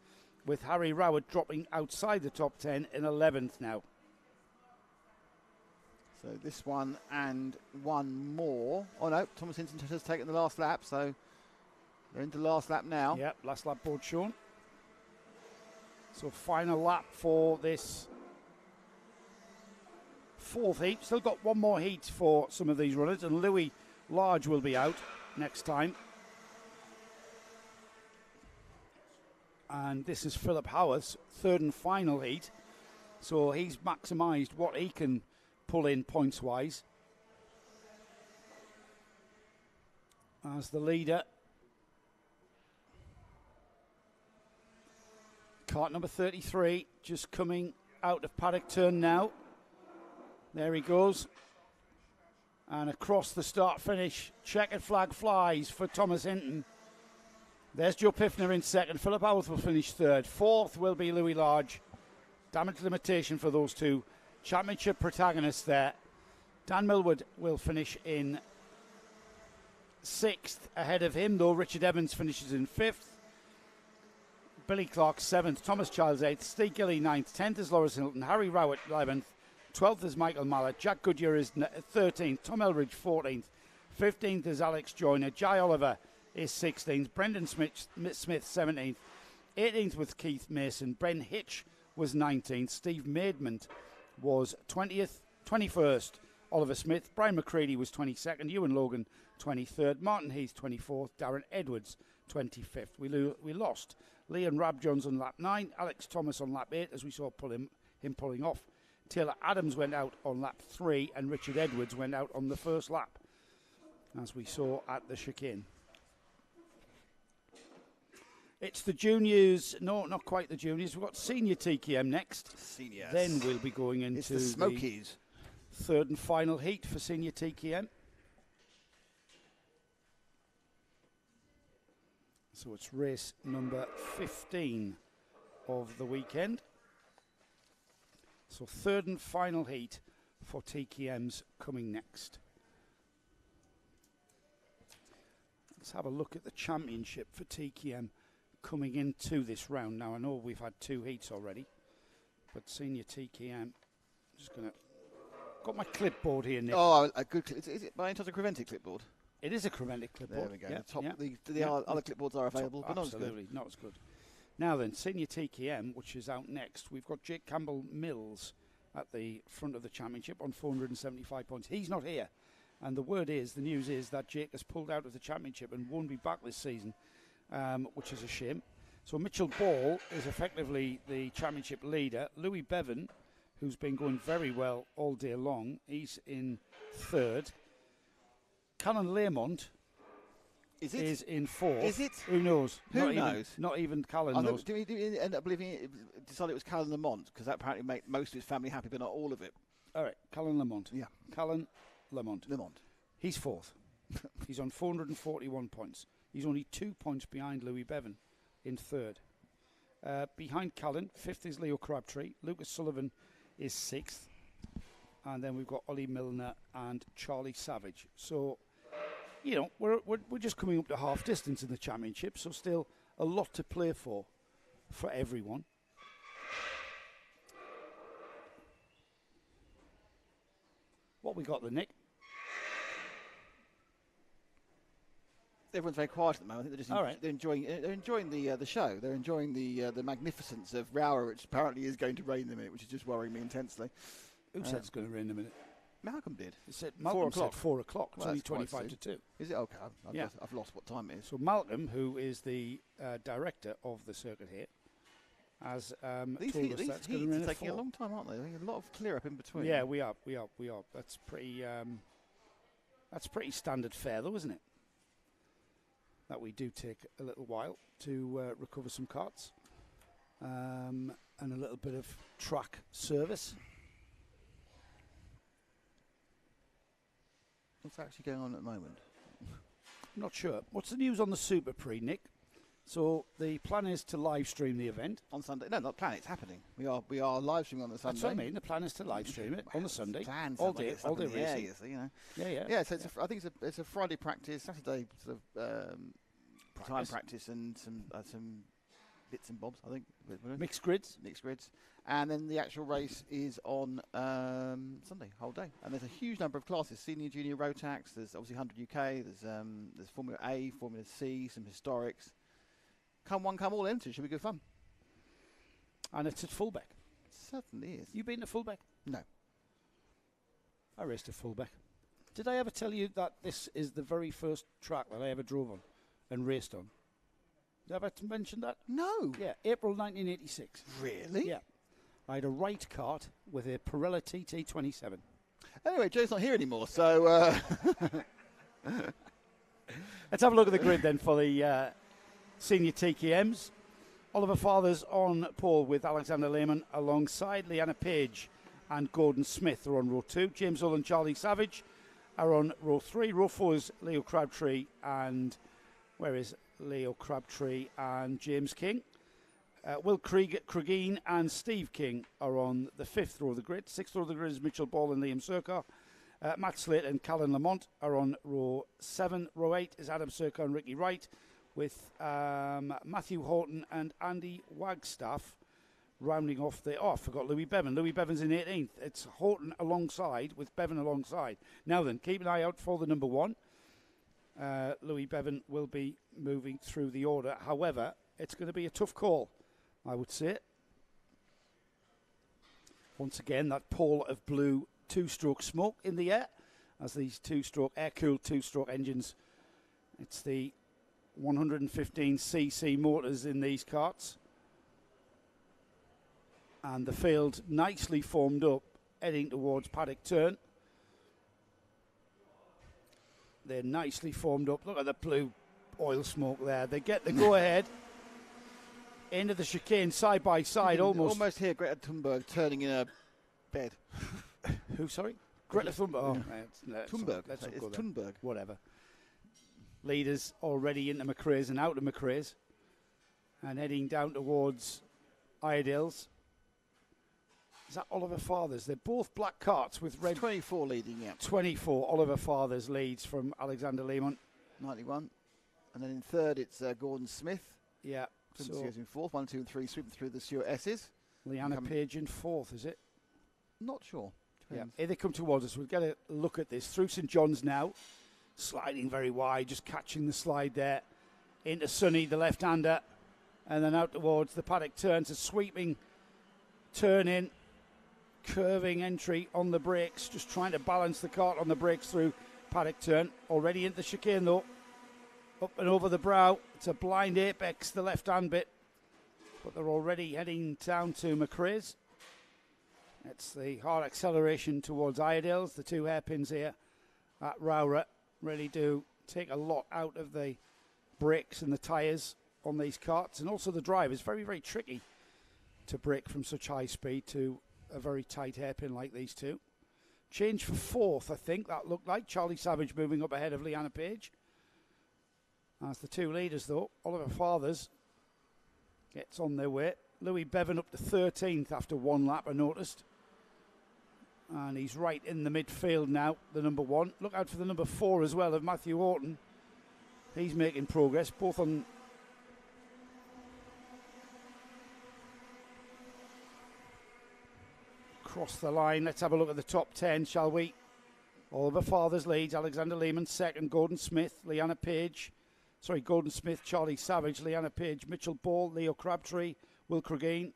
with Harry Roward dropping outside the top 10 in 11th now. So this one and one more. Oh no, Thomas Hinton has taken the last lap, so they're into the last lap now. Yep, last lap board shown. So final lap for this fourth heat. Still got one more heat for some of these runners, and Louis Large will be out next time. And this is Philip Howarth's third and final heat. So he's maximised what he can pull in points-wise. As the leader. Kart number 33 just coming out of paddock turn now. There he goes. And across the start-finish, checkered flag flies for Thomas Hinton. There's Joe Piffner in second. Philip Howarth will finish third. Fourth will be Louis Large. Damage limitation for those two championship protagonists there. Dan Millward will finish in sixth. Ahead of him, though, Richard Evans finishes in fifth. Billy Clark seventh. Thomas Childs eighth. Steve Gilly ninth. 10th is Lawrence Hilton. Harry Rowett 11th. 12th is Michael Mallet. Jack Goodyear is 13th. Tom Elridge 14th. 15th is Alex Joyner. Jai Oliver is 16th. Brendan Smith 17th. 18th with Keith Mason. Bren Hitch was 19th. Steve Maidment was 20th. 21st, Oliver Smith. Brian McCready was 22nd. Ewan Logan 23rd. Martin Heath 24th. Darren Edwards 25th. We lost Liam Rabjohns on lap 9. Alex Thomas on lap 8 as we saw him pulling off. Taylor Adams went out on lap 3 and Richard Edwards went out on the first lap, as we saw at the chicane. It's the juniors, no, not quite the juniors. We've got senior TKM next. Seniors. Then we'll be going into it's the Smokies. The third and final heat for senior TKM. So it's race number 15 of the weekend. So third and final heat for TKMs coming next. Let's have a look at the championship for TKM coming into this round. Now I know we've had 2 heats already, but senior TKM, just going to, got my clipboard here, Nick. Oh, a good is it by any chance a Creventic clipboard? It is a Creventic clipboard. There we go. Yeah, The other clipboards are available, but absolutely not as good. Now then, senior TKM, which is out next, we've got Jake Campbell-Mills at the front of the championship on 475 points. He's not here, and the news is that Jake has pulled out of the championship and won't be back this season, which is a shame. So Mitchell Ball is effectively the championship leader. Louis Bevin, who's been going very well all day long, he's in third. Callum Lamont is in fourth. Is it? Who knows? Who knows? Not even Callum knows. Do we end up decided it was Callum Lamont? Because that apparently made most of his family happy, but not all of it. All right, Callum Lamont. Yeah. Callum Lamont. Lamont. He's fourth. He's on 441 points. He's only 2 points behind Louis Bevin in third. Behind Callum, fifth is Leo Crabtree. Lucas Sullivan is sixth. And then we've got Ollie Milner and Charlie Savage. So, you know, we're just coming up to half distance in the championship, so still a lot to play for everyone. What we got, Nick? Everyone's very quiet at the moment. I think they're enjoying the show. They're enjoying the magnificence of ROWRAH, which apparently is going to rain in a minute, which is just worrying me intensely. Who said it's going to rain in a minute? Malcolm did. He said Malcolm said 4 o'clock. It's only 25 to 2. Is it? Okay, I've lost what time it is. So Malcolm, who is the director of the circuit here, has told us that's going to rain at 4. Taking a long time, aren't they? A lot of clear up in between. Yeah, we are. That's pretty standard fare, though, isn't it? That we do take a little while to recover some carts and a little bit of track service. What's actually going on at the moment? I'm not sure. What's the news on the Super Prix, Nick? So the plan is to live stream the event on Sunday. No, not plan. It's happening. We are live streaming on the Sunday. That's what I mean. The plan is to live stream it on the Sunday. All day racing. Yeah. So I think it's a Friday practice, Saturday sort of time practice, and some bits and bobs, I think. Mixed grids. Mixed grids. And then the actual race is on Sunday, whole day. And there's a huge number of classes. Senior, junior, Rotax. There's obviously 100 UK. There's Formula A, Formula C, some historics. Come one, come all into it. Should be good fun. And it's at Fullbeck. It certainly is. You been to Fullbeck? No. I raced at Fullbeck. Did I ever tell you that this is the very first track that I ever drove on and raced on? Did I ever mention that? No. Yeah, April 1986. Really? Yeah. I had a right kart with a Pirella TT27. Anyway, Joe's not here anymore, so... Let's have a look at the grid then for the senior TKMs. Oliver Fathers on pole with Alexander Lehman alongside Leanna Page and Gordon Smith are on row 2. James Hull and Charlie Savage are on row 3. Row 4 is Leo Crabtree and... Where is Leo Crabtree and James King? Will Cregeen and Steve King are on the 5th row of the grid. 6th row of the grid is Mitchell Ball and Liam Surkar. Matt Slate and Callum Lamont are on row 7. Row 8 is Adam Surkar and Ricky Wright, with Matthew Horton and Andy Wagstaff rounding off the... Oh, I forgot Louis Bevin. Louis Bevin's in 18th. It's Horton alongside, with Bevin alongside. Now then, keep an eye out for the number 1. Louis Bevin will be moving through the order. However, it's going to be a tough call, I would say. Once again, that pall of blue 2-stroke smoke in the air as these 2-stroke, air-cooled 2-stroke engines. It's the 115cc motors in these karts. And the field nicely formed up, heading towards Paddock Turn. They're nicely formed up. Look at the blue oil smoke there. They get the go-ahead into the chicane side by side. Almost hear Greta Thunberg turning in a bed. Who, sorry? Greta Thunberg. Thunberg. Let's not It's go there. Thunberg. Whatever. Leaders already into McRae's and out of McRae's and heading down towards Iredale's. Is that Oliver Fathers? They're both black carts with red. 24 leading, yeah. 24. Oliver Fathers leads from Alexander Lehman. 91. And then in third, it's Gordon Smith. Yeah. So goes in fourth. 1, 2, and 3 sweeping through the Stuart S's. Leanna Page in fourth, is it? Not sure. Yeah. Here they come towards us. We'll get a look at this. Through St John's now. Sliding very wide, just catching the slide there. Into Sonny, the left-hander. And then out towards the Paddock Turn. A sweeping turn in. Curving entry on the brakes, just trying to balance the cart on the brakes through Paddock Turn. Already into the chicane though, up and over the brow. It's a blind apex, the left hand bit, but they're already heading down to McRae's. It's the hard acceleration towards Iredale's. The two hairpins here at ROWRAH really do take a lot out of the brakes and the tyres on these carts, and also the drive is very, very tricky to brake from such high speed to a very tight hairpin like these two. Change for fourth, I think that looked like. Charlie Savage moving up ahead of Leanna Page. As the two leaders, though, Oliver Fathers gets on their way. Louis Bevin up to 13th after one lap, I noticed. And he's right in the midfield now, the number 1. Look out for the number 4 as well of Matthew Horton. He's making progress, both on... Across the line. Let's have a look at the top 10, shall we? Oliver Fathers leads. Alexander Lehman second. Gordon Smith, Leanna Page. Gordon Smith, Charlie Savage, Leanna Page, Mitchell Ball, Leo Crabtree, Will Cregeen.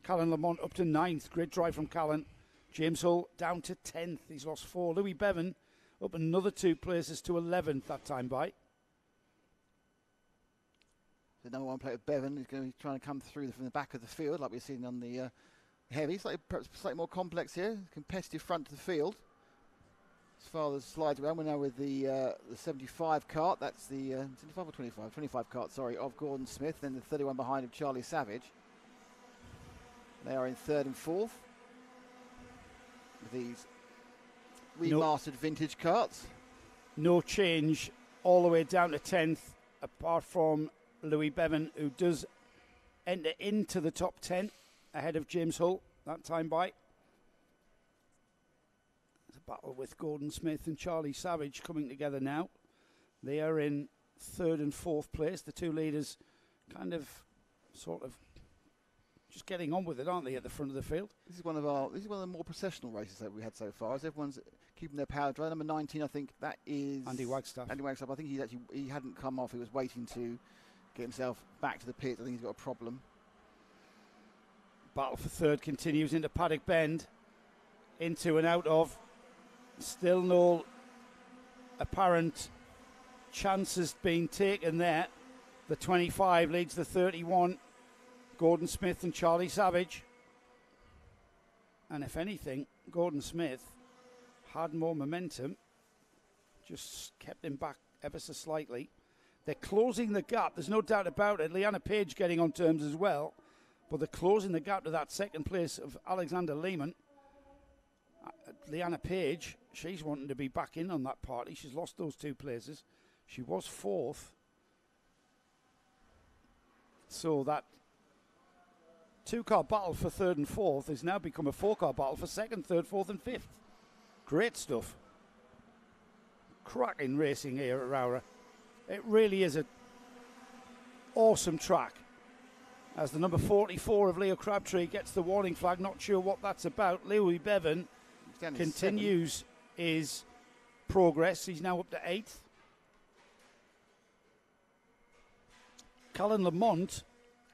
Callum Lamont up to 9th. Great drive from Callum. James Hull down to 10th. He's lost 4. Louis Bevin up another 2 places to 11th that time by. The number 1 player, Bevin, is going to be trying to come through from the back of the field like we've seen on the... heavy, perhaps slightly more complex here. Competitive front to the field. As far as slides around, we're now with the 75 cart. That's the 75 or 25? 25 cart, sorry, of Gordon Smith. Then the 31 behind of Charlie Savage. They are in third and fourth with these remastered vintage carts. No change all the way down to 10th, apart from Louis Bevin, who does enter into the top 10. Ahead of James Hull, that time by. It's a battle with Gordon Smith and Charlie Savage coming together now. They are in third and fourth place. The two leaders kind of sort of just getting on with it, aren't they, at the front of the field? This is one of the more processional races that we had so far. As everyone's keeping their powder dry. Number 19, I think that is Andy Wagstaff. Andy Wagstaff. I think he hadn't come off. He was waiting to get himself back to the pit. I think he's got a problem. Battle for third continues into Paddock Bend, into and out of. Still no apparent chances being taken there. The 25 leads the 31. Gordon Smith and Charlie Savage. And if anything, Gordon Smith had more momentum, just kept him back ever so slightly. They're closing the gap, there's no doubt about it. Leanna Page getting on terms as well, but they're closing the gap to that second place of Alexander Lehman. Leanna Page, she's wanting to be back in on that party. She's lost those 2 places. She was 4th. So that 2-car battle for 3rd and 4th has now become a 4-car battle for 2nd, 3rd, 4th and 5th. Great stuff. Cracking racing here at ROWRAH. It really is an awesome track. As the number 44 of Leo Crabtree gets the warning flag, not sure what that's about. Louis Bevin continues his progress. He's now up to 8th. Callum Lamont,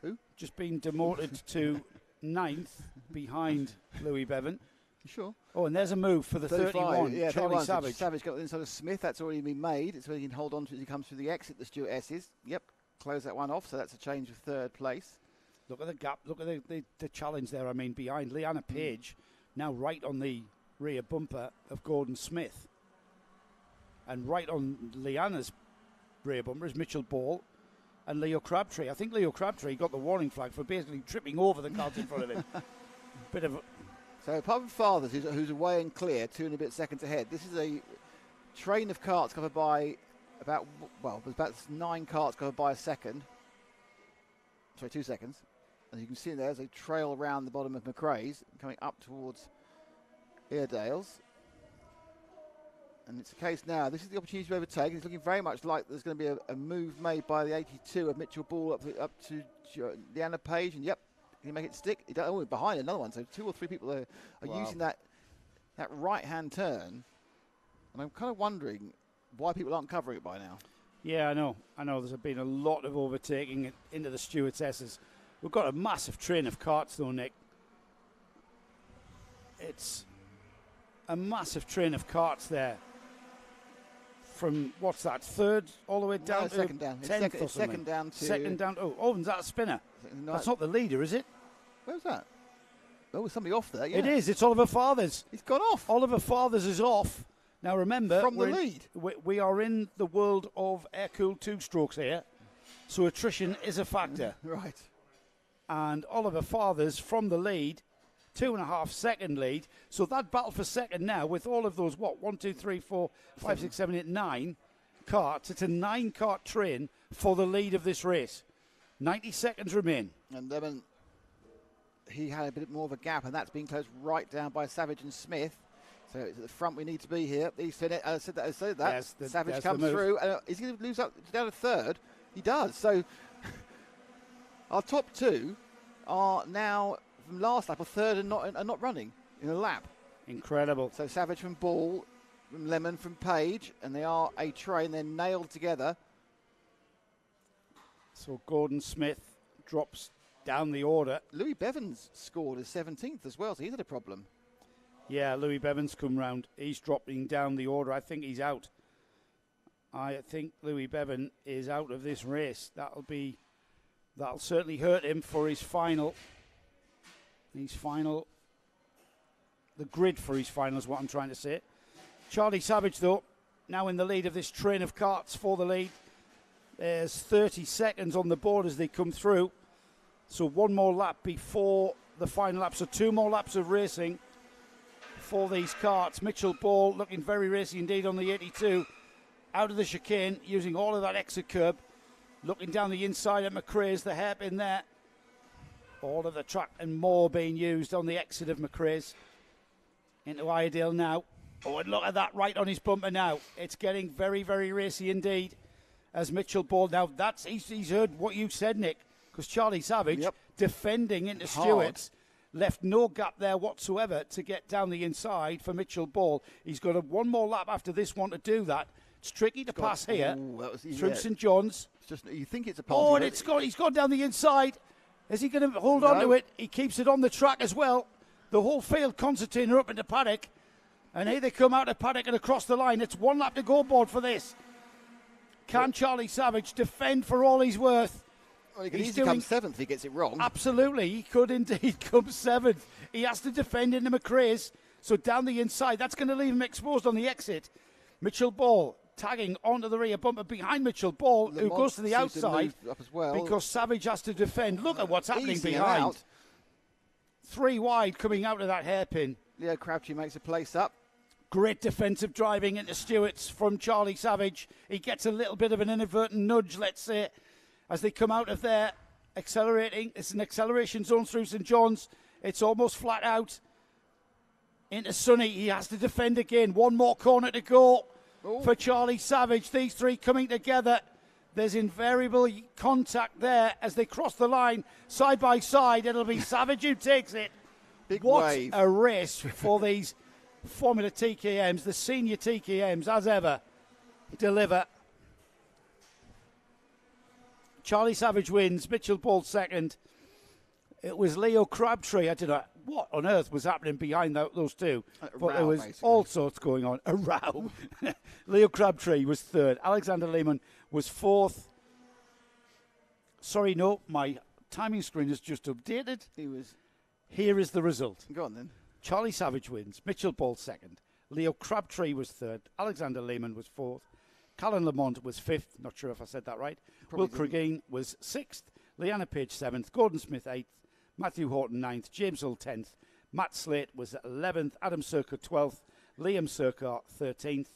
who just been demoted to 9th behind Louis Bevin. Sure. Oh, and there's a move for the 31, yeah, Charlie Savage. Savage got inside of Smith. That's already been made. So he can hold on to it as he comes through the exit, the Stuart S's. Yep, close that one off. So that's a change of 3rd place. Look at the gap. Look at the challenge there. I mean, behind Leanna Page, now right on the rear bumper of Gordon Smith. And right on Leanna's rear bumper is Mitchell Ball and Leo Crabtree. I think Leo Crabtree got the warning flag for basically tripping over the cars in front of him. Bit of So apart from Fathers, who's away and clear, 2 and a bit seconds ahead, this is a train of carts covered by there's about 9 carts covered by a second. Sorry, 2 seconds. As you can see there's a trail around the bottom of McRae's coming up towards Airedale's. And it's a case now, this is the opportunity to overtake. It's looking very much like there's going to be a move made by the 82 of Mitchell Ball up to Leanna Page. And yep, can he make it stick? Behind another one. So 2 or 3 people are using that right-hand turn. And I'm kind of wondering why people aren't covering it by now. Yeah, I know. There's been a lot of overtaking into the Stuart's S's. We've got a massive train of carts, though, Nick. It's a massive train of carts there. From, what's that, 3rd all the way down to second down. 10th or something? Second down to... Second down. Oh, is that a spinner? That's not the leader, is it? Where's that? Oh, there's somebody off there, yeah. It is. It's Oliver Fathers. He's gone off. Oliver Fathers is off. Now, remember... From the lead. We are in the world of air-cooled 2-strokes here, so attrition is a factor. Right. And Oliver Fathers from the lead, 2.5 second lead. So that battle for second now with all of those, 1, 2, 3, 4, 5, 6, 7, 8, 9 carts. It's a 9-cart train for the lead of this race. 90 seconds remain. And then he had a bit more of a gap, and that's being closed right down by Savage and Smith. So it's at the front we need to be here. He's finished. I said that. Savage comes through. Is he going to lose up down to 3rd? He does. So our top 2 are now from last lap, a 3rd and not running in a lap. Incredible. So Savage from Ball, from Lemon, from Page, and they are a train. They're nailed together. So Gordon Smith drops down the order. Louis Bevin's scored as 17th as well, so he's had a problem. Yeah, Louis Bevin's come round. He's dropping down the order. I think he's out. I think Louis Bevin is out of this race. That'll certainly hurt him for his final. The grid for his final is what I'm trying to say. Charlie Savage, though, now in the lead of this train of carts for the lead. There's 30 seconds on the board as they come through. So 1 more lap before the final lap. So 2 more laps of racing for these carts. Mitchell Ball looking very racy indeed on the 82. Out of the chicane, using all of that exit curb. Looking down the inside at McRae's, the hairpin there. All of the track and more being used on the exit of McRae's. Into Iredale now. Oh, and look at that right on his bumper now. It's getting very, very racy indeed. As Mitchell Ball now, he's heard what you said, Nick. because Charlie Savage, defending into Stewart's, left no gap there whatsoever to get down the inside for Mitchell Ball. He's got one more lap after this one to do that. It's tricky to pass here through St John's. It's just, you think it's a pass. Oh, and he's gone down the inside. Is he going to hold on to it? He keeps it on the track as well. The whole field concertina up into Paddock. And here they come out of Paddock and across the line. It's 1 lap to go board for this. Can Charlie Savage defend for all he's worth? Well, he could easily come 7th if he gets it wrong. Absolutely, he could indeed come 7th. He has to defend into McRae's. So down the inside, that's going to leave him exposed on the exit. Mitchell Ball tagging onto the rear bumper behind Mitchell Ball, Lamont who goes to the outside up as well. because Savage has to defend. Look at what's happening Easy behind. out. 3 wide coming out of that hairpin. Leo Crabtree makes a place up. Great defensive driving into Stewart's from Charlie Savage. He gets a little bit of an inadvertent nudge, let's say, as they come out of there, accelerating. It's an acceleration zone through St John's. It's almost flat out. Into Sonny. He has to defend again. 1 more corner to go for Charlie Savage. These 3 coming together. There's invariable contact there as they cross the line side by side. It'll be Savage who takes it. Big what wave. A race for these Formula TKMs, the senior TKMs, as ever, deliver. Charlie Savage wins, Mitchell Ball second. It was Leo Crabtree. I don't know what on earth was happening behind those two, but there was all sorts going on. A row. Leo Crabtree was third. Alexander Lehman was fourth. Sorry, no, my timing screen is just updated. Here is the result. Go on then. Charlie Savage wins. Mitchell Ball second. Leo Crabtree was third. Alexander Lehman was fourth. Callum Lamont was fifth. Not sure if I said that right. Will Cregeen was sixth. Leanna Page seventh. Gordon Smith eighth. Matthew Horton ninth. James Hull 10th. Matt Slate was 11th. Adam Circa 12th. Liam Circa 13th.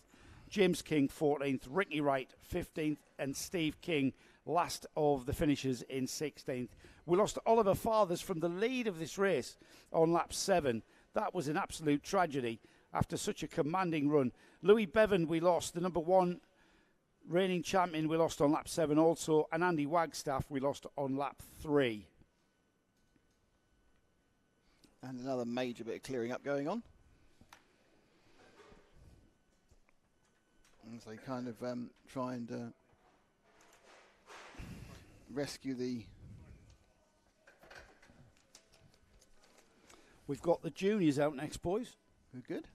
James King 14th. Ricky Wright 15th. And Steve King last of the finishers in 16th. We lost Oliver Fathers from the lead of this race on lap 7. That was an absolute tragedy after such a commanding run. Louis Bevin we lost, the number 1 reigning champion we lost on lap 7 also, and Andy Wagstaff we lost on lap 3. And another major bit of clearing up going on. As they kind of try and rescue the... We've got the juniors out next, boys. Who good?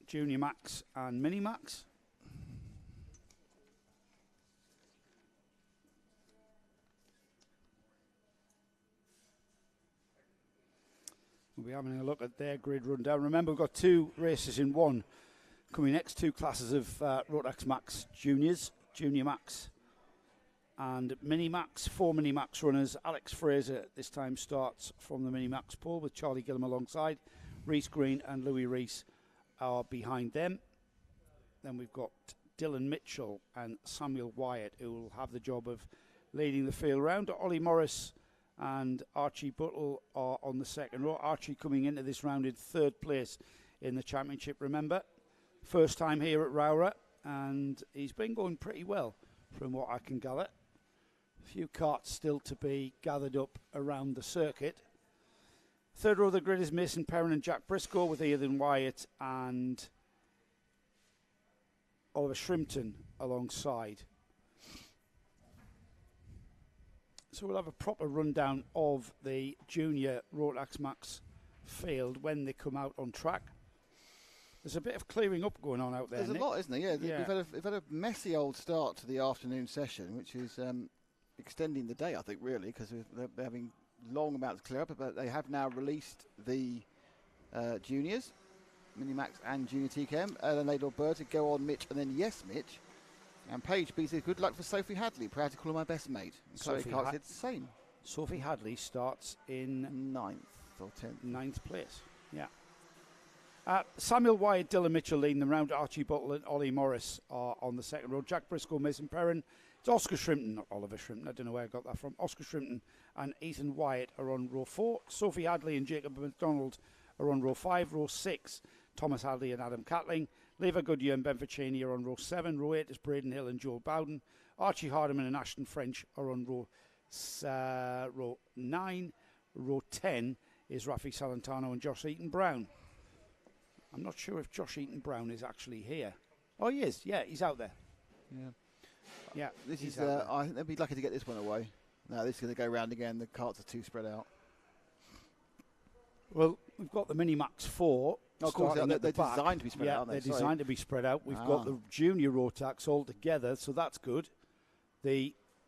Junior Max and Mini Max. We'll be having a look at their grid rundown. Remember, we've got 2 races in one coming next, 2 classes of Rotax Max juniors, Junior Max and Mini Max. 4 Mini Max runners. Alex Fraser this time starts from the Mini Max pool with Charlie Gillum alongside. Reese Green and Louis Reese are behind them. Then we've got Dylan Mitchell and Samuel Wyatt, who will have the job of leading the field round. Ollie Morris and Archie Buttle are on the second row. Archie coming into this round in 3rd place in the championship, remember. First time here at ROWRAH, and he's been going pretty well from what I can gather. A few carts still to be gathered up around the circuit. 3rd row of the grid is Mason Perrin and Jack Briscoe with Ethan Wyatt and Oliver Shrimpton alongside. So we'll have a proper rundown of the junior Rotax Max field when they come out on track. There's a bit of clearing up going on out there, There's Nick. a lot, isn't there? Yeah. We've had a messy old start to the afternoon session, which is extending the day, I think, really, because they're having long amounts to clear up. But they have now released the juniors, Minimax and Junior TKM. Ellen Laidlaw Bird to go on Mitch and then yes, Mitch. And Paige B says, good luck for Sophie Hadley. Proud to call her my best mate. Chloe Clark said the same. Sophie Hadley starts in 9th or 10th. 9th place, yeah. Samuel Wyatt, Dylan Mitchell leading them round. Archie Buttle and Ollie Morris are on the second row. Jack Briscoe, Mason Perrin. It's Oscar Shrimpton, not Oliver Shrimpton. I don't know where I got that from. Oscar Shrimpton and Ethan Wyatt are on row 4. Sophie Hadley and Jacob McDonald are on row 5. Row 6, Thomas Hadley and Adam Catling. Leva Goodyear and Ben Ficini are on row 7. Row 8 is Braden Hill and Joel Bowden. Archie Hardiman and Ashton French are on row Row 9. Row 10 is Rafi Salentano and Josh Eaton-Brown. I'm not sure if Josh Eaton-Brown is actually here. Oh, he is. Yeah, he's out there. Yeah. This is. I think they'd be lucky to get this one away. No, this is going to go round again. The carts are too spread out. Well, we've got the Minimax 4. Oh, of course, they're designed to be spread out, aren't they? They're designed to be spread out. We've got the junior Rotax all together, so that's good.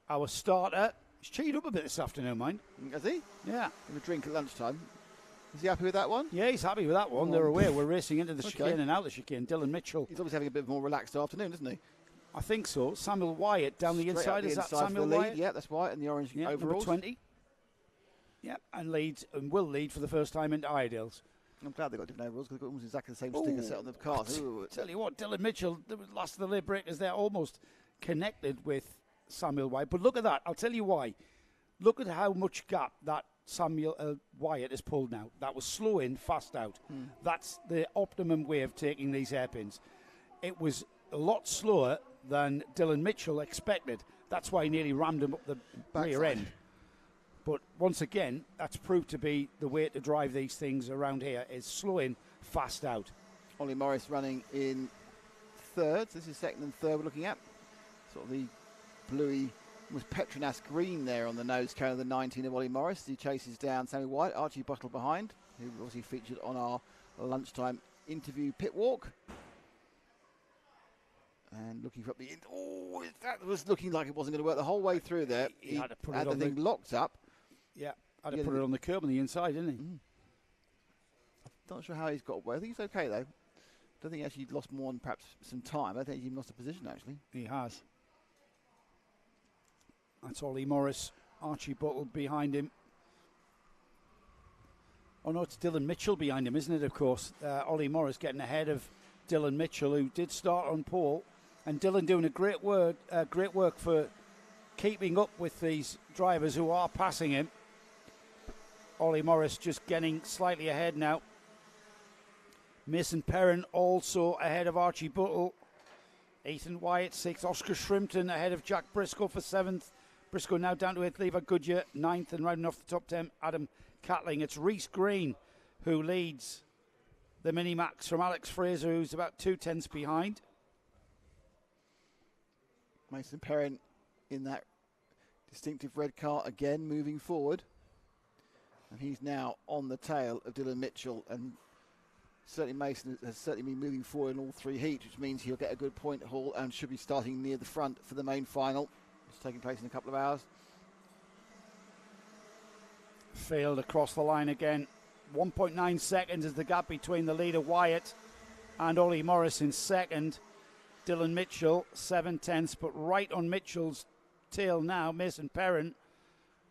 Our starter, he's cheated up a bit this afternoon, mind. Has he? Yeah. Have a drink at lunchtime. Is he happy with that one? Yeah, he's happy with that one. They're aware we're racing into the chicane and out the chicane. Dylan Mitchell. He's obviously having a bit more relaxed afternoon, isn't he? I think so. Samuel Wyatt down the inside. Is that Samuel Wyatt? Yeah, that's Wyatt in the orange overalls. Number 20. Yeah, and will lead for the first time into Iredales. I'm glad they got different overalls because they've got almost exactly the same sticker set on the cars. Tell you what, Dylan Mitchell, the last of the late breakers there, almost connected with Samuel Wyatt. But look at that. I'll tell you why. Look at how much gap that Samuel Wyatt has pulled now. That was slow in, fast out. That's the optimum way of taking these hairpins. It was a lot slower than Dylan Mitchell expected. That's why he nearly rammed him up the rear end. But once again, that's proved to be the way to drive these things around here, is slow in, fast out. Ollie Morris running in third. This is second and third we're looking at. Sort of the bluey, was Petronas green there on the nose carrying the 19 of Ollie Morris. He chases down Sammy White, Archie Buttle behind, who obviously featured on our lunchtime interview pit walk. And looking for up the end. Oh, that was looking like it wasn't going to work the whole way through there. He had to put had it on the thing locked up. Yeah, had to put it on the curb on the inside, didn't he? Not sure how he's got away. I think he's okay, though. Don't think he actually lost more than perhaps some time. I think he even lost a position, actually. He has. That's Ollie Morris. Archie Buttle behind him. Oh, no, it's Dylan Mitchell behind him, isn't it, of course? Ollie Morris getting ahead of Dylan Mitchell, who did start on pole. And Dylan doing a great work for keeping up with these drivers who are passing him. Ollie Morris just getting slightly ahead now. Mason Perrin also ahead of Archie Buttle. Ethan Wyatt 6th. Oscar Shrimpton ahead of Jack Briscoe for 7th. Briscoe now down to 8th. Lever Goodyear 9th, and rounding off the top 10, Adam Catling. It's Reese Green who leads the Minimax from Alex Fraser, who's about 2 tenths behind. Mason Perrin in that distinctive red car again, moving forward. And he's now on the tail of Dylan Mitchell, and certainly Mason has certainly been moving forward in all 3 heats, which means he'll get a good point haul and should be starting near the front for the main final. It's taking place in a couple of hours. Failed across the line again. 1.9 seconds is the gap between the leader Wyatt and Ollie Morris in second. Dylan Mitchell 7 tenths, but right on Mitchell's tail now, Mason Perrin.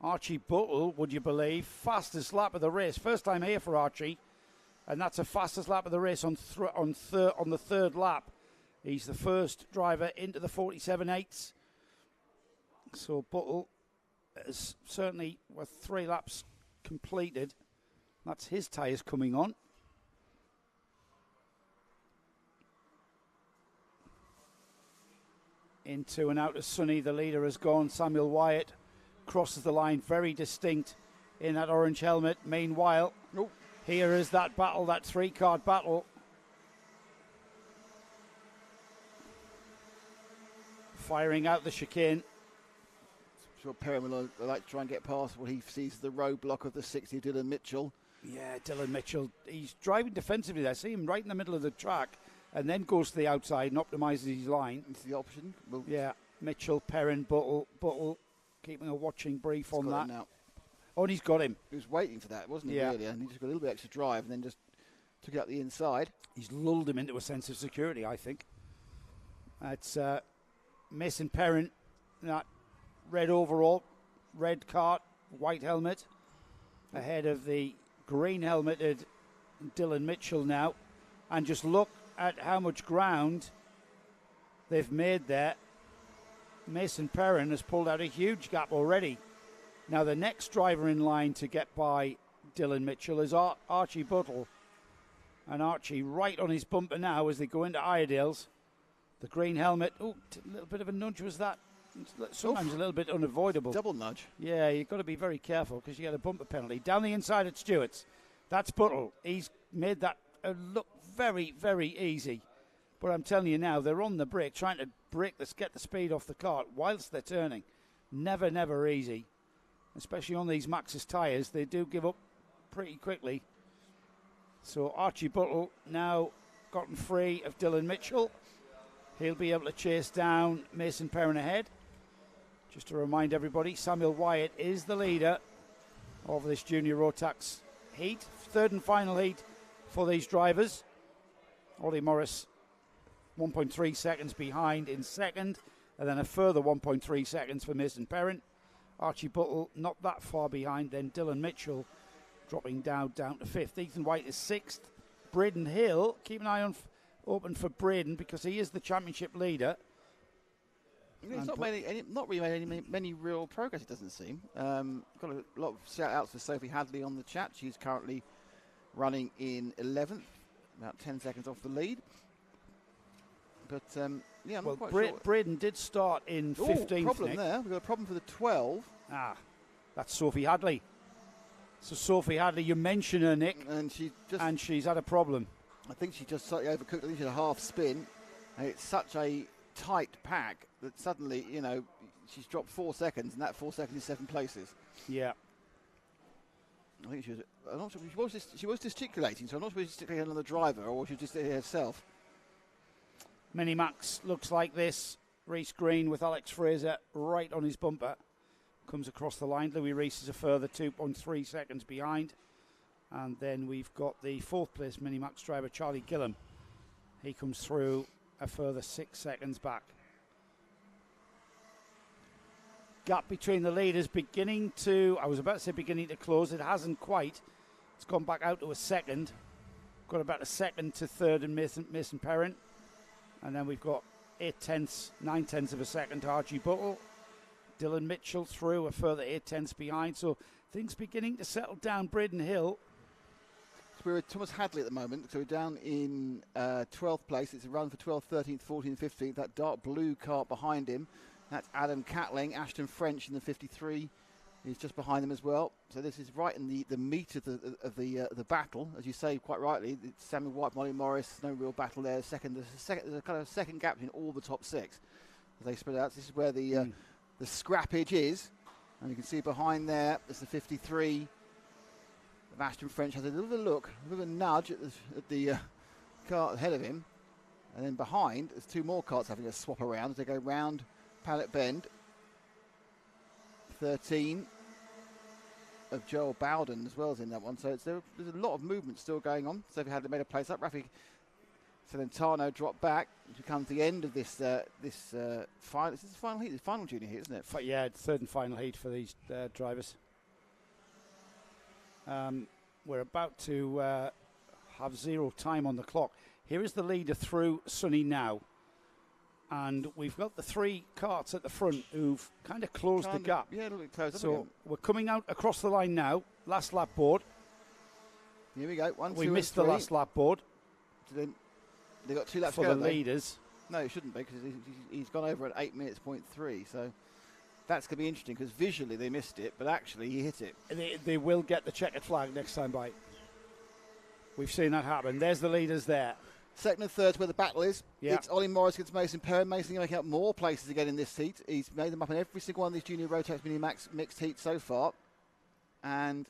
Archie Buttle, would you believe, fastest lap of the race. First time here for Archie, and that's the fastest lap of the race on the third lap. He's the first driver into the 47.8s. So Buttle is certainly with 3 laps completed. That's his tyres coming on. Into and out of Sunny, the leader has gone. Samuel Wyatt crosses the line, very distinct in that orange helmet. Meanwhile, here is that battle, that 3-card battle. Firing out the chicane. Sure, Perrin will like to try and get past what he sees as the roadblock of the 60, Dylan Mitchell. Yeah, Dylan Mitchell, he's driving defensively there. See him right in the middle of the track and then goes to the outside and optimises his line. It's the option. Yeah, Mitchell, Perrin, Buttle, keeping a watching brief on that. Now. Oh, and he's got him. He was waiting for that, wasn't he, yeah. Really? And he just got a little bit extra drive and then just took it up the inside. He's lulled him into a sense of security, I think. It's Mason Perrin, that red overall, red cart, white helmet, ahead of the green helmeted Dylan Mitchell now. And just look at how much ground they've made there. Mason Perrin has pulled out a huge gap already. Now the next driver in line to get by Dylan Mitchell is Archie Buttle. And Archie right on his bumper now as they go into Iredales. The green helmet. Oh, a little bit of a nudge was that. It's sometimes a little bit unavoidable. Double nudge. Yeah, you've got to be very careful because you get a bumper penalty. Down the inside at Stewart's. That's Buttle. He's made that look very, very easy. But I'm telling you now, they're on the brake, trying to get the speed off the kart whilst they're turning. Never, never easy. Especially on these Maxxis tyres, they do give up pretty quickly. So Archie Buttle now gotten free of Dylan Mitchell. He'll be able to chase down Mason Perrin ahead. Just to remind everybody, Samuel Wyatt is the leader of this junior Rotax heat. Third and final heat for these drivers. Ollie Morris 1.3 seconds behind in second, and then a further 1.3 seconds for Mason Perrin. Archie Buttle not that far behind, then Dylan Mitchell dropping down to fifth. Ethan White is sixth. Braden Hill, keep an eye open for Braden because he is the championship leader. He's not really made many real progress, it doesn't seem. Got a lot of shout-outs for Sophie Hadley on the chat. She's currently running in 11th, about 10 seconds off the lead. But, yeah, I'm not quite sure. Braden did start in 15th. Problem Nick. there. We've got a problem for the 12. That's Sophie Hadley. So Sophie Hadley, you mention her, Nick, and she's had a problem. I think she just slightly overcooked. I think she had a half spin. And it's such a tight pack that suddenly, you know, she's dropped 4 seconds, and that 4 seconds is 7 places. Yeah. I think I'm not sure, she was gesticulating, so I'm not sure if she's gesticulating on the driver or she was just herself. Minimax looks like this. Reece Green with Alex Fraser right on his bumper. Comes across the line. Louis Reese is a further 2.3 seconds behind. And then we've got the fourth place Minimax driver, Charlie Gillam. He comes through a further 6 seconds back. Gap between the leaders beginning to close. It hasn't quite. It's gone back out to a second. Got about a second to third and Mason Perrin. And then we've got 9/10 of a second to Archie Buttle. Dylan Mitchell through a further 8/10 behind. So things beginning to settle down. Braden Hill. So we're at Thomas Hadley at the moment. So we're down in 12th place. It's a run for 12th, 13th, 14th, 15th. That dark blue cart behind him. That's Adam Catling. Ashton French in the 53. He's just behind them as well. So this is right in the meat of the battle, as you say quite rightly. It's Samuel White, Molly Morris. No real battle there. There's a kind of second gap in all the top six as they spread out. This is where the scrappage is, and you can see behind there. There's the 53. Ashton French has a little bit of look, a little bit of nudge at the car ahead of him, and then behind there's two more carts having a swap around as they go round Paddock Bend. 13 of Joel Bowden as well as in that one. So there's a lot of movement still going on. So if you had made a place up, Rafi Celentano dropped back, which becomes the end of this final. This is the final heat, the final junior heat, isn't it? Yeah, third and final heat for these drivers. We're about to have 0 time on the clock. Here is the leader through Sunny now. And we've got the 3 carts at the front who've kind of closed the gap. Yeah, a little bit closed. So we're coming out across the line now. Last lap board. Here we go. We missed the last lap board. So then they've got 2 laps for to go, the leaders. No, it shouldn't be because he's gone over at 8 minutes, 0.3. So that's going to be interesting because visually they missed it, but actually he hit it. They will get the checkered flag next time by. We've seen that happen. There's the leaders there. Second and third's where the battle is. Yeah. It's Ollie Morris against Mason Perrin. Mason making up more places again in this heat. He's made them up in every single one of these junior Rotax Mini Max mixed heats so far. And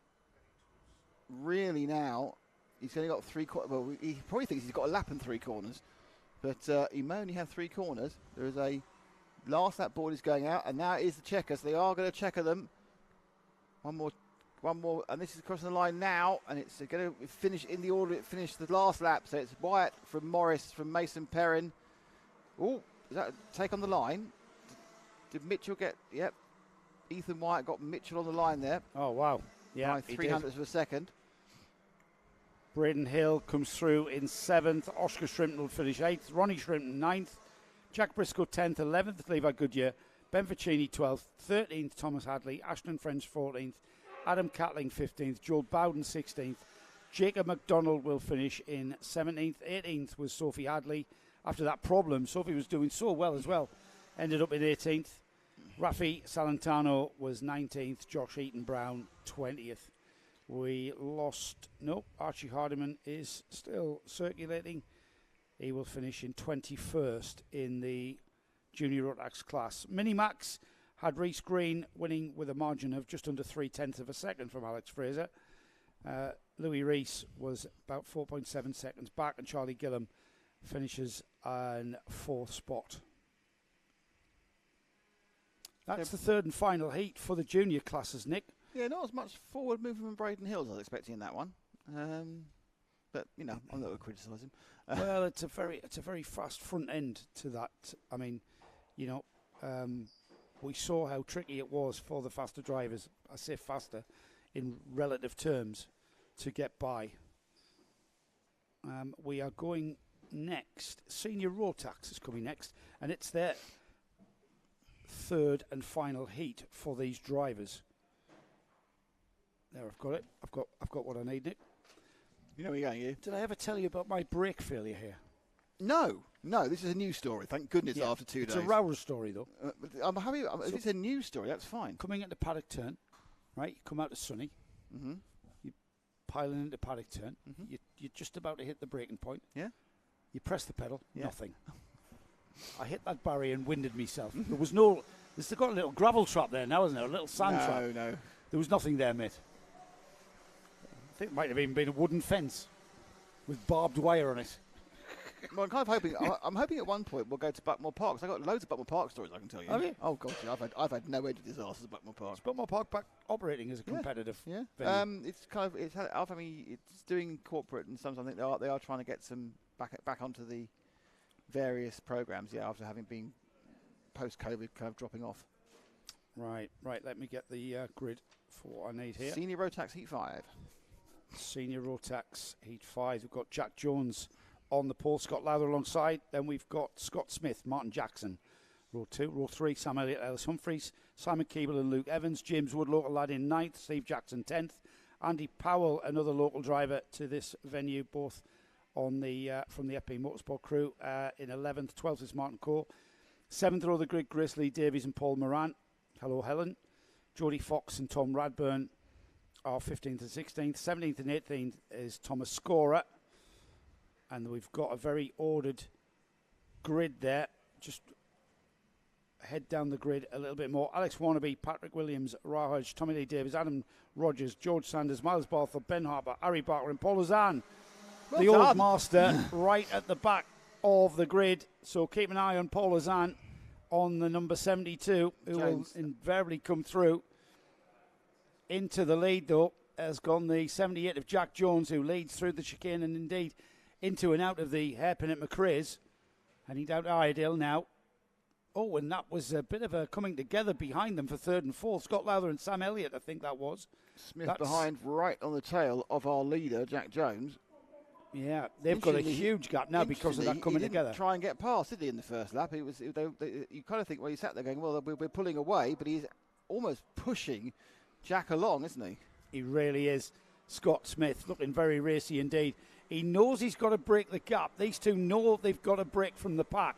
really now, he's only got 3 corners. Well, he probably thinks he's got a lap and 3 corners. But he may only have 3 corners. There is a last lap board is going out. And now it is the checker. So they are going to checker them. One more, and this is crossing the line now, and it's going to finish in the order it finished the last lap. So it's Wyatt from Morris from Mason Perrin. Oh, is that a take on the line? Did Mitchell get? Yep. Ethan Wyatt got Mitchell on the line there. Oh wow! Yeah, by 300ths of a second. Braden Hill comes through in 7th. Oscar Shrimpton will finish 8th. Ronnie Shrimpton 9th. Jack Briscoe 10th. 11th. Levi Goodyear. Ben Ficini 12th. 13th. Thomas Hadley. Ashton French 14th. Adam Catling 15th, Joel Bowden 16th, Jacob McDonald will finish in 17th, 18th was Sophie Hadley. After that problem, Sophie was doing so well as well, ended up in 18th. Rafi Salentano was 19th, Josh Eaton-Brown 20th. We lost, Archie Hardiman is still circulating. He will finish in 21st in the Junior Rotax class. Minimax had Reece Green winning with a margin of just under 0.3 of a second from Alex Fraser. Louis Reese was about 4.7 seconds back, and Charlie Gillam finishes on 4th spot. That's the third and final heat for the junior classes, Nick. Yeah, not as much forward movement from Braden Hill as I was expecting in that one. But I'm not going to criticise him. Well, it's a very fast front end to that. I mean, we saw how tricky it was for the faster drivers. I say faster in relative terms to get by. We are going next. Senior Rotax is coming next, and it's their third and final heat for these drivers. There, I've got it. I've got what I need, Nick. You know where you're going, you? Did I ever tell you about my brake failure here? No. This is a new story. Thank goodness after 2 days. It's a ROWRAH story, though. I'm happy. If it's a new story, that's fine. Coming into Paddock turn, right? You come out to Sunny. Mm-hmm. You piling into Paddock turn. Mm-hmm. You're just about to hit the braking point. Yeah. You press the pedal. Yeah. Nothing. I hit that barrier and winded myself. There was no. They've got a little gravel trap there now, isn't there? A little sand trap. No. There was nothing there, mate. I think it might have even been a wooden fence with barbed wire on it. Well, I'm kind of hoping. I'm hoping at one point we'll go to Buckmore Park. 'Cause I've got loads of Buckmore Park stories I can tell you. Have you? Oh God, yeah, I've had no end of disasters at Buckmore Park. Is Buckmore Park back operating as a competitive? Yeah. venue? It's doing corporate and sometimes I think they are trying to get some back onto the various programs. Yeah, after having been post-COVID kind of dropping off. Right. Let me get the grid for what I need here. Senior Rotax Heat 5. Senior Rotax Heat 5. We've got Jack Jones on the pole, Scott Lowther alongside. Then we've got Scott Smith, Martin Jackson. Row 2. Row 3, Sam Elliott, Ellis Humphreys, Simon Keeble and Luke Evans. James Wood, local lad, in 9th. Steve Jackson, 10th. Andy Powell, another local driver to this venue, both on the from the FP Motorsport crew, in 11th. 12th is Martin Coe. 7th row of the grid, Grace Lee Davies and Paul Moran. Hello, Helen. Jodie Fox and Tom Radburn are 15th and 16th. 17th and 18th is Thomas Scorer. And we've got a very ordered grid there. Just head down the grid a little bit more. Alex Warnaby, Patrick Williams, Rahaj, Tommy Lee Davis, Adam Rogers, George Sanders, Miles Barthel, Ben Harper, Harry Barker and Paul Ozan. The old master right at the back of the grid. So keep an eye on Paul Ozan on the number 72, who will invariably come through. Into the lead, though, has gone the 78 of Jack Jones, who leads through the chicane and indeed into and out of the hairpin at McRae's. Heading down to Iredale now. Oh, and that was a bit of a coming together behind them for 3rd and 4th. Scott Lowther and Sam Elliott, I think that was. Smith behind right on the tail of our leader, Jack Jones. Yeah, they've got a huge gap now because of that coming together. He didn't try and get past, did he, in the first lap? You kind of think, well, he sat there going, well, we're pulling away, but he's almost pushing Jack along, isn't he? He really is. Scott Smith looking very racy indeed. He knows he's got to break the gap. These two know they've got to break from the pack,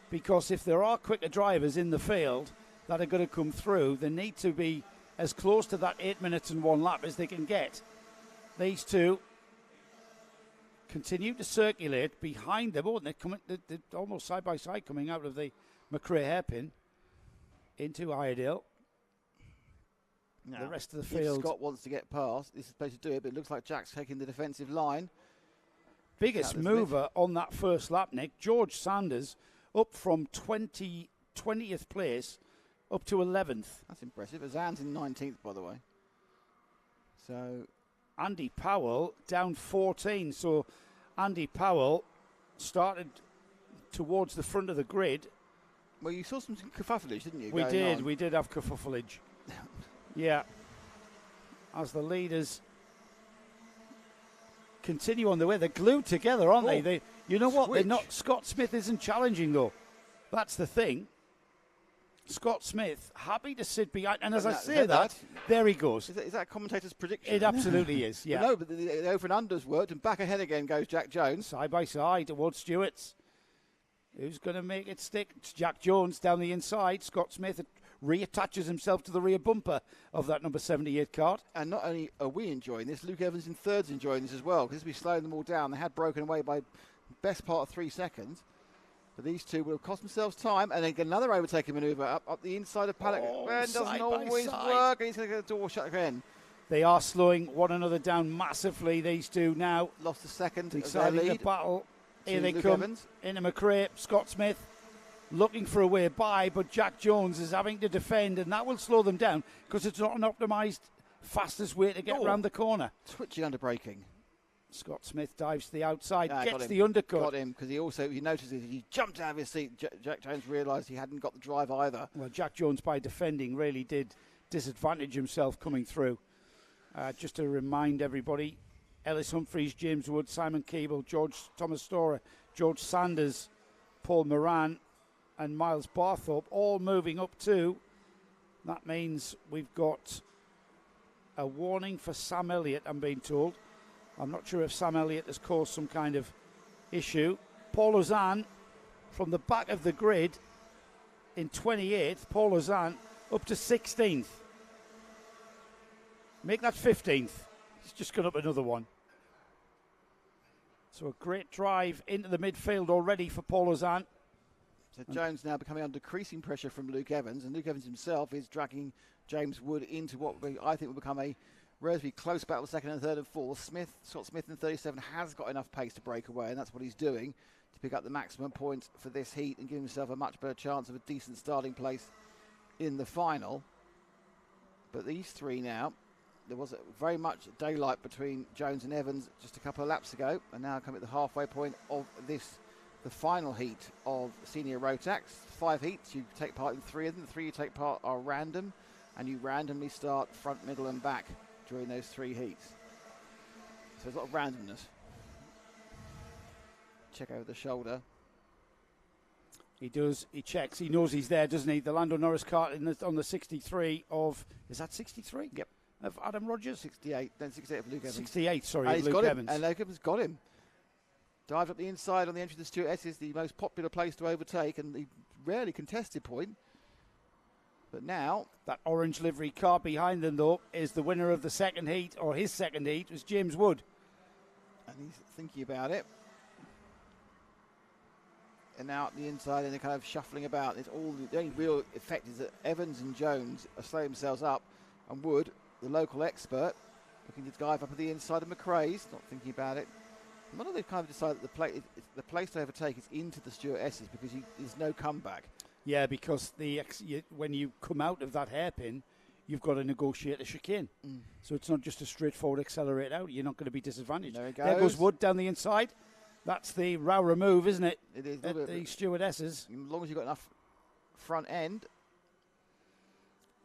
because if there are quicker drivers in the field that are going to come through, they need to be as close to that 8 minutes and 1 lap as they can get. These two continue to circulate behind them. Oh, they're almost side by side coming out of the McRae hairpin into Iredale. Now, the rest of the field. If Scott wants to get past, this is supposed to do it, but it looks like Jack's taking the defensive line. Biggest mover on that first lap, Nick. George Sanders up from 20th place up to 11th. That's impressive. Azan's in 19th, by the way. So Andy Powell down 14. So Andy Powell started towards the front of the grid. Well, you saw some kerfuffleage, didn't you? We did have kerfuffleage. Yeah. As the leaders continue on the way, they're glued together, aren't they? You know what? They're not. Scott Smith isn't challenging though. That's the thing. Scott Smith happy to sit behind, and as I say that, there he goes. Is that a commentator's prediction? It absolutely is. Yeah. But no, but the over and unders worked, and back ahead again goes Jack Jones, side by side towards Stewart's. Who's going to make it stick? It's Jack Jones down the inside. Scott Smith reattaches himself to the rear bumper of that number 78 cart. And not only are we enjoying this, Luke Evans in third's enjoying this as well, because we're slowing them all down. They had broken away by best part of 3 seconds. But these two will cost themselves time, and then get another overtaking manoeuvre up the inside of Paddock. Doesn't always work, and he's going to get the door shut again. They are slowing one another down massively, these two now. Lost a second. Deciding the battle. Here they Luke come Evans. into McRae. Scott Smith looking for a way by, but Jack Jones is having to defend, and that will slow them down because it's not an optimised fastest way to get around the corner. Twitchy under braking. Scott Smith dives to the outside, gets got him. the undercut. Got him, because he notices he jumped out of his seat. Jack Jones realised he hadn't got the drive either. Well, Jack Jones, by defending, really did disadvantage himself coming through. Just to remind everybody, Ellis Humphreys, James Wood, Simon Keeble, Thomas Storer, George Sanders, Paul Moran and Miles Barthorpe all moving up too. That means we've got a warning for Sam Elliott, I'm being told. I'm not sure if Sam Elliott has caused some kind of issue. Paul Ozan from the back of the grid in 28th. Paul Ozan up to 16th. Make that 15th. He's just gone up another one. So a great drive into the midfield already for Paul Ozan. So Jones now becoming under decreasing pressure from Luke Evans, and Luke Evans himself is dragging James Wood into what I think will become a relatively close battle, second and third and fourth. Scott Smith in 37 has got enough pace to break away, and that's what he's doing to pick up the maximum points for this heat and give himself a much better chance of a decent starting place in the final. But these three now, there was very much daylight between Jones and Evans just a couple of laps ago, and now come at the halfway point of this, the final heat of Senior Rotax. 5 heats, you take part in 3 of them. The 3 you take part are random, and you randomly start front, middle and back during those 3 heats. So there's a lot of randomness. Check over the shoulder. He does, he checks, he knows he's there, doesn't he? The Lando Norris kart on the 63 of, is that 63? Yep. Of Adam Rogers? 68, then 68 of Luke Evans. 68, sorry, and of he's Luke got Evans. And Luke Evans got him. Dived up the inside on the entry of the Stuart S is the most popular place to overtake, and the rarely contested point. But now, that orange livery car behind them, though, is the winner of the second heat, or his second heat, was James Wood. And he's thinking about it. And now up the inside, and they're kind of shuffling about. It's all the only real effect is that Evans and Jones are slowing themselves up, and Wood, the local expert, looking to dive up at the inside of McRae's, not thinking about it. One of them kind of decided that the place to overtake is into the Stuart S's because there's no comeback. Yeah, because when you come out of that hairpin, you've got to negotiate a chicane. So it's not just a straightforward accelerate out. You're not going to be disadvantaged. There goes Wood down the inside. That's the ROWRAH move, isn't it? It is. At the Stuart S's. As long as you've got enough front end.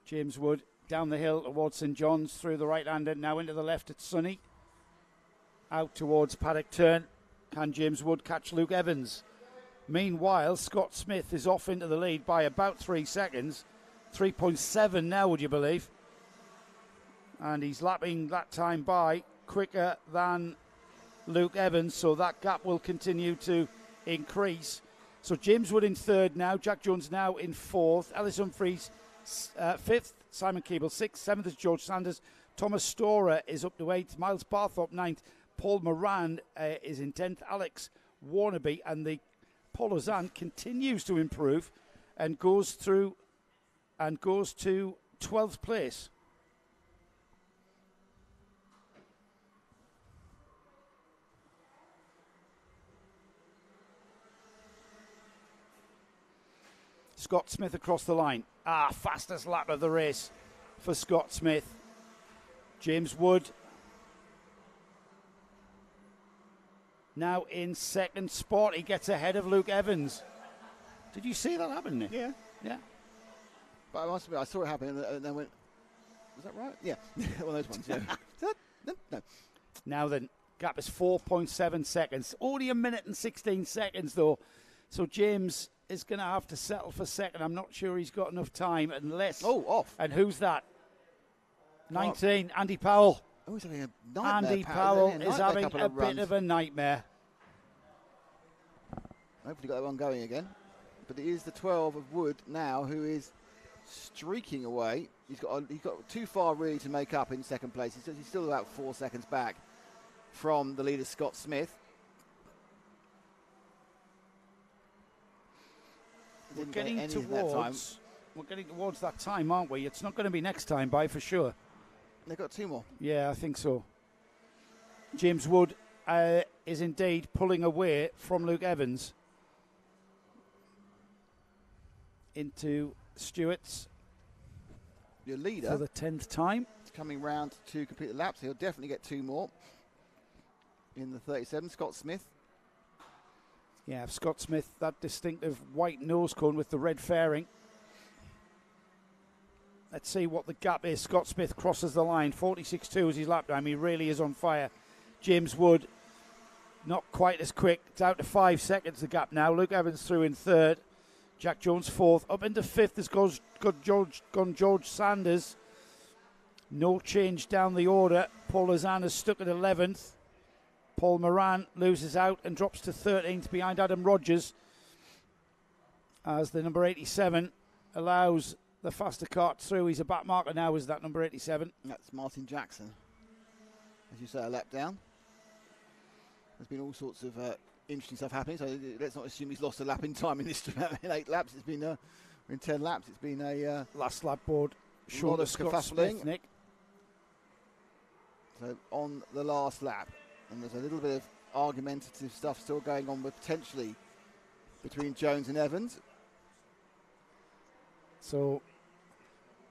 James Wood down the hill towards St John's, through the right-hander, now into the left at Sunny. Out towards Paddock turn. Can James Wood catch Luke Evans? Meanwhile, Scott Smith is off into the lead by about 3 seconds. 3.7 now, would you believe? And he's lapping that time by quicker than Luke Evans, so that gap will continue to increase. So James Wood in third now, Jack Jones now in fourth, Ellis Humphreys fifth, Simon Keeble sixth, seventh is George Sanders, Thomas Storer is up to eighth, Miles Barthorpe ninth, Paul Moran is in 10th, Alex Warnaby, and the Paul Ozan continues to improve and goes to 12th place. Scott Smith across the line. Fastest lap of the race for Scott Smith. James Wood now in second spot. He gets ahead of Luke Evans. Did you see that happen, Nick? Yeah. Yeah. But I must admit, I saw it happen and then went, was that right? Yeah. One of those ones, yeah. No. Now then, gap is 4.7 seconds. Only a minute and 16 seconds, though. So James is going to have to settle for second. I'm not sure he's got enough time unless... off. And who's that? 19, Andy Powell. Oh, he's having a nightmare. Andy Powell is having a bit of a nightmare. Hopefully got that one going again. But it is the 12 of Wood now who is streaking away. He's got too far really to make up in second place. He's still about 4 seconds back from the leader, Scott Smith. We're getting towards that time, aren't we? It's not going to be next time by for sure. They've got 2 more. Yeah, I think so. James Wood is indeed pulling away from Luke Evans into Stewart's. Your leader for the 10th time. Coming round to complete the lap, so he'll definitely get 2 more in the 37. Scott Smith. Yeah, Scott Smith, that distinctive white nose cone with the red fairing. Let's see what the gap is. Scott Smith crosses the line. 46.2 is his lap time. He really is on fire. James Wood, not quite as quick. It's out to 5 seconds, the gap now. Luke Evans through in 3rd. Jack Jones 4th. Up into 5th has gone George Sanders. No change down the order. Paul Lozana's stuck at 11th. Paul Moran loses out and drops to 13th behind Adam Rogers as the number 87 allows the faster kart through. He's a back marker now, is that number 87. That's Martin Jackson. As you say, a lap down. There's been all sorts of interesting stuff happening, so let's not assume he's lost a lap in time in this in 8 laps. It's been in 10 laps. It's been a last lap board short of Scott Smith, Nick. So on the last lap, and there's a little bit of argumentative stuff still going on with potentially between Jones and Evans. So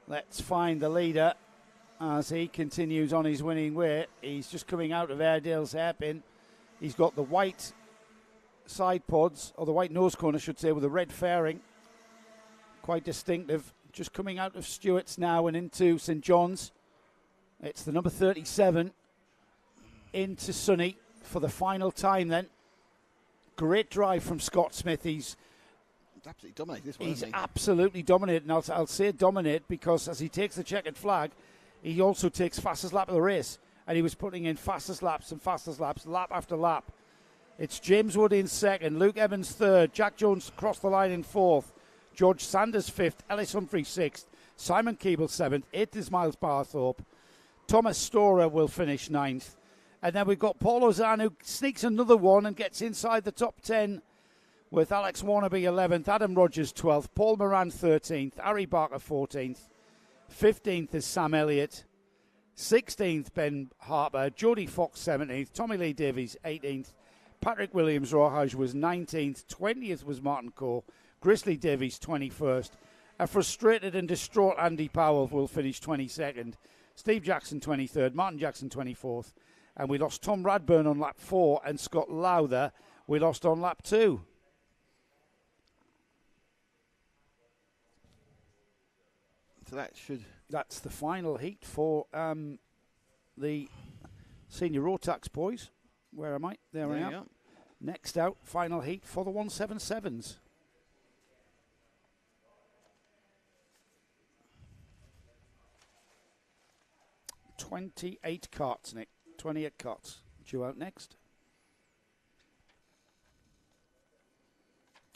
let's find the leader as he continues on his winning way. He's just coming out of Airedale's hairpin. He's got the white side pods, or the white nose cone I should say, with the red fairing. Quite distinctive. Just coming out of Stewart's now and into St John's. It's the number 37 into Sonny for the final time then. Great drive from Scott Smith. He's absolutely dominated this one. He's absolutely dominated, and I'll say dominate because as he takes the checkered flag, he also takes fastest lap of the race, and he was putting in fastest laps and fastest laps, lap after lap. It's James Wood in 2nd, Luke Evans 3rd, Jack Jones across the line in 4th, George Sanders 5th, Ellis Humphrey 6th, Simon Keeble 7th, 8th is Miles Barthorpe, Thomas Storer will finish 9th, and then we've got Paul Ozan who sneaks another one and gets inside the top 10 with Alex Warnaby 11th, Adam Rogers 12th, Paul Moran 13th, Harry Barker 14th, 15th is Sam Elliott, 16th Ben Harper, Jody Fox 17th, Tommy Lee Davies 18th, Patrick Williams Rawhage was 19th, 20th was Martin Coe, Grizzly Davies 21st, a frustrated and distraught Andy Powell will finish 22nd, Steve Jackson 23rd, Martin Jackson 24th, and we lost Tom Radburn on lap 4 and Scott Lowther we lost on lap 2. So that's the final heat for the senior Rotax boys. Where am I? There I am. Next out, final heat for the 177s. $28 carts, Nick. 28 carts. Due out next.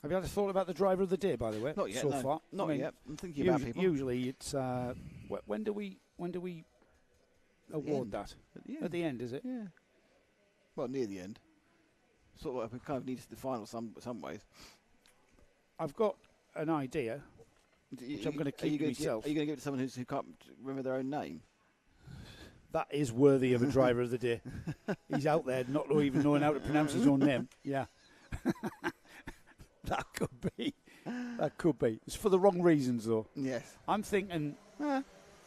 Have you had a thought about the driver of the day, by the way? Not yet. So far, not yet. I'm thinking about people. Usually, it's when do we award that? At the end, is it? Yeah. Well, near the end. Sort of, we kind of need to define some ways. I've got an idea, which I'm going to keep myself. Are you going to give it to someone who can't remember their own name? That is worthy of a driver of the day. He's out there not even knowing how to pronounce his own name. Yeah. That could be. That could be. It's for the wrong reasons, though. Yes. I'm thinking,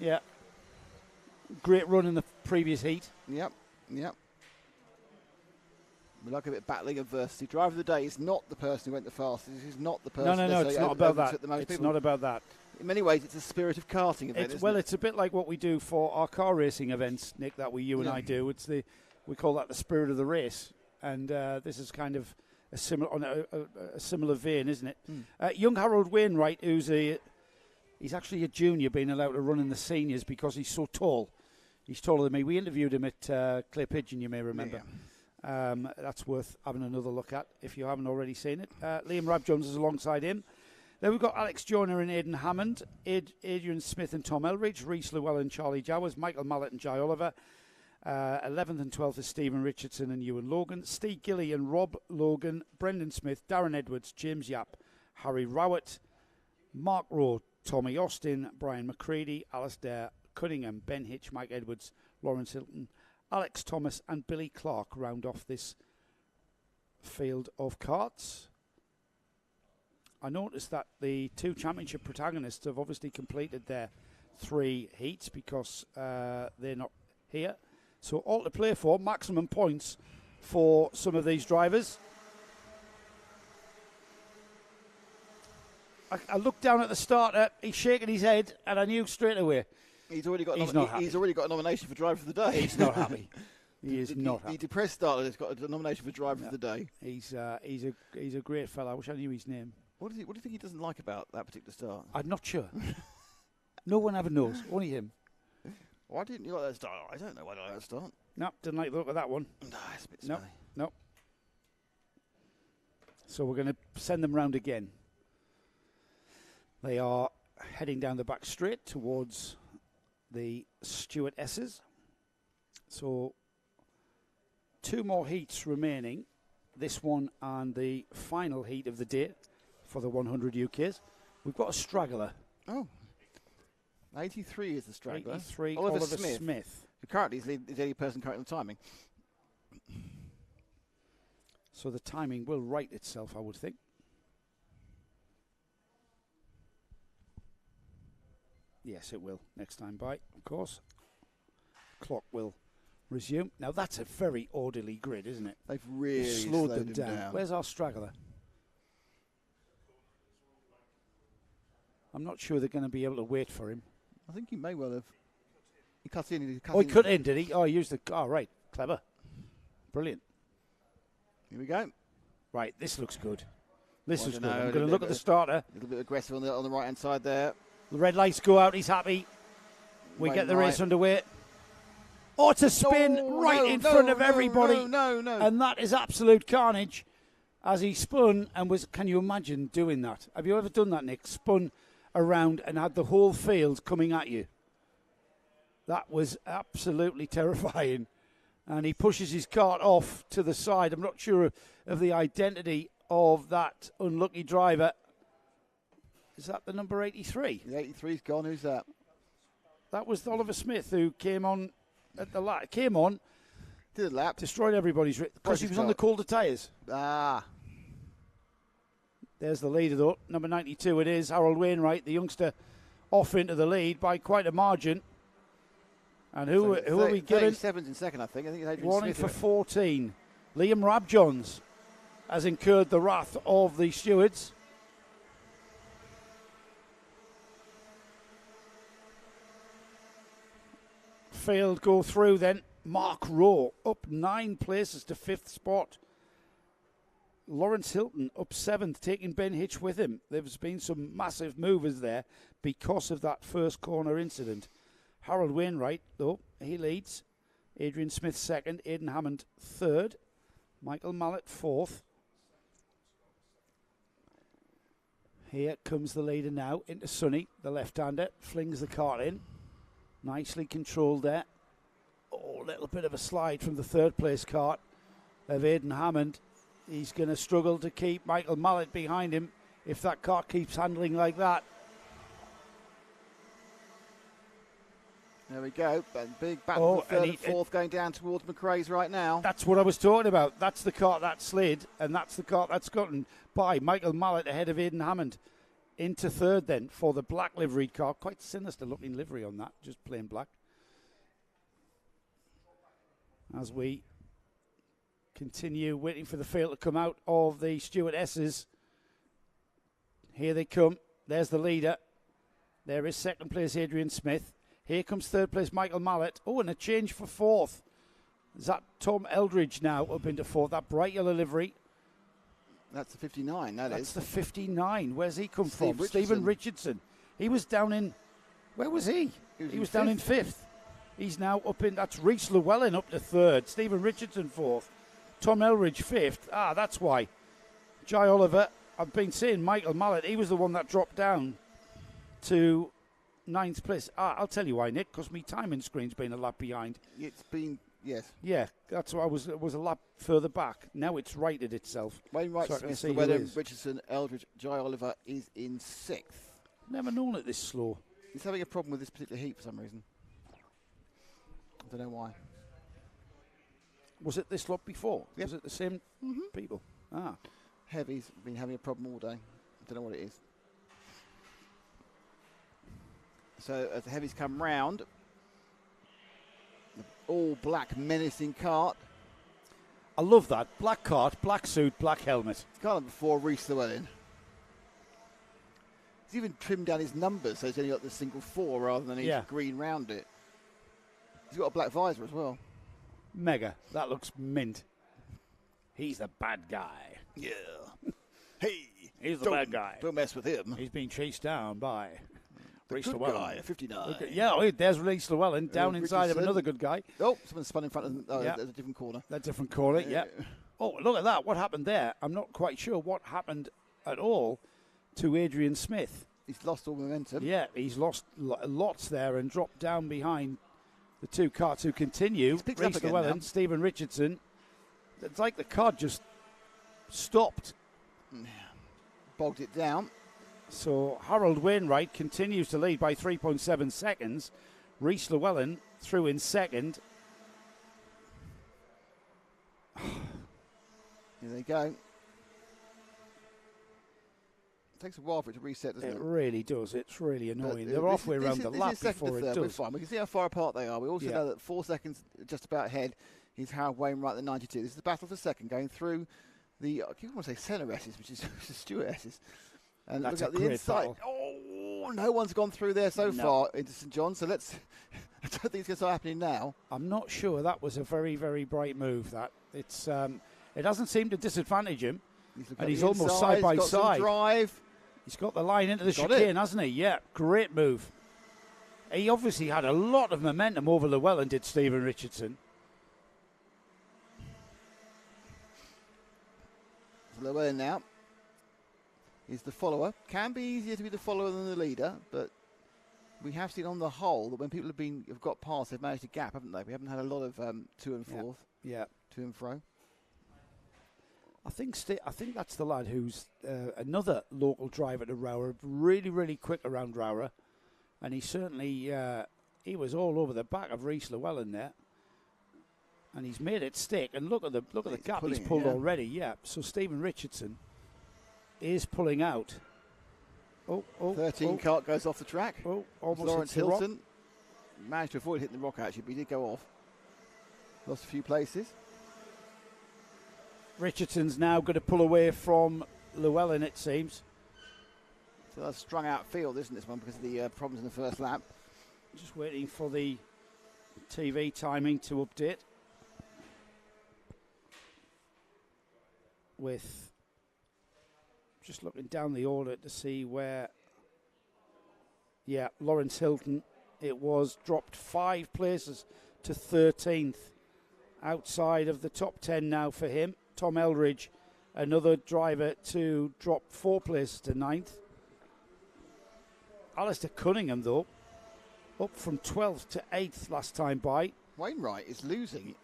yeah. Great run in the previous heat. Yep. We like a bit of battling adversity. Driver of the day is not the person who went the fastest. This is not the person. No, it's not about that. It's not about that. In many ways, it's a spirit of karting event. It's a bit like what we do for our car racing events, Nick. That you and I do. It's we call that the spirit of the race, and this is kind of a similar vein, isn't it? Young Harold Wainwright, he's actually a junior, being allowed to run in the seniors because he's so tall. He's taller than me. We interviewed him at Clay Pigeon, you may remember. Yeah. That's worth having another look at if you haven't already seen it. Liam Rabjones is alongside him. Then we've got Alex Joyner and Aidan Hammond, Adrian Smith and Tom Eldridge, Rhys Llewellyn, Charlie Jowers, Michael Mallet and Jai Oliver. 11th and 12th is Stephen Richardson and Ewan Logan, Steve Gilly and Rob Logan, Brendan Smith, Darren Edwards, James Yap, Harry Rowett, Mark Rowe, Tommy Austin, Brian McCready, Alistair Cunningham, Ben Hitch, Mike Edwards, Lawrence Hilton, Alex Thomas and Billy Clark round off this field of karts. I noticed that the two championship protagonists have obviously completed their 3 heats because they're not here. So all to play for, maximum points for some of these drivers. I looked down at the starter, he's shaking his head, and I knew straight away. He's already got he's already got a nomination for driver of the day. He's not happy. He is not happy. The depressed starter has got a nomination for driver of the day. He's a great fella. I wish I knew his name. What do you think he doesn't like about that particular start? I'm not sure. No one ever knows. Only him. Why didn't you like that start? I don't know why I like that start. No, didn't like the look of that one. No, it's a bit smelly. No. So we're going to send them round again. They are heading down the back straight towards the Stuart S's. So 2 more heats remaining. This one and the final heat of the day for the 100 UKs. We've got a straggler. Oh. 83 is the straggler. 83, Oliver Smith. Who currently is the only person currently on the timing. So the timing will right itself, I would think. Yes, it will. Next time by, of course. Clock will resume. Now that's a very orderly grid, isn't it? They've really slowed them down. Where's our straggler? I'm not sure they're going to be able to wait for him. I think he may well have. He cut in. He cut in, did he? Oh, he used the. Oh, right. Clever. Brilliant. Here we go. Right, this looks good. This is good. I'm going to look at the starter. A little bit aggressive on the right hand side there. The red lights go out. He's happy. We get the race underway. Oh, it's a spin in front of everybody. No. And that is absolute carnage as he spun and was. Can you imagine doing that? Have you ever done that, Nick? Spun around and had the whole field coming at you. That was absolutely terrifying. And he pushes his kart off to the side. I'm not sure of the identity of that unlucky driver. Is that the number 83? The 83's gone. Who's that? That was Oliver Smith, who came on at the lap. Came on, did a lap, destroyed everybody's because he was on the colder tyres. Ah. There's the leader, though. Number 92 it is, Harold Wainwright, the youngster, off into the lead by quite a margin. And who are we giving? 37's in second, I think. I think it's Adrian Warning Smith for 14. Liam Rabjohns has incurred the wrath of the stewards. Field go through then. Mark Rowe up 9 places to 5th spot. Lawrence Hilton up 7th, taking Ben Hitch with him. There's been some massive movers there because of that first corner incident. Harold Wainwright, though, he leads. Adrian Smith 2nd, Aidan Hammond 3rd, Michael Mallet 4th. Here comes the leader now into Sonny, the left-hander, flings the kart in. Nicely controlled there. Oh, a little bit of a slide from the 3rd place kart of Aidan Hammond. He's going to struggle to keep Michael Mallet behind him if that kart keeps handling like that. There we go. Big battle for 3rd and 4th going down towards McRae's right now. That's what I was talking about. That's the kart that slid, and that's the kart that's gotten by Michael Mallet ahead of Aidan Hammond. Into 3rd then for the black liveried car. Quite sinister looking livery on that, just plain black. As we continue waiting for the field to come out of the Stuart S's. Here they come. There's the leader. There is 2nd place Adrian Smith. Here comes 3rd place Michael Mallet. Oh, and a change for 4th. Is that Tom Eldridge now up into 4th? That bright yellow livery. That's the 59, That's the 59. Where's he come from? Stephen Richardson. He was down in... Where was he? He was down in 5th. He's now up in... That's Rhys Llewellyn up to 3rd. Stephen Richardson 4th. Tom Eldridge 5th. Ah, that's why. Jai Oliver I've been seeing Michael Mallet. He was the one that dropped down to 9th place. I'll tell you why, Nick, because my timing screen's been a lap behind. It's been, yes. Yeah, that's why I was a lap further back. Now it's righted itself. Wainwright, so I can Smith, see who Llewellyn, is. Richardson, Eldridge, Jai Oliver is in 6th. Never known it this slow. He's having a problem with this particular heat for some reason. I don't know why. Was it this lot before? Yep. Was it the same people? Ah. Heavy's been having a problem all day. I don't know what it is. So as the heavies come round, the all black menacing cart. I love that. Black cart, black suit, black helmet. It's kind of before Reese Llewellyn. He's even trimmed down his numbers, so he's only got the single 4 rather than each green round it. He's got a black visor as well. Mega. That looks mint. He's the bad guy. Yeah. Hey. He's the bad guy. Don't mess with him. He's being chased down by the Reese good Llewellyn. guy at 59. Okay. Yeah, there's Reese Llewellyn down inside of another good guy. Oh, someone spun in front of them. Oh, there's a different corner. That different corner, yeah. Oh, look at that. What happened there? I'm not quite sure what happened at all to Adrian Smith. He's lost all momentum. Yeah, he's lost lots there and dropped down behind the two carts who continue. Reese Llewellyn, Stephen Richardson. It's like the car just stopped. Bogged it down. So Harold Wainwright continues to lead by 3.7 seconds. Reese Llewellyn through in second. Here they go. Takes a while for it to reset, doesn't it? It really does. It's really annoying. They're halfway around the lap before it does. We're fine. We can see how far apart they are. We also know that 4 seconds just about ahead is Harold Wainwright, the 92. This is the battle for second, going through the, I keep want to say Senna S's, which is Stuart S's. And that's look at the inside. Battle. Oh, no one's gone through there so far into St John. So let's. I don't think it's going to start happening now. I'm not sure. That was a very, very bright move. That it's. It doesn't seem to disadvantage him, and he's almost side by side. Drive. He's got the line into the chicane, hasn't he? Yeah, great move. He obviously had a lot of momentum over Llewellyn, did Stephen Richardson. Llewellyn now is the follower. Can be easier to be the follower than the leader, but we have seen on the whole that when people have got past, they've managed to gap, haven't they? We haven't had a lot of to and forth. Yeah. To and fro. I think that's the lad who's another local driver to ROWRAH, really, really quick around ROWRAH, and he certainly he was all over the back of Reese Llewellyn there, and he's made it stick. And look at the gap he's pulled already. Yeah, so Stephen Richardson is pulling out. 13 cart goes off the track. Oh, almost Lawrence hits the Hilton managed to avoid hitting the rock actually, but he did go off. Lost a few places. Richardson's now going to pull away from Llewellyn, it seems. So that's strung out field, isn't this one, because of the problems in the first lap. Just waiting for the TV timing to update. With just looking down the order to see where, Lawrence Hilton, it was dropped 5 places to 13th. Outside of the top 10 now for him. Tom Eldridge, another driver to drop 4 places to 9th. Alistair Cunningham, though, up from 12th to 8th last time by. Wainwright is losing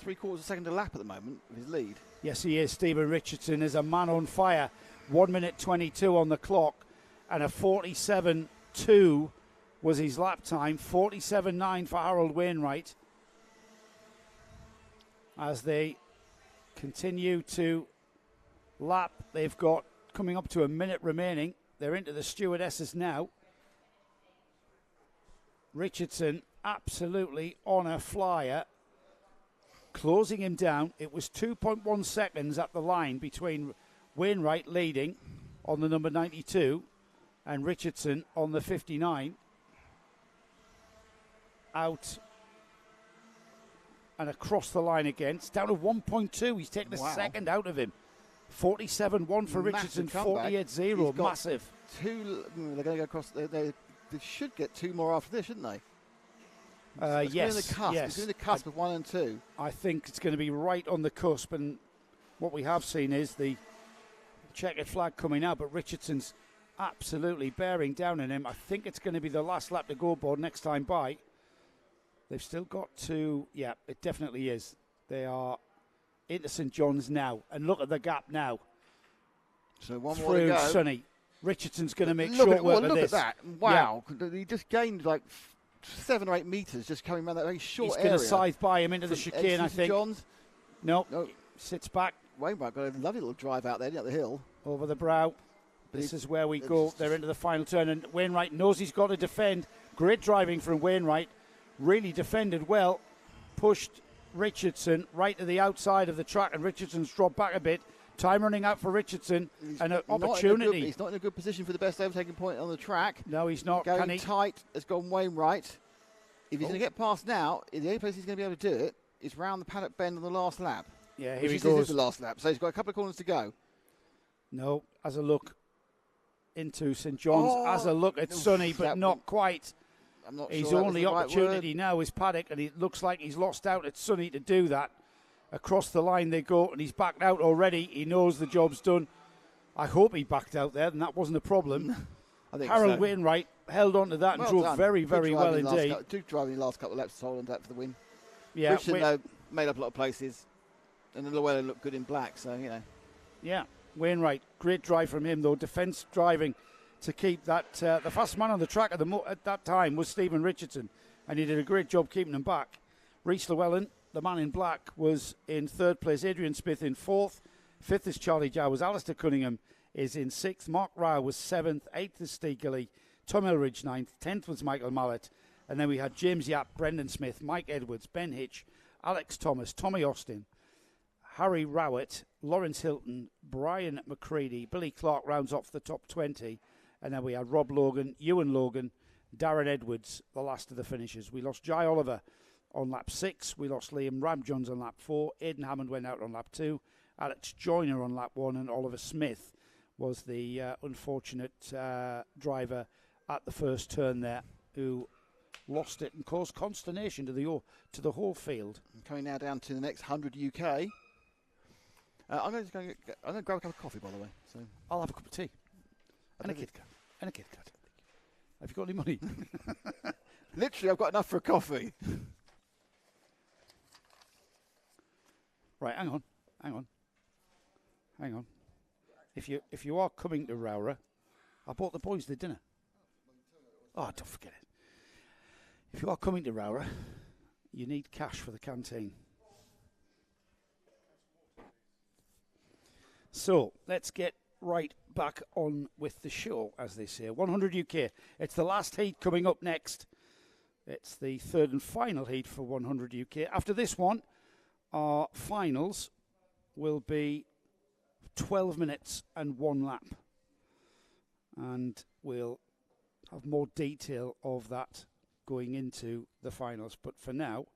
3/4 second a lap at the moment with his lead. Yes, he is. Stephen Richardson is a man on fire. 1 minute 22 on the clock, and a 47.2 was his lap time. 47.9 for Harold Wainwright. As they continue to lap, they've got coming up to a minute remaining. They're into the stewardesses now. Richardson absolutely on a flyer, closing him down. It was 2.1 seconds at the line between Wainwright leading on the number 92 and Richardson on the 59. Out and across the line again. It's down to 1.2. He's taken a second out of him. 47.1 for Richardson, 48.0. Massive. They're going to go across. They should get 2 more after this, shouldn't they? Yes. It's doing the cusp of 1 and 2. I think it's going to be right on the cusp. And what we have seen is the checkered flag coming out, but Richardson's absolutely bearing down on him. I think it's going to be the last lap to go board next time by. They've still got to, yeah, it definitely is. They are into St John's now, and look at the gap now. So one more to Through go. Sonny. Richardson's going to make Look short at, work well, of look this. at that. Wow. He just gained like 7 or 8 metres just coming around that very short area. He's going to scythe by him into the chicane, I think. John's. No, sits back. Wainwright got a lovely little drive out there, up the hill. Over the brow. This is where we go. They're into the final turn, and Wainwright knows he's got to defend. Great driving from Wainwright. Really defended well. Pushed Richardson right to the outside of the track, and Richardson's dropped back a bit. Time running out for Richardson, and an opportunity. He's not in a good position for the best overtaking point on the track. No, he's not. Going tight has gone Wainwright. If he's going to get past now, the only place he's going to be able to do it is round the paddock bend on the last lap. Yeah, here which he is goes. the last lap, so he's got a couple of corners to go. No, as a look into St John's, as a look at Sonny, but not quite. I'm not His sure only opportunity now is Paddock, and it looks like he's lost out at Sonny to do that. Across the line they go, and he's backed out already. He knows the job's done. I hope he backed out there, and that wasn't a problem. I think Harold so. Wainwright held on to that and drove done. very, very well Good indeed. driving the last couple of laps to hold on to that for the win. Yeah, Richardson, though, made up a lot of places, and the Llewellyn looked good in black, so, you know. Yeah, Wainwright, great drive from him, though. Defence driving to keep that. The fastest man on the track at that time was Stephen Richardson, and he did a great job keeping him back. Rhys Llewellyn, the man in black, was in 3rd place. Adrian Smith in 4th. 5th is Charlie Jowers. Alistair Cunningham is in 6th. Mark Rao was 7th. 8th is Steve Gilly. Tom Elridge 9th. 10th was Michael Mallet. And then we had James Yap, Brendan Smith, Mike Edwards, Ben Hitch, Alex Thomas, Tommy Austin, Harry Rowett, Lawrence Hilton, Brian McCready, Billy Clark rounds off the top 20. And then we had Rob Logan, Ewan Logan, Darren Edwards, the last of the finishers. We lost Jai Oliver on lap 6. We lost Liam Ramjohns on lap 4. Aidan Hammond went out on lap 2. Alex Joyner on lap 1. And Oliver Smith was the unfortunate driver at the first turn there, who lost it and caused consternation to the whole field. Coming now down to the next 100 UK. I'm going to grab a cup of coffee, by the way. So I'll have a cup of tea. And a Kit Kat. And a Kit Kat. Have you got any money? Literally, I've got enough for a coffee. Right, hang on. If you are coming to ROWRAH, I bought the boys the dinner. Oh, don't forget it. If you are coming to ROWRAH, you need cash for the canteen. So let's get right back on with the show, as they say. 100 UK. It's the last heat coming up next. It's the 3rd and final heat for 100 UK. After this one, our finals will be 12 minutes and 1 lap. And we'll have more detail of that going into the finals. But for now,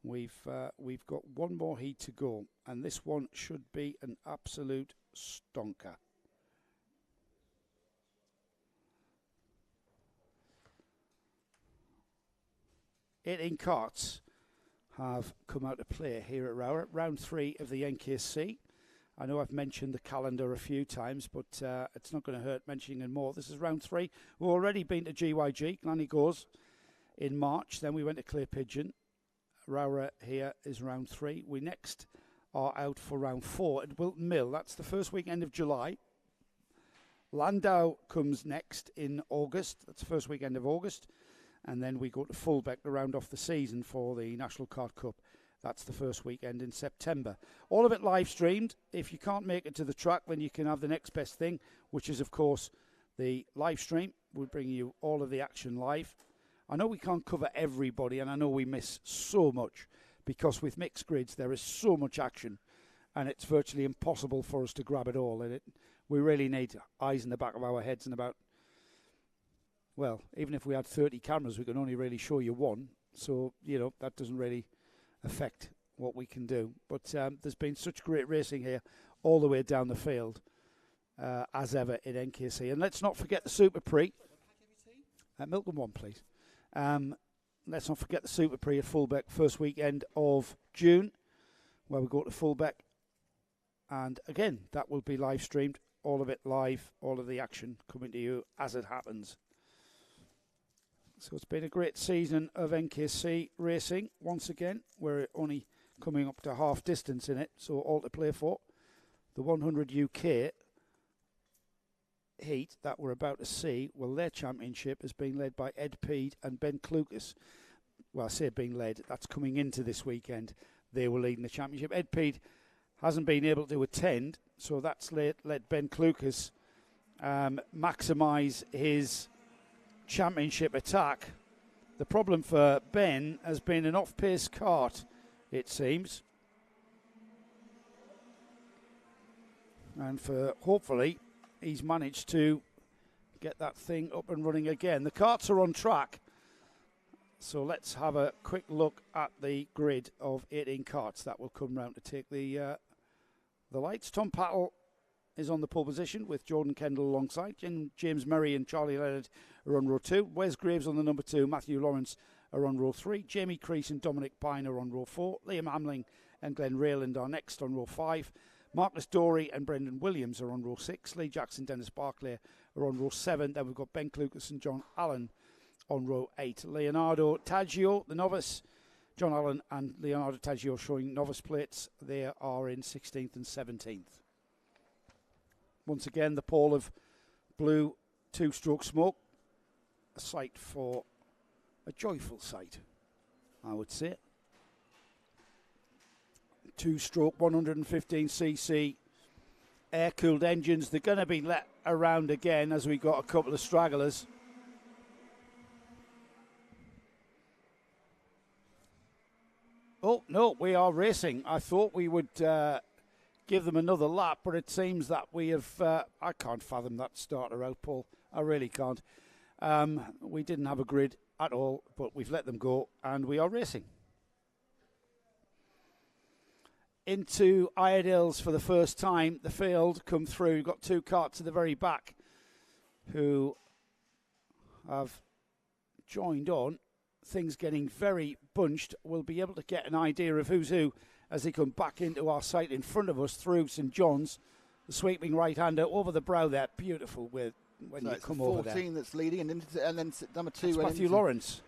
we've got one more heat to go. And this one should be an absolute stonker. Eighteen karts have come out to play here at ROWRAH. Round 3 of the NKC. I know I've mentioned the calendar a few times, but it's not going to hurt mentioning it more. This is round 3. We've already been to GYG, Glanny Goes, in March. Then we went to Clay Pigeon. ROWRAH here is round 3. We next are out for round 4 at Wilton Mill. That's the first weekend of July. Landau comes next in August. That's the first weekend of August. And then we go to Fulbeck to round off the season for the National Kart Cup. That's the first weekend in September. All of it live streamed. If you can't make it to the track, then you can have the next best thing, which is, of course, the live stream. We'll bring you all of the action live. I know we can't cover everybody, and I know we miss so much, because with mixed grids, there is so much action, and it's virtually impossible for us to grab it all. And we really need eyes in the back of our heads, and about, well, even if we had 30 cameras, we can only really show you one. So, that doesn't really affect what we can do. But there's been such great racing here all the way down the field, as ever in NKC. And let's not forget the Super Prix. Milk and one, please. Let's not forget the Super Prix at Fulbeck, first weekend of June, where we go to Fulbeck. And again, that will be live streamed all of it live, all of the action coming to you as it happens. So it's been a great season of NKC racing. Once again, we're only coming up to half distance in it, so all to play for. The 100 UK heat that we're about to see, well, their championship is being led by Ed Peed and Ben Klukas. Well, I say being led, that's coming into this weekend. They were leading the championship. Ed Peed hasn't been able to attend, so that's let Ben Klukas maximise his championship attack. The problem for Ben has been an off-pace kart, it seems. And for hopefully he's managed to get that thing up and running again. The karts are on track, so let's have a quick look at the grid of 18 karts that will come round to take the lights. Tom Pattle is on the pole position with Jordan Kendall alongside. James Murray and Charlie Leonard are on row 2. Wes Graves on the number 2. Matthew Lawrence are on row 3. Jamie Crease and Dominic Pine are on row 4. Liam Hamling and Glenn Rayland are next on row 5. Marcus Dorey and Brendan Williams are on row 6. Lee Jackson, Dennis Barclay are on row 7. Then we've got Ben Klukas and John Allen on row 8. Leonardo Taggio, the novice. John Allen and Leonardo Taggio showing novice plates. They are in 16th and 17th. Once again, the pole of blue two-stroke smoke. A sight for a joyful sight, I would say. Two-stroke 115cc air-cooled engines. They're going to be let around again as we got a couple of stragglers. Oh, no, we are racing. I thought we would give them another lap, but it seems that we have... I can't fathom that starter out, Paul. I really can't. We didn't have a grid at all, but we've let them go, and we are racing. Into Iredales for the first time. The field come through. We've got 2 karts at the very back who have joined on. Things getting very bunched. We'll be able to get an idea of who's who as they come back into our sight in front of us through St John's. The sweeping right-hander over the brow there. Beautiful when so you come over there. 14 that's leading, and then number 2. That's Matthew Lawrence.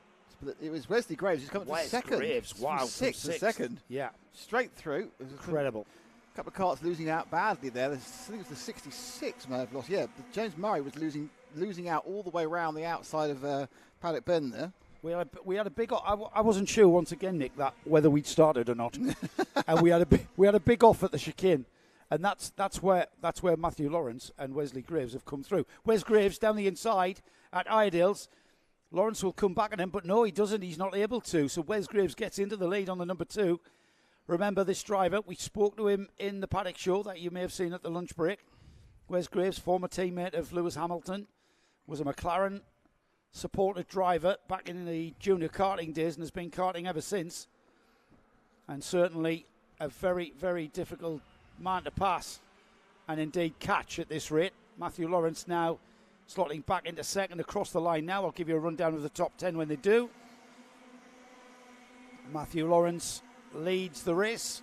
It was Wesley Graves who's come up to second. Graves, wow. From sixth to second. Yeah. Straight through. Incredible. A couple of karts losing out badly there. I think it was the 66 may have lost. Yeah, James Murray was losing out all the way around the outside of Paddock Bend there. We had a big. I wasn't sure once again, Nick, that whether we'd started or not, and we had a big off at the chicane, and that's where Matthew Lawrence and Wesley Graves have come through. Wes Graves down the inside at Iredales. Lawrence will come back at him, but no, he doesn't. He's not able to. So Wes Graves gets into the lead on the number 2. Remember this driver? We spoke to him in the Paddock show that you may have seen at the lunch break. Wes Graves, former teammate of Lewis Hamilton, was a McLaren supported driver back in the junior karting days and has been karting ever since. And certainly a very, very difficult man to pass and indeed catch at this rate. Matthew Lawrence now slotting back into second across the line now. I'll give you a rundown of the top 10 when they do. Matthew Lawrence leads the race.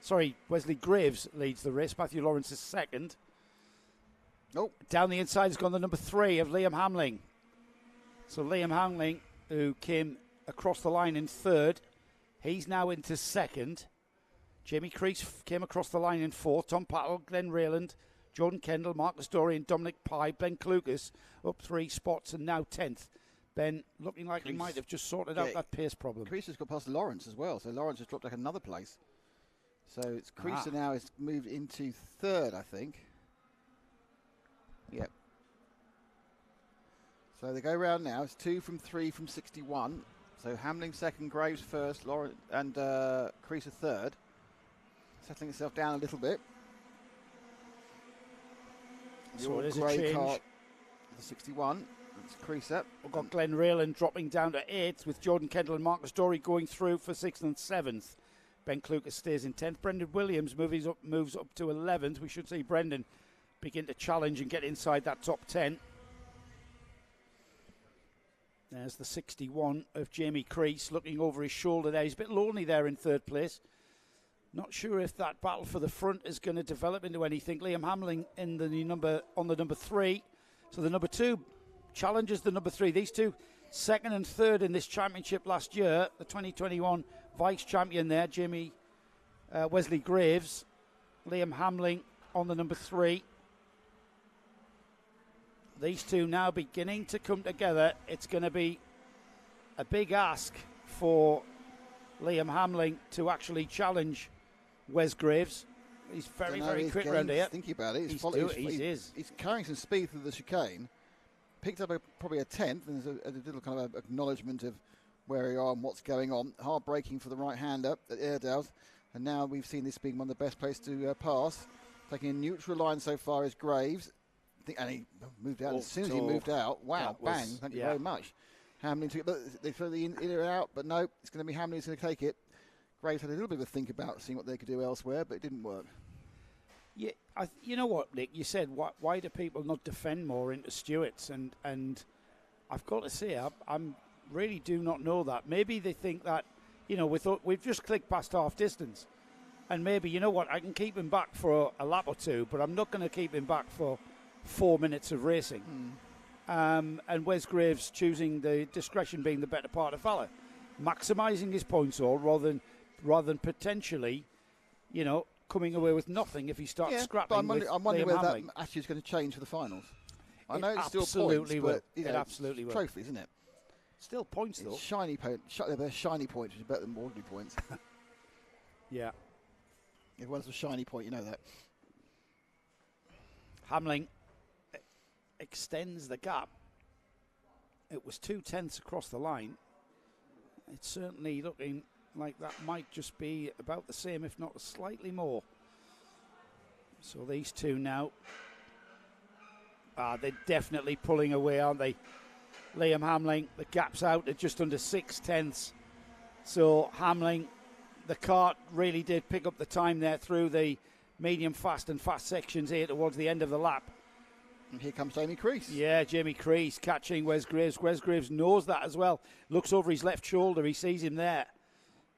Sorry, Wesley Graves leads the race. Matthew Lawrence is second. Oh. Down the inside has gone the number 3 of Liam Hamling. So Liam Hamling, who came across the line in third, he's now into second. Jamie Crease came across the line in fourth. Tom Pattle, Glenn Rayland, Jordan Kendall, Marcus Dorey and Dominic Pye. Ben Klukas up 3 spots and now 10th. Ben looking like he might have just sorted out that pace problem. Crease has got past Lawrence as well, so Lawrence has dropped like another place. So it's Crease now has moved into third, I think. Yep. So they go round now. It's 2 from 3 from 61. So Hamling second, Graves first, Lawrence and Crease a third. Settling itself down a little bit. So there's a grey change. Kart, the 61. It's Crease up. We've got Glenn Rayland dropping down to 8th with Jordan Kendall and Marcus Dorey going through for 6th and 7th. Ben Klukas stays in 10th. Brendan Williams moves up to 11th. We should see Brendan begin to challenge and get inside that top 10. There's the 61 of Jamie Crease looking over his shoulder there. He's a bit lonely there in third place. Not sure if that battle for the front is going to develop into anything. Liam Hamling on the number 3. So the number 2 challenges the number 3. These two, second and third in this championship last year. The 2021 vice champion there, Wesley Graves. Liam Hamling on the number 3. These two now beginning to come together. It's going to be a big ask for Liam Hamling to actually challenge Wes Graves. He's very quick around here. Thinking about it, he's carrying some speed through the chicane. Picked up probably a 10th, and there's a little kind of acknowledgement of where he are and what's going on. Hard braking for the right-hander at Airedale's, and now we've seen this being one of the best places to pass. Taking a neutral line so far is Graves, and he moved out. As soon as he moved out, wow, bang! Thank you very much. Hamlin took it, but they throw the in or out, but no, it's going to be Hamlin who's going to take it. Graves had a little bit of a think about seeing what they could do elsewhere, but it didn't work. Yeah, you know what, Nick? You said why do people not defend more into Stewart's, and I've got to say I really do not know that. Maybe they think that we've just clicked past half distance, and maybe you know what, I can keep him back for a lap or two, but I'm not going to keep him back for 4 minutes of racing. And Wes Graves choosing the discretion being the better part of valor, maximising his points all rather than potentially, coming away with nothing if he starts scrapping. But I'm wondering whether that attitude is going to change for the finals. I know it's still points, but it absolutely will. Trophy, isn't it? Still points though. Shiny points, shiny points, which is better than ordinary points. Yeah. If one's a shiny point, you know that. Hamling extends the gap. It was 2/10 across the line. It's certainly looking like that might just be about the same, if not slightly more. So these two now, they're definitely pulling away, aren't they? Liam Hamling, the gap's out at just under 6/10. So Hamling, the kart really did pick up the time there through the medium fast and fast sections here towards the end of the lap. And here comes Jamie Crease. Yeah, Jamie Crease catching Wes Graves. Wes Graves knows that as well. Looks over his left shoulder. He sees him there.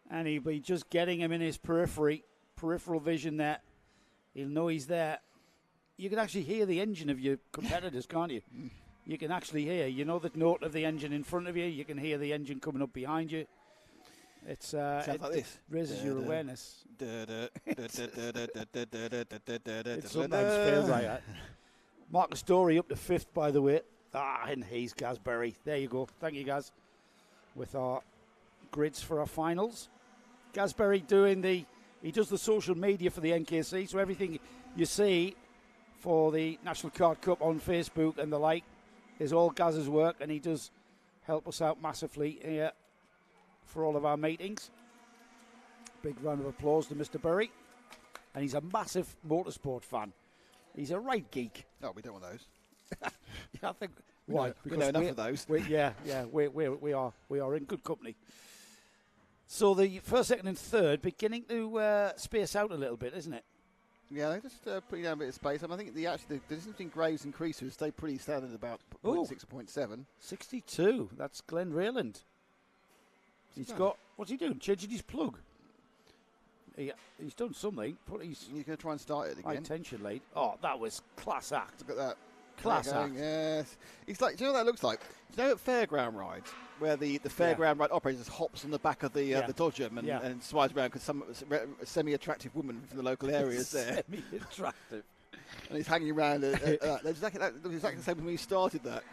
And he'll be just getting him in his peripheral vision there. He'll know he's there. You can actually hear the engine of your competitors, can't you? You can actually hear. You know the note of the engine in front of you. You can hear the engine coming up behind you. It's sounds like this. Raises your awareness. It sometimes feels like that. Marcus Story up to 5th, by the way. And he's Gasberry. There you go. Thank you, Gaz. With our grids for our finals. Gasberry he does the social media for the NKC, so everything you see for the National Kart Cup on Facebook and the like is all Gaz's work, and he does help us out massively here for all of our meetings. Big round of applause to Mr. Berry. And he's a massive motorsport fan. He's a right geek. No, we don't want those. Yeah, I think. Why? We know enough of those. We are in good company. So the first, second, and third beginning to space out a little bit, isn't it? Yeah, they're just putting down a bit of space. I think the distance between Graves and Crease has stayed pretty standard, about 0.6 or 0.7. 62. That's Glenn Rayland. He's got. What's he doing? Changing his plug. He's done something. He's going to try and start it again. High tension lead. Oh, that was class act. Look at that. Class act. Yes. It's like, do you know what that looks like? Do you know at fairground rides, where the fairground ride operator just hops on the back of the dodgem and slides around because some semi-attractive woman from the local area is there. Semi-attractive. And he's hanging around. That looks exactly the same when we started that.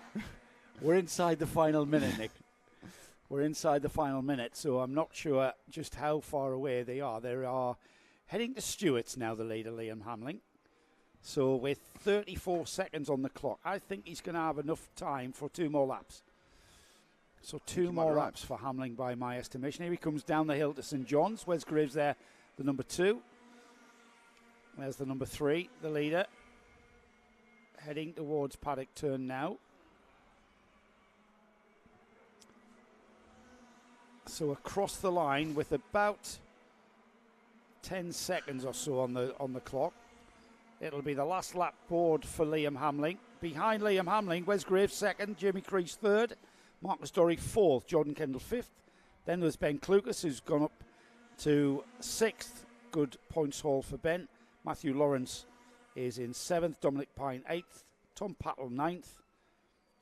We're inside the final minute, Nick. We're inside the final minute, so I'm not sure just how far away they are. They are heading to Stewart's now, the leader, Liam Hamling. So with 34 seconds on the clock, I think he's going to have enough time for 2 more laps. So 2 more laps for Hamling by my estimation. Here he comes down the hill to St John's. Wes Graves there, the number 2. There's the number 3, the leader. Heading towards Paddock turn now. So across the line with about 10 seconds or so on the clock. It'll be the last lap board for Liam Hamling. Behind Liam Hamling, Wes Graves 2nd, Jamie Crease 3rd, Marcus Story 4th, Jordan Kendall 5th. Then there's Ben Clucas, who's gone up to 6th, good points haul for Ben. Matthew Lawrence is in 7th, Dominic Pine 8th, Tom Pattle 9th.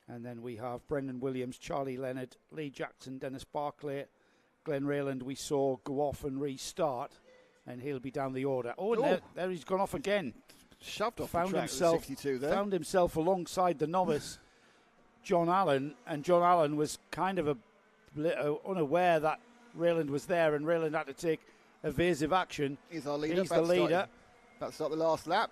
And then we have Brendan Williams, Charlie Leonard, Lee Jackson, Dennis Barclay, Glenn Rayland we saw go off and restart, and he'll be down the order. Oh, and there he's gone off again. Shoved off found the track himself, with 62 there. Found himself alongside the novice, John Allen, and John Allen was kind of unaware that Rayland was there, and Rayland had to take evasive action. He's our leader. He's the leader. About to start the last lap.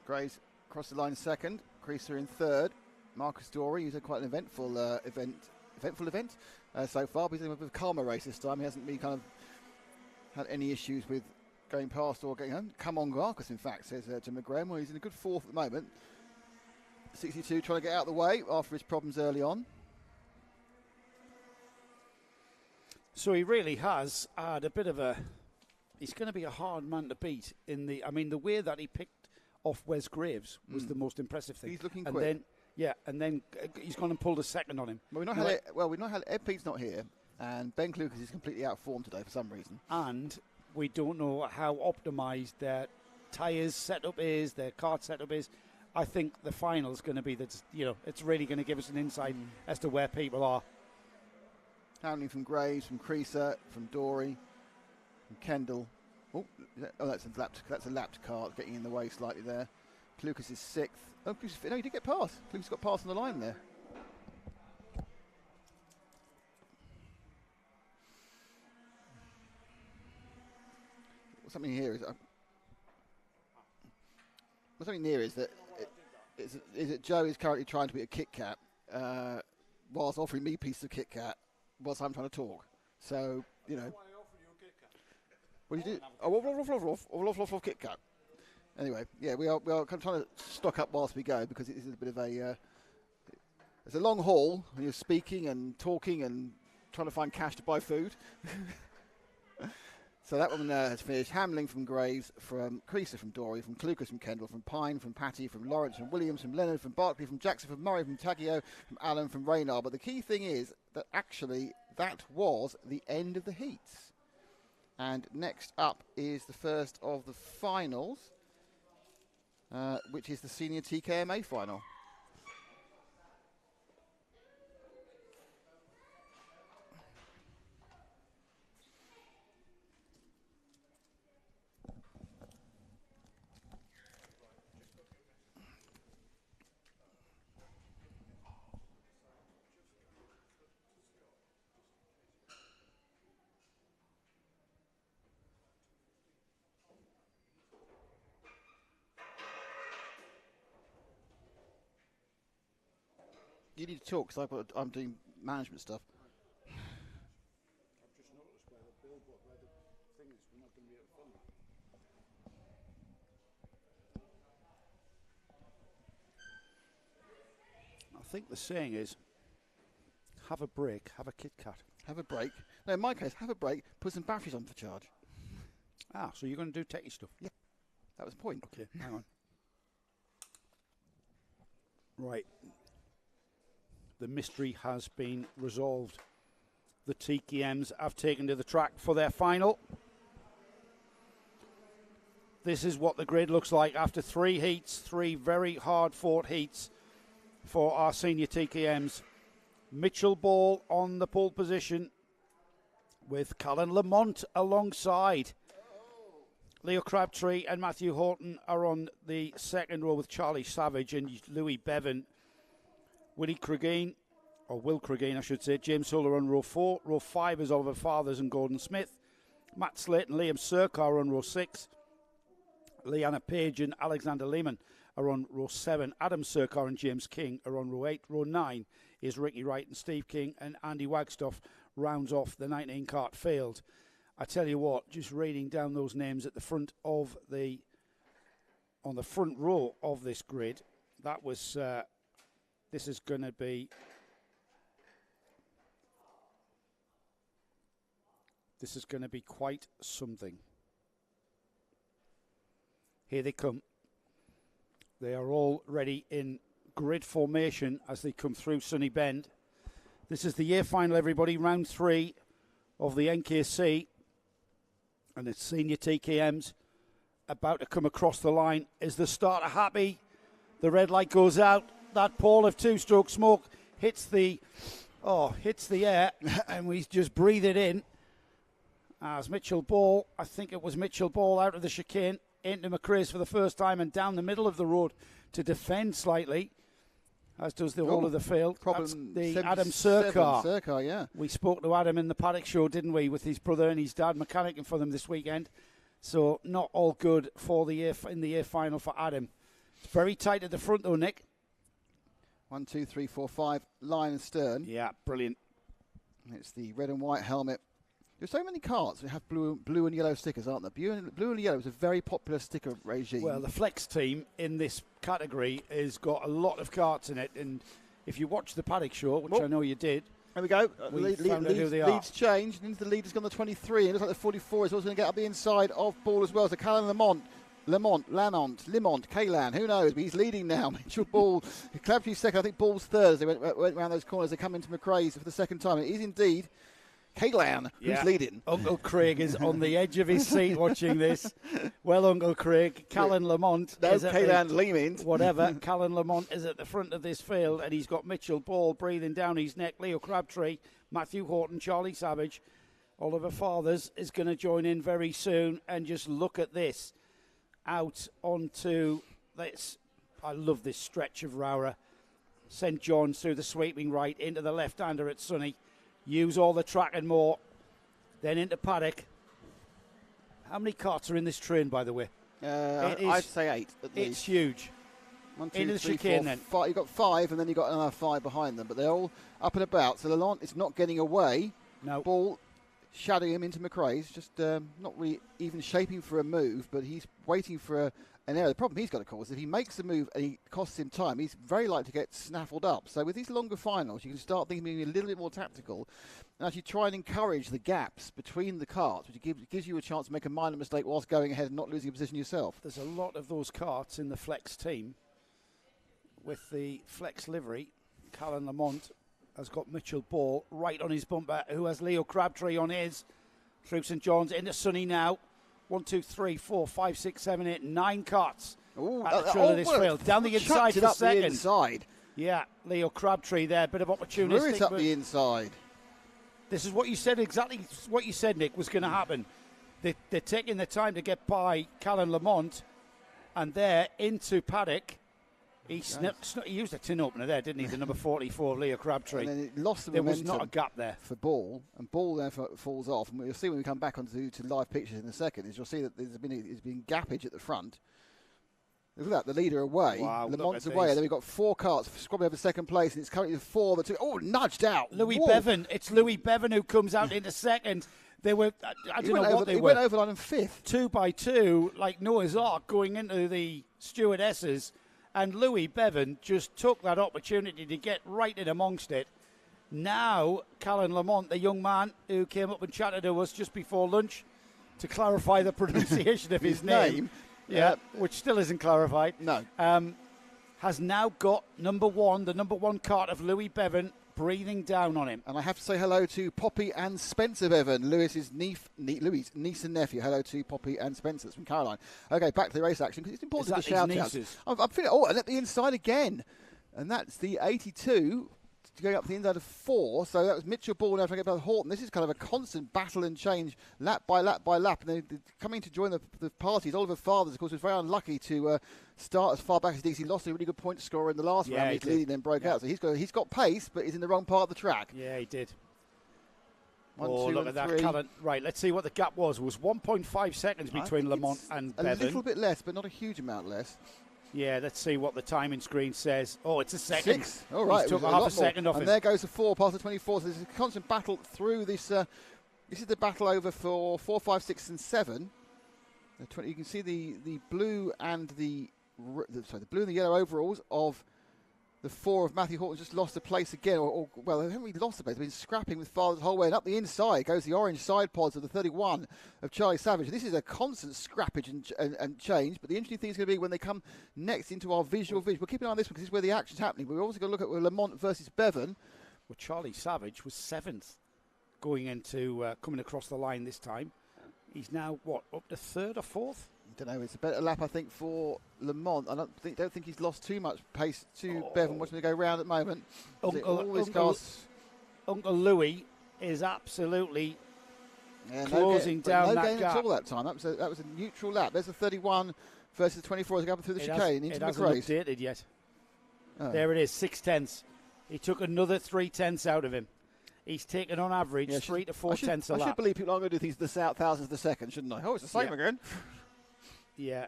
Graves across the line second. Creaser in third. Marcus Dory, he's had quite an eventful event so far, but he's in a bit of a calmer race this time. He hasn't really kind of had any issues with going past or getting home. Come on, Marcus, in fact, says to McGraham. Well, he's in a good fourth at the moment. 62 trying to get out of the way after his problems early on. So he really has had a bit of a... He's going to be a hard man to beat in the... I mean, the way that he picked off Wes Graves was the most impressive thing. He's looking and quick. Then he's gone and pulled a second on him. But we've not had Ed Pete's not here, and Ben Lucas is completely out of form today for some reason. And we don't know how optimised their tyres setup is, their kart setup is. I think the final's going to be it's really going to give us an insight as to where people are. Handling from Graves, from Creaser, from Dory, from Kendall. That's a lapped kart getting in the way slightly there. Lucas is 6th. Oh, no, he did get past. Lucas got past on the line there. What's happening here is that Joe is currently trying to be a Kit Kat whilst offering me pieces of Kit Kat whilst I'm trying to talk. So, what do you do? Oh, Kit Kat. Anyway, yeah, we are kind of trying to stock up whilst we go, because it is a bit of it's a long haul when you're speaking and talking and trying to find cash to buy food. So that one has finished. Hamling from Graves, from Creaser, from Dory, from Clucas, from Kendall, from Pine, from Patty, from Lawrence, from Williams, from Leonard, from Barkley, from Jackson, from Murray, from Taggio, from Allen, from Reynard. But the key thing is that actually that was the end of the heats. And next up is the first of the finals, which is the Senior TKMA final. You need to talk because I'm doing management stuff. I've just noticed where the billboard, where the thing is, we're not going to be able to film it. I think the saying is, have a break, have a Kit Kat. Have a break. No, in my case, have a break, put some batteries on for charge. Ah, so you're going to do techie stuff? Yeah, that was the point. Okay, hang on. Right. The mystery has been resolved. The TKMs have taken to the track for their final. This is what the grid looks like after 3 heats, 3 very hard-fought heats for our senior TKMs. Mitchell Ball on the pole position with Callum Lamont alongside. Leo Crabtree and Matthew Horton are on the second row with Charlie Savage and Louis Bevin. Will Cregeen, I should say. James Huller on row 4. Row 5 is Oliver Fathers and Gordon Smith. Matt Slate and Liam Surkar on row 6. Leanna Page and Alexander Lehman are on row 7. Adam Surkar and James King are on row 8. Row 9 is Ricky Wright and Steve King, and Andy Wagstoff rounds off the 19 kart field. I tell you what, just reading down those names at the front of on the front row of this grid, that was... This is going to be quite something. Here they come. They are all ready in grid formation as they come through Sunny Bend. This is the year final, everybody. Round 3 of the NKC. And it's senior TKMs about to come across the line. Is the starter happy? The red light goes out. That pall of two-stroke smoke hits the air, and we just breathe it in. As Mitchell Ball, I think it was Mitchell Ball out of the chicane into McRae's for the first time and down the middle of the road to defend slightly, as does the whole of the field. That's the Adam Surcar. Yeah. We spoke to Adam in the Paddock show, didn't we, with his brother and his dad mechanicking for them this weekend. So not all good for the year in the year final for Adam. It's very tight at the front though, Nick. 1, 2, 3, 4, 5, line and stern. Yeah, brilliant. It's the red and white helmet. There's so many carts that have blue and yellow stickers, aren't there? Blue and yellow is a very popular sticker regime. Well, the Flex team in this category has got a lot of carts in it, and if you watch the Paddock show, which I know you did, there we go. Leads changed, and into the lead has gone the 23, and it looks like the 44 is also going to get up the inside of Ball as well. So Callum Lamont, Kaylan, who knows? But he's leading now. Mitchell Ball, Crabtree's second. I think Ball's third as they went around those corners. They come into McRae's for the second time. It is indeed Kaylan who's leading. Uncle Craig is on the edge of his seat watching this. Well, Uncle Craig, Callum Lamont. Kaylan leaning. Whatever. Callum Lamont is at the front of this field, and he's got Mitchell Ball breathing down his neck. Leo Crabtree, Matthew Horton, Charlie Savage. Oliver Fathers is going to join in very soon, and just look at this. Out onto this. I love this stretch of ROWRAH. St John's through the sweeping right into the left-hander at Sunny. Use all the track and more. Then into Paddock. How many carts are in this train, by the way? I'd say 8 at least. It's huge. 1, 2, into the 3, chicane 4, then. 5. You've got 5, and then you've got another 5 behind them. But they're all up and about. So Lamont is not getting away. No. Ball shadowing him into McRae's. Just not really even shaping for a move, but he's waiting for an error. The problem he's got, of course, if he makes a move and he costs him time, he's very likely to get snaffled up. So with these longer finals, you can start thinking maybe a little bit more tactical and actually try and encourage the gaps between the carts, which gives you a chance to make a minor mistake whilst going ahead and not losing a position yourself. There's a lot of those carts in the Flex team with the Flex livery. Callum Lamont has got Mitchell Ball right on his bumper, who has Leo Crabtree on his. Through St John's into Sunny now. 1, 2, 3, 4, 5, 6, 7, 8, 9 carts at the trail of this field. Down the inside for second. The inside. Yeah, Leo Crabtree there, bit of opportunity. Threw it up the inside. This is what you said, exactly what you said, Nick, was going to happen. They're taking the time to get by Callum Lamont, and there into Paddock. He used a tin opener there, didn't he? The number 44 of Leo Crabtree. And then it lost the there momentum. was not a gap there for Ball, and Ball therefore falls off. And you'll see when we come back onto live pictures in a second, is you'll see that there's been gappage at the front. Look at that, the leader away. Wow, Lamont's away, and then we've got 4 carts squabbling over second place, and it's currently 4 that nudged out. Louis Bevin. It's Louis Bevin who comes out into second. They were, I don't know what they were. He went over line in 5th. 2 by 2, like Noah's Ark, going into the stewardesses. And Louis Bevin just took that opportunity to get right in amongst it. Now, Callum Lamont, the young man who came up and chatted to us just before lunch to clarify the pronunciation of his name. Yeah, which still isn't clarified. No. Has now got the number 1 cart of Louis Bevin breathing down on him. And I have to say hello to Poppy and Spencer Bevin, Lewis's niece and nephew. Hello to Poppy and Spencer. It's from Caroline. Okay, back to the race action, because it's important to shout out. I'm feeling, and at the inside again. And that's the 82 going up to the inside of 4. So that was Mitchell Ball now trying to get by Horton. This is kind of a constant battle and change, lap by lap by lap. And they're coming to join the parties. Oliver Fathers, of course, was very unlucky to start as far back as DC. Lost a really good point scorer in the last round. He's leading, then broke out. So he's got pace, but he's in the wrong part of the track. Yeah, he did. 1, 2, look at that, Callum. Right, let's see what the gap was. It was 1.5 seconds between Lamont and Bevin. A little bit less, but not a huge amount less. Yeah, let's see what the timing screen says. Oh, it's a second. 6. All right. He's took half a second off him. And there goes the 4 past the 24. So there's a constant battle through this. This is the battle over for 4, 5, 6, and 7. You can see the blue and the blue and the yellow overalls of the 4 of Matthew Horton just lost the place again. Well, they haven't really lost the place. They've been scrapping with Fathers the whole way. And up the inside goes the orange side pods of the 31 of Charlie Savage. This is a constant scrappage and change. But the interesting thing is going to be when they come next into our visual. We'll keep an eye on this one because this is where the action's happening. But we're also going to look at Lamont versus Bevin. Well, Charlie Savage was 7th going into coming across the line this time. He's now, what, up to third or fourth? I don't know. It's a better lap, I think, for Lamont. I don't think he's lost too much pace to Bevin. Watching him go round at the moment. Uncle Louis is absolutely closing down that gap. At all that time. That was a neutral lap. There's a 31 versus 24 as they go through the chicane into the race. It hasn't updated yet. Oh. There it is, 6/10. He took another 3/10 out of him. He's taken on average 3 to 4 tenths a lap. I should believe people aren't going to do things the thousands of the second, shouldn't I? Oh, it's the same again. Yeah,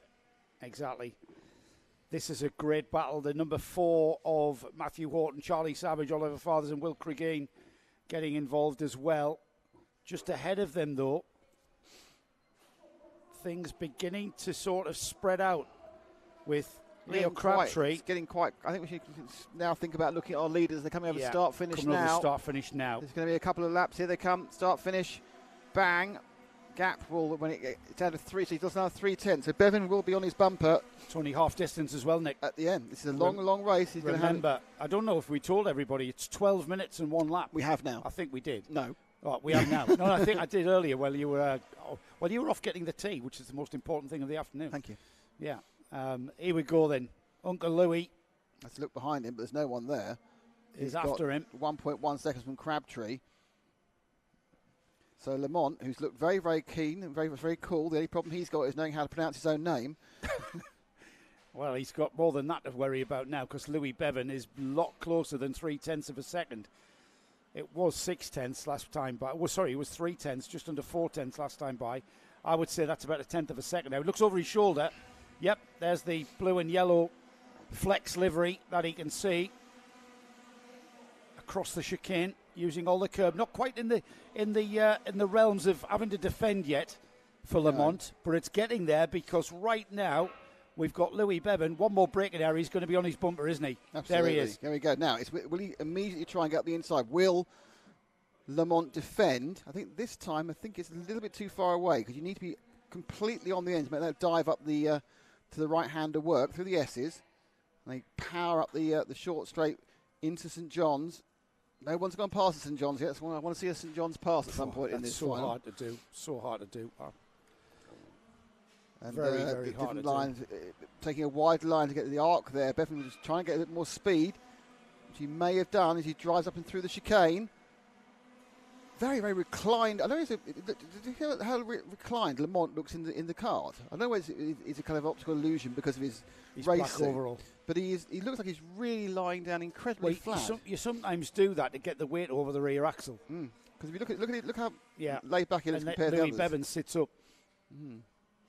exactly. This is a great battle. The number 4 of Matthew Horton, Charlie Savage, Oliver Fathers and Will Cregeen getting involved as well. Just ahead of them, though, things beginning to sort of spread out with Leo Crabtree. It's getting quite. I think we should now think about looking at our leaders. They're coming over start-finish now. Coming over start-finish now. There's going to be a couple of laps. Here they come. Start-finish. Bang. Gap will, when it's down to 3, so he does now 3:10. So Bevin will be on his bumper. It's only half distance as well, Nick. At the end. This is a long race. He's Remember, I don't know if we told everybody, it's 12 minutes and 1 lap. We have now. I think we did. No. Oh, we have now. No, I think I did earlier while you were off getting the tea, which is the most important thing of the afternoon. Thank you. Yeah. Here we go then. Uncle Louis. Let's look behind him, but there's no one there. He's after him. 1.1 seconds from Crabtree. So Lamont, who's looked very, very keen and very, very cool. The only problem he's got is knowing how to pronounce his own name. Well, he's got more than that to worry about now because Louis Bevin is a lot closer than 3/10 of a second. It was 6/10 last time by. Well, sorry, it was 3/10, just under 4/10 last time by. I would say that's about a 1/10 of a second now. He looks over his shoulder. Yep, there's the blue and yellow flex livery that he can see across the chicane, using all the curb. Not quite in the realms of having to defend yet for Lamont, but it's getting there because right now we've got Louis Bevin. One more braking error, he's going to be on his bumper, isn't he? Absolutely. There he is. There we go. Now, will he immediately try and get up the inside? Will Lamont defend? I think it's a little bit too far away because you need to be completely on the end to make that dive up the to the right-hander work through the S's. They power up the short straight into St John's. No one's gone past St John's yet, so I want to see a St John's pass at some point in this final. So hard to do. And very hard to lines, do. Taking a wide line to get to the arc there. Bevin was trying to get a bit more speed, which he may have done as he drives up and through the chicane. Very, very reclined. I know did you hear how reclined Lamont looks in the card? I know it's a kind of optical illusion because of his racing. Black overall. But he looks like he's really lying down incredibly flat. You sometimes do that to get the weight over the rear axle. Because if you look how laid back it is compared Louis to others. Bevin sits up.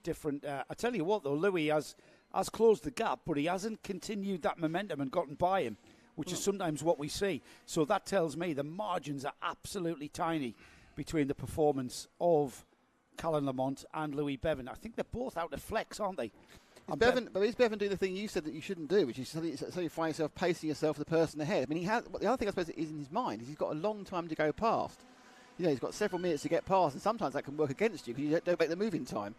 Different. I tell you what, though, Louis has closed the gap, but he hasn't continued that momentum and gotten by him, which is sometimes what we see. So that tells me the margins are absolutely tiny between the performance of Callum Lamont and Louis Bevin. I think they're both out of flex, aren't they? Is Bevin doing the thing you said that you shouldn't do, which is so you find yourself pacing yourself the person ahead? I mean, the other thing I suppose is in his mind is he's got a long time to go past. He's got several minutes to get past, and sometimes that can work against you because you don't make the move in time.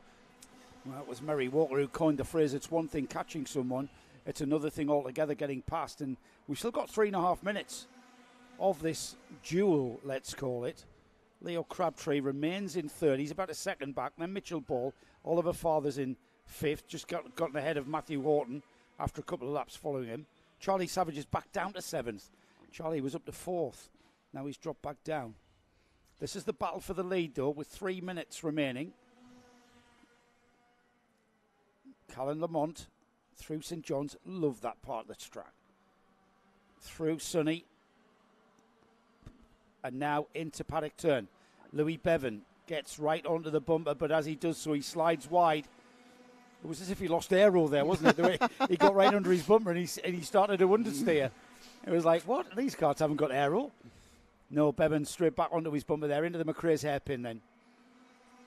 Well, it was Murray Walker who coined the phrase, it's one thing catching someone, it's another thing altogether getting past. And we've still got 3.5 minutes of this duel, let's call it. Leo Crabtree remains in third. He's about a second back. Then Mitchell Ball, Oliver Fathers in fifth, just gotten ahead of Matthew Horton after a couple of laps following him. Charlie Savage is back down to seventh. Charlie was up to fourth. Now he's dropped back down. This is the battle for the lead, though, with 3 minutes remaining. Callum Lamont through St John's. Love that part of the track. Through Sunny. And now into Paddock Turn. Louis Bevin gets right onto the bumper, but as he does so, he slides wide. It was as if he lost aero there, wasn't it? He got right under his bumper and he started to understeer. It was like, what? These cars haven't got aero. No, Bevin straight back onto his bumper there, into the McRae's hairpin then.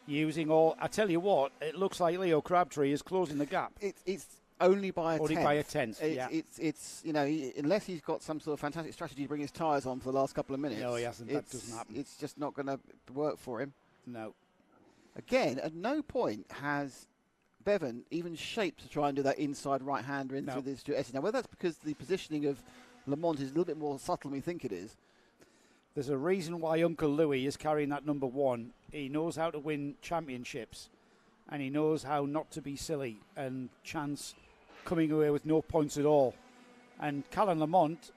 Using all, I tell you what, it looks like Leo Crabtree is closing the gap. It's only by a tenth. Only by a tenth, It's unless he's got some sort of fantastic strategy to bring his tyres on for the last couple of minutes. No, he hasn't. That doesn't happen. It's just not going to work for him. No. Again, at no point has Bevin even shaped to try and do that inside right-hander into this. Now, whether that's because the positioning of Lamont is a little bit more subtle than we think it is. There's a reason why Uncle Louis is carrying that number 1. He knows how to win championships, and he knows how not to be silly and chance coming away with no points at all. And Callum Lamont,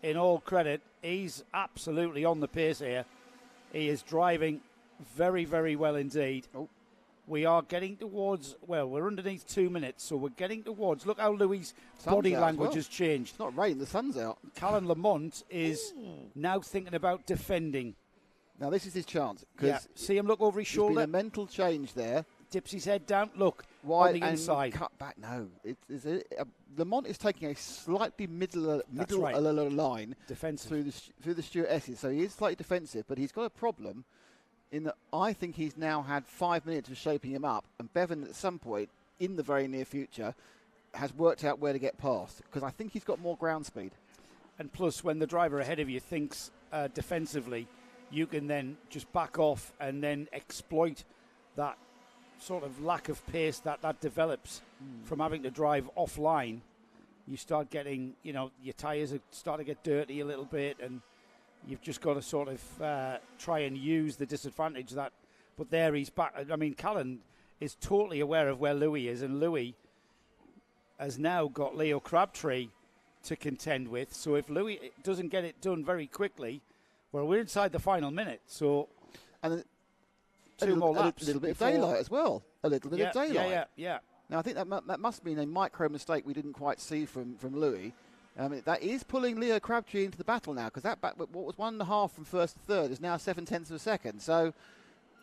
in all credit, he's absolutely on the pace here. He is driving very, very well indeed. Oh. We are getting towards, well, we're underneath 2 minutes, so we're getting towards, look how Louis' body language has changed. It's not raining, the sun's out. Callum Lamont is now thinking about defending. Now this is his chance. Yeah, see him look over his shoulder. There's been a mental change there. Dips his head down, look, Wide on the inside. Cut back, no. Lamont is taking a slightly middle right. line defensive through the Stuart S's, so he is slightly defensive, but he's got a problem in that I think he's now had 5 minutes of shaping him up, and Bevin at some point in the very near future has worked out where to get past, because I think he's got more ground speed. And plus, when the driver ahead of you thinks defensively, you can then just back off and then exploit that sort of lack of pace that develops from having to drive offline. You start getting, your tyres start to get dirty a little bit, and you've just got to sort of try and use the disadvantage that. But there he's back. I mean, Callum is totally aware of where Louis is, and Louis has now got Leo Crabtree to contend with. So if Louis doesn't get it done very quickly, well, we're inside the final minute. So and two more laps. A little bit of daylight as well. A little bit of daylight. Yeah. Now I think that must have been a micro mistake we didn't quite see from Louis. That is pulling Leo Crabtree into the battle now, because what was 1.5 from first to third is now 0.7 of a second. So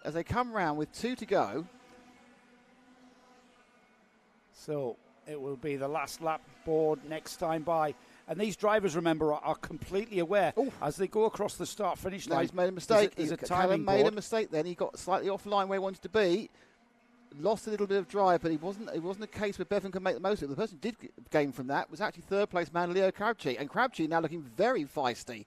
as they come round with 2 to go. So it will be the last lap board next time by. And these drivers, remember, are completely aware as they go across the start-finish line. Now he's made a mistake. Callum made a mistake then. He got slightly offline where he wanted to be. Lost a little bit of drive, but it wasn't a case where Bevin can make the most of it. The person who did gain from that was actually third place man Leo Crabtree, and Crabtree now looking very feisty.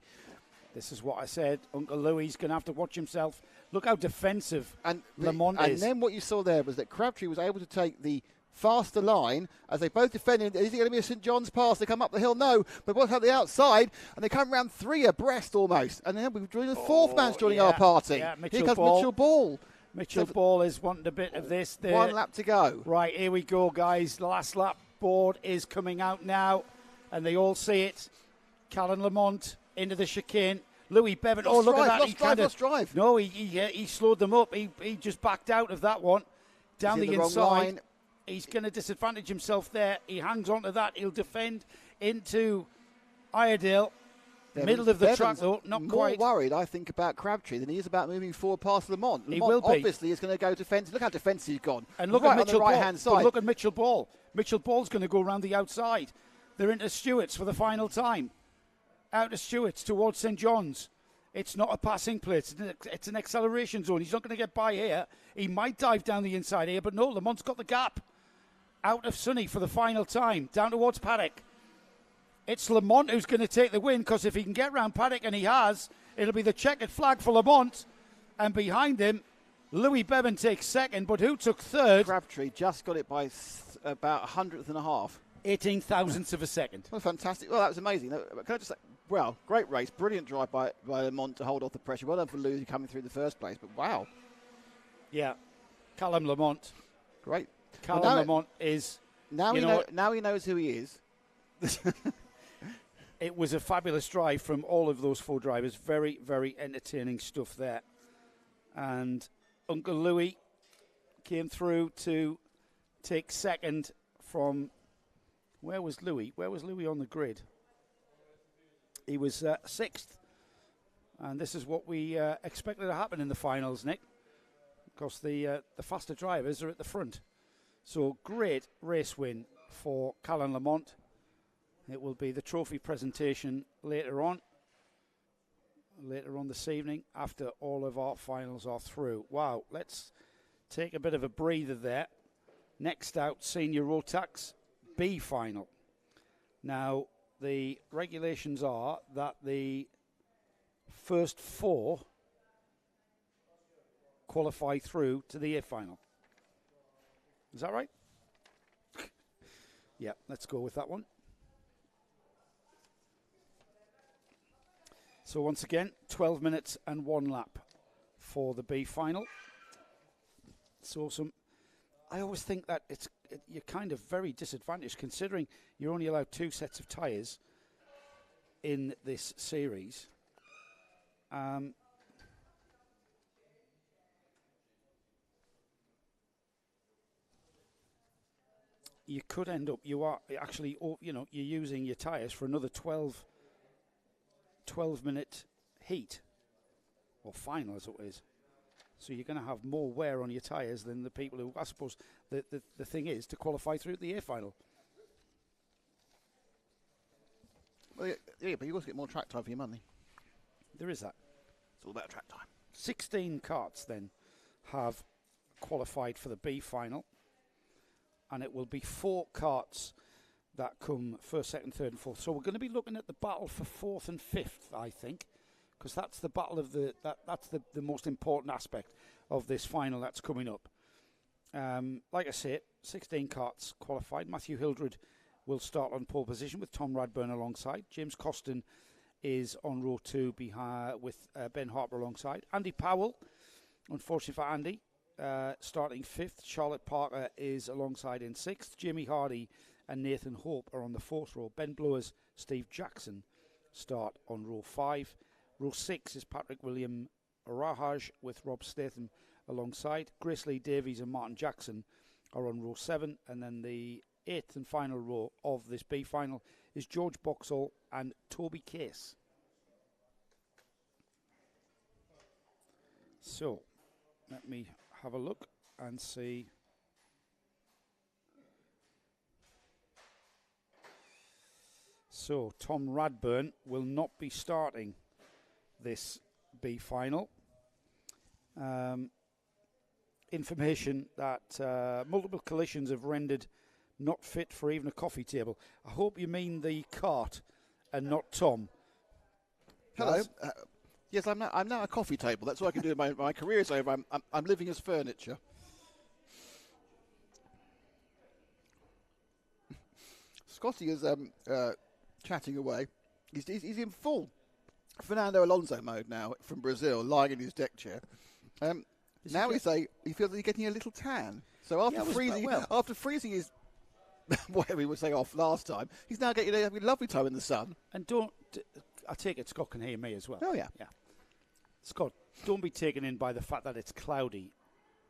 This is what I said. Uncle Louis is going to have to watch himself. Look how defensive Lamont is. And then what you saw there was that Crabtree was able to take the faster line as they both defended. Is it going to be a St John's pass? They come up the hill? No. But both out the outside, and they come round 3 abreast almost. And then we've joined the fourth man's joining our party. Yeah, Here comes Mitchell Ball. Mitchell Ball is wanting a bit of this. 1 lap to go. Right, here we go, guys. The last lap board is coming out now, and they all see it. Callum Lamont into the chicane. Louis Bevin. Look at that. Lost drive. No, he slowed them up. He just backed out of that one. Down the inside. He's going to disadvantage himself there. He hangs on to that. He'll defend into Iredale. Middle of the track, though, not quite. More worried, I think, about Crabtree than he is about moving forward past Lamont. He will be. Obviously is going to go defensive. Look how defensive he's gone. And look right at Mitchell on the right-hand Ball. side. Look at Mitchell Ball. Mitchell Ball's going to go around the outside. They're into Stewart's for the final time. Out of Stewart's towards St John's. It's not a passing place. It's an acceleration zone. He's not going to get by here. He might dive down the inside here, but no, Lamont's got the gap. Out of Sonny for the final time. Down towards Paddock. It's Lamont who's going to take the win, because if he can get round Paddock, and he has, it'll be the checkered flag for Lamont. And behind him, Louis Bevin takes second, but who took third? Crabtree just got it by about 100th and a half. 18 thousandths of a second. Well, fantastic. Well, that was amazing. Can I just say, well, great race. Brilliant drive by Lamont to hold off the pressure. Well done for Louis coming through the first place, but wow. Yeah. Callum Lamont. Great. Callum Lamont is... Now he knows who he is. It was a fabulous drive from all of those 4 drivers. Very, very entertaining stuff there. And Uncle Louis came through to take second from... Where was Louis? Where was Louis on the grid? He was 6th. And this is what we expected to happen in the finals, Nick. Because the faster drivers are at the front. So great race win for Callum Lamont. It will be the trophy presentation later on this evening, after all of our finals are through. Wow, let's take a bit of a breather there. Next out, Senior Rotax B final. Now, the regulations are that the first 4 qualify through to the A final. Is that right? Yeah, let's go with that one. So once again, 12 minutes and 1 lap for the B final. So I always think that you're kind of very disadvantaged considering you're only allowed 2 sets of tyres in this series. You could end up, you are actually, you're using your tyres for another 12-minute heat, or final as it is. So you're going to have more wear on your tyres than the people who, I suppose, the thing is to qualify through the A final. Well, yeah, but you also get more track time for your money. There is that. It's all about track time. 16 karts then have qualified for the B final. And it will be 4 karts that come first, second, third, and fourth. So we're going to be looking at the battle for 4th and 5th, I think, because that's the battle of that's the most important aspect of this final that's coming up. Like I say, 16 karts qualified. Matthew Hildred will start on pole position with Tom Radburn alongside. James Costin is on row 2 behind with Ben Harper alongside. Andy Powell, unfortunately for Andy, starting 5th. Charlotte Parker is alongside in 6th. Jamie Hardy and Nathan Hope are on the 4th row. Ben Blowers, Steve Jackson start on row 5. Row 6 is Patrick William Rahaj with Rob Statham alongside. Grace Lee Davies and Martin Jackson are on row 7. And then the 8th and final row of this B final is George Boxall and Toby Case. So, let me have a look and see. So Tom Radburn will not be starting this B final. Information that multiple collisions have rendered not fit for even a coffee table. I hope you mean the cart and not Tom. Hello. Yes, I'm now a coffee table. That's what I can do. My career is over. I'm living as furniture. Scotty is chatting away. He's in full Fernando Alonso mode now from Brazil, lying in his deck chair. Now he feels that he's getting a little tan. So after freezing his whatever he was saying off last time, he's now having a lovely time in the sun. And I take it Scott can hear me as well. Oh, yeah. Scott, don't be taken in by the fact that it's cloudy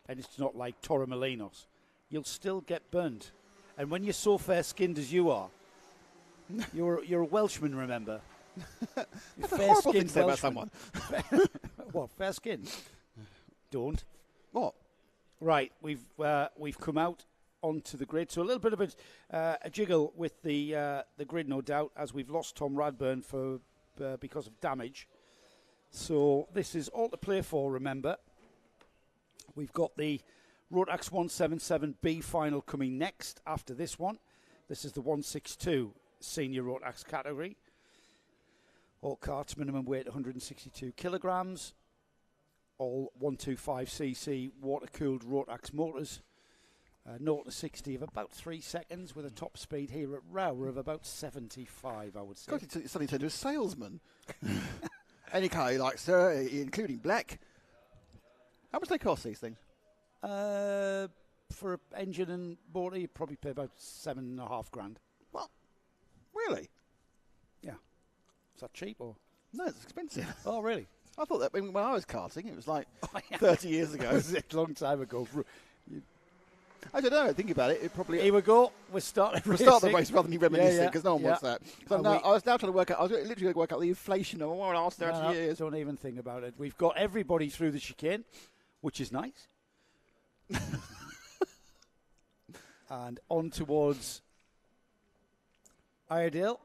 and it's not like Torremolinos. You'll still get burnt. And when you're so fair-skinned as you are, you're a Welshman, remember? That's a horrible thing to say about someone. What, fair-skinned? Don't. What? Right, we've come out onto the grid. So a little bit of a jiggle with the grid, no doubt, as we've lost Tom Radburn because of damage. So this is all to play for, remember. We've got the Rotax 177B final coming next after this one. This is the 162 senior Rotax category. All carts, minimum weight 162 kilograms. All 125cc water-cooled Rotax motors. 0 to 60 of about 3 seconds with a top speed here at ROWRAH of about 75, I would say. God, it's suddenly turned to a salesman. Any car you like, sir, including black. How much do they cost, these things? For an engine and motor, you probably pay about $7,500. What? Really? Yeah. Is that cheap or? No, it's expensive. Oh, really? I thought that when I was karting, it was like 30 years ago. It was a long time ago. I don't know. Think about it. It probably. Here we go. We'll start the race rather than reminiscing because no one wants that. So I was now trying to work out. I was literally going to work out the inflation of the last 30 years. Don't even think about it. We've got everybody through the chicane, which is nice. And on towards Iredale.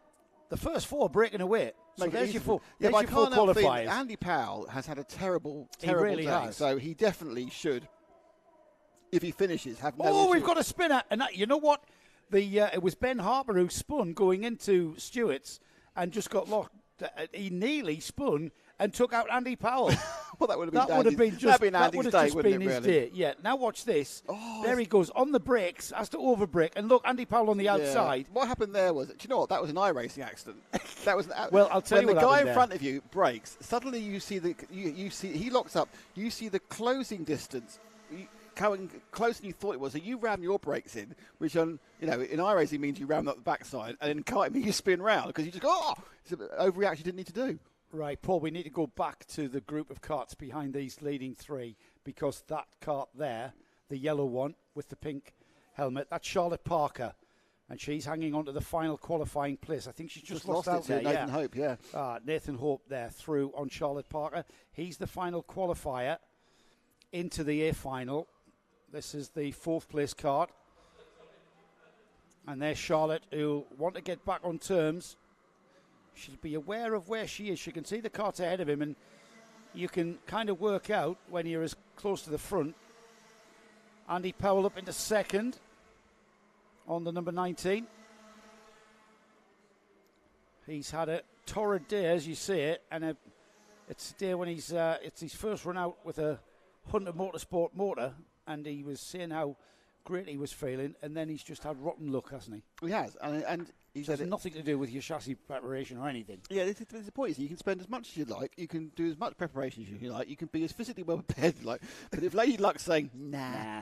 The first 4 breaking away. So there's your 4. There's your 4 qualifiers. Andy Powell has had a terrible really day. has. So he definitely should, if he finishes, have no Oh, issue. we've got a spinner. And you know what? It was Ben Harper who spun going into Stewart's and just got locked. He nearly spun and took out Andy Powell. Well, that would have been Andy's day, just wouldn't been it, his really? day. Yeah. Now watch this. There he goes on the brakes, has to overbrake, and look, Andy Powell on the outside. What happened there was, do you know what? That was an iRacing accident. That was well, I'll tell you when what the guy happened in front of you brakes. Suddenly, you see he locks up. You see the closing distance coming closer than you thought it was. So you ram your brakes in, which in iRacing means you ram up the backside, and in karting means you spin round because you just go, it's an overreaction you didn't need to do. Right, Paul, we need to go back to the group of karts behind these leading three because that kart there, the yellow one with the pink helmet, that's Charlotte Parker, and she's hanging on to the final qualifying place. I think she's just lost out it there. to Nathan Hope, yeah. Nathan Hope there through on Charlotte Parker. He's the final qualifier into the A final. This is the fourth place kart. And there's Charlotte, who'll want to get back on terms. She'll be aware of where she is. She can see the kart ahead of him, and you can kind of work out when you're as close to the front. Andy Powell up into second on the number 19. He's had a torrid day, as you see it, and it's a day when it's his first run out with a Hunter Motorsport motor, and he was saying how great he was feeling, and then he's just had rotten luck, hasn't he? He has, and it has nothing to do with your chassis preparation or anything. Yeah, the point is you can spend as much as you like, you can do as much preparation as you like, you can be as physically well prepared as you like, but if Lady Luck's saying, nah,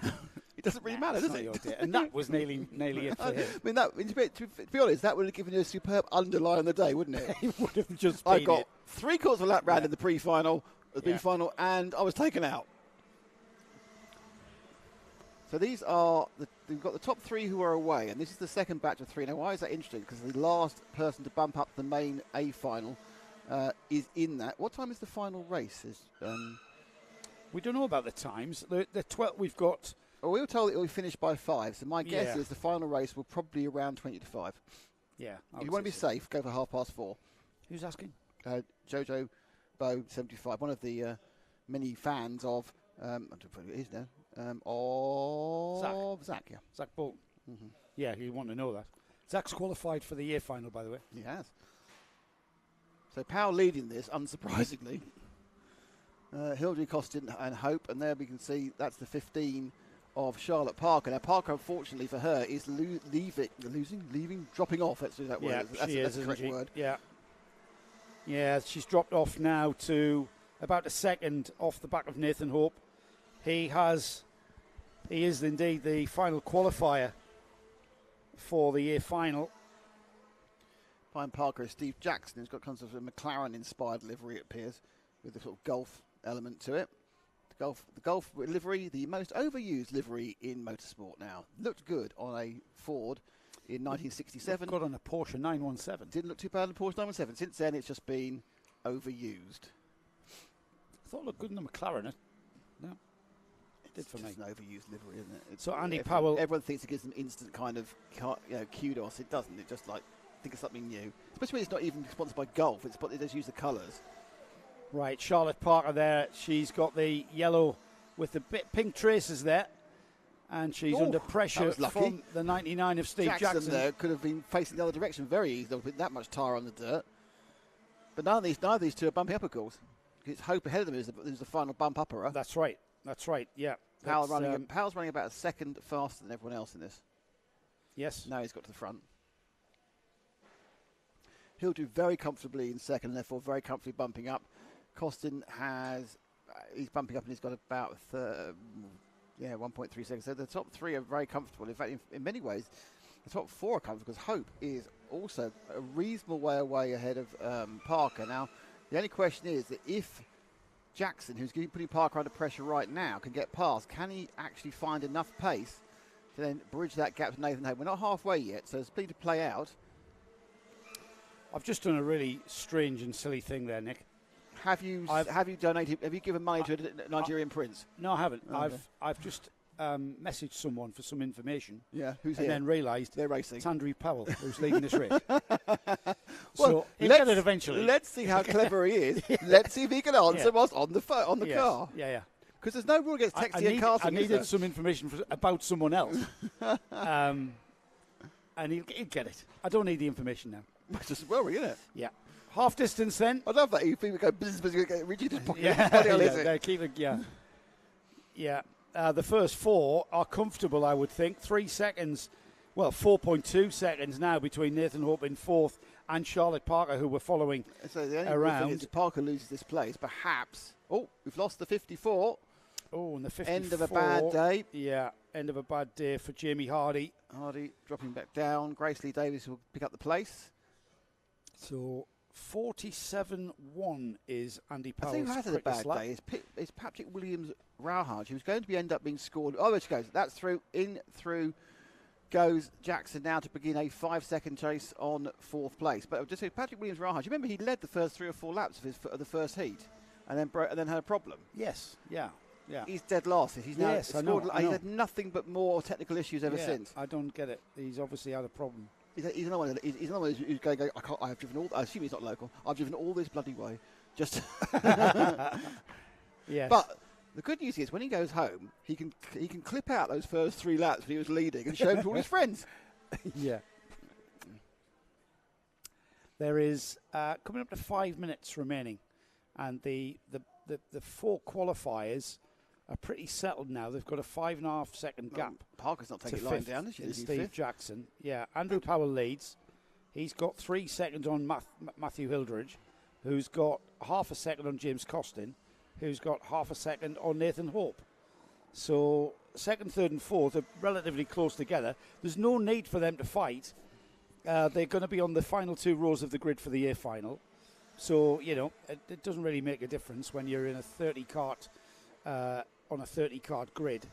it doesn't really matter, does it? And that was nearly it for him. I mean, to be honest, that would have given you a superb underlie on the day, wouldn't it? It would have just I been got it. 3/4 of a lap round in the pre-final, the B-final, and I was taken out. So these are, we've got the top three who are away, and this is the second batch of three. Now, why is that interesting? Because the last person to bump up the main A final is in that. What time is the final race? We don't know about the times. The 12 we've got. Well, we were told it will finish by 5, so my guess is the final race will probably be around 20 to 5. Yeah. If you want to be safe, go for 4:30. Who's asking? Jojo Bow 75, one of the many fans of, I don't know who it is now. Zach, yeah. Zach Bolton. Mm-hmm. Yeah, you want to know that. Zach's qualified for the year final, by the way. He has. So Powell leading this, unsurprisingly. Hildry, Costin and Hope, and there we can see that's the 15 of Charlotte Parker. Now Parker, unfortunately for her, is dropping off. Let's do that word. That's the correct word. Yeah. Yeah, she's dropped off now to about a second off the back of Nathan Hope. He is indeed the final qualifier for the year final. Behind Parker is Steve Jackson, who's got kind of a McLaren-inspired livery, it appears, with the sort of golf element to it. The golf livery, the most overused livery in motorsport now. Looked good on a Ford in 1967. Got on a Porsche 917. Didn't look too bad on a Porsche 917. Since then, it's just been overused. I thought it looked good in the McLaren. No. Did for me. It's an overused livery, isn't it? So Andy Powell. Everyone thinks it gives them instant kind of kudos. It doesn't. It just think of something new. Especially when it's not even sponsored by Golf. They just use the colours. Right, Charlotte Parker there. She's got the yellow with the pink traces there, and she's under pressure from the 99 of Steve Jackson. There could have been facing the other direction very easily. With that much tyre on the dirt. But none of these two are bumping up, of course. It's Hope ahead of them is the final bump upper. That's right. Yeah. Powell's running about a second faster than everyone else in this. Yes. Now he's got to the front. He'll do very comfortably in second, and therefore very comfortably bumping up. Costin he's bumping up and he's got about 1.3 seconds. So the top three are very comfortable. In fact, in many ways, the top four are comfortable because Hope is also a reasonable way away ahead of Parker. Now, the only question is that if Jackson, who's putting Parker under pressure right now, can get past, can he actually find enough pace to then bridge that gap to Nathan Hope? We're not halfway yet, so there's plenty to play out. I've just done a really strange and silly thing there, Nick. Have you given money to a Nigerian prince? No, I haven't. Okay. I've just messaged someone for some information. Yeah, who's and here? then realised they're racing. It's Andrew Powell who's leading this race. Well, he'll get it eventually. Let's see how clever he is. Let's see if he can answer what's on the car. Yeah. Because there's no rule against texting and karting. I needed some information about someone else, and he'll get it. I don't need the information now. Just worry, isn't it? Yeah. Half distance then. I love that. You people go buzz, buzz, go rigid. Yeah, keep it. Yeah. The first 4 are comfortable, I would think. 3 seconds, 4.2 seconds now between Nathan Hope in 4th and Charlotte Parker, who were following so the only around. Thing is if Parker loses this place, perhaps. Oh, we've lost the 54. Oh, and the 54. End of a bad day. Yeah, end of a bad day for Jamie Hardy. Hardy dropping back down. Grace Lee Davis will pick up the place. So 47-1 is Andy Powell's. I think who has had a bad day is Patrick Williams Rauhaj, who's going to end up being scored. Oh, there she goes. That's through. In through goes Jackson now to begin a 5-second chase on 4th place. But I'll just say Patrick Williams Rauhaj, you remember he led the first 3 or 4 laps of the first heat and then had a problem. Yes, yeah. He's dead last. He's now scored. I know. He's had nothing but more technical issues ever since. I don't get it. He's obviously had a problem. He's another one. He's another one who's going. I have driven all. I assume he's not local. I've driven all this bloody way. Just. Yes. But the good news is when he goes home, he can clip out those first 3 laps when he was leading and show them to all his friends. Yeah. There is coming up to 5 minutes remaining, and the 4 qualifiers are pretty settled now. They've got a 5.5 second gap. Parker's not taking lying down, is he? Steve Jackson. Yeah, Andrew Powell leads. He's got 3 seconds on Matthew Hildridge, who's got half a second on James Costin, who's got half a second on Nathan Hope. So 2nd, 3rd and 4th are relatively close together. There's no need for them to fight. They're going to be on the final 2 rows of the grid for the year final. So, it doesn't really make a difference when you're in a 30 kart on a 30 kart grid.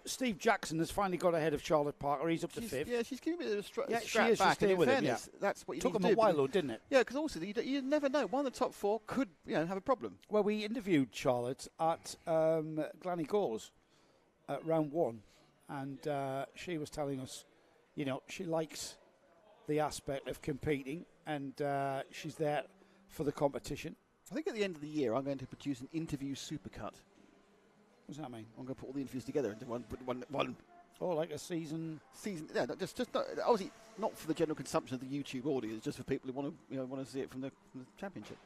Steve Jackson has finally got ahead of Charlotte Parker. He's up to 5th. Yeah, she's giving me a strap back. She is. She's staying with him. Yeah. That's what you took need him to a do. while, though, didn't it? Yeah, because also you never know. One of the top 4 could have a problem. Well, we interviewed Charlotte at Glanigau's at round 1, and she was telling us, she likes the aspect of competing, and she's there for the competition. I think at the end of the year, I'm going to produce an interview supercut. What does that mean? I'm going to put all the interviews together into one. Oh, like a season. Yeah, just not, obviously not for the general consumption of the YouTube audience, just for people who want to see it from the championship.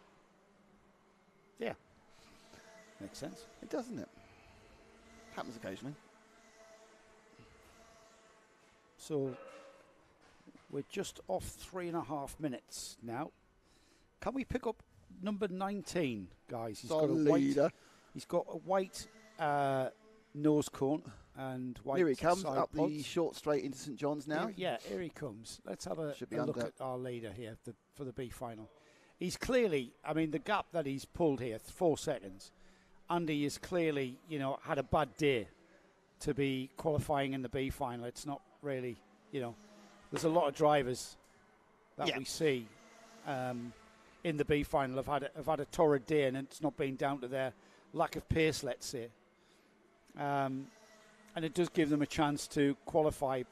Yeah, makes sense. It does, doesn't it? Happens occasionally. So we're just off 3.5 minutes now. Can we pick up number 19, guys? He's got a white nose cone and white. Here he comes side up pods. the short straight into St John's now. Here he comes. Let's have a look at our leader here for the B final. He's clearly, the gap that he's pulled here, 4 seconds. Andy is clearly, had a bad day to be qualifying in the B final. It's not really, there's a lot of drivers that we see in the B final have had a torrid day, and it's not been down to their lack of pace, let's say. And it does give them a chance to qualify.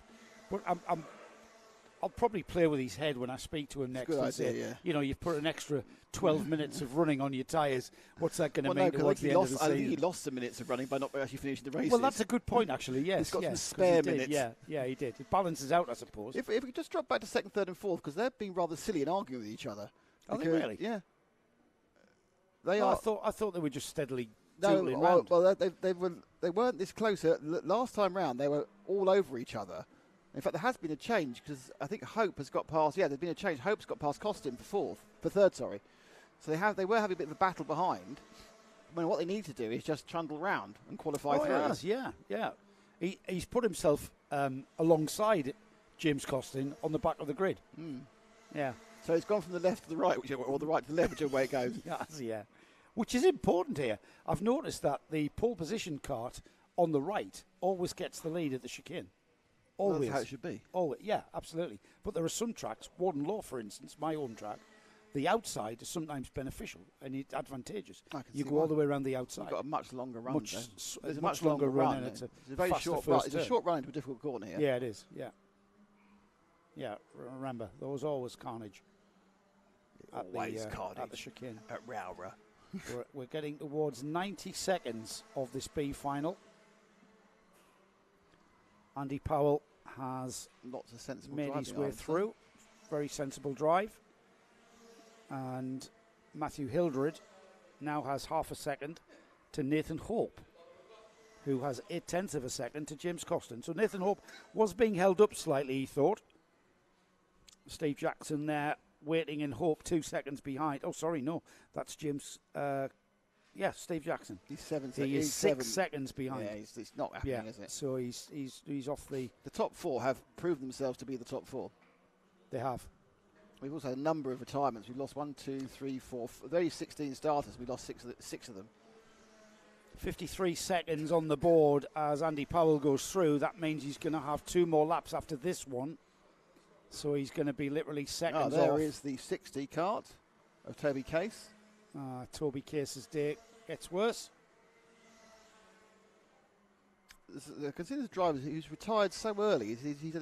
But I'll probably play with his head when I speak to him next. Good idea, say, you've put an extra 12 minutes of running on your tyres. What's that going to mean towards the end of the season? I think he lost some minutes of running by not actually finishing the race. Well, that's a good point, actually, yes. He's got some spare minutes. Yeah, he did. It balances out, I suppose. If we just drop back to 2nd, 3rd and 4th, because they're being rather silly and arguing with each other. Are they really? Yeah. They are. I thought they were just steadily doodling round. Well, they weren't this close. Last time round, they were all over each other. In fact, there has been a change because I think Hope has got past. Yeah, there's been a change. Hope's got past Costin for 3rd. Sorry. So they were having a bit of a battle behind. What they need to do is just trundle round and qualify through. Yeah. He's put himself alongside James Costin on the back of the grid. Yeah. So it's gone from the left to the right, or the right to the left, whichever way it goes. Yeah. Which is important here. I've noticed that the pole position kart on the right always gets the lead at the chicane. Always. That's how it should be. Always. Yeah, absolutely. But there are some tracks, Warden Law, for instance, my home track, the outside is sometimes beneficial and it's advantageous. You go all the way around the outside. You've got a much longer run. There's a much longer run, and it's a very short run. It's a short run into a difficult corner here. Yeah, it is. Yeah. Remember, there was always carnage. Always carnage at the chicane at ROWRAH. We're getting towards 90 seconds of this B final. Andy Powell has lots of sensible made his way through. Very sensible drive. And Matthew Hildred now has half a second to Nathan Hope, who has 0.8 of a second to James Costin. So Nathan Hope was being held up slightly, he thought. Steve Jackson there waiting in Hope 2 seconds behind. Oh, sorry, no, that's James. Steve Jackson. He's 7 seconds. He is 6 seconds behind. Yeah, it's not happening, is it? So he's off the. The top 4 have proved themselves to be the top 4. They have. We've also had a number of retirements. We've lost 1, 2, 3, 4. There are 16 starters. We lost 6 of them. 53 seconds on the board as Andy Powell goes through. That means he's going to have 2 more laps after this one. So he's going to be literally seconds off. There is the 60 kart of Toby Case. Toby Case's day gets worse. Consider the driver who's retired so early. He's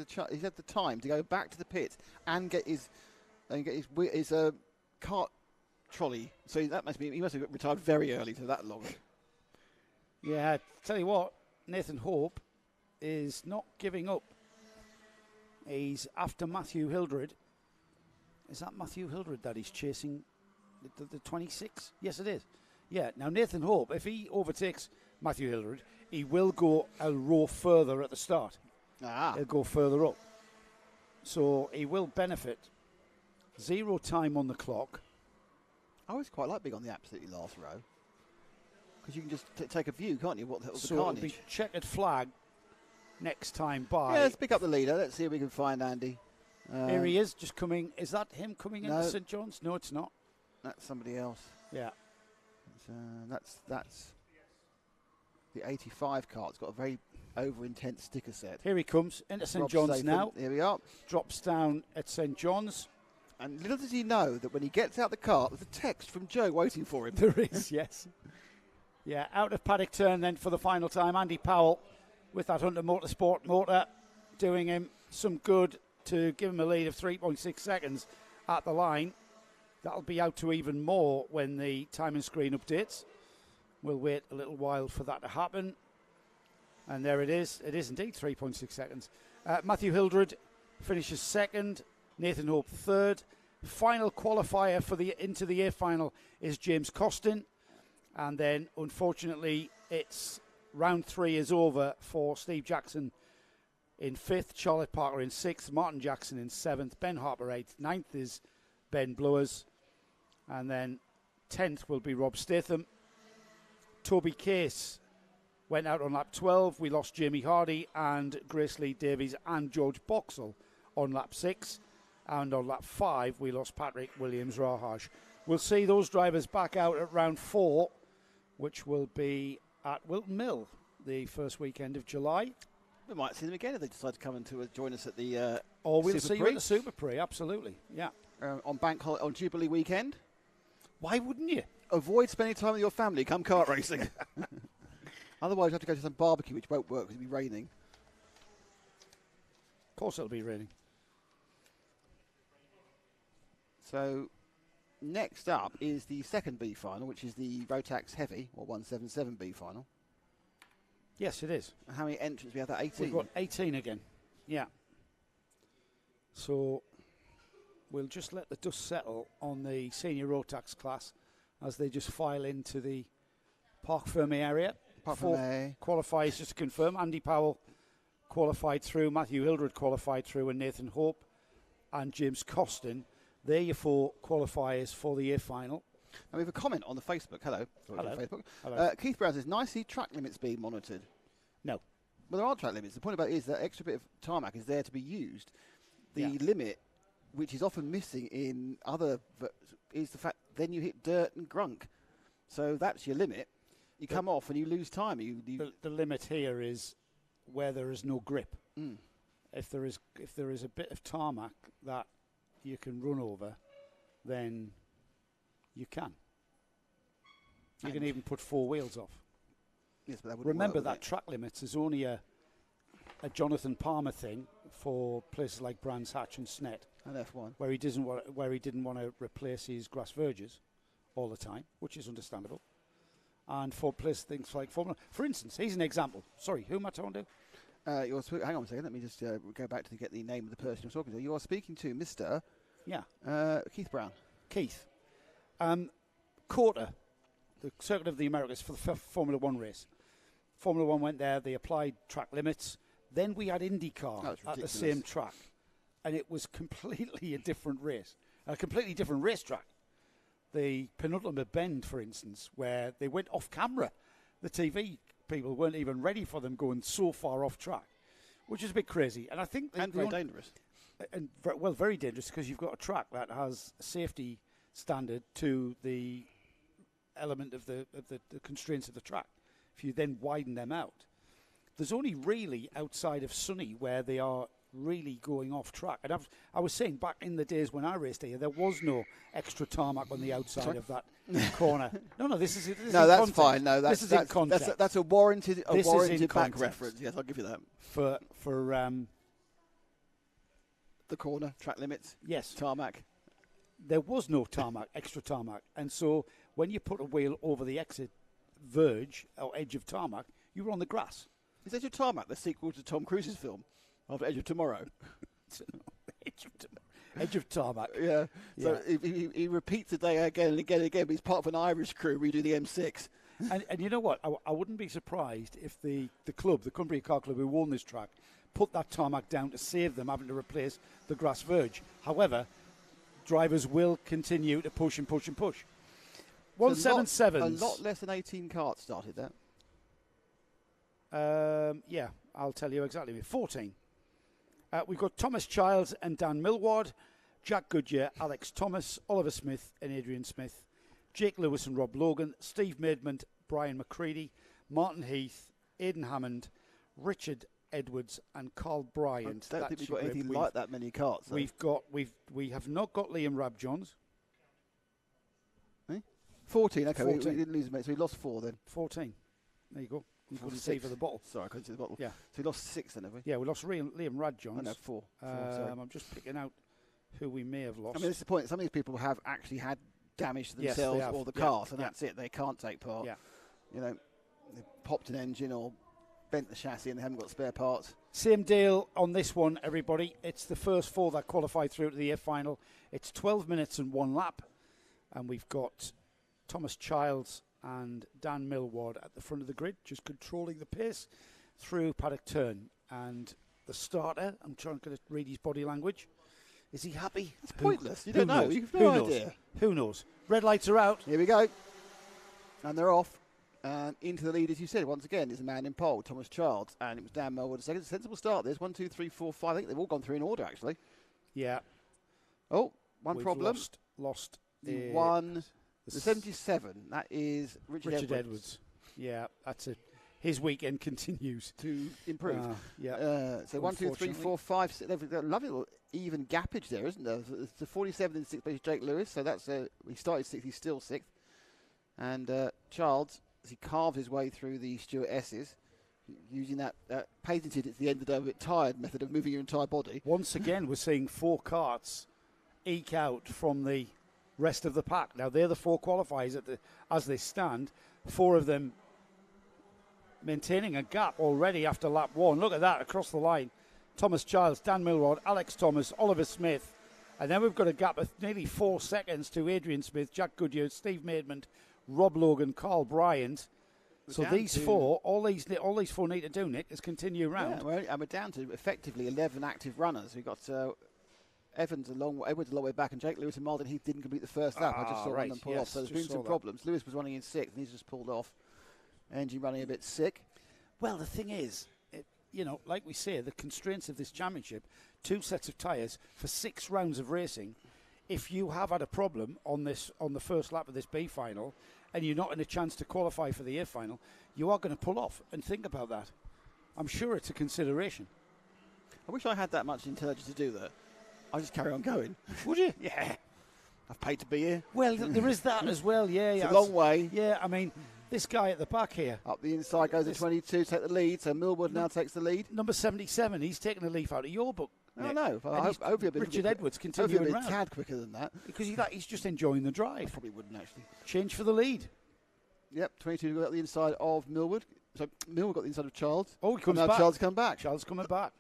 had the time to go back to the pit and get his kart trolley. So that must be he must have retired very early to that long. Yeah, tell you what, Nathan Hope is not giving up. He's after Matthew Hildred. Is that Matthew Hildred that he's chasing? The 26? Yes, it is. Yeah, now Nathan Hope, if he overtakes Matthew Hildred, he will go a row further at the start. He'll go further up. So he will benefit. 0 time on the clock. I always quite like being on the absolutely last row. Because you can just take a view, can't you, what the so carnage. It'll be checkered flag next time by. Yeah, let's pick up the leader. Let's see if we can find Andy. Here he is, just coming. Is that him coming No. into St John's? No, it's not. That's somebody else. Yeah. That's the 85 car. It's got a very over-intense sticker set. Here he comes into St Rob John's Statham. now. Here we are. Drops down at St John's. And little does he know that when he gets out the car, there's a text from Joe waiting for him. There is, yes. Yeah, out of Paddock turn then for the final time. Andy Powell with that Hunter Motorsport motor doing him some good to give him a lead of 3.6 seconds at the line. That'll be out to even more when the timing screen updates. We'll wait a little while for that to happen. And there it is. It is indeed 3.6 seconds. Matthew Hildred finishes second. Nathan Hope third. Final qualifier for the into the A final is James Costin. And then, unfortunately, it's round 3 is over for Steve Jackson in 5th, Charlotte Parker in 6th, Martin Jackson in 7th, Ben Harper 8th, 9th is Ben Blowers, and then 10th will be Rob Statham. Toby Case went out on lap 12. We lost Jamie Hardy and Grace Lee Davies and George Boxall on lap 6. And on lap 5, we lost Patrick Williams-Rahaj. We'll see those drivers back out at round 4, which will be at Wilton Mill the first weekend of July. We might see them again if they decide to come and join us at the or we'll Super see Prix. you at the Super Prix, absolutely, yeah. On Jubilee weekend. Why wouldn't you? Avoid spending time with your family, come kart racing. Otherwise you have to go to some barbecue, which won't work because it'll be raining. Of course it'll be raining. So next up is the second B final, which is the Rotax Heavy, or 177B final. Yes, it is. And how many entrants we have? That 18? We've got 18 again, yeah. So we'll just let the dust settle on the senior Rotax class as they just file into the Parc Fermé area. Parc Four Fermé. qualifiers, just to confirm. Andy Powell qualified through, Matthew Hildred qualified through, and Nathan Hope and James Costin. They're your 4 qualifiers for the A final. And we have a comment on the Facebook. Hello. Hello. Facebook. Hello. Keith Brown says, nice see track limits being monitored. No. Well, there are track limits. The point about it is that extra bit of tarmac is there to be used. The limit, which is often missing in other, is the fact then you hit dirt and grunk. So that's your limit. You come off and you lose time. The limit here is where there is no grip. Mm. If there is a bit of tarmac that you can run over, then you can. You can even put 4 wheels off. Yes, but that wouldn't Remember work, would that it? track limits is only a Jonathan Palmer thing for places like Brands Hatch and Snet, and F1, where he didn't want to replace his grass verges all the time, which is understandable. And for places things like Formula, for instance, here's an example. Sorry, who am I talking to? Hang on a second. Let me just go back to get the name of the person you're talking to. You are speaking to Mr. Yeah. Keith Brown. Keith. Quarter, the Circuit of the Americas for the Formula One race. Formula One went there, they applied track limits. Then we had IndyCar at the same track. And it was completely a different race, a completely different racetrack. The penultimate bend, for instance, where they went off camera. The TV people weren't even ready for them going so far off track, which is a bit crazy. And I think very dangerous. And very dangerous because you've got a track that has a safety standard to the element of the constraints of the track. If you then widen them out, there's only really outside of Sunny where they are really going off track. And I was saying back in the days when I raced here, there was no extra tarmac on the outside of that corner. No, this is no, that's context. fine. No, that's in context. That's a warranted back context. reference. Yes, I'll give you that. For the corner track limits. Yes, tarmac. There was no tarmac, extra tarmac, and so when you put a wheel over the exit verge or edge of tarmac, you were on the grass. Is Edge of Tarmac the sequel to Tom Cruise's film after Edge of Tomorrow? Edge of Tarmac. Yeah. So he repeats the day again and again and again, but he's part of an Irish crew redo the M6. And you know what? I wouldn't be surprised if the club, the Cumbria Kart Club who own this track, put that tarmac down to save them having to replace the grass verge. However, drivers will continue to push and push and push. 177s. A lot less than 18 karts started that. Yeah, I'll tell you exactly. 14. We've got Thomas Childs and Dan Millward, Jack Goodyear, Alex Thomas, Oliver Smith and Adrian Smith, Jake Lewis and Rob Logan, Steve Maidment, Brian McCready, Martin Heath, Aidan Hammond, Richard Edwards and Carl Bryant. I don't think we've got anything like that many karts. Though. We have not got Liam Rabjohns. 14. Okay, 14. We didn't lose a mate, so we lost 4 then. 14. There you go. You couldn't see for the bottle. Sorry, I couldn't see the bottle. Yeah. So we lost 6 then, have we? Yeah, we lost Liam Radjohns. Oh, no, 4. Sorry. I'm just picking out who we may have lost. I mean, this is the point. Some of these people have actually had damage to themselves or the cars, and that's it. They can't take part. Yeah. You know, they popped an engine or bent the chassis and they haven't got spare parts. Same deal on this one, everybody. It's the first 4 that qualified through to the year final. It's 12 minutes and 1 lap. And we've got Thomas Childs and Dan Millward at the front of the grid, just controlling the pace through Paddock turn. And the starter, I'm trying to read his body language. Is he happy? It's pointless. You don't know. You've no idea. Who knows? Red lights are out. Here we go. And they're off. And into the lead, as you said, once again, is a man in pole, Thomas Childs. And it was Dan Millward. Second. Sensible start. There's 1, 2, 3, 4, 5. I think they've all gone through in order, actually. Yeah. Oh, one We've problem. Lost the one. The 77. That is Richard Edwards. Yeah, that's it. His weekend continues to improve. So 1, 2, 3, 4, 5, 6. They've got a lovely little even gappage there, isn't there? It's the 47 in 6th place, Jake Lewis. So that's he started 6th. He's still 6th. And Childs, as he carves his way through the Stuart S's, using that patented, it's the end of the day, a bit tired method of moving your entire body. Once again, we're seeing 4 karts eke out from the rest of the pack. Now, they're the 4 qualifiers as they stand. 4 of them maintaining a gap already after lap 1. Look at that, across the line. Thomas Childs, Dan Millward, Alex Thomas, Oliver Smith. And then we've got a gap of nearly 4 seconds to Adrian Smith, Jack Goodyear, Steve Maidment, Rob Logan, Carl Bryant. So these 4, all these 4 need to do, Nick, is continue round. Yeah, and we're down to effectively 11 active runners. We've got Edwards a long way back, and Jake Lewis and Malden Heath didn't complete the first lap. I just saw one of them pull off. So there's been some problems. Lewis was running in 6th, and he's just pulled off. Engine running a bit sick. Well, the thing is, like we say, the constraints of this championship, 2 sets of tyres for 6 rounds of racing. If you have had a problem on the first lap of this B final, and you're not in a chance to qualify for the A final, you are going to pull off. And think about that. I'm sure it's a consideration. I wish I had that much intelligence to do that. I'd just carry on going. Would you? Yeah. I've paid to be here. Well, there is that as well. Yeah, it's a long way. Yeah, I mean, this guy at the back here. Up the inside goes at 22, take the lead. So Millward now takes the lead. Number 77, he's taking a leaf out of your book. I know. Richard Edwards continuing round. A tad quicker than that. Because he's just enjoying the drive. I probably wouldn't, actually. Change for the lead. Yep, 22 got the inside of Millward. So Millward got the inside of Childs. Oh, he comes back. Now Childs come back. Childs coming back.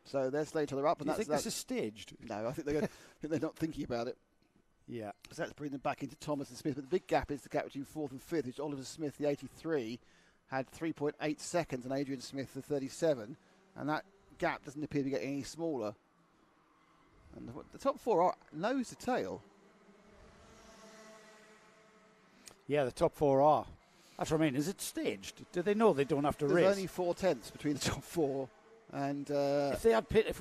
So they're slowing each other up. Do you think this is staged? No, I think they're not thinking about it. Yeah. So that's bringing them back into Thomas and Smith. But the big gap is the gap between 4th and 5th, which Oliver Smith, the 83, had 3.8 seconds, and Adrian Smith, the 37. And that gap doesn't appear to be getting any smaller. And the top 4 are nose to tail. Yeah, the top 4 are. That's what I mean. Is it staged? Do they know they don't have to race? There's only 4 tenths between the top 4. And if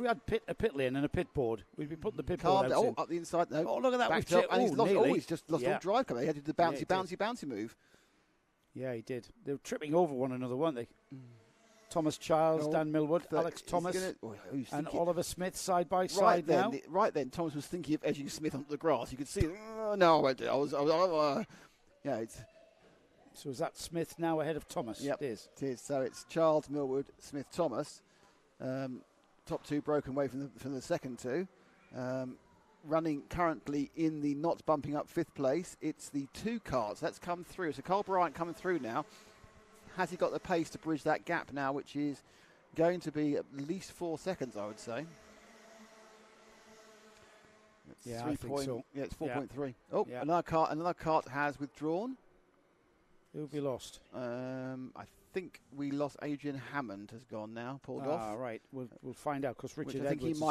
we had a pit lane and a pit board, we'd be putting the pit board out. Up the inside. No. Oh, look at that! And he's just lost all drive coming. He had to do the bouncy move. Yeah, he did. They were tripping over one another, weren't they? Thomas Childs, Dan Millward, Alex Thomas, and Oliver Smith side by side now. Right then, Thomas was thinking of edging Smith onto the grass. You could see. No, I won't do it. Yeah. So is that Smith now ahead of Thomas? Yep, it is. So it's Childs, Millward, Smith, Thomas. Top 2 broken away from the second 2. Running currently in the not bumping up 5th place. It's the 2 carts that's come through. So Carl Bryant coming through now. Has he got the pace to bridge that gap now, which is going to be at least 4 seconds, I would say. Yeah, I think so. Yeah, it's 4.3. Oh, yeah. Another cart has withdrawn. Who'll be lost? I think we lost Adrian Hammond. Has gone now, pulled off. Ah, right. We'll find out because Richard I think Edwards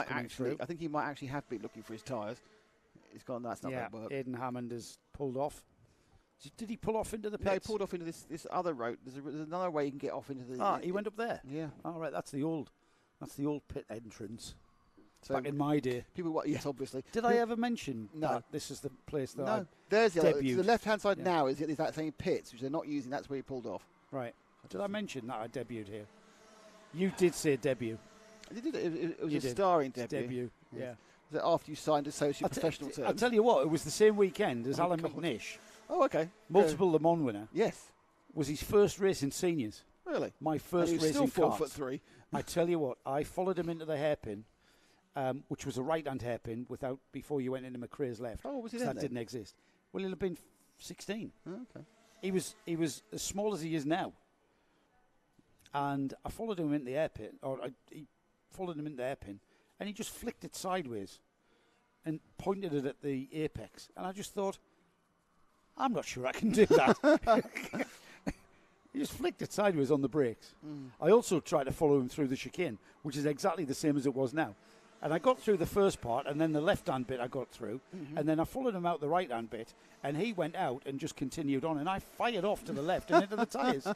I think he might actually have been looking for his tyres. He's gone. That's not going to work. Aidan Hammond has pulled off. Did he pull off into the pits? No, he pulled off into this other road. There's another way you can get off into the. He went up there. Yeah. All right. That's the old pit entrance. So back in my day. Yes, obviously. Did I ever mention that this is the place that I there's debuted? The left-hand side now is that same pits, which they're not using. That's where he pulled off. Right. Did I mention that I debuted here? You did say debut. It was a starring debut. Yeah. Was it after you signed associate professional terms? I'll tell you what, it was the same weekend as Alan McNish. Oh, okay. Multiple Le Mans winner. Yes. Was his first race in seniors. Really? My first race in still karts. 4'3". I tell you what, I followed him into the hairpin, which was a right-hand hairpin before you went into McRae's left. Oh, was he that didn't exist. Well, he'll have been 16. Oh, okay. He was as small as he is now. And I followed him into the hairpin, he followed him into the hairpin, and he just flicked it sideways and pointed it at the apex. And I just thought, I'm not sure I can do that. He just flicked it sideways on the brakes. I also tried to follow him through the chicane, which is exactly the same as it was now. And I got through the first part, and then the left-hand bit I got through, and then I followed him out the right-hand bit, and he went out and just continued on, and I fired off to the left and into the tyres.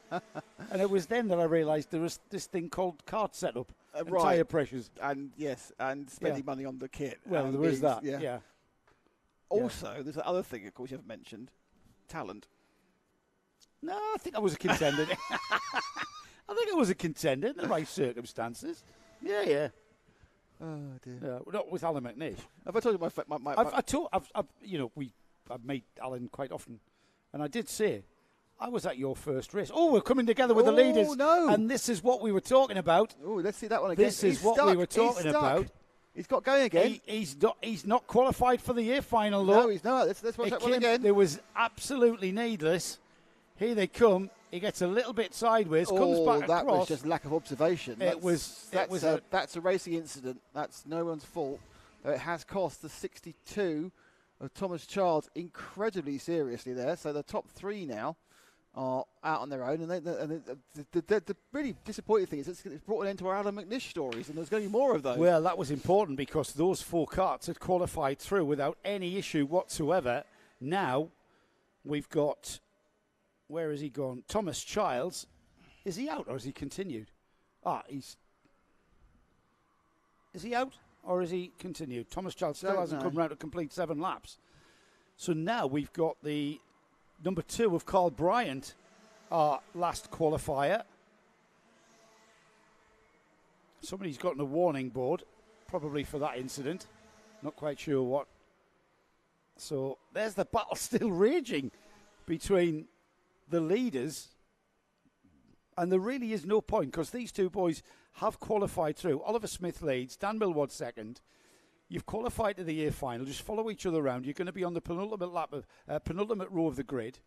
And it was then that I realised there was this thing called kart setup and tyre pressures. And and spending money on the kit. Well, there was that, yeah. Also, there's the other thing, of course, you haven't mentioned, talent. No, I think I was a contender. I think I was a contender in the right circumstances. Yeah. Oh dear. Yeah, not with Alan McNish. Have I told you I've met Alan quite often, and I did say I was at your first race. Oh, we're coming together with the leaders. Oh no! And this is what we were talking about. Oh, let's see that one again. This is what we were talking about. He's got going again. He's not qualified for the year final though. No, he's not. Let's watch that one again. It was absolutely needless. Here they come. He gets a little bit sideways, comes back that across. Was just lack of observation. That's a racing incident. That's no one's fault. It has cost the 62 of Thomas Childs incredibly seriously there. So the top 3 now are out on their own. And the really disappointing thing is it's brought an end to our Alan McNish stories, and there's going to be more of those. Well, that was important because those 4 karts had qualified through without any issue whatsoever. Now we've got... Where has he gone? Thomas Childs. Is he out or has he continued? Is he out or has he continued? Thomas Childs still hasn't come round to complete 7 laps. So now we've got the number 2 of Carl Bryant, our last qualifier. Somebody's gotten a warning board, probably for that incident. Not quite sure what. So there's the battle still raging between the leaders, and there really is no point because these 2 boys have qualified through. Oliver Smith leads, Dan Millward second. You've qualified to the year final. Just follow each other around. You're going to be on the penultimate row of the grid.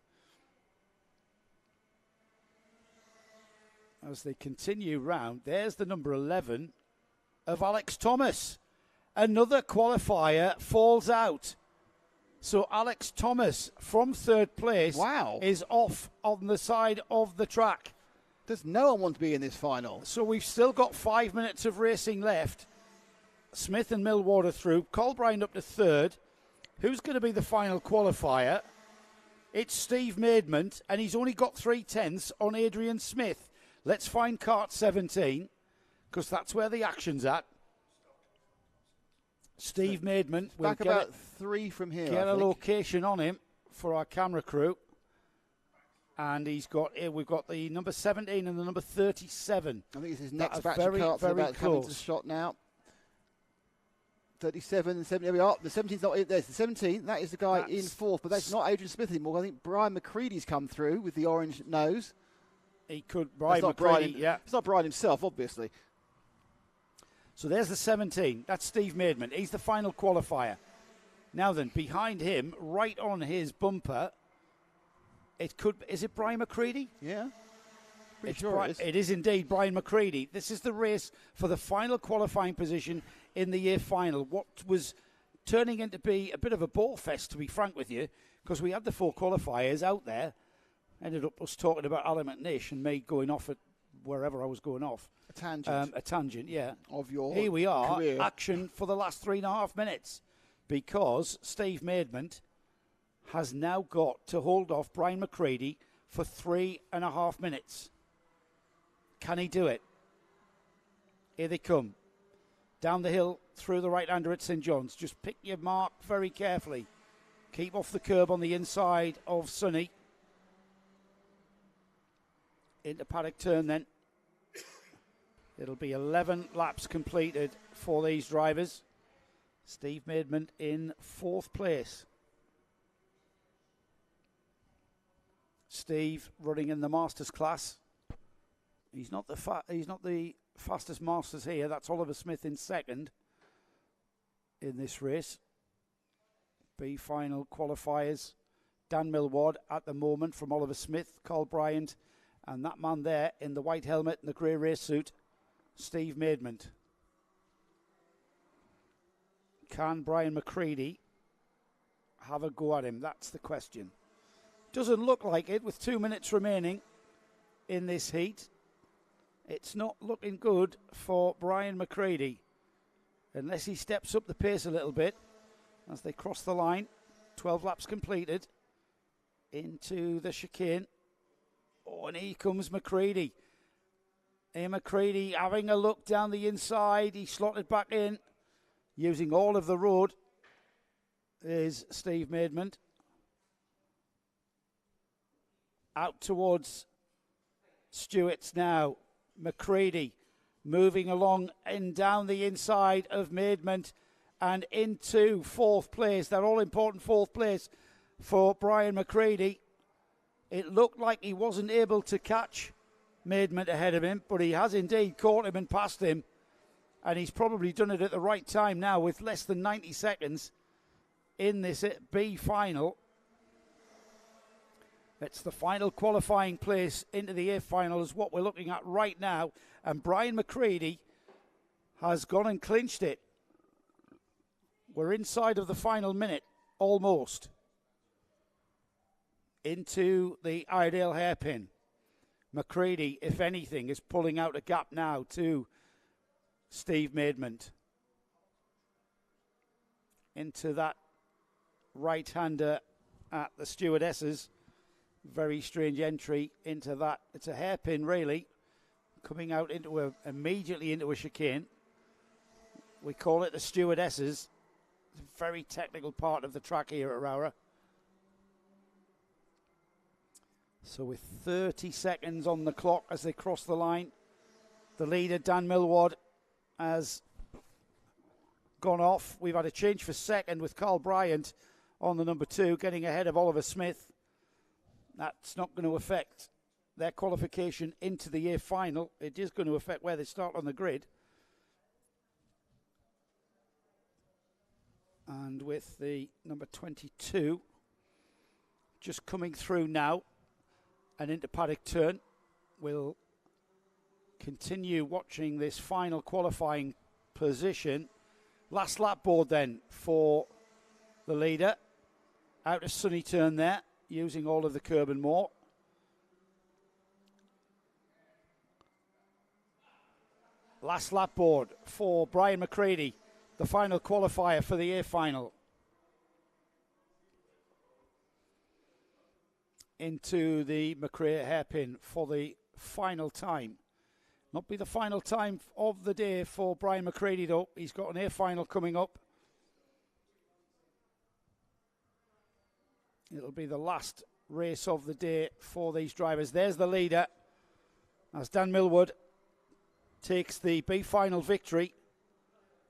As they continue round, there's the number 11 of Alex Thomas. Another qualifier falls out. So Alex Thomas from third place is off on the side of the track. Does no one want to be in this final? So we've still got 5 minutes of racing left. Smith and Millward are through. Bryant up to third. Who's going to be the final qualifier? It's Steve Maidment, and he's only got 3/10 on Adrian Smith. Let's find kart 17, because that's where the action's at. Steve Maidment will back about 3 from here. Get a location on him for our camera crew. And we've got the number 17 and the number 37. I think it's his next batch of karts about coming to shot now. 37 and 17. There we are. The 17's not there's the 17. That is the guy in fourth, but that's not Adrian Smith anymore. I think Brian McCready's come through with the orange nose. He could. Brian McCready, yeah. It's not Brian himself, obviously. So there's the 17. That's Steve Maidment. He's the final qualifier. Now then, behind him, right on his bumper, is it Brian McCready? Yeah. Pretty sure it is. It is indeed Brian McCready. This is the race for the final qualifying position in the year final. What was turning into be a bit of a ball fest, to be frank with you, because we had the 4 qualifiers out there. Ended up us talking about Alan McNish and me going off at wherever I was going off. A tangent. A tangent, yeah. Of your Here we are, career. action for the last 3.5 minutes, because Steve Maidment has now got to hold off Brian McCready for 3.5 minutes. Can he do it? Here they come. Down the hill, through the right-hander at St John's. Just pick your mark very carefully. Keep off the curb on the inside of Sonny. Into Paddock turn then. It'll be 11 laps completed for these drivers. Steve Maidment in 4th place. Steve running in the Masters class. He's not the fastest Masters here. That's Oliver Smith in 2nd in this race. B final qualifiers. Dan Millward at the moment from Oliver Smith, Bryant, and that man there in the white helmet and the grey race suit, Steve Maidment. Can Brian McCready have a go at him? That's the question. Doesn't look like it with 2 minutes remaining in this heat. It's not looking good for Brian McCready unless he steps up the pace a little bit as they cross the line. 12 laps completed into the chicane. Oh, and here comes McCready. Hey, McCready having a look down the inside. He slotted back in using all of the road. There's Steve Maidment. Out towards Stewart's now. McCready moving along and down the inside of Maidment and into 4th place. That all-important 4th place for Brian McCready. It looked like he wasn't able to catch Maidment ahead of him, but he has indeed caught him and passed him. And he's probably done it at the right time now with less than 90 seconds in this B final. It's the final qualifying place into the A final is what we're looking at right now. And Brian McCready has gone and clinched it. We're inside of the final minute, almost. Into the Iredale hairpin. McCready, if anything, is pulling out a gap now to Steve Maidment. Into that right-hander at the stewardesses. Very strange entry into that. It's a hairpin, really, coming out into immediately into a chicane. We call it the stewardesses. It's a very technical part of the track here at ROWRAH. So with 30 seconds on the clock as they cross the line, the leader, Dan Millward, has gone off. We've had a change for 2nd with Bryant on the number 2, getting ahead of Oliver Smith. That's not going to affect their qualification into the year final. It is going to affect where they start on the grid. And with the number 22 just coming through now and into Paddock turn, we'll continue watching this final qualifying position. Last lap board then for the leader. Out a sunny turn there, using all of the curb and more. Last lap board for Brian McCready, the final qualifier for the A final. Into the McRae hairpin for the final time. Not be the final time of the day for Brian McCready though. He's got an A final coming up. It'll be the last race of the day for these drivers. There's the leader as Dan Millward takes the B final victory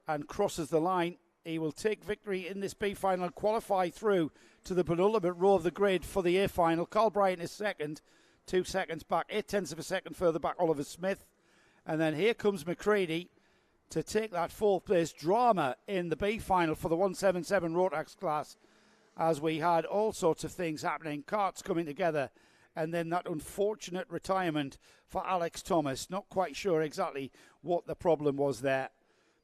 and crosses the line. He will take victory in this B final and qualify through to the penultimate row of the grid for the A final. Carl Bryant is second, 2 seconds back, 0.8 of a second further back, Oliver Smith. And then here comes McCready to take that fourth place. Drama in the B final for the 177 Rotax class, as we had all sorts of things happening, karts coming together, and then that unfortunate retirement for Alex Thomas. Not quite sure exactly what the problem was there,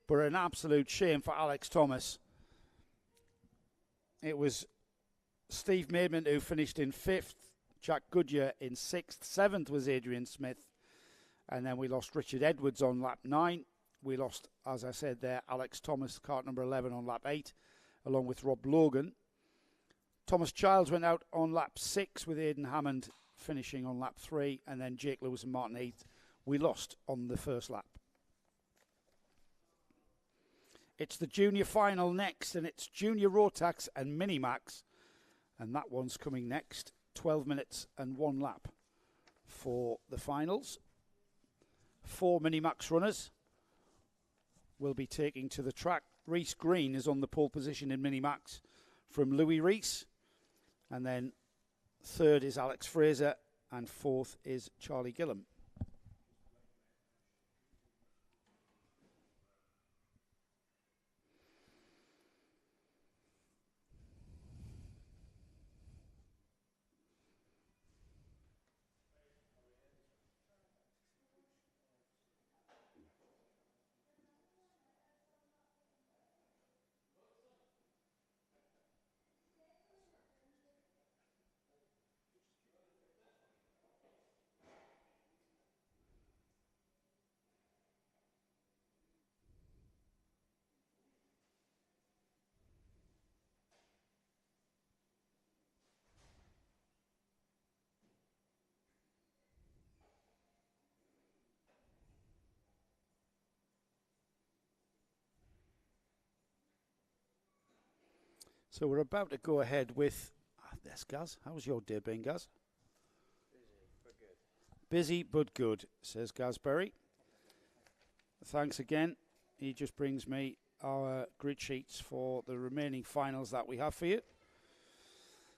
but an absolute shame for Alex Thomas. It was Steve Maidment who finished in 5th, Jack Goodyear in 6th, 7th was Adrian Smith, and then we lost Richard Edwards on lap 9. We lost, as I said there, Alex Thomas, kart number 11 on lap 8, along with Rob Logan. Thomas Childs went out on lap 6 with Aidan Hammond finishing on lap 3, and then Jake Lewis and Martin Heath we lost on the first lap. It's the junior final next, and it's Junior Rotax and Minimax, and that one's coming next. 12 minutes and 1 lap for the finals. 4 Minimax runners will be taking to the track. Reese Green is on the pole position in Minimax from Louis Reese, and then third is Alex Fraser, and fourth is Charlie Gillam. So we're about to go ahead with, there's Gaz. How's your day been, Gaz? Busy but good, says Gazberry. Thanks again. He just brings me our grid sheets for the remaining finals that we have for you.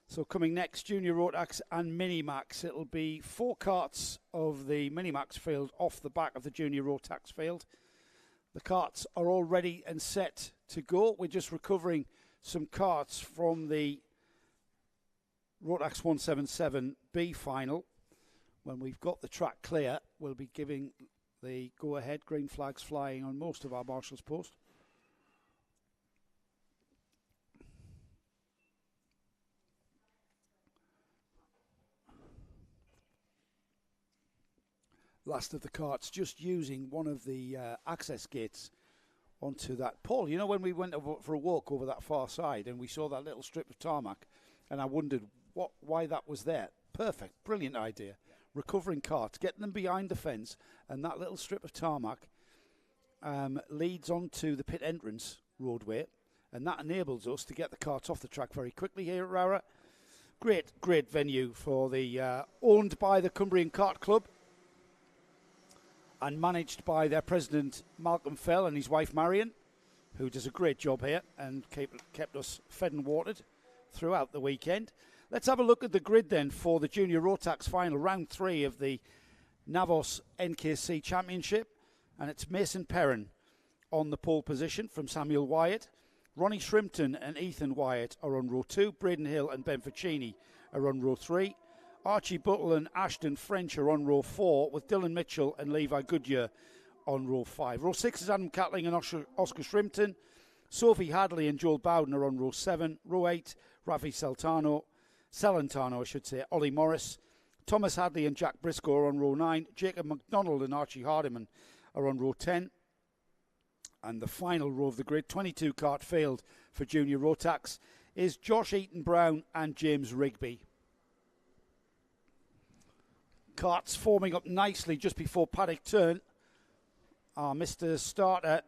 So coming next, Junior Rotax and Minimax. It'll be 4 karts of the Minimax field off the back of the Junior Rotax field. The karts are all ready and set to go. We're just recovering some karts from the Rotax 177B final. When we've got the track clear, we'll be giving the go-ahead. Green flags flying on most of our marshals post. Last of the karts just using one of the access gates onto that pole. You know, when we went over for a walk over that far side and we saw that little strip of tarmac, and I wondered why that was there. Perfect, brilliant idea. Recovering karts, getting them behind the fence, and that little strip of tarmac leads onto the pit entrance roadway, and that enables us to get the karts off the track very quickly here at ROWRAH. Great venue for the owned by the Cumbrian Kart Club and managed by their president Malcolm Fell and his wife Marion, who does a great job here and kept us fed and watered throughout the weekend. Let's have a look at the grid then for the Junior Rotax final, round 3 of the NAVOS NKC Championship, and it's Mason Perrin on the pole position from Samuel Wyatt. Ronnie Shrimpton and Ethan Wyatt are on row 2. Braden Hill and Ben Ficini are on row 3. Archie Buttle and Ashton French are on row 4, with Dylan Mitchell and Levi Goodyear on row 5. Row 6 is Adam Catling and Oscar Shrimpton. Sophie Hadley and Joel Bowden are on row 7. Row 8, Rafi Celentano, I should say, Ollie Morris, Thomas Hadley and Jack Briscoe are on row 9. Jacob McDonald and Archie Hardiman are on row 10. And the final row of the grid, 22 kart field for Junior Rotax, is Josh Eaton-Brown and James Rigby. Karts forming up nicely just before Paddock turn. Mr. Starter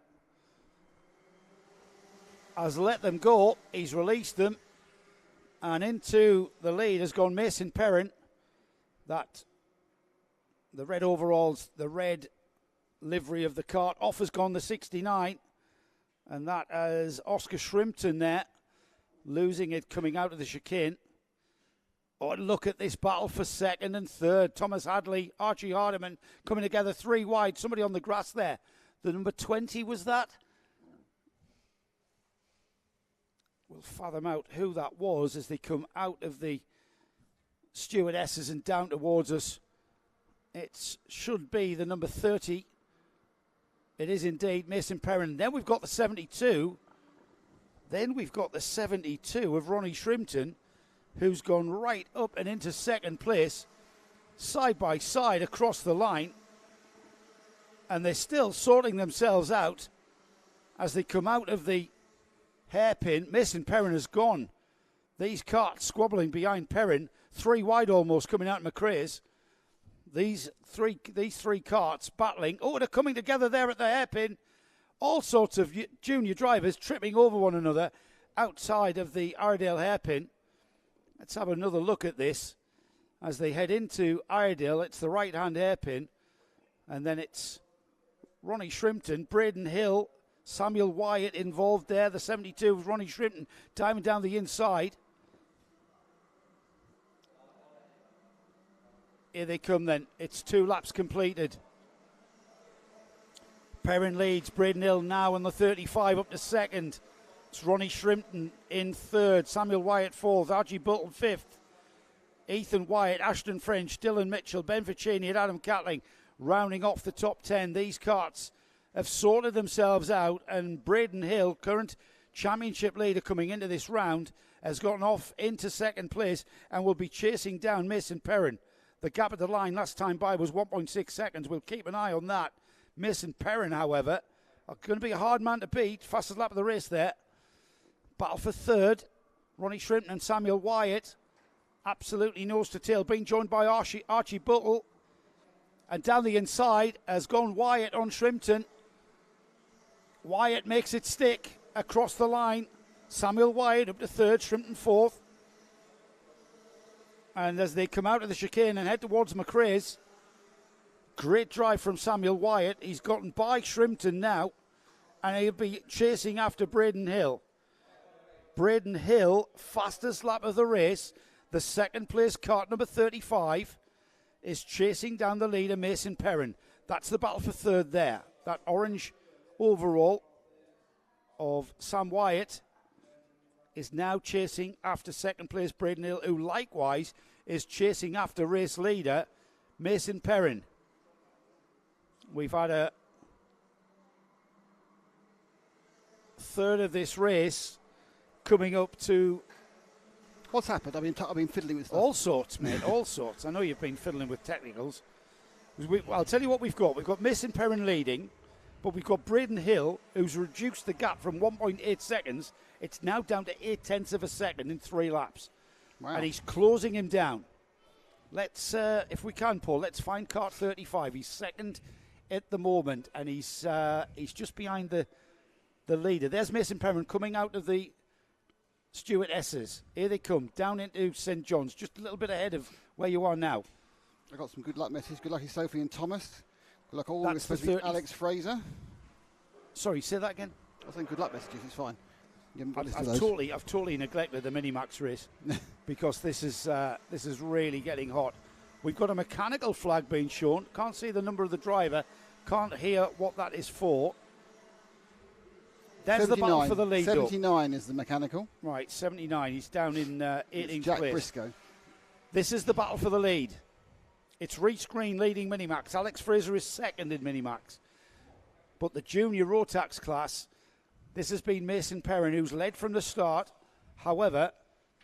has let them go. He's released them. And into the lead has gone Mason Perrin. That the red overalls, the red livery of the kart. Off has gone the 69. And that is Oscar Shrimpton there, losing it coming out of the chicane. Oh, look at this battle for second and third. Thomas Hadley, Archie Hardiman coming together 3 wide. Somebody on the grass there. The number 20 was that? We'll fathom out who that was as they come out of the stewardesses and down towards us. It should be the number 30. It is indeed Mason Perrin. Then we've got the 72. Then we've got the 72 of Ronnie Shrimpton, who's gone right up and into second place, side by side across the line. And they're still sorting themselves out as they come out of the hairpin. Mason Perrin has gone. These karts squabbling behind Perrin, 3 wide almost coming out of McRae's. These three karts battling. Oh, they're coming together there at the hairpin. All sorts of junior drivers tripping over one another outside of the Iredale hairpin. Let's have another look at this as they head into Iredale. It's the right-hand hairpin. And then it's Ronnie Shrimpton, Braden Hill, Samuel Wyatt involved there. The 72 of Ronnie Shrimpton diving down the inside. Here they come then. It's 2 laps completed. Perrin leads. Braden Hill now on the 35 up to second. It's Ronnie Shrimpton in third. Samuel Wyatt fourth. Archie Button fifth. Ethan Wyatt, Ashton French, Dylan Mitchell, Ben Ficini and Adam Catling rounding off the top 10. These karts have sorted themselves out, and Braden Hill, current championship leader coming into this round, has gotten off into second place and will be chasing down Mason Perrin. The gap at the line last time by was 1.6 seconds. We'll keep an eye on that. Mason Perrin, however, are going to be a hard man to beat. Fastest lap of the race there. Battle for third. Ronnie Shrimpton and Samuel Wyatt. Absolutely nose to tail. Being joined by Archie Buttle. And down the inside has gone Wyatt on Shrimpton. Wyatt makes it stick across the line. Samuel Wyatt up to third. Shrimpton fourth. And as they come out of the chicane and head towards McRae's, great drive from Samuel Wyatt. He's gotten by Shrimpton now, and he'll be chasing after Braden Hill. Braden Hill, fastest lap of the race. The second place kart, number 35, is chasing down the leader, Mason Perrin. That's the battle for third there. That orange overall of Sam Wyatt is now chasing after second place Braden Hill, who likewise is chasing after race leader Mason Perrin. We've had a third of this race coming up to... What's happened? I've been fiddling with stuff. All sorts, mate, all sorts. I know you've been fiddling with technicals. I'll tell you what we've got. We've got Mason Perrin leading, but we've got Braden Hill, who's reduced the gap from 1.8 seconds. It's now down to 0.8 of a second in 3 laps. Wow. And he's closing him down. Let's, if we can, Paul, let's find kart 35. He's second at the moment, and he's just behind the leader. There's Mason Perrin coming out of the stewardesses. Here they come, down into St John's, just a little bit ahead of where you are now. I got some good luck messages. Good luck to Sophie and Thomas. Good luck all. That's supposed to be Alex Fraser. Sorry, say that again. I was saying good luck messages. It's fine. I've totally neglected the Minimax race because this is really getting hot. We've got a mechanical flag being shown. Can't see the number of the driver. Can't hear what that is for. There's 79. The battle for the lead. 79 is the mechanical. Right, 79. He's down in 18th Jack place. Briscoe. This is the battle for the lead. It's Reece Green leading Minimax. Alex Fraser is second in Minimax. But the junior Rotax class, this has been Mason Perrin, who's led from the start. However,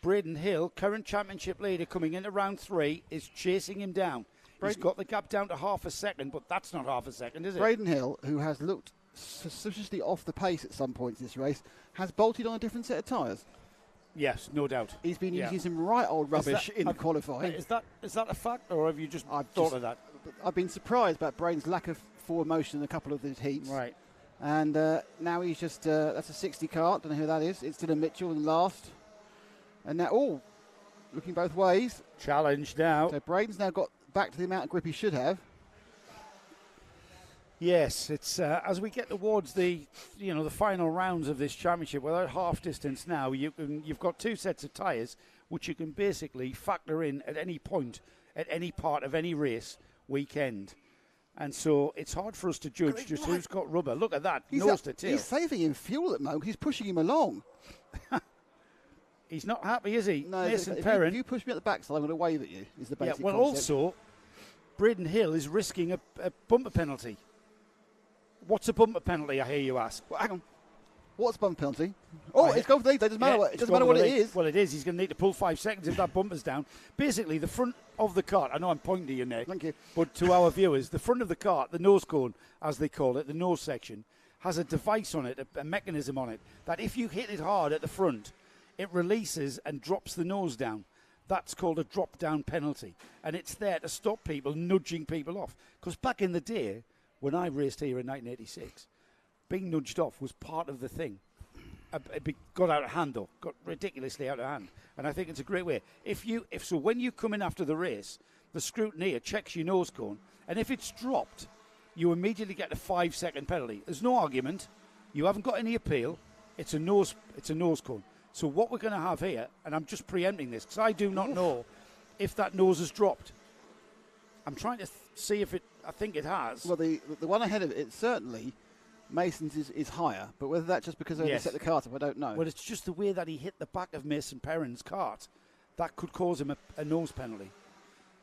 Braden Hill, current championship leader coming into round 3, is chasing him down. He's got the gap down to half a second, but that's not half a second, is it? Braden Hill, who has looked suspiciously off the pace at some points in this race, has bolted on a different set of tyres. Yes, no doubt. He's been using some right old rubbish in qualifying. Is that a fact, or have you just thought of that? I've been surprised about Braden's lack of forward motion in a couple of the heats. Right. And now he's just, that's a 60 kart, don't know who that is. It's Dylan Mitchell in last. And now, looking both ways. Challenge now. So Braden's now got back to the amount of grip he should have. Yes, it's as we get towards the final rounds of this championship. We're at half distance now. You've got 2 sets of tyres, which you can basically factor in at any point, at any part of any race weekend. And so it's hard for us to judge just who's got rubber. Look at that, nose to tail. He's saving him fuel at the moment. He's pushing him along. He's not happy, is he? No, Mason Perrin. If you push me at the backside, I'm going to wave at you, is the basic well, concept. also, Braden Hill is risking a bumper penalty. What's a bumper penalty, I hear you ask? Well, hang on. What's a bumper penalty? It's gone for the lead. It doesn't matter, it doesn't matter what it is. Well, it is. He's going to need to pull 5 seconds if that bumper's down. Basically, the front of the cart, I know I'm pointing to you, Nick. Thank you. But to our viewers, the front of the cart, the nose cone, as they call it, the nose section, has a device on it, a mechanism on it, that if you hit it hard at the front, it releases and drops the nose down. That's called a drop-down penalty. And it's there to stop people nudging people off. Because back in the day, when I raced here in 1986, being nudged off was part of the thing. It got out of hand, though. Got ridiculously out of hand. And I think it's a great way. So when you come in after the race, the scrutineer checks your nose cone, and if it's dropped, you immediately get a 5-second penalty. There's no argument. You haven't got any appeal. It's a nose cone. So what we're going to have here, and I'm just preempting this, because I do not know if that nose has dropped. I'm trying to see if I think it has. Well, the one ahead of it, certainly, Mason's is higher, but whether that's just because they set the cart up, I don't know. Well, it's just the way that he hit the back of Mason Perrin's cart. That could cause him a nose penalty.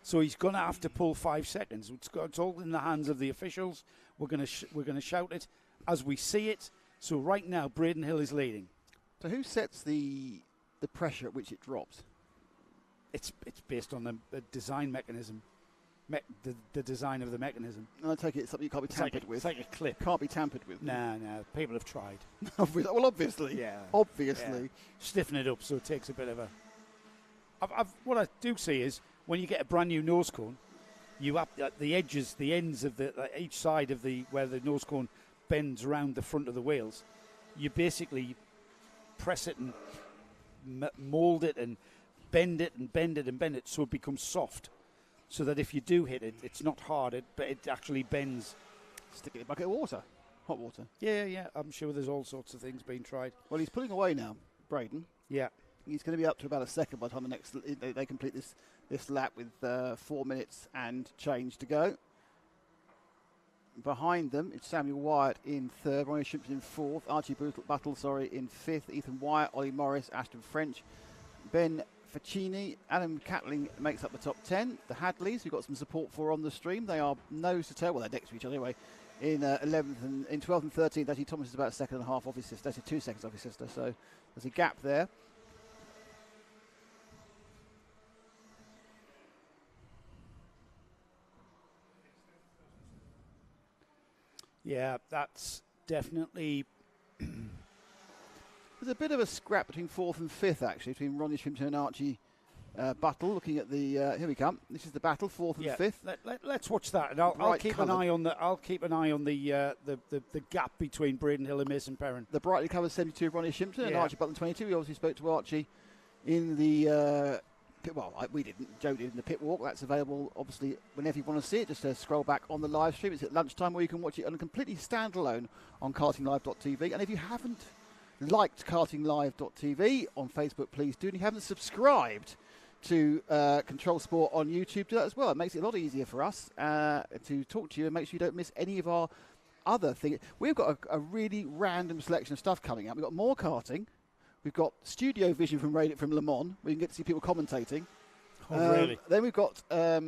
So he's going to have to pull 5 seconds. It's all in the hands of the officials. We're going to shout it as we see it. So right now, Braden Hill is leading. So who sets the pressure at which it drops? It's based on the design mechanism. The design of the mechanism. And I take it it's something you can't be tampered with. It's like a clip. Can't be tampered with. No, people have tried. Well, obviously. Yeah. Obviously. Yeah. Stiffen it up so it takes a bit of a... what I do see is when you get a brand new nose cone, you up the edges, the ends of each side of where the nose cone bends around the front of the wheels, you basically press it and mould it and bend it and bend it and bend it so it becomes soft. So that if you do hit it, it's not hard, but it actually bends. Stick it in a bucket of water. Hot water. Yeah. I'm sure there's all sorts of things being tried. Well, he's pulling away now, Braden. Yeah. He's going to be up to about a second by the time they complete this lap with 4 minutes and change to go. Behind them, it's Samuel Wyatt in third, Ronnie Shrimpton in fourth, Archie Battle in fifth, Ethan Wyatt, Ollie Morris, Ashton French, Ben Faccini, Adam Catling makes up the top 10. The Hadleys, we've got some support for on the stream. They are nose to tail, well, they're next to each other anyway. In 11th and in 12th and 13th, actually Thomas is about a second and a half off his sister. Actually 2 seconds off his sister, so there's a gap there. Yeah, that's definitely... There's a bit of a scrap between fourth and fifth, actually, between Ronnie Shrimpton and Archie Battle. Looking at the here we come. This is the battle, fourth and fifth. Let's watch that, and I'll keep an eye on the gap between Braden Hill and Mason Perrin. The brightly covered 72 of Ronnie Shrimpton and Archie Battle 22. We obviously spoke to Archie in the pit, we didn't. Joe did in the pit walk. That's available, obviously, whenever you want to see it. Just scroll back on the live stream. It's at lunchtime, where you can watch it on a completely standalone on kartinglive.tv. And if you haven't liked kartinglive.tv on Facebook, please do. And if you haven't subscribed to Control Sport on YouTube, do that as well. It makes it a lot easier for us to talk to you and make sure you don't miss any of our other things. We've got a really random selection of stuff coming up. We've got more karting. We've got studio vision from Lamont, where you can get to see people commentating. Oh, really? Then we've got a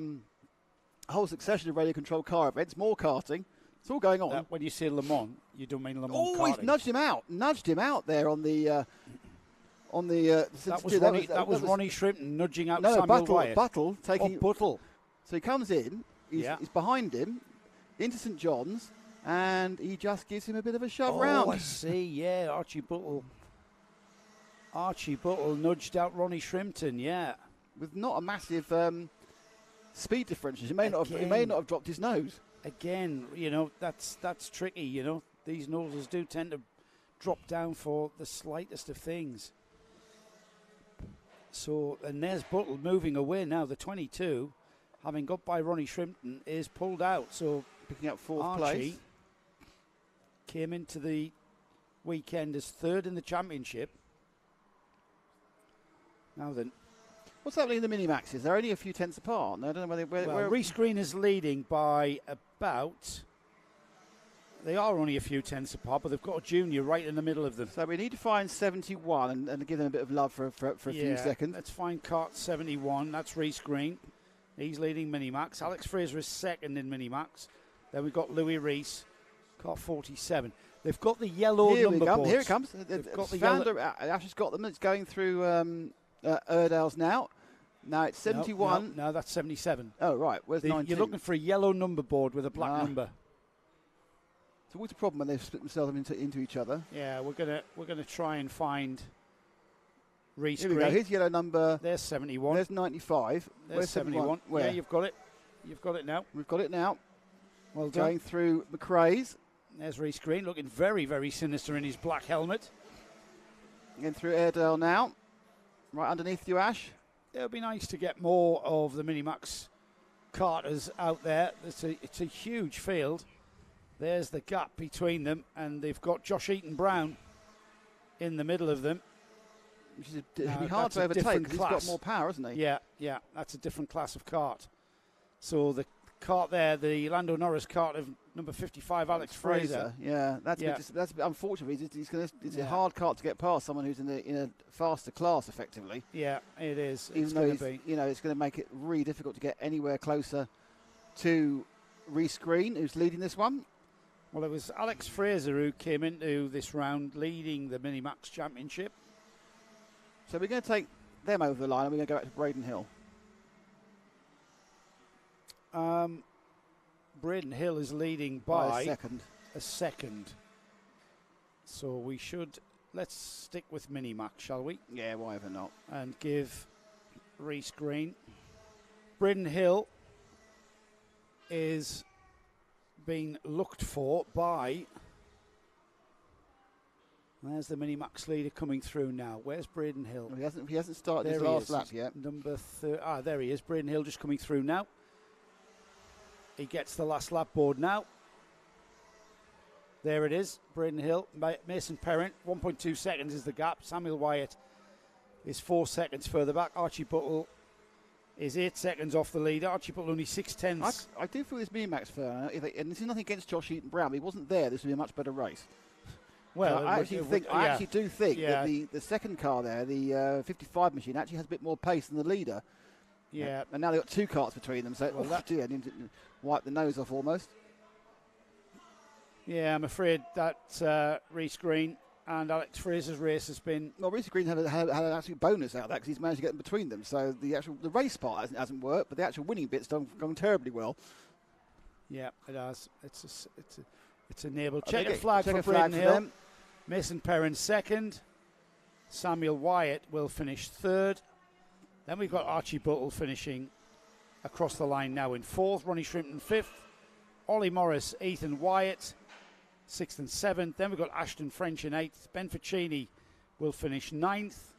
whole succession of radio controlled car events, more karting. It's all going on. When you say Lemont, you don't mean Lemont karting. Oh, he's nudged him out there on the on the. That was Ronnie Shrimpton nudging out Samuel Wyatt. Buttle taking. Buttle. So he comes in. He's behind him, into St John's, and he just gives him a bit of a shove round. Oh, I see. Yeah, Archie Buttle nudged out Ronnie Shrimpton. Yeah, with not a massive speed differential. He may not have dropped his nose. Again, that's tricky. These noses do tend to drop down for the slightest of things. So, and there's Buttle moving away now. The 22, having got by Ronnie Shrimpton, is pulled out. So, picking up fourth Archie place. Came into the weekend as third in the championship. Now then, what's happening in the mini-maxes? They're only a few tenths apart. I don't know where Reece Green is leading by about. They are only a few tenths apart, but they've got a junior right in the middle of them. So we need to find 71 and give them a bit of love for a few seconds. Let's find Kart 71. That's Reece Green. He's leading Minimax. Alex Fraser is second in Minimax. Then we've got Louis Reese, Kart 47. They've got the yellow number boards. Here it comes. They've got the Ash has got them. It's going through Erdales now. Now it's 71. No, that's 77. Oh, right. Where's 19? You're looking for a yellow number board with a black number. So what's the problem when they've split themselves into each other? Yeah, we're gonna try and find Reece Here we Green. go. Here's yellow number. There's 71. There's 95. There's 71. Where? Yeah, you've got it. You've got it now. We've got it now. Well done. Going through McRae's. There's Reece Green looking very, very sinister in his black helmet. Going through Airedale now. Right underneath you, Ash. It would be nice to get more of the Minimax karters out there. It's a huge field. There's the gap between them, and they've got Josh Eaton-Brown in the middle of them. Which is it'd be hard to overtake because he's got more power, hasn't he? Yeah, that's a different class of kart. So the kart there, the Lando Norris kart of number 55, Alex Fraser. Yeah, that's a bit unfortunate. It's a hard kart to get past someone who's in a faster class, effectively. Yeah, it is. Even though it's going to make it really difficult to get anywhere closer to Reece Green, who's leading this one. Well, it was Alex Fraser who came into this round leading the Minimax Championship. So we're going to take them over the line and we're going to go back to Braden Hill. Braden Hill is leading by a second. So let's stick with Minimax, shall we? Yeah, why ever not? And give Reece Green. Braden Hill is being looked for by. There's the Minimax leader coming through now. Where's Braden Hill? Well, he hasn't started his last lap yet. Number there he is. Braden Hill just coming through now. He gets the last lap board now. There it is. Braden Hill, Mason Perrin. 1.2 seconds is the gap. Samuel Wyatt is 4 seconds further back. Archie Buttle is 8 seconds off the leader. Archie Buttle only 6/10. I do feel this Minimax fair, and this is nothing against Josh Eaton-Brown, but he wasn't there. This would be a much better race. Well, I actually do think that the second car there, the 55 machine, actually has a bit more pace than the leader. Yeah. And now they've got two karts between them, so I need to wipe the nose off almost. Yeah, I'm afraid that Reece Green and Alex Fraser's race has been. Well, Reece Green had an absolute bonus out of that because he's managed to get in between them. So the race part hasn't worked, but the actual winning bit's gone terribly well. Yeah, it has. It's enabled. Check a flag for Braden Hill. Them. Mason Perrin second. Samuel Wyatt will finish third. Then we've got Archie Buttle finishing across the line now in fourth. Ronnie Shrimpton fifth. Ollie Morris, Ethan Wyatt, 6th and 7th. Then we've got Ashton French in 8th. Ben Ficini will finish 9th.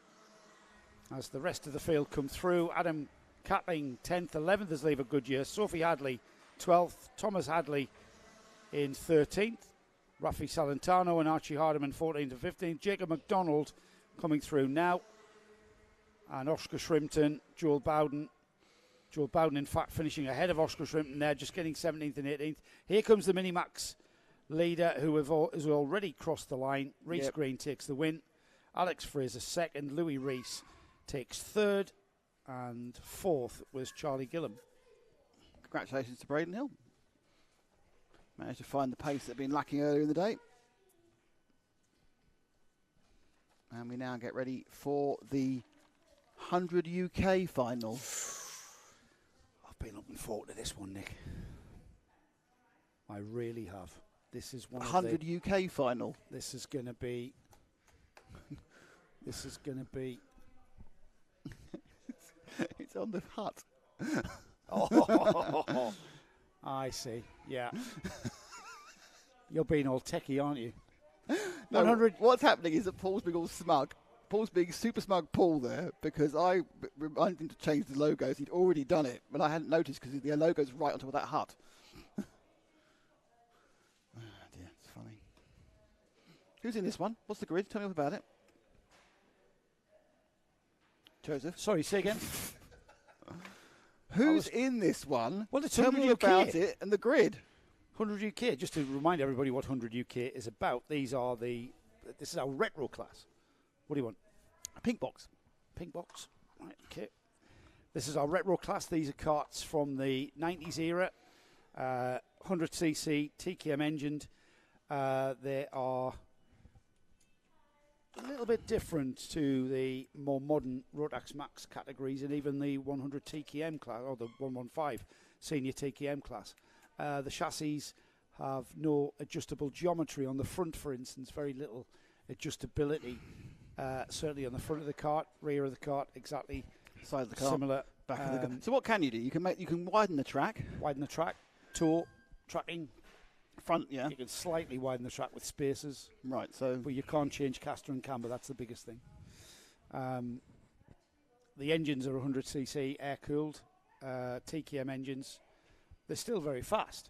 As the rest of the field come through, Adam Catling 10th, 11th is Lever Goodyear. Sophie Hadley 12th. Thomas Hadley in 13th. Rafi Salentano and Archie Hardiman 14th and 15th. Jacob McDonald coming through now. And Oscar Shrimpton, Joel Bowden. Joel Bowden, in fact, finishing ahead of Oscar Shrimpton there, just getting 17th and 18th. Here comes the Minimax leader who has already crossed the line. Reece Green takes the win. Alex Fraser second. Louis Reese takes third. And fourth was Charlie Gillam. Congratulations to Braden Hill. Managed to find the pace that had been lacking earlier in the day. And we now get ready for the 100 UK final. I've been looking forward to this one, Nick. I really have. This is one 100 UK final. This is going to be. This is going to be. It's on the hut. Oh, I see. Yeah. You're being all techie, aren't you? No, 100. What's happening is that Paul's being all smug. Paul's being super smug Paul there because I reminded him to change the logos. He'd already done it, but I hadn't noticed because the logo's right on top of that hut. Oh dear, it's funny. Who's in this one? What's the grid? Tell me all about it. Joseph. Sorry, say again. Who's in this one? Well, it's tell me 100 UK. about it and the grid. 100 UK. Just to remind everybody what 100 UK is about. This is our retro class. What do you want? A pink box. Pink box. Right. Okay. This is our retro class. These are karts from the 90s era. 100cc TKM engined. They are a little bit different to the more modern Rotax Max categories and even the 100 TKM class or the 115 senior TKM class. The chassis have no adjustable geometry on the front, for instance, very little adjustability. Certainly on the front of the kart, rear of the kart, exactly side of the kart, similar. Back of the kart. So what can you do? You can widen the track. Widen the track, tow, tracking. Front, yeah. You can slightly widen the track with spacers. Right, so. But you can't change caster and camber, that's the biggest thing. The engines are 100cc air-cooled, TKM engines. They're still very fast.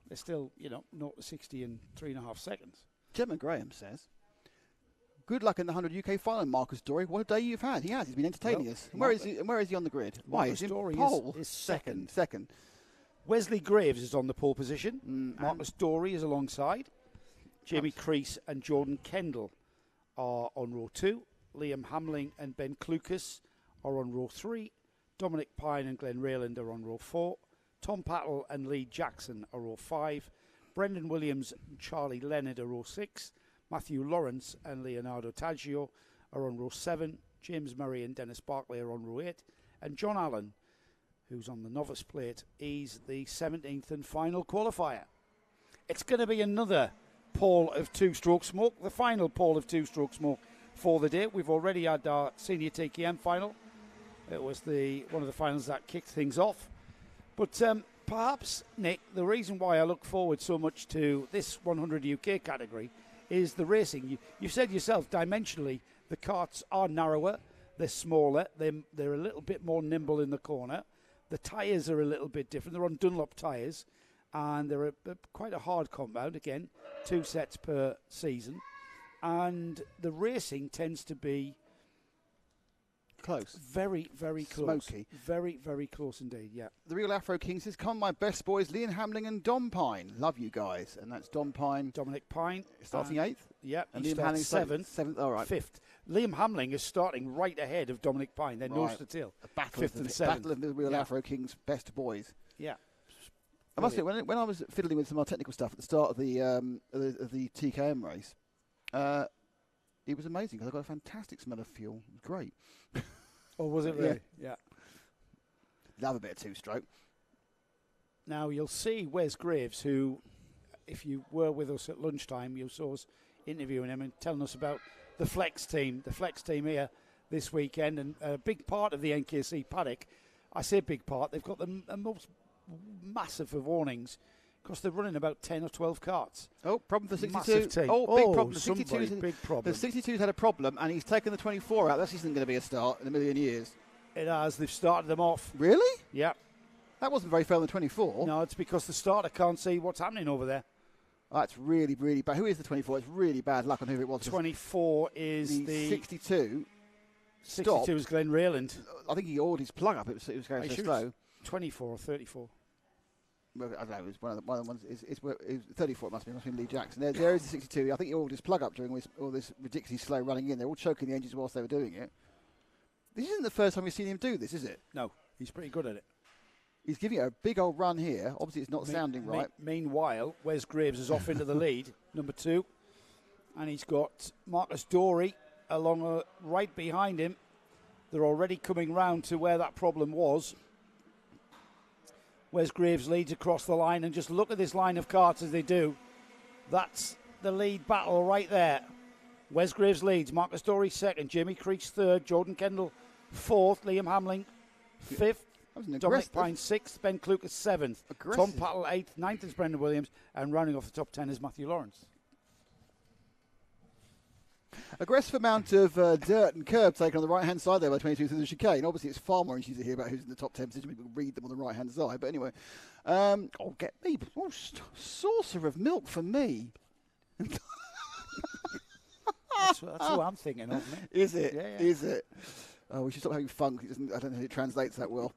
They're still, 0 to 60 in 3.5 seconds. Gemma Graham says, good luck in the 100 UK final, Marcus Dory. What a day you've had. He has. He's been entertaining us. And where is he on the grid? Marcus Dory is second. Second. Wesley Graves is on the pole position. Marcus Dory is alongside. Jamie Crease and Jordan Kendall are on row 2. Liam Hamling and Ben Klukas are on row 3. Dominic Pine and Glenn Rayland are on row 4. Tom Pattle and Lee Jackson are row 5. Brendan Williams and Charlie Leonard are row 6. Matthew Lawrence and Leonardo Taggio are on row 7. James Murray and Dennis Barclay are on row 8. And John Allen, who's on the novice plate, he's the 17th and final qualifier. It's going to be another pole of two-stroke smoke, the final pole of two-stroke smoke for the day. We've already had our senior TKM final. It was one of the finals that kicked things off. But perhaps, Nick, the reason why I look forward so much to this 100 UK category is the racing. You said yourself, dimensionally, the karts are narrower, they're smaller, they're a little bit more nimble in the corner. The tyres are a little bit different. They're on Dunlop tyres, and they're quite a hard compound. Again, 2 sets per season. And the racing tends to be close. Very, very close. Smoky. Very, very close indeed, yeah. The Real Afro King says, come on, my best boys, Liam Hamling and Dom Pine. Love you guys. And that's Dom Pine. Dominic Pine. Starting 8th? Yep. And Liam Hamling 7th. 7th, all right. 5th. Liam Hamling is starting right ahead of Dominic Pine, then nose to tail. Fifth and 7th. Battle of the Real Afro King's best boys. Yeah. I must say, when I was fiddling with some more technical stuff at the start of the TKM race, it was amazing because I got a fantastic smell of fuel. It was great. Oh, was it really? Yeah. Love a bit of two-stroke. Now, you'll see Wes Graves, who, if you were with us at lunchtime, you saw us interviewing him and telling us about the Flex team here this weekend, and a big part of the NKC paddock. I say big part, they've got the most massive of awnings because they're running about 10 or 12 carts. Oh, problem for 62. Massive team. Oh, big problem. The big problem. The 62's had a problem, and he's taken the 24 out. This isn't going to be a start in a million years. It has. They've started them off. Really? Yep. That wasn't very fair on the 24. No, it's because the starter can't see what's happening over there. Oh, that's really, really bad. Who is the 24? It's really bad luck on who it was. 24 is the 62. 62 is Glenn Rayland. I think he ordered his plug up. It was going so slow. 24 or 34. Well, I don't know. It was one of the ones. It's 34. It must be Lee Jackson. There is the 62. I think he ordered his plug up during all this ridiculously slow running in. They're all choking the engines whilst they were doing it. This isn't the first time we've seen him do this, is it? No, he's pretty good at it. He's giving it a big old run here. Obviously, it's not sounding right. Meanwhile, Wes Graves is off into the lead, number 2. And he's got Marcus Dory along right behind him. They're already coming round to where that problem was. Wes Graves leads across the line, and just look at this line of karts as they do. That's the lead battle right there. Wes Graves leads, Marcus Dorey second, Jamie Creech third, Jordan Kendall fourth, Liam Hamling fifth, Dominic Pine sixth, Ben Klukas seventh, Tom Pattle eighth, ninth is Brendan Williams, and rounding off the top 10 is Matthew Lawrence. Aggressive amount of dirt and curb taken on the right-hand side there by 22 through the chicane. Obviously, it's far more interesting to hear about who's in the top 10 position. We can read them on the right-hand side. But anyway, get me. Oh, saucer of milk for me. That's who I'm thinking of, mate. Is it? Yeah. Is it? Oh, we should stop having fun. I don't know if it translates that well.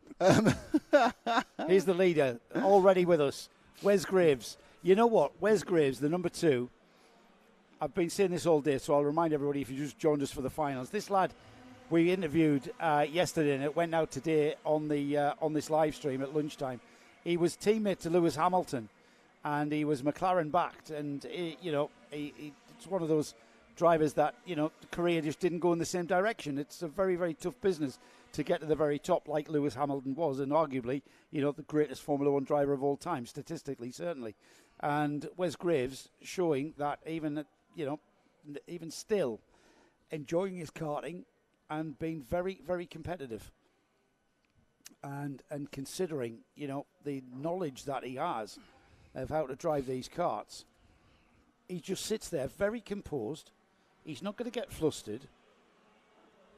Here's the leader, already with us, Wes Graves. You know what? Wes Graves, the number 2. I've been saying this all day, so I'll remind everybody if you just joined us for the finals. This lad we interviewed yesterday, and it went out today on this live stream at lunchtime. He was teammate to Lewis Hamilton, and he was McLaren backed, and it's one of those drivers that the career just didn't go in the same direction. It's a very, very tough business to get to the very top, like Lewis Hamilton was, and arguably the greatest Formula One driver of all time, statistically certainly. And Wes Graves showing that even still enjoying his karting and being very, very competitive, and considering the knowledge that he has of how to drive these karts, he just sits there very composed. He's not going to get flustered.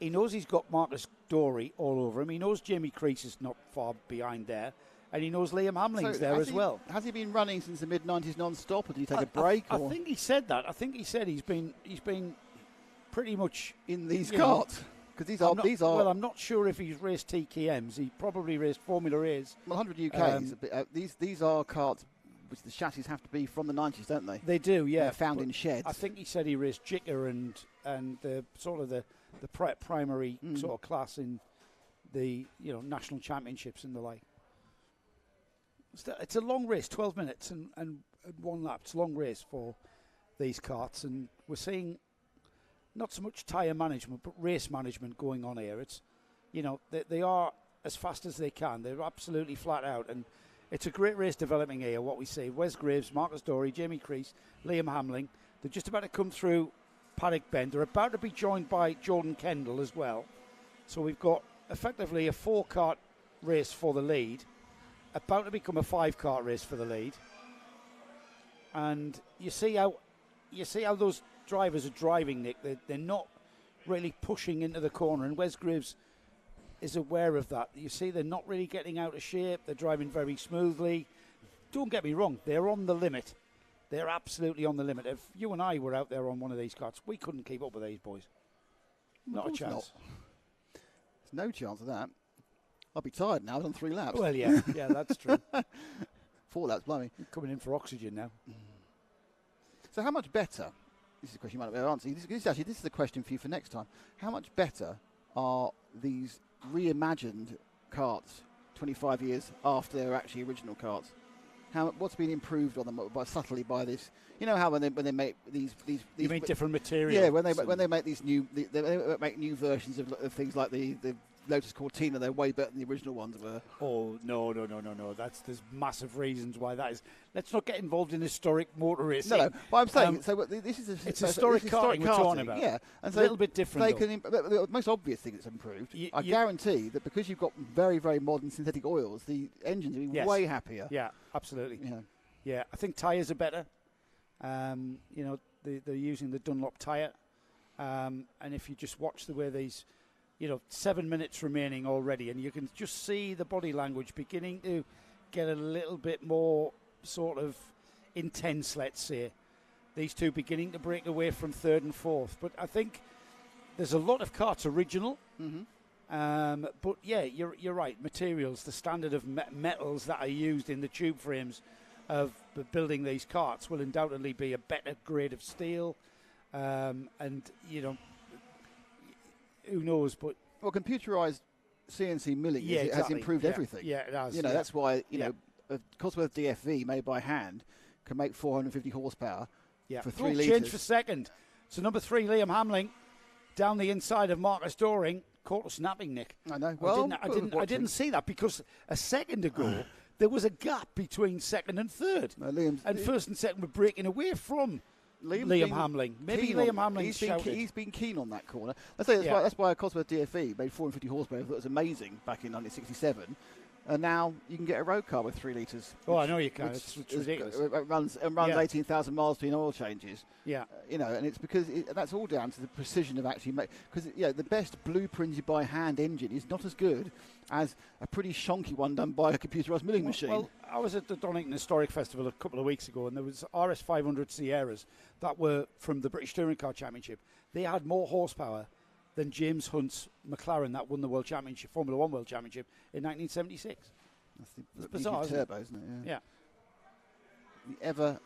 He knows he's got Marcus Dorey all over him. He knows Jamie Creech is not far behind there. And he knows Liam Hamling's there as well. Has he been running since the mid-90s non-stop, or did he take a break? I think he said that. I think he said he's been pretty much in these karts. Because these are. Well, I'm not sure if he's raced TKMs. He probably raced Formula A's. Well, 100 UK. These are karts which the chassis have to be from the 90s, don't they? They do, yeah. They're found in sheds. I think he said he raced Jicker and the sort of the primary sort of class in the national championships and the like. It's a long race, 12 minutes and 1 lap. It's a long race for these karts, and we're seeing not so much tyre management but race management going on here. It's they are as fast as they can. They're absolutely flat out, and it's a great race developing here. What we see: Wes Graves, Marcus Dorey, Jamie Creech, Liam Hamling. They're just about to come through Paddock Bend. They're about to be joined by Jordan Kendall as well. So we've got effectively a 4-kart race for the lead, about to become a 5-kart race for the lead. And you see how those drivers are driving, Nick. They're not really pushing into the corner, and Wes Graves is aware of that. You see, they're not really getting out of shape. They're driving very smoothly. Don't get me wrong, they're on the limit. They're absolutely on the limit. If you and I were out there on one of these karts, we couldn't keep up with these boys. Not a chance. There's no chance of that. I'll be tired now. I've done 3 laps. Well, yeah, that's true. 4 laps, blimey. You're coming in for oxygen now. So how much better, this is a question you might not be able to answer, this is a question for you for next time. How much better are these reimagined karts 25 years after they're actually original karts? What's been improved on them subtly by this? You know how when they make these you mean different materials? Yeah, when they make these they make new versions of things like the Lotus Cortina, they're way better than the original ones were. Oh no! There's massive reasons why that is. Let's not get involved in historic motor racing. No, but I'm saying this is it's historic karting we're talking about. Yeah, and so a little bit different. The most obvious thing that's improved. I guarantee that because you've got very, very modern synthetic oils, the engines will be way happier. Yeah, absolutely. Yeah, I think tyres are better. They're using the Dunlop tyre, and if you just watch the way these. 7 minutes remaining already, and you can just see the body language beginning to get a little bit more sort of intense, let's say. These two beginning to break away from 3rd and 4th. But I think there's a lot of karts original. Mm-hmm. But yeah, you're right. Materials, the standard of metals that are used in the tube frames of building these karts will undoubtedly be a better grade of steel. Who knows? But computerized CNC milling has improved everything. Yeah, it has. That's why a Cosworth DFV made by hand can make 450 horsepower for 3 litres. Change for second. So number 3, Liam Hamling, down the inside of Marcus Doring, caught a snapping, Nick. I know. I didn't see that because a second ago there was a gap between second and third. And first and second were breaking away from Liam Hamling. Maybe Liam Hamling he's been keen on that corner. That's why Cosworth DFE made 450 horsepower. That was amazing back in 1967. And now you can get a road car with 3 litres. Oh, I know you can. It's ridiculous. It runs 18,000 miles between oil changes. Yeah. And it's because that's all down to the precision of actually because the best blueprinted by hand engine is not as good as a pretty shonky one done by a computerised milling machine. Well, I was at the Donington Historic Festival a couple of weeks ago, and there was RS 500 Sierras that were from the British Touring Car Championship. They had more horsepower than James Hunt's McLaren that won the World Championship, Formula One World Championship in 1976. That's bizarre, isn't turbo, it? Isn't it? Yeah. The ever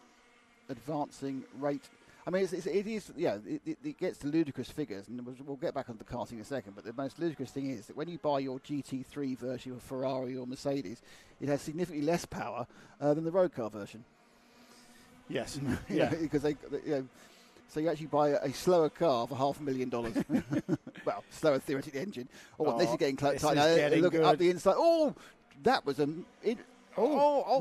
advancing rate. I mean, it gets to ludicrous figures, and we'll get back onto the karting in a second, but the most ludicrous thing is that when you buy your GT3 version of Ferrari or Mercedes, it has significantly less power than the road car version. Yes. Because so you actually buy a slower car for $500,000. Well, slower theoretic engine. This is getting close. Look up the inside. Oh, that was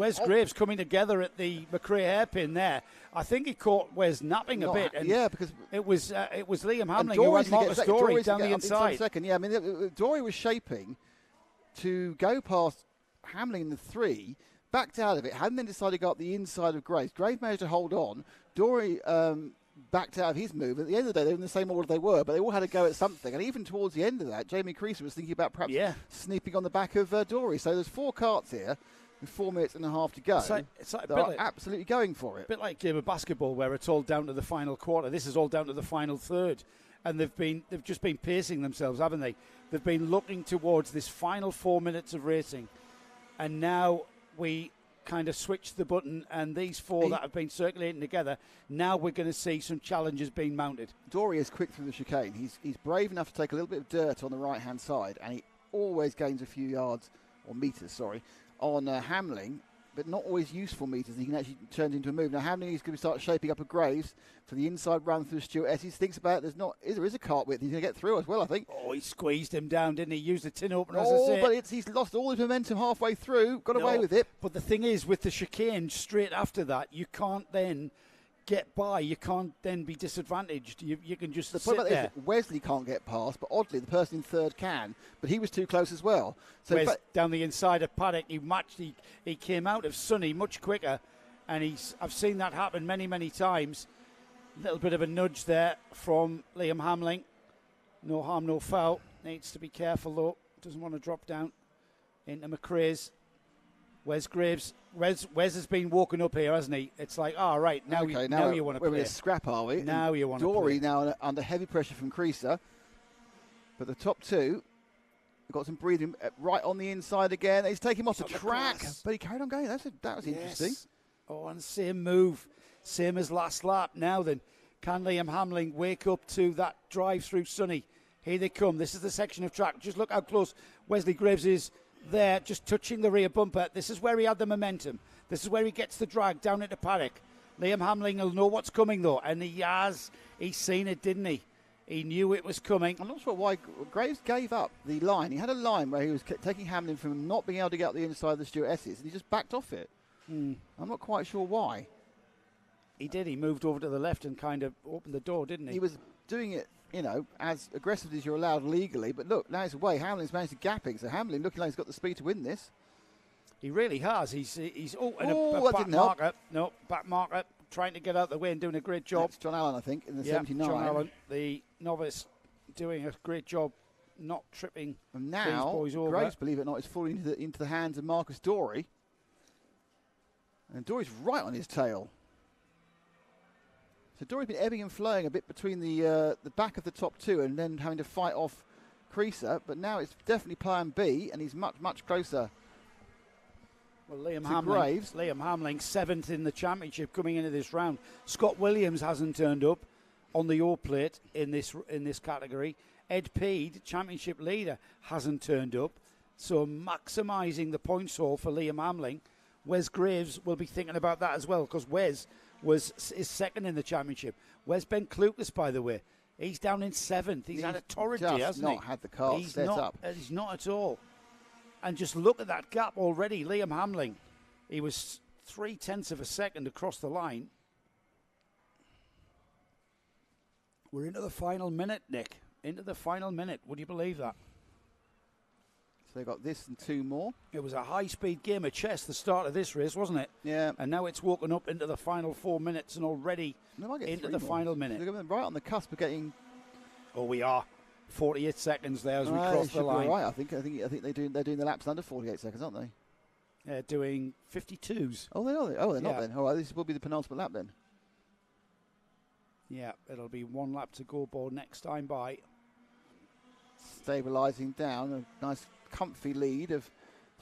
Wes Graves coming together at the McRae hairpin there. I think he caught Wes napping a bit. And because it was Liam Hamling who had Marcus Dory down the inside. Second, yeah. I mean, Dory was shaping to go past Hamling in the 3, backed out of it, hadn't then decided to go up the inside of Graves. Graves managed to hold on. Dory backed out of his move. At the end of the day, they were in the same order they were, but they all had to go at something. And even towards the end of that, Jamie Creaser was thinking about perhaps sneaking on the back of Dory. So there's 4 karts here with 4 minutes and a half to go. It's like they're absolutely going for it. A bit like a game of basketball where it's all down to the final quarter. This is all down to the final third. And they've just been pacing themselves, haven't they? They've been looking towards this final 4 minutes of racing. And now we kind of switched the button, and these 4 that have been circulating together, now we're going to see some challenges being mounted. Dory is quick through the chicane. He's brave enough to take a little bit of dirt on the right-hand side, and he always gains a few yards, or metres, on Hamling, but not always useful metres. He can actually turn into a move. Now, Hamling is going to start shaping up a Graves for the inside run through Stuart Estes. Thinks about it. There is a cart width. He's going to get through as well, I think. Oh, he squeezed him down, didn't he? Used the tin opener, as I say. But he's lost all his momentum halfway through. Got away with it. But the thing is, with the chicane straight after that, you can't then get by. You can't then be disadvantaged. You can just sit there. Is Wesley can't get past, but oddly, the person in third can. But he was too close as well. So down the inside of Paddock, he came out of Sonny much quicker, and I've seen that happen many, many times. A little bit of a nudge there from Liam Hamling. No harm, no foul. Needs to be careful though. Doesn't want to drop down into McRae's. Wes Graves. Wes has been woken up here, hasn't he? It's like, right, now you want to play. We're in a scrap, are we? Now you want to play. Dory now under heavy pressure from Creaser. But the top 2 got some breathing right on the inside again. He's taking him off the track, but he carried on going. That was interesting. Oh, and same move. Same as last lap. Now then, can Liam Hamling wake up to that drive through Sonny? Here they come. This is the section of track. Just look how close Wesley Graves is there, just touching the rear bumper. This is where he had the momentum. This is where he gets the drag down into Paddock. Liam Hamling will know what's coming though, and he's seen it, didn't he? He knew it was coming. I'm not sure why Graves gave up the line. He had a line where he was taking Hamlin from not being able to get up the inside of the Stuart Estes, and he just backed off it. I'm not quite sure why. He did. He moved over to the left and kind of opened the door, didn't he? He was doing it, as aggressively as you're allowed legally. But look, now he's away. Hamlin's managed to gap it. So Hamlin looking like he's got the speed to win this. He really has. He's that back marker. No, back marker. Trying to get out of the way and doing a great job. That's John Allen, I think, in the 79. John Allen, the novice, doing a great job not tripping and now, these boys over. Graves, believe it or not, is falling into the hands of Marcus Dory. And Dory's right on his tail. So Dory's been ebbing and flowing a bit between the back of the top 2 and then having to fight off Creaser. But now it's definitely plan B, and he's much, much closer. Well, Liam Hamling, 7th in the championship coming into this round. Scott Williams hasn't turned up on the O plate in this category. Ed Peed, championship leader, hasn't turned up. So maximising the points haul for Liam Hamling. Wes Graves will be thinking about that as well, because Wes is second in the championship. Wes Ben Clucas, by the way, He's down in 7th. He's had a torrid just day, hasn't he? not had the car set up. He's not at all. And just look at that gap already. Liam Hamling, he was 0.3 of a second across the line. We're into the final minute, Nick. Into the final minute. Would you believe that? So they got this and 2 more. It was a high-speed game of chess, the start of this race, wasn't it? Yeah. And now it's woken up into the final 4 minutes and already into the final minute. They're right on the cusp of getting... Oh, we are. 48 seconds there as we cross the line. Right, I think they're doing the laps under 48 seconds, aren't they? They're doing 52s. Oh, they're not then. All right, this will be the penultimate lap then. Yeah, it'll be 1 lap to go aboard next time by. Stabilising down, a nice comfy lead of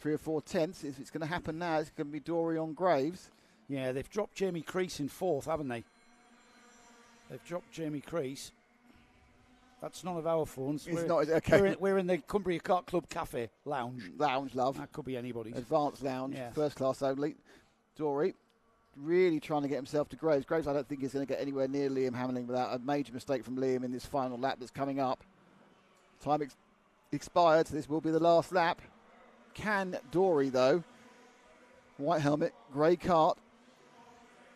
3 or 4 tenths. If it's going to happen now, it's going to be Dory on Graves. Yeah, they've dropped Jamie Crease in 4th, haven't they? They've dropped Jamie Crease. That's none of our phones. We're in the Cumbria Kart Club Cafe Lounge. Lounge, love. That could be anybody's. Advanced Lounge, yeah. First class only. Dory really trying to get himself to Graves. Graves, I don't think is going to get anywhere near Liam Hamling without a major mistake from Liam in this final lap that's coming up. Time expired, so this will be the last lap. Can Dory, though? White helmet, grey kart.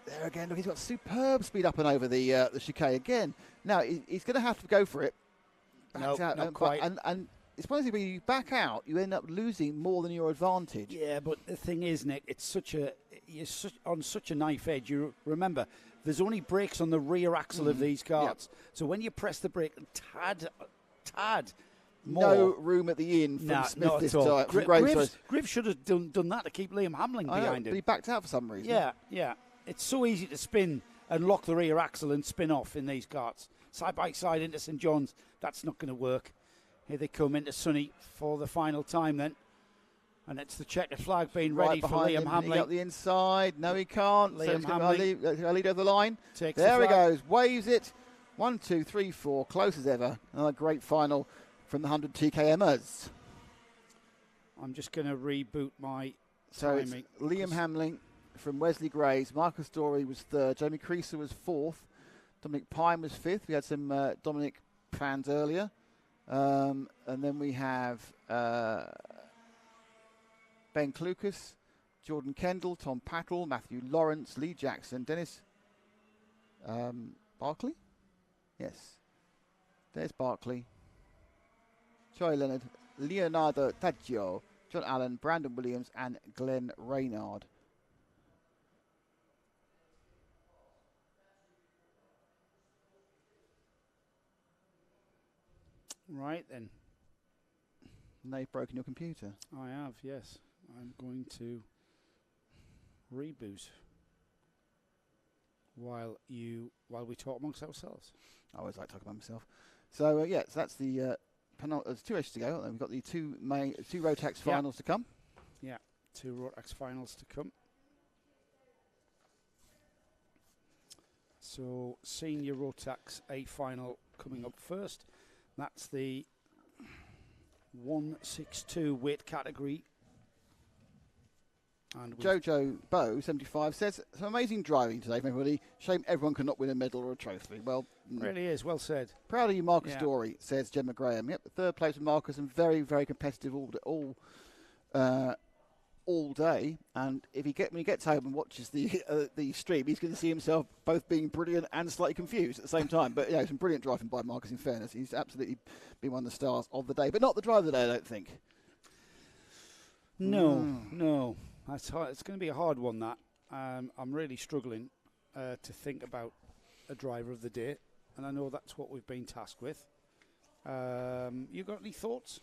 There again, look, he's got superb speed up and over the chicane again. Now, he's going to have to go for it. No, not quite. And it's one of those things, when you back out, you end up losing more than your advantage. Yeah, but the thing is, Nick, you're on such a knife edge. You remember, there's only brakes on the rear axle of these karts. Yeah. So when you press the brake tad more. No room at the inn from Smith this time. Graves should have done that to keep Liam Hamling behind him. But he backed out for some reason. Yeah. It's so easy to spin and lock the rear axle and spin off in these karts. Side by side into St John's, that's not going to work. Here they come into Sunny for the final time then. And it's the checkered flag being ready for Liam Hamling. He got the inside. No, he can't. Liam Hamling. Lead over the line. There he goes. Waves it. 1, 2, 3, 4. Close as ever. Another great final from the 100 TKMers. I'm just going to reboot my So timing. It's Liam Hamling from Wesley Graves. Marcus Dory was 3rd. Jamie Creaser was 4th. Dominic Pine was 5th. We had some Dominic fans earlier. And then we have Ben Klukas, Jordan Kendall, Tom Pattle, Matthew Lawrence, Lee Jackson, Dennis Barkley? Yes. There's Barkley. Troy Leonard, Leonardo Taggio, John Allen, Brandon Williams, and Glenn Reynard. Right then. Now you've broken your computer. I have, yes. I'm going to reboot while we talk amongst ourselves. I always like talking about myself. So so that's the there's 2 races to go. We've got the two Rotax finals to come. Yeah, 2 Rotax finals to come. So senior Rotax A final coming up first. That's the 162 weight category. And Jojo Bow 75 says some amazing driving today from everybody. Shame everyone could not win a medal or a trophy. Well, really is well said. Proud of you, Marcus Dory, says Gemma Graham. Yep, 3rd place with Marcus and very, very competitive all day. And when he gets home and watches the stream, he's going to see himself both being brilliant and slightly confused at the same time. But some brilliant driving by Marcus. In fairness, he's absolutely been one of the stars of the day, but not the driver of the day, I don't think. No. That's hard. It's going to be a hard one, that. I'm really struggling to think about a driver of the day, and I know that's what we've been tasked with. You got any thoughts?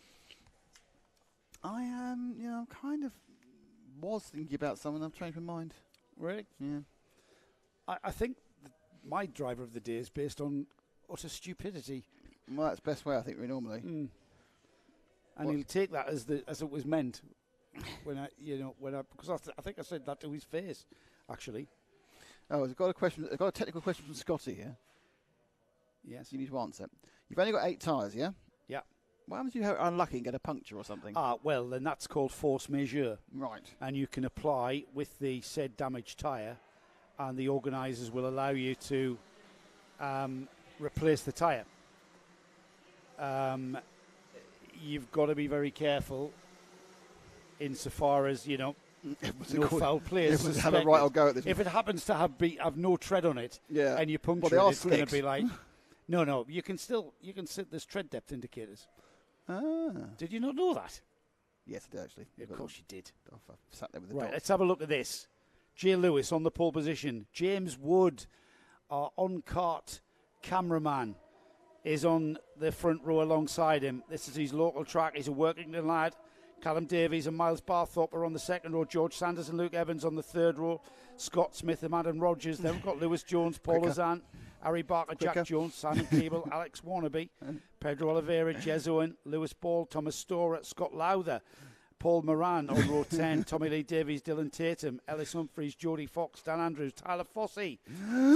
I am, kind of was thinking about someone. I've changed my mind. Really? Yeah. I think my driver of the day is based on utter stupidity. Well, that's the best way, I think, normally. And he'll take that as it was meant. Because I think I said that to his face, actually. Oh, I've got a technical question from Scotty here. Yes. You need to answer. You've only got 8 tyres, yeah? Yeah. What happens if you're unlucky and get a puncture or something? Well, then that's called force majeure. Right. And you can apply with the said damaged tyre, and the organisers will allow you to replace the tyre. you've got to be very careful insofar as, no foul players. Have a right or go at this. If it happens to have no tread on it, yeah, and you puncture it, it's going to be like, no, you can sit, there's tread depth indicators. Ah. Did you not know that? Yes, I did actually. Yeah, of course you did. I sat there with the right, dots. let's have a look at this. Jay Lewis on the pole position. James Wood, our on-cart cameraman, is on the front row alongside him. This is his local track. He's a Workington lad. Callum Davies and Miles Barthorpe are on the second row. George Sanders and Luke Evans on the third row. Scott Smith and Adam Rogers. Then we've got Lewis Jones, Paul Lozan, Harry Barker, Jack Jones, Simon Keeble, Alex Warnaby, Pedro Oliveira, Jez Owen, Lewis Ball, Thomas Storer, Scott Lowther, Paul Moran on row 10, Tommy Lee Davies, Dylan Tatum, Ellis Humphreys, Jody Fox, Dan Andrews, Tyler Fossey,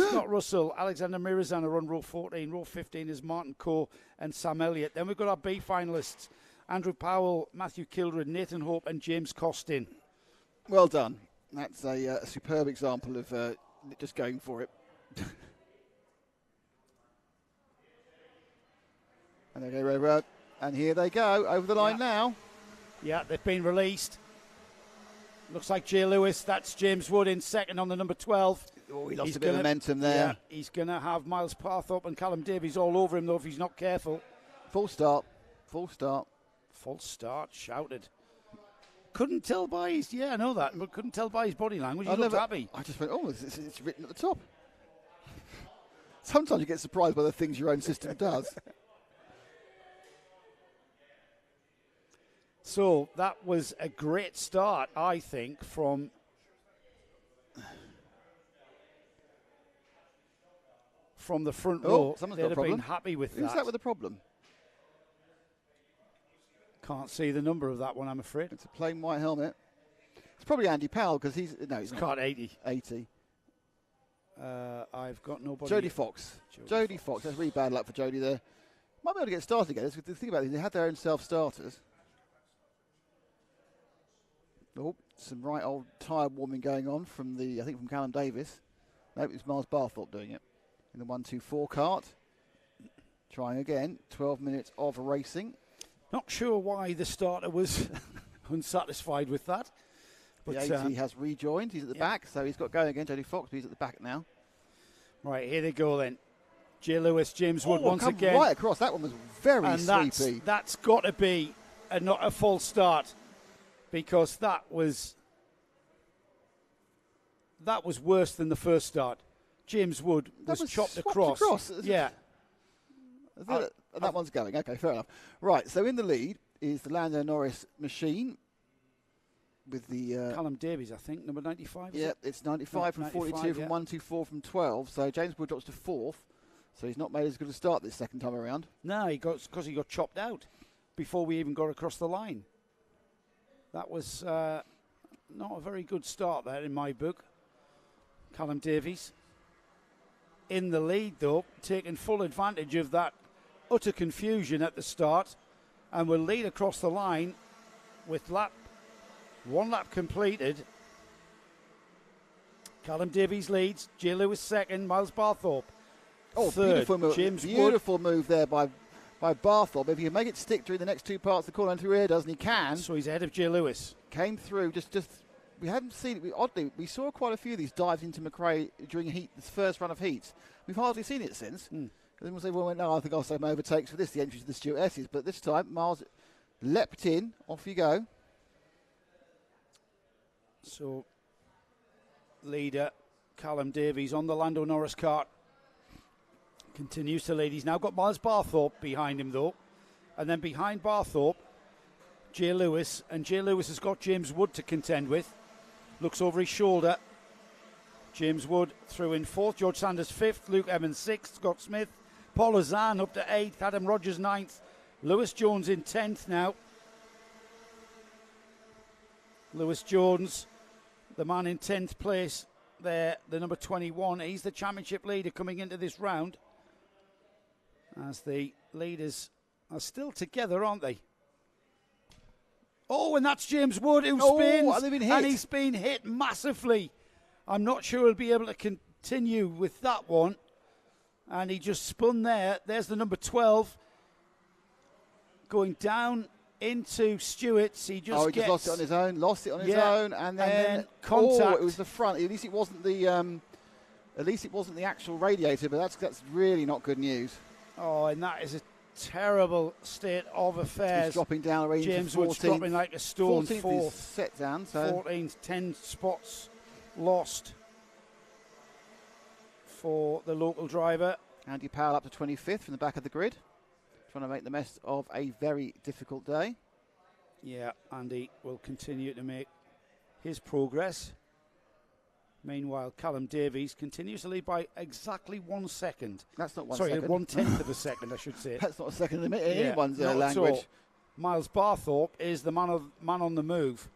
Scott Russell, Alexander Mirazan are on row 14. Row 15 is Martin Coe and Sam Elliott. Then we've got our B finalists, Andrew Powell, Matthew Kildred, Nathan Hope and James Costin. Well done. That's a superb example of just going for it. And they go, and here they go, over the line now. Yeah, they've been released. Looks like Jay Lewis. That's James Wood in second on the number 12. Oh, he lost a bit of momentum there. Yeah, he's going to have Miles Barthorpe and Callum Davies all over him, though, if he's not careful. Full start. Full start. Full start, shouted. Couldn't tell by his, I know that, but couldn't tell by his body language. He looked happy. I just went, it's written at the top. Sometimes you get surprised by the things your own system does. So that was a great start, I think, from the front row. Someone's They'd got a problem. Been happy with that. Who's that with a problem? Can't see the number of that one, I'm afraid. It's a plain white helmet. It's probably Andy Powell because he's It's card 80. 80. I've got nobody. Jody Fox. Jody Fox. That's really bad luck for Jody there. Might be able to get started again. The thing about it, they had their own self-starters. Oh, some right old tyre warming going on from from Callum Davis. No, it was Miles Barthorpe doing it in the 1-2-4 cart. Trying again. 12 minutes of racing. Not sure why the starter was unsatisfied with that. But the 80 has rejoined. He's at the back, so he's got going again. Jody Fox, but he's at the back now. Right, here they go then. Jay Lewis, James Wood once again. Right across. That one was very sweepy. That's got to be not a false start, because that was worse than the first start. James Wood was chopped across. Yeah. And that one's going. Okay, fair enough. Right, so in the lead is the Lando Norris machine with the... Callum Davies, I think, number 95. Yeah, it's 95 from 42 from 1-2-4 from 12. So James Wood drops to 4th. So he's not made as good a start this second time around. No, because he got chopped out before we even got across the line. That was not a very good start there in my book. Callum Davies in the lead, though, taking full advantage of that utter confusion at the start, and will lead across the line with one lap completed. Callum Davies leads, Jay Lewis second, Miles Barthorpe third. Beautiful move. James Beautiful move there by Barthorpe. If he can make it stick during the next two parts of the corner and through here, doesn't he? Can. So he's ahead of Jay Lewis. Came through, just we hadn't seen it. Oddly, we saw quite a few of these dives into McRae during this first run of heats. We've hardly seen it since. Then we'll say, no, I think I'll say my overtakes for this, the entry to the Stuart S's. But this time, Miles leapt in. Off you go. So, leader Callum Davies on the Lando Norris kart continues to lead. He's now got Miles Barthorpe behind him, though. And then behind Barthorpe, Jay Lewis. And Jay Lewis has got James Wood to contend with. Looks over his shoulder. James Wood through in 4th. George Sanders 5th. Luke Evans 6th. Scott Smith. Paul Lozan up to 8th. Adam Rogers 9th. Lewis Jones in 10th now. Lewis Jones, the man in 10th place there, the number 21. He's the championship leader coming into this round, as the leaders are still together, aren't they? Oh, and that's James Wood who spins, and he's been hit massively. I'm not sure he'll be able to continue with that one. And he just spun there. There's the number 12. going down into Stewart's. He just just lost it on his own. Lost it on his own, and then contact. It was the front. At least it wasn't the. At least it wasn't the actual radiator, but that's really not good news. Oh, and that is a terrible state of affairs. He's dropping down range. James Wood's dropping like a stone. 14th is set down. So 14th, 10 spots lost for the local driver. Andy Powell up to 25th from the back of the grid, trying to make the best of a very difficult day. Yeah, Andy will continue to make his progress. Meanwhile, Callum Davies continues to lead by exactly 1 second. That's not 1 second. second. 1/10 of a second, I should say. That's not a second in anyone's not at language. all. Miles Barthorpe is the man on the move.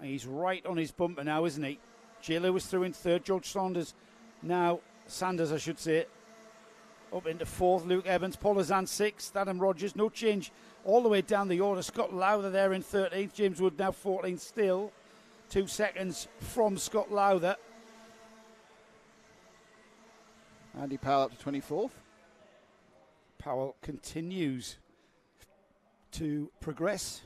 He's right on his bumper now, isn't he? J. Lewis through in third. George Sanders, I should say, up into fourth. Luke Evans, Paul Azan sixth. Adam Rogers, no change all the way down the order. Scott Lowther there in 13th. James Wood now 14th still. 2 seconds from Scott Lowther. Andy Powell up to 24th. Powell continues to progress.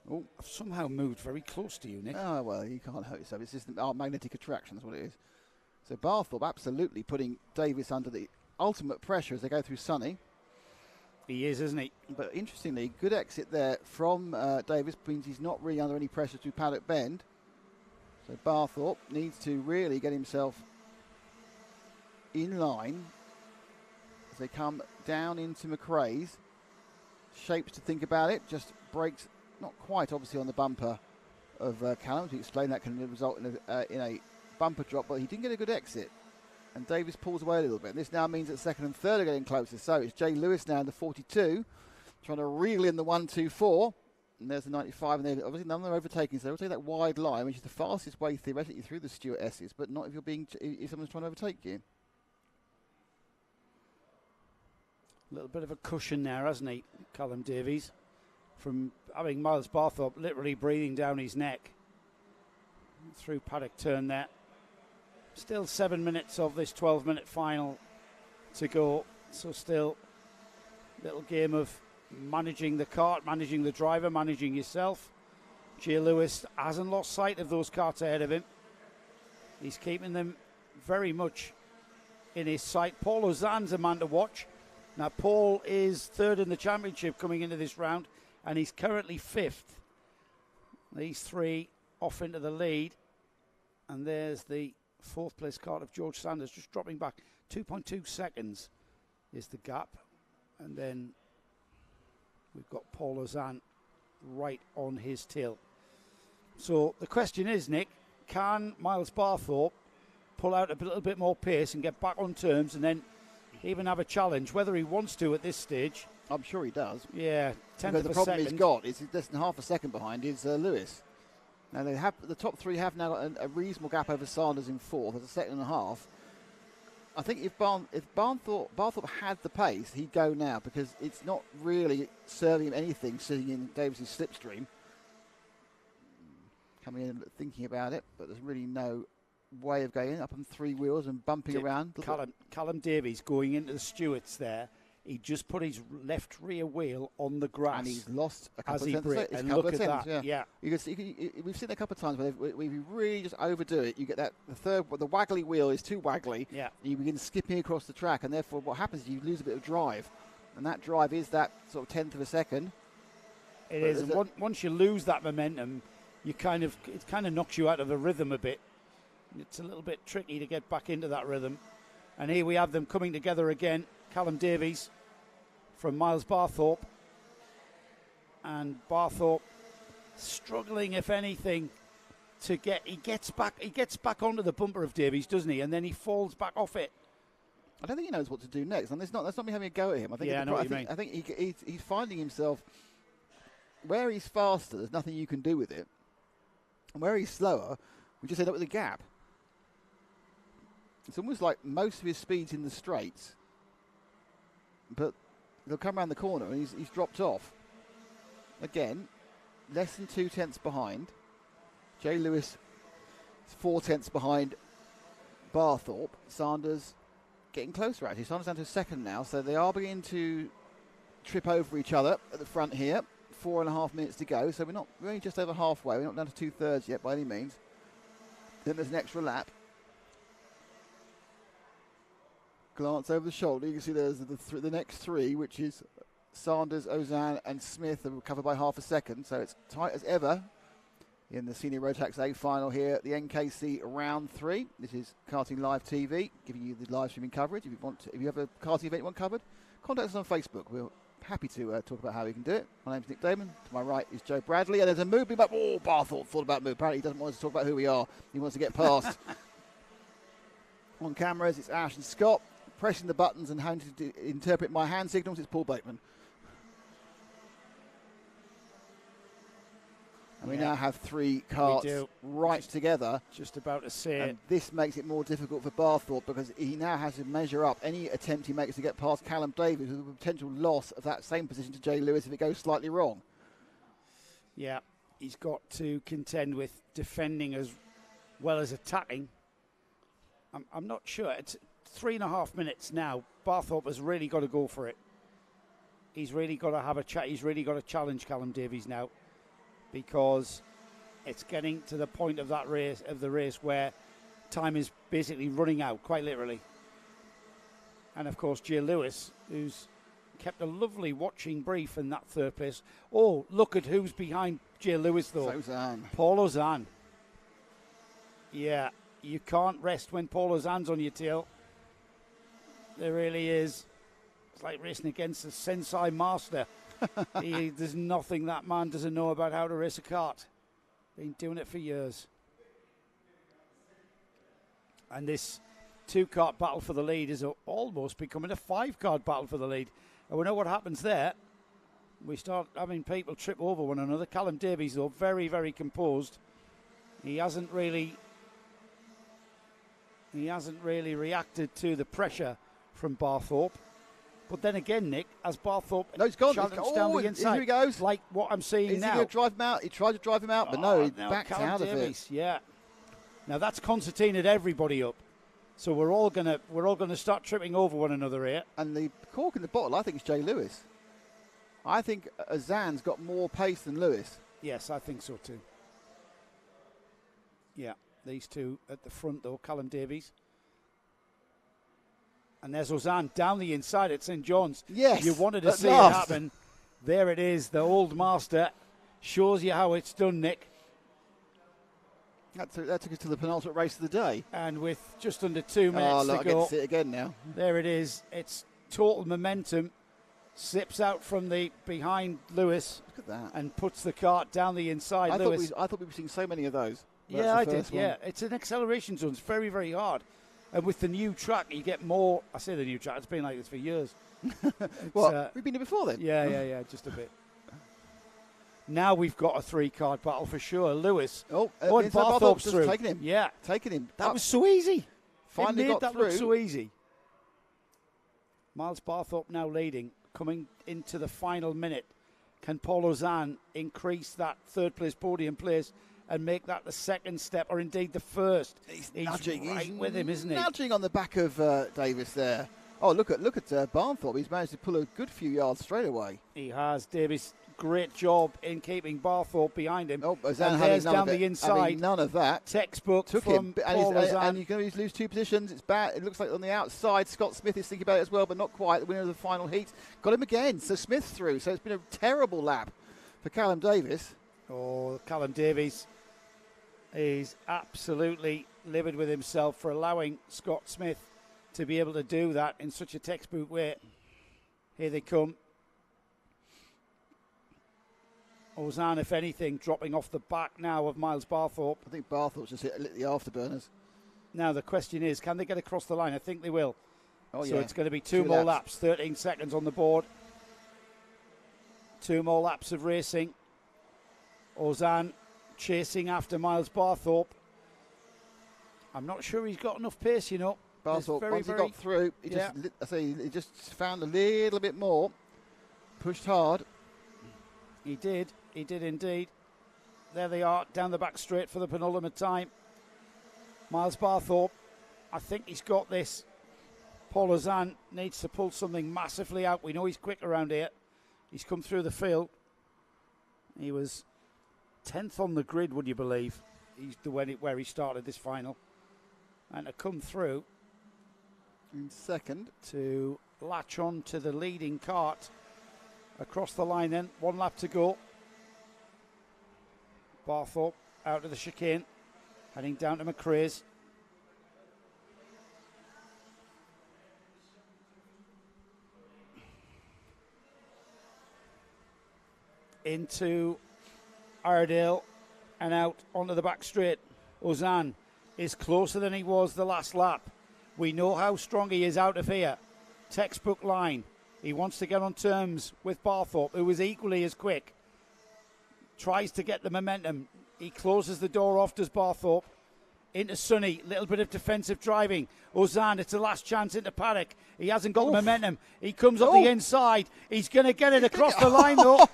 Oh, I've somehow moved very close to you, Nick. Oh, well, you can't hurt yourself. It's just magnetic attraction, that's what it is. So Barthorpe absolutely putting Davis under the ultimate pressure as they go through Sunny. He is, isn't he? But interestingly, good exit there from Davis, means he's not really under any pressure through Paddock Bend. So Barthorpe needs to really get himself in line as they come down into McRae's. Shapes to think about it, just brakes not quite obviously on the bumper of Callum. To explain that can result in a bumper drop, but he didn't get a good exit. And Davis pulls away a little bit. And this now means that second and third are getting closer. So it's Jay Lewis now in the 42, trying to reel in the 1-2-4. And there's the 95, and obviously none of them are overtaking. So they'll take that wide line, which is the fastest way theoretically through the Stewart S's, but not if someone's trying to overtake you. A little bit of a cushion there, hasn't he, Callum Davies, from having Miles Barthorpe literally breathing down his neck through Paddock turn there. Still 7 minutes of this 12-minute final to go. So still a little game of managing the kart, managing the driver, managing yourself. Jay Lewis hasn't lost sight of those karts ahead of him. He's keeping them very much in his sight. Paul Ozan's a man to watch. Now, Paul is third in the championship coming into this round, and he's currently fifth. These three off into the lead. And there's the fourth place kart of George Sanders, just dropping back. 2.2 seconds is the gap. And then we've got Paul Ozan right on his tail. So the question is, Nick, can Miles Barthorpe pull out a little bit more pace and get back on terms and then even have a challenge, whether he wants to at this stage? I'm sure he does. Yeah, 10th because of the a problem second. he's got is less than half a second behind is Lewis. Now they have the top three have now got a reasonable gap over Sanders in fourth. There's a second and a half. I think if Barthorpe had the pace, he'd go now, because it's not really serving him anything sitting in Davis's slipstream. Coming in and thinking about it, but there's really no way of going up on three wheels and bumping around. Callum Davies going into the Stewarts there. He just put his left rear wheel on the grass. And he's lost a couple as he of braked. tenths. And look at that. Yeah. We've seen it a couple of times where if you really just overdo it, you get that the waggly wheel is too waggly. Yeah. And you begin skipping across the track, and therefore what happens is you lose a bit of drive. And that drive is that sort of tenth of a second. It is. And once you lose that momentum, it kind of knocks you out of the rhythm a bit. It's a little bit tricky to get back into that rhythm. And here we have them coming together again. Callum Davies from Miles Barthorpe. And Barthorpe struggling, if anything, to get. He gets back onto the bumper of Davies, doesn't he? And then he falls back off it. I don't think he knows what to do next, and that's not me having a go at him. I think he's finding himself where he's faster. There's nothing you can do with it, and where he's slower, we just end up with a gap. It's almost like most of his speed's in the straights, but they'll come around the corner and he's dropped off. Again, less than 2 tenths behind. Jay Lewis is 4 tenths behind Barthorpe. Sanders getting closer actually. So down to second now. So they are beginning to trip over each other at the front here. 4.5 minutes to go. So we're only just over halfway. We're not down to 2/3 yet by any means. Then there's an extra lap. Glance over the shoulder. You can see there's the next three, which is Sanders, Ozan and Smith, are covered by half a second. So it's tight as ever in the Senior Rotax A final here at the NKC round 3. This is Karting Live TV, giving you the live streaming coverage. If you have a karting event you want covered, contact us on Facebook. We're happy to talk about how we can do it. My name's Nick Damon. To my right is Joe Bradley. And there's a move. Oh, Barthorpe thought about move. Apparently he doesn't want us to talk about who we are. He wants to get past. On cameras, it's Ash and Scott. Pressing the buttons and having to interpret my hand signals, it's Paul Bateman. And we now have 3 carts right together. Just about to say and it. This makes it more difficult for Barthorpe because he now has to measure up any attempt he makes to get past Callum Davis with a potential loss of that same position to Jay Lewis if it goes slightly wrong. Yeah, he's got to contend with defending as well as attacking. I'm not sure. It's 3.5 minutes now. Barthorpe has really got to go for it. He's really got to have a chat. He's really got to challenge Callum Davies now, because it's getting to the point of the race where time is basically running out, quite literally. And of course, Jay Lewis, who's kept a lovely watching brief in that 3rd place. Oh, look at who's behind Jay Lewis, though. Ozan. Paul Ozan. Yeah, you can't rest when Paul Ozan's on your tail. There really is. It's like racing against a sensei master. There's nothing that man doesn't know about how to race a kart. Been doing it for years. And this 2-kart battle for the lead is almost becoming a 5-kart battle for the lead. And we know what happens there. We start having people trip over one another. Callum Davies, though, very, very composed. He hasn't really reacted to the pressure from Barthorpe. But then again, Nick, as Barthorpe challenged down the inside, here he goes. Like what I'm seeing now. Is he going to drive him out? He tried to drive him out, but no, he backed out of it. Yeah. Now that's concertinaed everybody up. So we're all gonna start tripping over one another here. And the cork in the bottle, I think, is Jay Lewis. I think Ozan's got more pace than Lewis. Yes, I think so too. Yeah, these two at the front though, Callum Davies. And there's Ozan down the inside at St John's. Yes. You wanted to see it happen. There it is. The old master shows you how it's done, Nick. That took us to the penultimate race of the day. And with just under 2 minutes to go. I get to see it again now. There it is. It's total momentum. Slips out from the behind Lewis. Look at that. And puts the kart down the inside. I thought we were seeing so many of those. Yeah, I did. Yeah, it's an acceleration zone. It's very, very hard. And with the new track, you get more. I say the new track. It's been like this for years. What? We've been here before then? Yeah, just a bit. Now we've got a 3-card battle for sure. Lewis. And Barthorpe's through. Taking him. Yeah. Taking him. That was so easy. Finally got that through. Look so easy. Miles Barthorpe now leading, coming into the final minute. Can Paul Ozan increase that 3rd place podium place and make that the 2nd step, or indeed the 1st? He's nudging. Right with him, isn't he? Nudging on the back of Davis there. Oh, look at Barthorpe. He's managed to pull a good few yards straight away. He has. Davis, great job in keeping Barthorpe behind him. Oh, and there's down the inside. None of that. Textbook Took from him. Paul Ozan. And you're going to lose 2 positions. It's bad. It looks like on the outside, Scott Smith is thinking about it as well, but not quite. The winner of the final heat. Got him again. So Smith's through. So it's been a terrible lap for Callum Davis. Oh, Callum Davies. He's absolutely livid with himself for allowing Scott Smith to be able to do that in such a textbook way. Here they come. Ozan, if anything, dropping off the back now of Miles Barthorpe. I think Barthorpe's just lit the afterburners. Now the question is, can they get across the line? I think they will. Oh, so yeah. it's going to be 2 more laps. 13 seconds on the board. 2 more laps of racing. Ozan chasing after Miles Barthorpe. I'm not sure he's got enough pace, you know. Barthorpe, once he got through, he just found a little bit more. Pushed hard. He did indeed. There they are, down the back straight for the penultimate time. Miles Barthorpe, I think he's got this. Paul Ozan needs to pull something massively out. We know he's quick around here. He's come through the field. He was 10th on the grid, would you believe? He's where he started this final. And to come through in second to latch on to the leading cart across the line then. 1 lap to go. Barthorpe out of the chicane, heading down to McRae's. Into Iredale and out onto the back straight. Ozan is closer than he was the last lap. We know how strong he is out of here. Textbook line. He wants to get on terms with Barthorpe, who is equally as quick. Tries to get the momentum. He closes the door off, does Barthorpe. Into Sonny, little bit of defensive driving. Ozan, it's the last chance into Paddock. He hasn't got the momentum. He comes up the inside. He's going to get it across the line, though.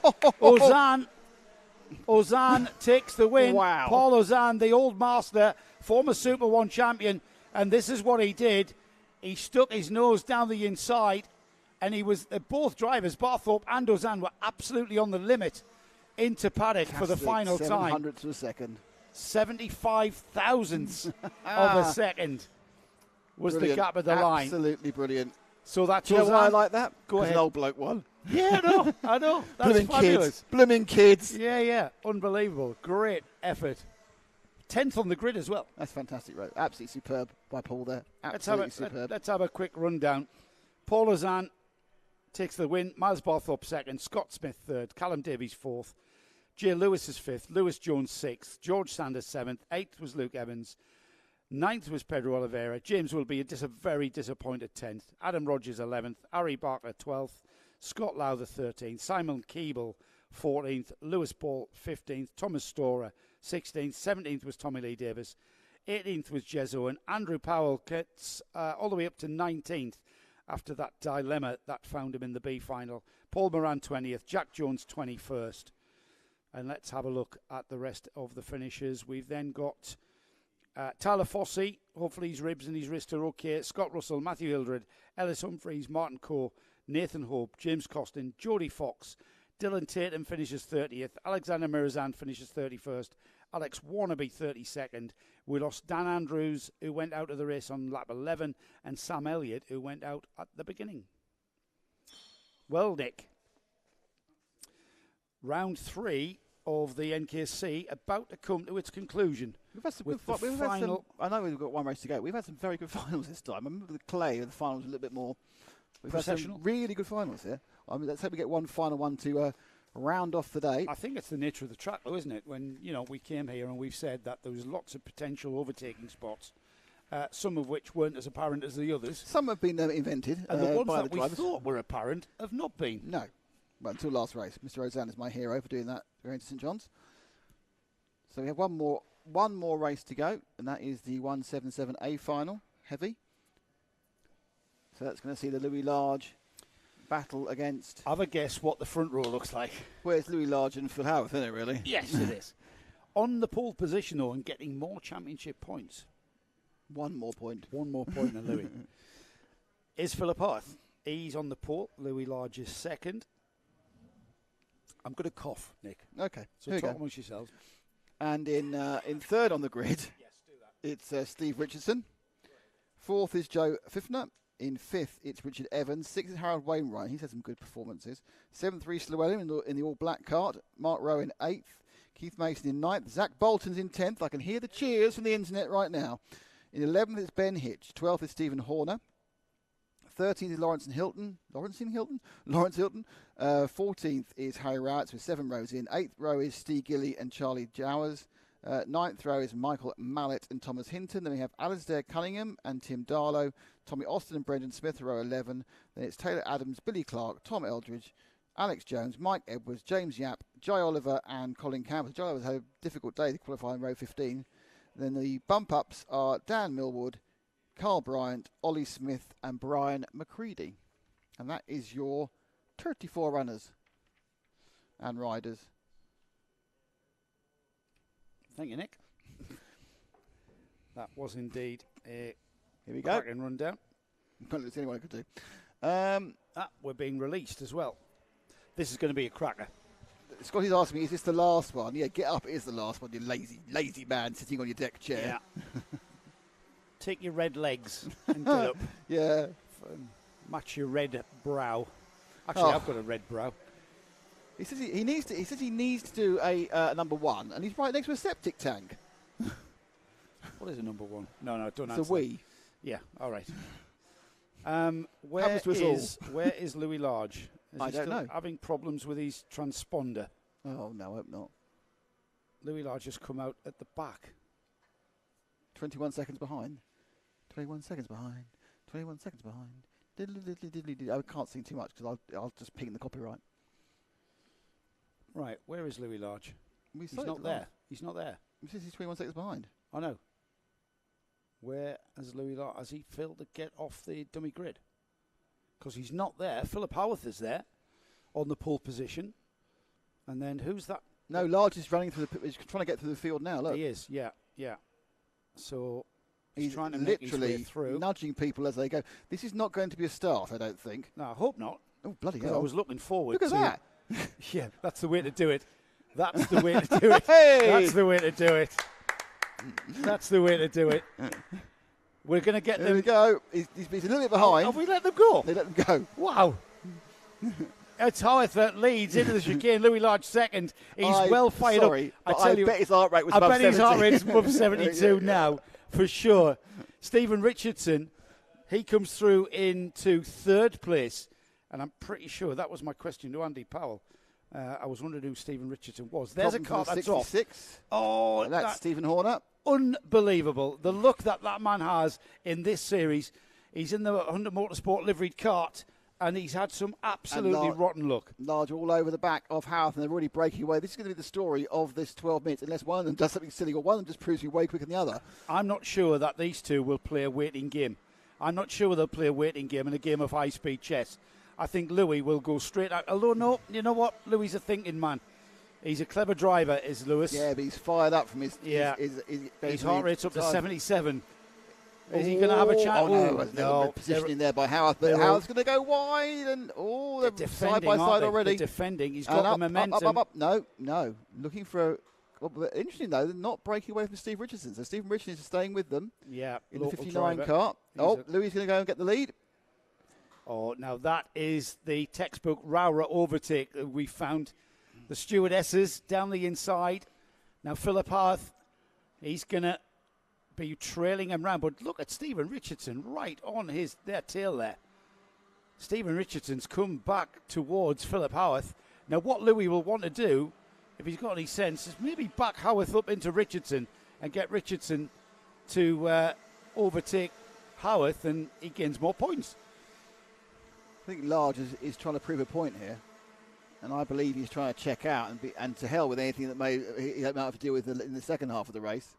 Ozan takes the win. Wow. Paul Ozan, the old master, former Super 1 champion, and this is what he did. He stuck his nose down the inside, and he was both drivers, Barthorpe and Ozan, were absolutely on the limit into Paddock for the final time. 700ths of a second. 75 thousandths of a second was Brilliant. the gap of the line. Absolutely brilliant. So that's Do you know why I like that? Go ahead. An old bloke won. Yeah, I know. That's Blooming fabulous. kids. Blooming kids. Yeah. Unbelievable. Great effort. 10th on the grid as well. That's fantastic, right? Absolutely superb by Paul there. Let's Absolutely superb. Let's have a quick rundown. Paul Ozan takes the win. Miles Barthorpe second. Scott Smith third. Callum Davies fourth. Jay Lewis is fifth. Lewis Jones sixth. George Sanders seventh. Eighth was Luke Evans. Ninth was Pedro Oliveira. James will be a very disappointed 10th. Adam Rogers 11th. Harry Barker 12th. Scott Lowther 13th. Simon Keeble 14th. Lewis Ball 15th. Thomas Storer 16th. 17th was Tommy Lee Davis. 18th was Jez Owen. Andrew Powell gets all the way up to 19th after that dilemma that found him in the B final. Paul Moran 20th. Jack Jones 21st. And let's have a look at the rest of the finishers. We've then got Tyler Fossey. Hopefully his ribs and his wrist are okay. Scott Russell, Matthew Hildred, Ellis Humphreys, Martin Coe, Nathan Hope, James Costin, Jody Fox. Dylan Tatum finishes 30th. Alexander Mirazan finishes 31st. Alex Warnaby 32nd. We lost Dan Andrews, who went out of the race on lap 11, and Sam Elliott, who went out at the beginning. Well, Nick, round 3 of the NKC about to come to its conclusion. We've had some good final. I know we've got one race to go. We've had some very good finals this time. I remember the clay of the finals was a little bit more. We've had some really good finals here. I mean, let's hope we get one final one to round off the day. I think it's the nature of the track, though, isn't it? When we came here and we've said that there was lots of potential overtaking spots, some of which weren't as apparent as the others. Some have been invented, and the ones by that the we drivers. thought were apparent have not been. No. Well, until last race. Mr. Ozan is my hero for doing that, going to St John's. So we have one more race to go, and that is the 177A final, heavy. So that's going to see the Louis Large battle against... Have a guess what the front row looks like. Well, it's Louis Large and Phil Howarth, isn't it, really? Yes, it is. On the pole position, though, and getting more championship points. One more point than Louis. Is Philip Howarth. He's on the pole. Louis Large is second. I'm going to cough, Nick. Okay. So talk amongst yourselves. And in third on the grid, it's Steve Richardson. Fourth is Joe Fifner. In fifth, it's Richard Evans. Sixth is Harold Wainwright. He's had some good performances. Seventh, Reece Llewellyn in the all-black cart. Mark Rowe in eighth. Keith Mason in ninth. Zach Bolton's in 10th. I can hear the cheers from the internet right now. In 11th, it's Ben Hitch. 12th is Stephen Horner. 13th is Lawrence Hilton. 14th is Harry Rowitz with 7 rows in. 8th row is Steve Gilly and Charlie Jowers. 9th row is Michael Mallet and Thomas Hinton. Then we have Alasdair Cunningham and Tim Darlow. Tommy Austin and Brendan Smith, row 11. Then it's Taylor Adams, Billy Clark, Tom Eldridge, Alex Jones, Mike Edwards, James Yap, Jai Oliver and Colin Campbell. Jai Oliver's had a difficult day to qualify in row 15. Then the bump-ups are Dan Millward, Carl Bryant, Ollie Smith and Brian McCready. And that is your 34 runners and riders. Thank you, Nick. That was indeed a Here we go. cracking rundown. Can't see anyone could do. We're being released as well. This is going to be a cracker. Scotty's asking me, is this the last one? Yeah, get up, it is the last one, you lazy man sitting on your deck chair. Yeah. Take your red legs and get up. Yeah. Match your red brow. Actually, I've got a red brow. He says he needs to do a number one, and he's right next to a septic tank. What is a number one? No, don't answer. It's a wee. Yeah, all right. Where is Louis Large? Is I he don't still know. having problems with his transponder? Oh, no, I hope not. Louis Large has come out at the back. 21 seconds behind. 21 seconds behind. 21 seconds behind. Diddly. I can't sing too much because I'll just ping the copyright. Right, where is Louis Large? He's not there. He's not there. He says he's 21 seconds behind. I know. Where has Louis Large? Has he failed to get off the dummy grid? Because he's not there. Philip Howarth is there on the pole position. And then who's that? No, Large is running through he's trying to get through the field now. Look, he is. Yeah. So he's trying to make his way literally through, nudging people as they go. This is not going to be a start, I don't think. No, I hope not. Oh, bloody 'Cause hell! I was looking forward. Look at to that. Yeah, that's the way to do it. That's the way to do it. Hey! That's the way to do it. That's the way to do it. We're going to get There them. we go. He's a little bit behind. Have we let them go? They let them go. Wow. It's Howarth that leads into the chicane. Louis Large second. He's well fired up. I bet his heart rate was above 70. I bet his heart rate's above 72 now, for sure. Stephen Richardson, he comes through into third place. And I'm pretty sure that was my question to Andy Powell. I was wondering who Stephen Richardson was. There's a car that's off. 66. Oh, and that's Stephen Horner. Unbelievable. The look that man has in this series. He's in the Honda Motorsport liveried cart, and he's had some absolutely rotten luck. Large all over the back of Howarth, and they're already breaking away. This is going to be the story of this 12 minutes, unless one of them does something silly or one of them just proves to be way quicker than the other. I'm not sure that these two will play a waiting game. I'm not sure they'll play a waiting game in a game of high-speed chess. I think Louis will go straight out. Although, no, you know what? Louis is a thinking man. He's a clever driver, is Lewis. Yeah, but he's fired up from his heart rate's up to 77. Is he going to have a chance? Oh, no. Positioning there by Howarth. But Howarth's going to go wide. And they're side by side already. They're defending. He's got the momentum. Up. No. Looking for interesting, though, they're not breaking away from Steve Richardson. So Stephen Richardson is staying with them. Yeah, in the 59 car. Louis is going to go and get the lead. Oh, now that is the textbook ROWRAH overtake that we found. The stewardesses down the inside. Now Philip Howarth, he's going to be trailing him round. But look at Stephen Richardson right on their tail there. Stephen Richardson's come back towards Philip Howarth. Now what Louis will want to do, if he's got any sense, is maybe back Howarth up into Richardson and get Richardson to overtake Howarth, and he gains more points. I think Large is trying to prove a point here, and I believe he's trying to check out and to hell with anything that he might have to deal with in the second half of the race.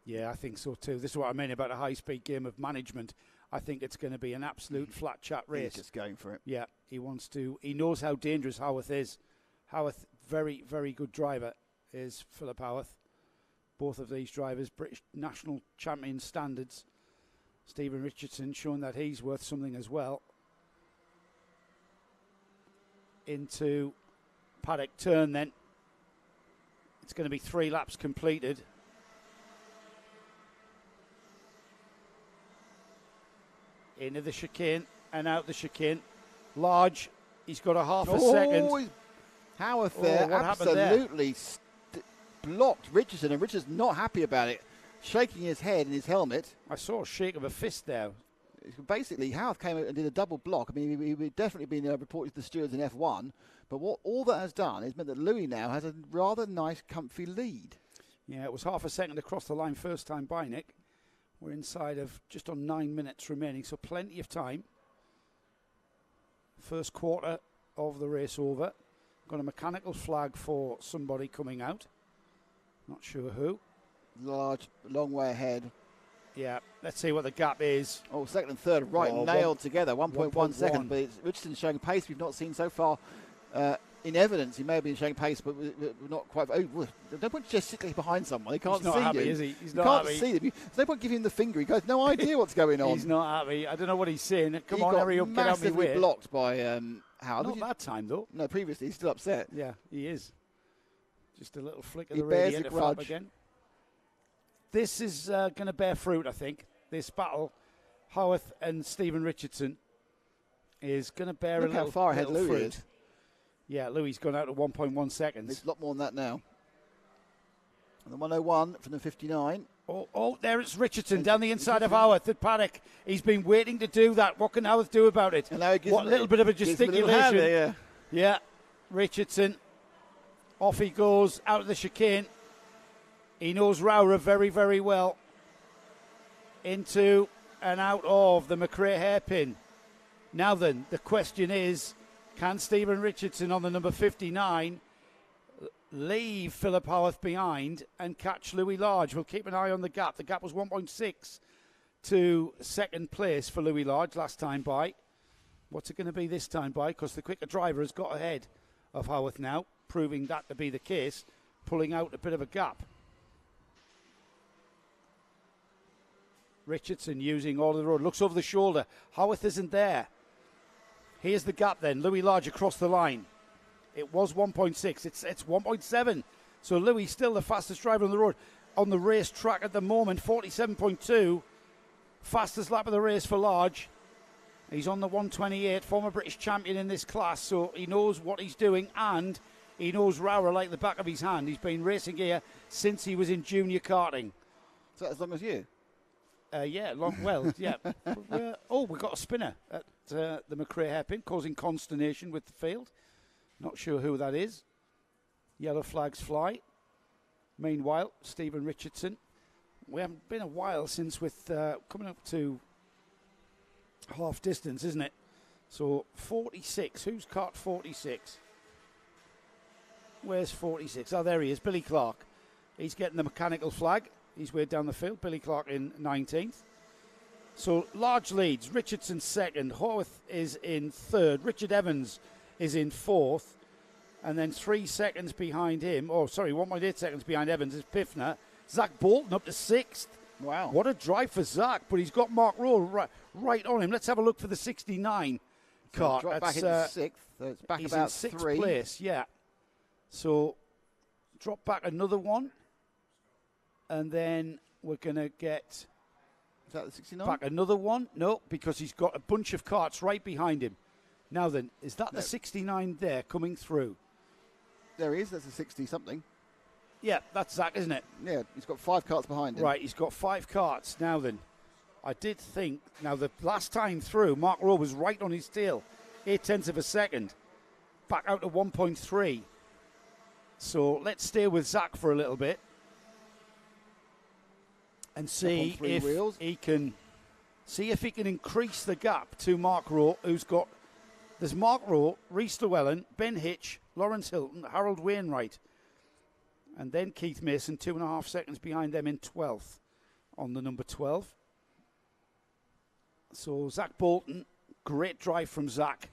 Yeah, I think so too. This is what I mean about a high-speed game of management. I think it's going to be an absolute flat chat race. He's just going for it. Yeah, he knows how dangerous Howarth is. Howarth, very, very good driver is Philip Howarth. Both of these drivers, British national champion standards. Stephen Richardson showing that he's worth something as well. Into Paddock turn then. It's going to be 3 laps completed. Into the chicane and out the chicane. Large, he's got a half a second. Howarth there absolutely blocked Richardson, and Richardson's not happy about it, shaking his head in his helmet. I saw a shake of a fist there. Basically, Howarth came out and did a double block. I mean, he would definitely been reported to the stewards in F1, but what all that has done is meant that Louis now has a rather nice, comfy lead. Yeah, it was half a second across the line first time by Nick. We're inside of just on 9 minutes remaining, so plenty of time. First quarter of the race over. Got a mechanical flag for somebody coming out. Not sure who. Large, long way ahead. Yeah, let's see what the gap is. Oh, second and third nailed together. 1.1 second, but Richardson's showing pace we've not seen so far in evidence, he may have been showing pace, but not quite. Oh, no point just sitting behind someone. He can't He's not see happy, you. is he? He's He not can't happy. see them. There's no point giving him the finger. He has no idea what's going on. He's not happy. I don't know what he's saying. Come He on, got hurry up, get out of my massively way. blocked by Howard. Not that time, though. No, previously, he's still upset. Yeah, he is. Just a little flick of He the bears radiator a flap grudge. again. This is going to bear fruit, I think. This battle, Howarth and Stephen Richardson, is going to bear Look a how little, far ahead little Louis fruit. is. Yeah, Louis gone out to 1.1 seconds. It's a lot more than that now. And the 101 from the 59. Oh, there it's Richardson down the inside of Howarth at Paddock. He's been waiting to do that. What can Howarth do about it? And now he gives What him little bit of a gives him a little gesticulation. hand there, Yeah, Richardson. Off he goes out of the chicane. He knows ROWRAH very, very well. Into and out of the McRae hairpin. Now then, the question is, can Stephen Richardson on the number 59 leave Philip Howarth behind and catch Louis Large? We'll keep an eye on the gap. The gap was 1.6 to second place for Louis Large last time by. What's it going to be this time by? Because the quicker driver has got ahead of Howarth now, proving that to be the case, pulling out a bit of a gap. Richardson using all of the road, looks over the shoulder. Howarth isn't there. Here's the gap then. Louis Large across the line. It was 1.6. It's 1.7. So Louis still the fastest driver on the road. On the race track at the moment, 47.2. Fastest lap of the race for Large. He's on the 128, former British champion in this class, so he knows what he's doing, and he knows ROWRAH like the back of his hand. He's been racing here since he was in junior karting. So as long as you? Yeah, yeah. We've got a spinner at the McRae hairpin, causing consternation with the field. Not sure who that is. Yellow flags fly. Meanwhile, Stephen Richardson. We haven't been a while since with coming up to half distance, isn't it? So 46. Who's kart 46? Where's 46? Oh, there he is, Billy Clark. He's getting the mechanical flag. He's way down the field. Billy Clark in 19th. So Large leads. Richardson second. Howarth is in third. Richard Evans is in fourth. And then 3 seconds behind him, 1.8 seconds behind Evans is Piffner. Zach Bolton up to sixth. Wow. What a drive for Zach, but he's got Mark Rowe right on him. Let's have a look for the 69 car. Drop back into sixth. So it's back he's about in sixth 3. place, yeah. So drop back another one. And then we're going to get... Is that the 69? Back another one? No, because he's got a bunch of carts right behind him. Now then, is that No. the 69 there coming through? There he is. That's a 60-something. Yeah, that's Zach, isn't it? Yeah, he's got 5 carts behind him. Right, he's got 5 carts. Now then, I did think... Now, the last time through, Mark Rowe was right on his tail. 0.8 of a second. Back out to 1.3. So let's stay with Zach for a little bit. And see if he can increase the gap to Mark Rowe, who's got... There's Mark Rowe, Rhys Llewellyn, Ben Hitch, Lawrence Hilton, Harold Wainwright. And then Keith Mason, 2.5 seconds behind them in 12th on the number 12. So Zach Bolton, great drive from Zach.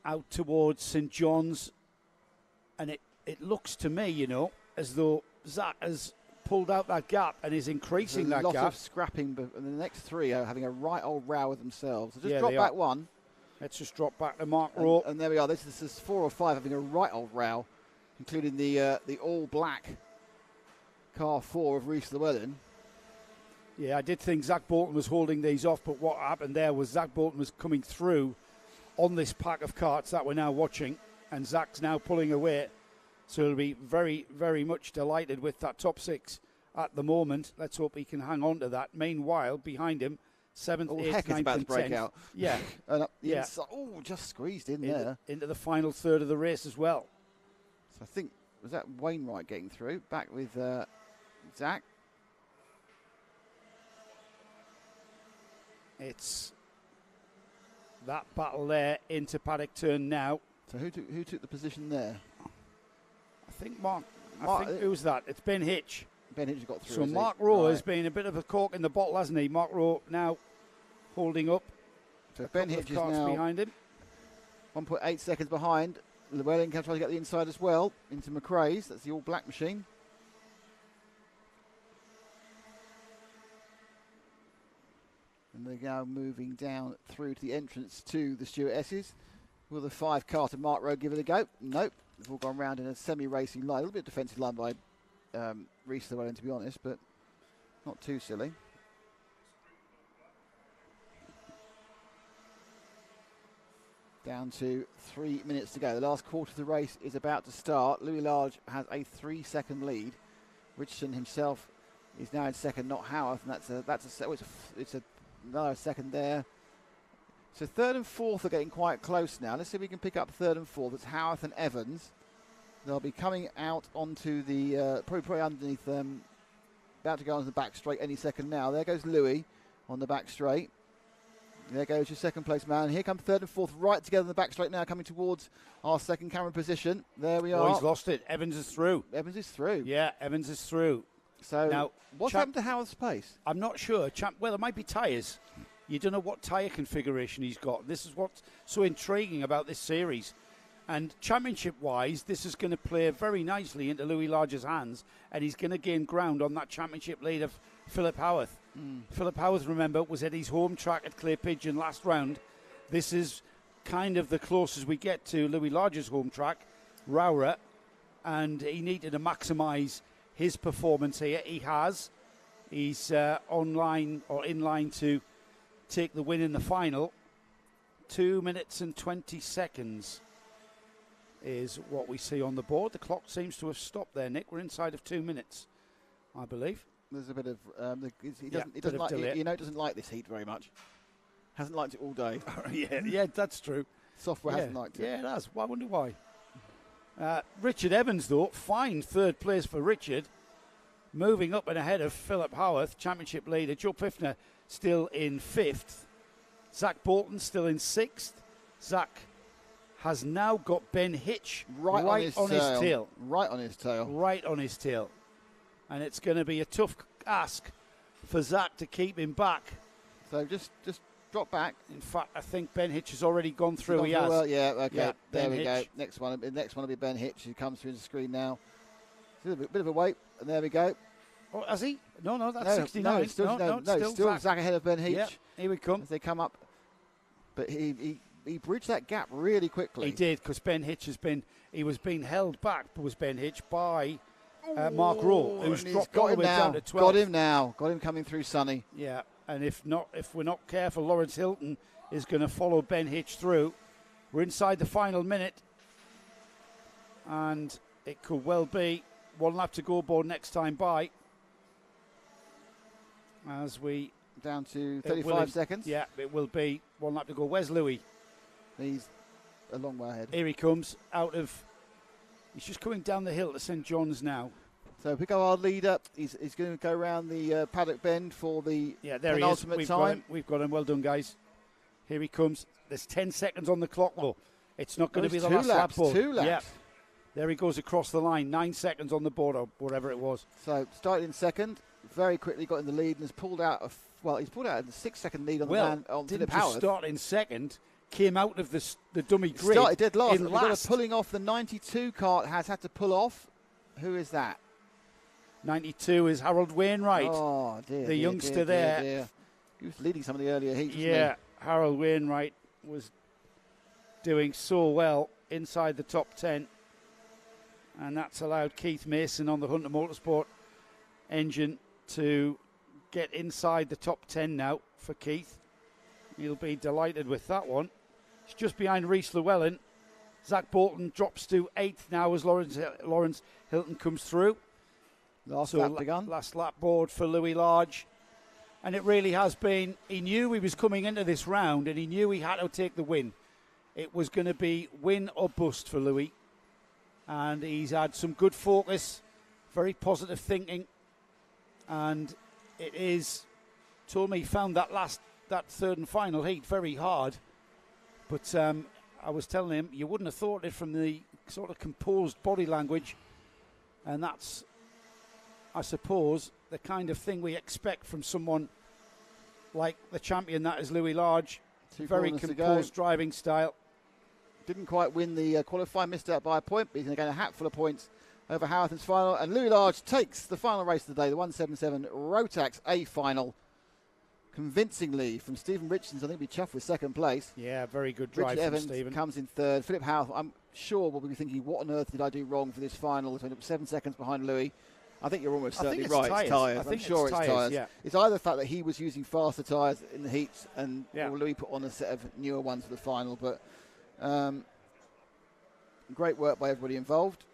Out towards St John's. And it looks to me, as though Zach has pulled out that gap and is increasing that gap. gap. A lot of scrapping, but the next 3 are having a right old row with themselves. So just Yeah, drop they back are. 1. Let's just drop back to Mark Rowe. And there we are. This is 4 or 5 having a right old row, including the all-black car 4 of Rhys Llewellyn. Yeah, I did think Zach Bolton was holding these off, but what happened there was Zach Bolton was coming through on this pack of carts that we're now watching, and Zach's now pulling away. So he'll be very, very much delighted with that top 6 at the moment. Let's hope he can hang on to that. Meanwhile, behind him, 7th, 8th, Heck is 9th about and to break 10th. out. Yeah. And up the Yeah. inside. Oh, just squeezed in there. Into the final third of the race as well. So I think, was that Wainwright getting through? Back with Zach. It's that battle there into Paddock turn now. So who took the position there? I think who's that? It's Ben Hitch. Ben Hitch got through. So Mark Rowe has been a bit of a cork in the bottle, hasn't he? Mark Rowe now holding up. So a Ben couple Hitch of is carts now behind him. 1.8 seconds behind. Llewellyn can try to get the inside as well into McRae's. That's the all black machine. And they're now moving down through to the entrance to the Stewart-esses. Will the 5 car to Mark Rowe give it a go? Nope. They've all gone round in a semi-racing line. A little bit of defensive line by Reese Llewellyn, to be honest, but not too silly. Down to 3 minutes to go. The last quarter of the race is about to start. Louis Large has a 3-second lead. Richardson himself is now in second, not Howarth, and it's another second there. So third and fourth are getting quite close now. Let's see if we can pick up third and fourth. It's Howarth and Evans. They'll be coming out onto the probably underneath them. About to go onto the back straight any second now. There goes Louis on the back straight. There goes your second place man. Here come third and fourth right together in the back straight now, coming towards our second camera position. There we are. Oh, he's lost it. Evans is through. Evans is through. Yeah, Evans is through. So now, what's happened to Howarth's pace? I'm not sure. Well, it might be tyres. You don't know what tyre configuration he's got. This is what's so intriguing about this series. And championship-wise, this is going to play very nicely into Louis Large's hands, and he's going to gain ground on that championship lead of Philip Howarth. Philip Howarth, remember, was at his home track at Clay Pigeon last round. This is kind of the closest we get to Louis Large's home track, ROWRAH, and he needed to maximise his performance here. He has. He's in line to take the win in the final. 2 minutes and 20 seconds is what we see on the board. The clock seems to have stopped there, Nick. We're inside of 2 minutes, I believe. There's a bit of he doesn't like this heat very much. Hasn't liked it all day. yeah, that's true. Software hasn't liked it. Yeah, it has. I wonder why. Richard Evans, though, fine third place for Richard. Moving up and ahead of Philip Howarth, championship leader. Joe Piffner still in 5th. Zach Bolton still in 6th. Zach has now got Ben Hitch right on his tail. Right on his tail. Right on his tail. And it's going to be a tough ask for Zach to keep him back. So just drop back. In fact, I think Ben Hitch has already gone through. He has. Well, yeah, okay. Yeah, there we go. Next one will be Ben Hitch, who comes through the screen now. It's a bit of a wait, and there we go. Oh, has he? No, that's 69. No, it's still Zach ahead of Ben Hitch. Yeah, here we come. As they come up. But he bridged that gap really quickly. He did, because Ben Hitch was being held back, was Ben Hitch, by Mark Rowe, who's dropped all the way down to 12. Got him now. Got him coming through Sonny. Yeah, and if we're not careful, Lawrence Hilton is going to follow Ben Hitch through. We're inside the final minute, and it could well be one lap to go board next time by. As we down to 35 seconds. Yeah, it will be one lap to go. Where's Louis? He's a long way ahead. Here he comes he's just coming down the hill to St John's now. So pick up our leader. He's going to go around the paddock bend for the penultimate time. We've got him. Well done, guys. Here he comes. There's 10 seconds on the clock, though. It's not going to be the last lap board. 2 laps. Yeah. There he goes across the line. 9 seconds on the board, or whatever it was. So started in second. Very quickly got in the lead and has pulled out he's pulled out a 6-second lead on the man on didn't Philip Howarth. Just start in second. Came out of the dummy grid. Started dead last. We've got pulling off. The 92 cart has had to pull off. Who is that? 92 is Harold Wainwright. Oh, dear. The youngster there. Dear. He was leading some of the earlier heats. Yeah, Harold Wainwright was doing so well inside the top 10. And that's allowed Keith Mason on the Hunter Motorsport engine to get inside the top 10 now for Keith. He'll be delighted with that one. It's just behind Reese Llewellyn. Zach Bolton drops to 8th now as Lawrence Hilton comes through. Last lap begun. Last lap board for Louis Large. And it really has been, he knew he was coming into this round and he knew he had to take the win. It was going to be win or bust for Louis. And he's had some good focus, very positive thinking. And it is, told me he found that third and final heat very hard. But I was telling him, you wouldn't have thought it from the sort of composed body language. And that's, I suppose, the kind of thing we expect from someone like the champion that is Louis Large. Very composed driving style. didn't quite win the qualifying, missed out by a point, but he's going to get a hatful of points over Howarth in his final. And Louis Large takes the final race of the day, the 177 Rotax A final, convincingly from Stephen Richardson's. I think he'll be chuffed with second place. Yeah, very good drive Richard from Evans Stephen. comes in third. Philip Howarth, I'm sure, will be thinking, what on earth did I do wrong for this final? He's 7 seconds behind Louis. I think you're almost certainly right. It's tyres. I'm sure it's tyres. Yeah. It's either the fact that he was using faster tyres in the heats and Louis put on a set of newer ones for the final. But great work by everybody involved.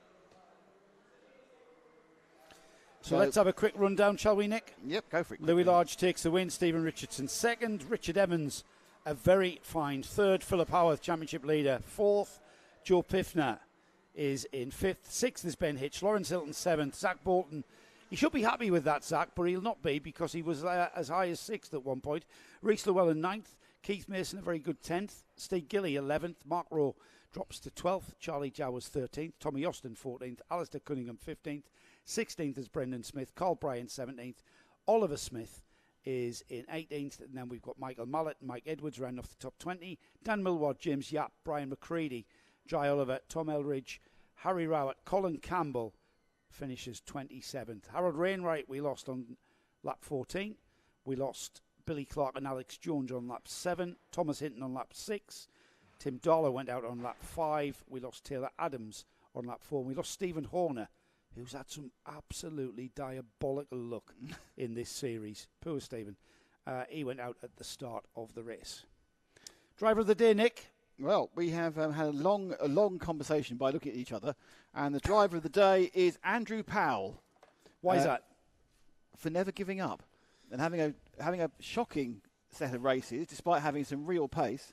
So let's have a quick rundown, shall we, Nick? Yep, go for it. Louis Large takes the win. Stephen Richardson second. Richard Evans a very fine third. Philip Howarth, championship leader, fourth. Joe Piffner is in fifth. Sixth is Ben Hitch. Lawrence Hilton seventh. Zach Bolton, he should be happy with that, Zach, but he'll not be because he was as high as sixth at one point. Reece Llewellyn ninth. Keith Mason a very good 10th. Steve Gilly 11th. Mark Rowe drops to 12th. Charlie Jowers 13th. Tommy Austin 14th. Alistair Cunningham 15th. 16th is Brendan Smith. Carl Bryant 17th. Oliver Smith is in 18th. And then we've got Michael Mallet and Mike Edwards round off the top 20. Dan Millward, James Yapp, Brian McCready, Jai Oliver, Tom Elridge, Harry Rowett, Colin Campbell finishes 27th. Harold Rainwright we lost on lap 14. We lost Billy Clark and Alex Jones on lap 7. Thomas Hinton on lap 6. Tim Darlow went out on lap 5. We lost Taylor Adams on lap 4. We lost Stephen Horner, who's had some absolutely diabolical luck in this series. Poor Stephen. He went out at the start of the race. Driver of the day, Nick. Well, we have had a long conversation by looking at each other, and the driver of the day is Andrew Powell. Why is that? For never giving up and having a shocking set of races, despite having some real pace,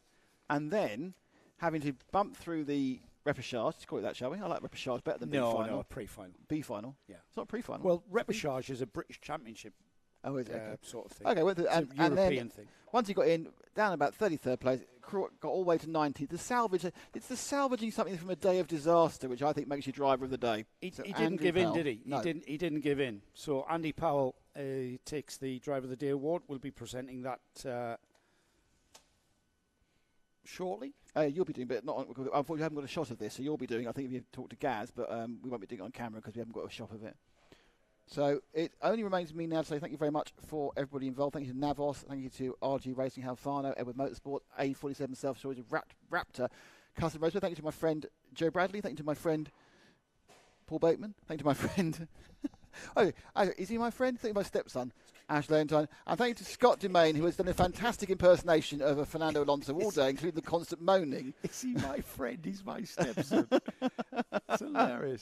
and then having to bump through the repechage. Let's call it that, shall we? I like repechage better than B-final. No, pre-final. B-final? Yeah. It's not pre-final. Well, repechage is a British championship sort of thing. Okay, it's a and European then thing. Once he got in, down about 33rd place, got all the way to 19th. It's the salvaging something from a day of disaster, which I think makes you driver of the day. He didn't give in, did he? No. He didn't give in. So Andy Powell takes the Driver of the Day award. We'll be presenting that shortly. You'll be doing, but not. Unfortunately, we haven't got a shot of this, so you'll be doing. I think if you talk to Gaz, but we won't be doing it on camera because we haven't got a shot of it. So it only remains for me now to say thank you very much for everybody involved. Thank you to NAVOS, thank you to RG Racing, Halfano, Edward Motorsport, A47 Self-Storage, Raptor, Custom Raceway. Thank you to my friend Joe Bradley. Thank you to my friend Paul Bateman. Thank you to my friend. Is he my friend? Thank you to my stepson, Ash Leontine. And thank you to Scott Dumain, who has done a fantastic impersonation of a Fernando Alonso all day, including the constant moaning. Is he my friend? He's my stepson. That's hilarious.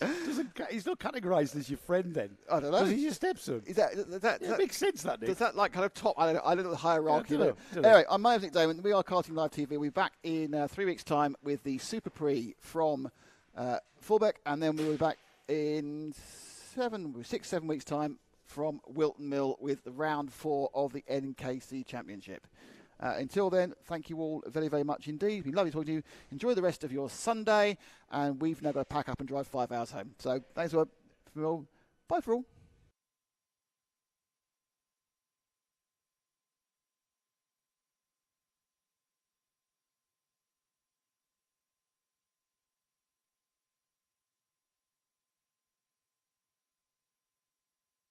He's not categorised as your friend then. I don't know. Because he's your stepson. It makes sense, that, Nick. Does that like kind of top? I don't know the hierarchy. Yeah, anyway, I'm Isaac Damon. We are Karting Live TV. We'll be back in 3 weeks' time with the Super Prix from Fulbeck, and then we'll be back in 7 weeks' time from Wilton Mill with the round 4 of the NKC Championship. Until then, thank you all very, very much indeed. It's been lovely talking to you. Enjoy the rest of your Sunday, and we've now got to pack up and drive 5 hours home. So thanks for all. Bye for all.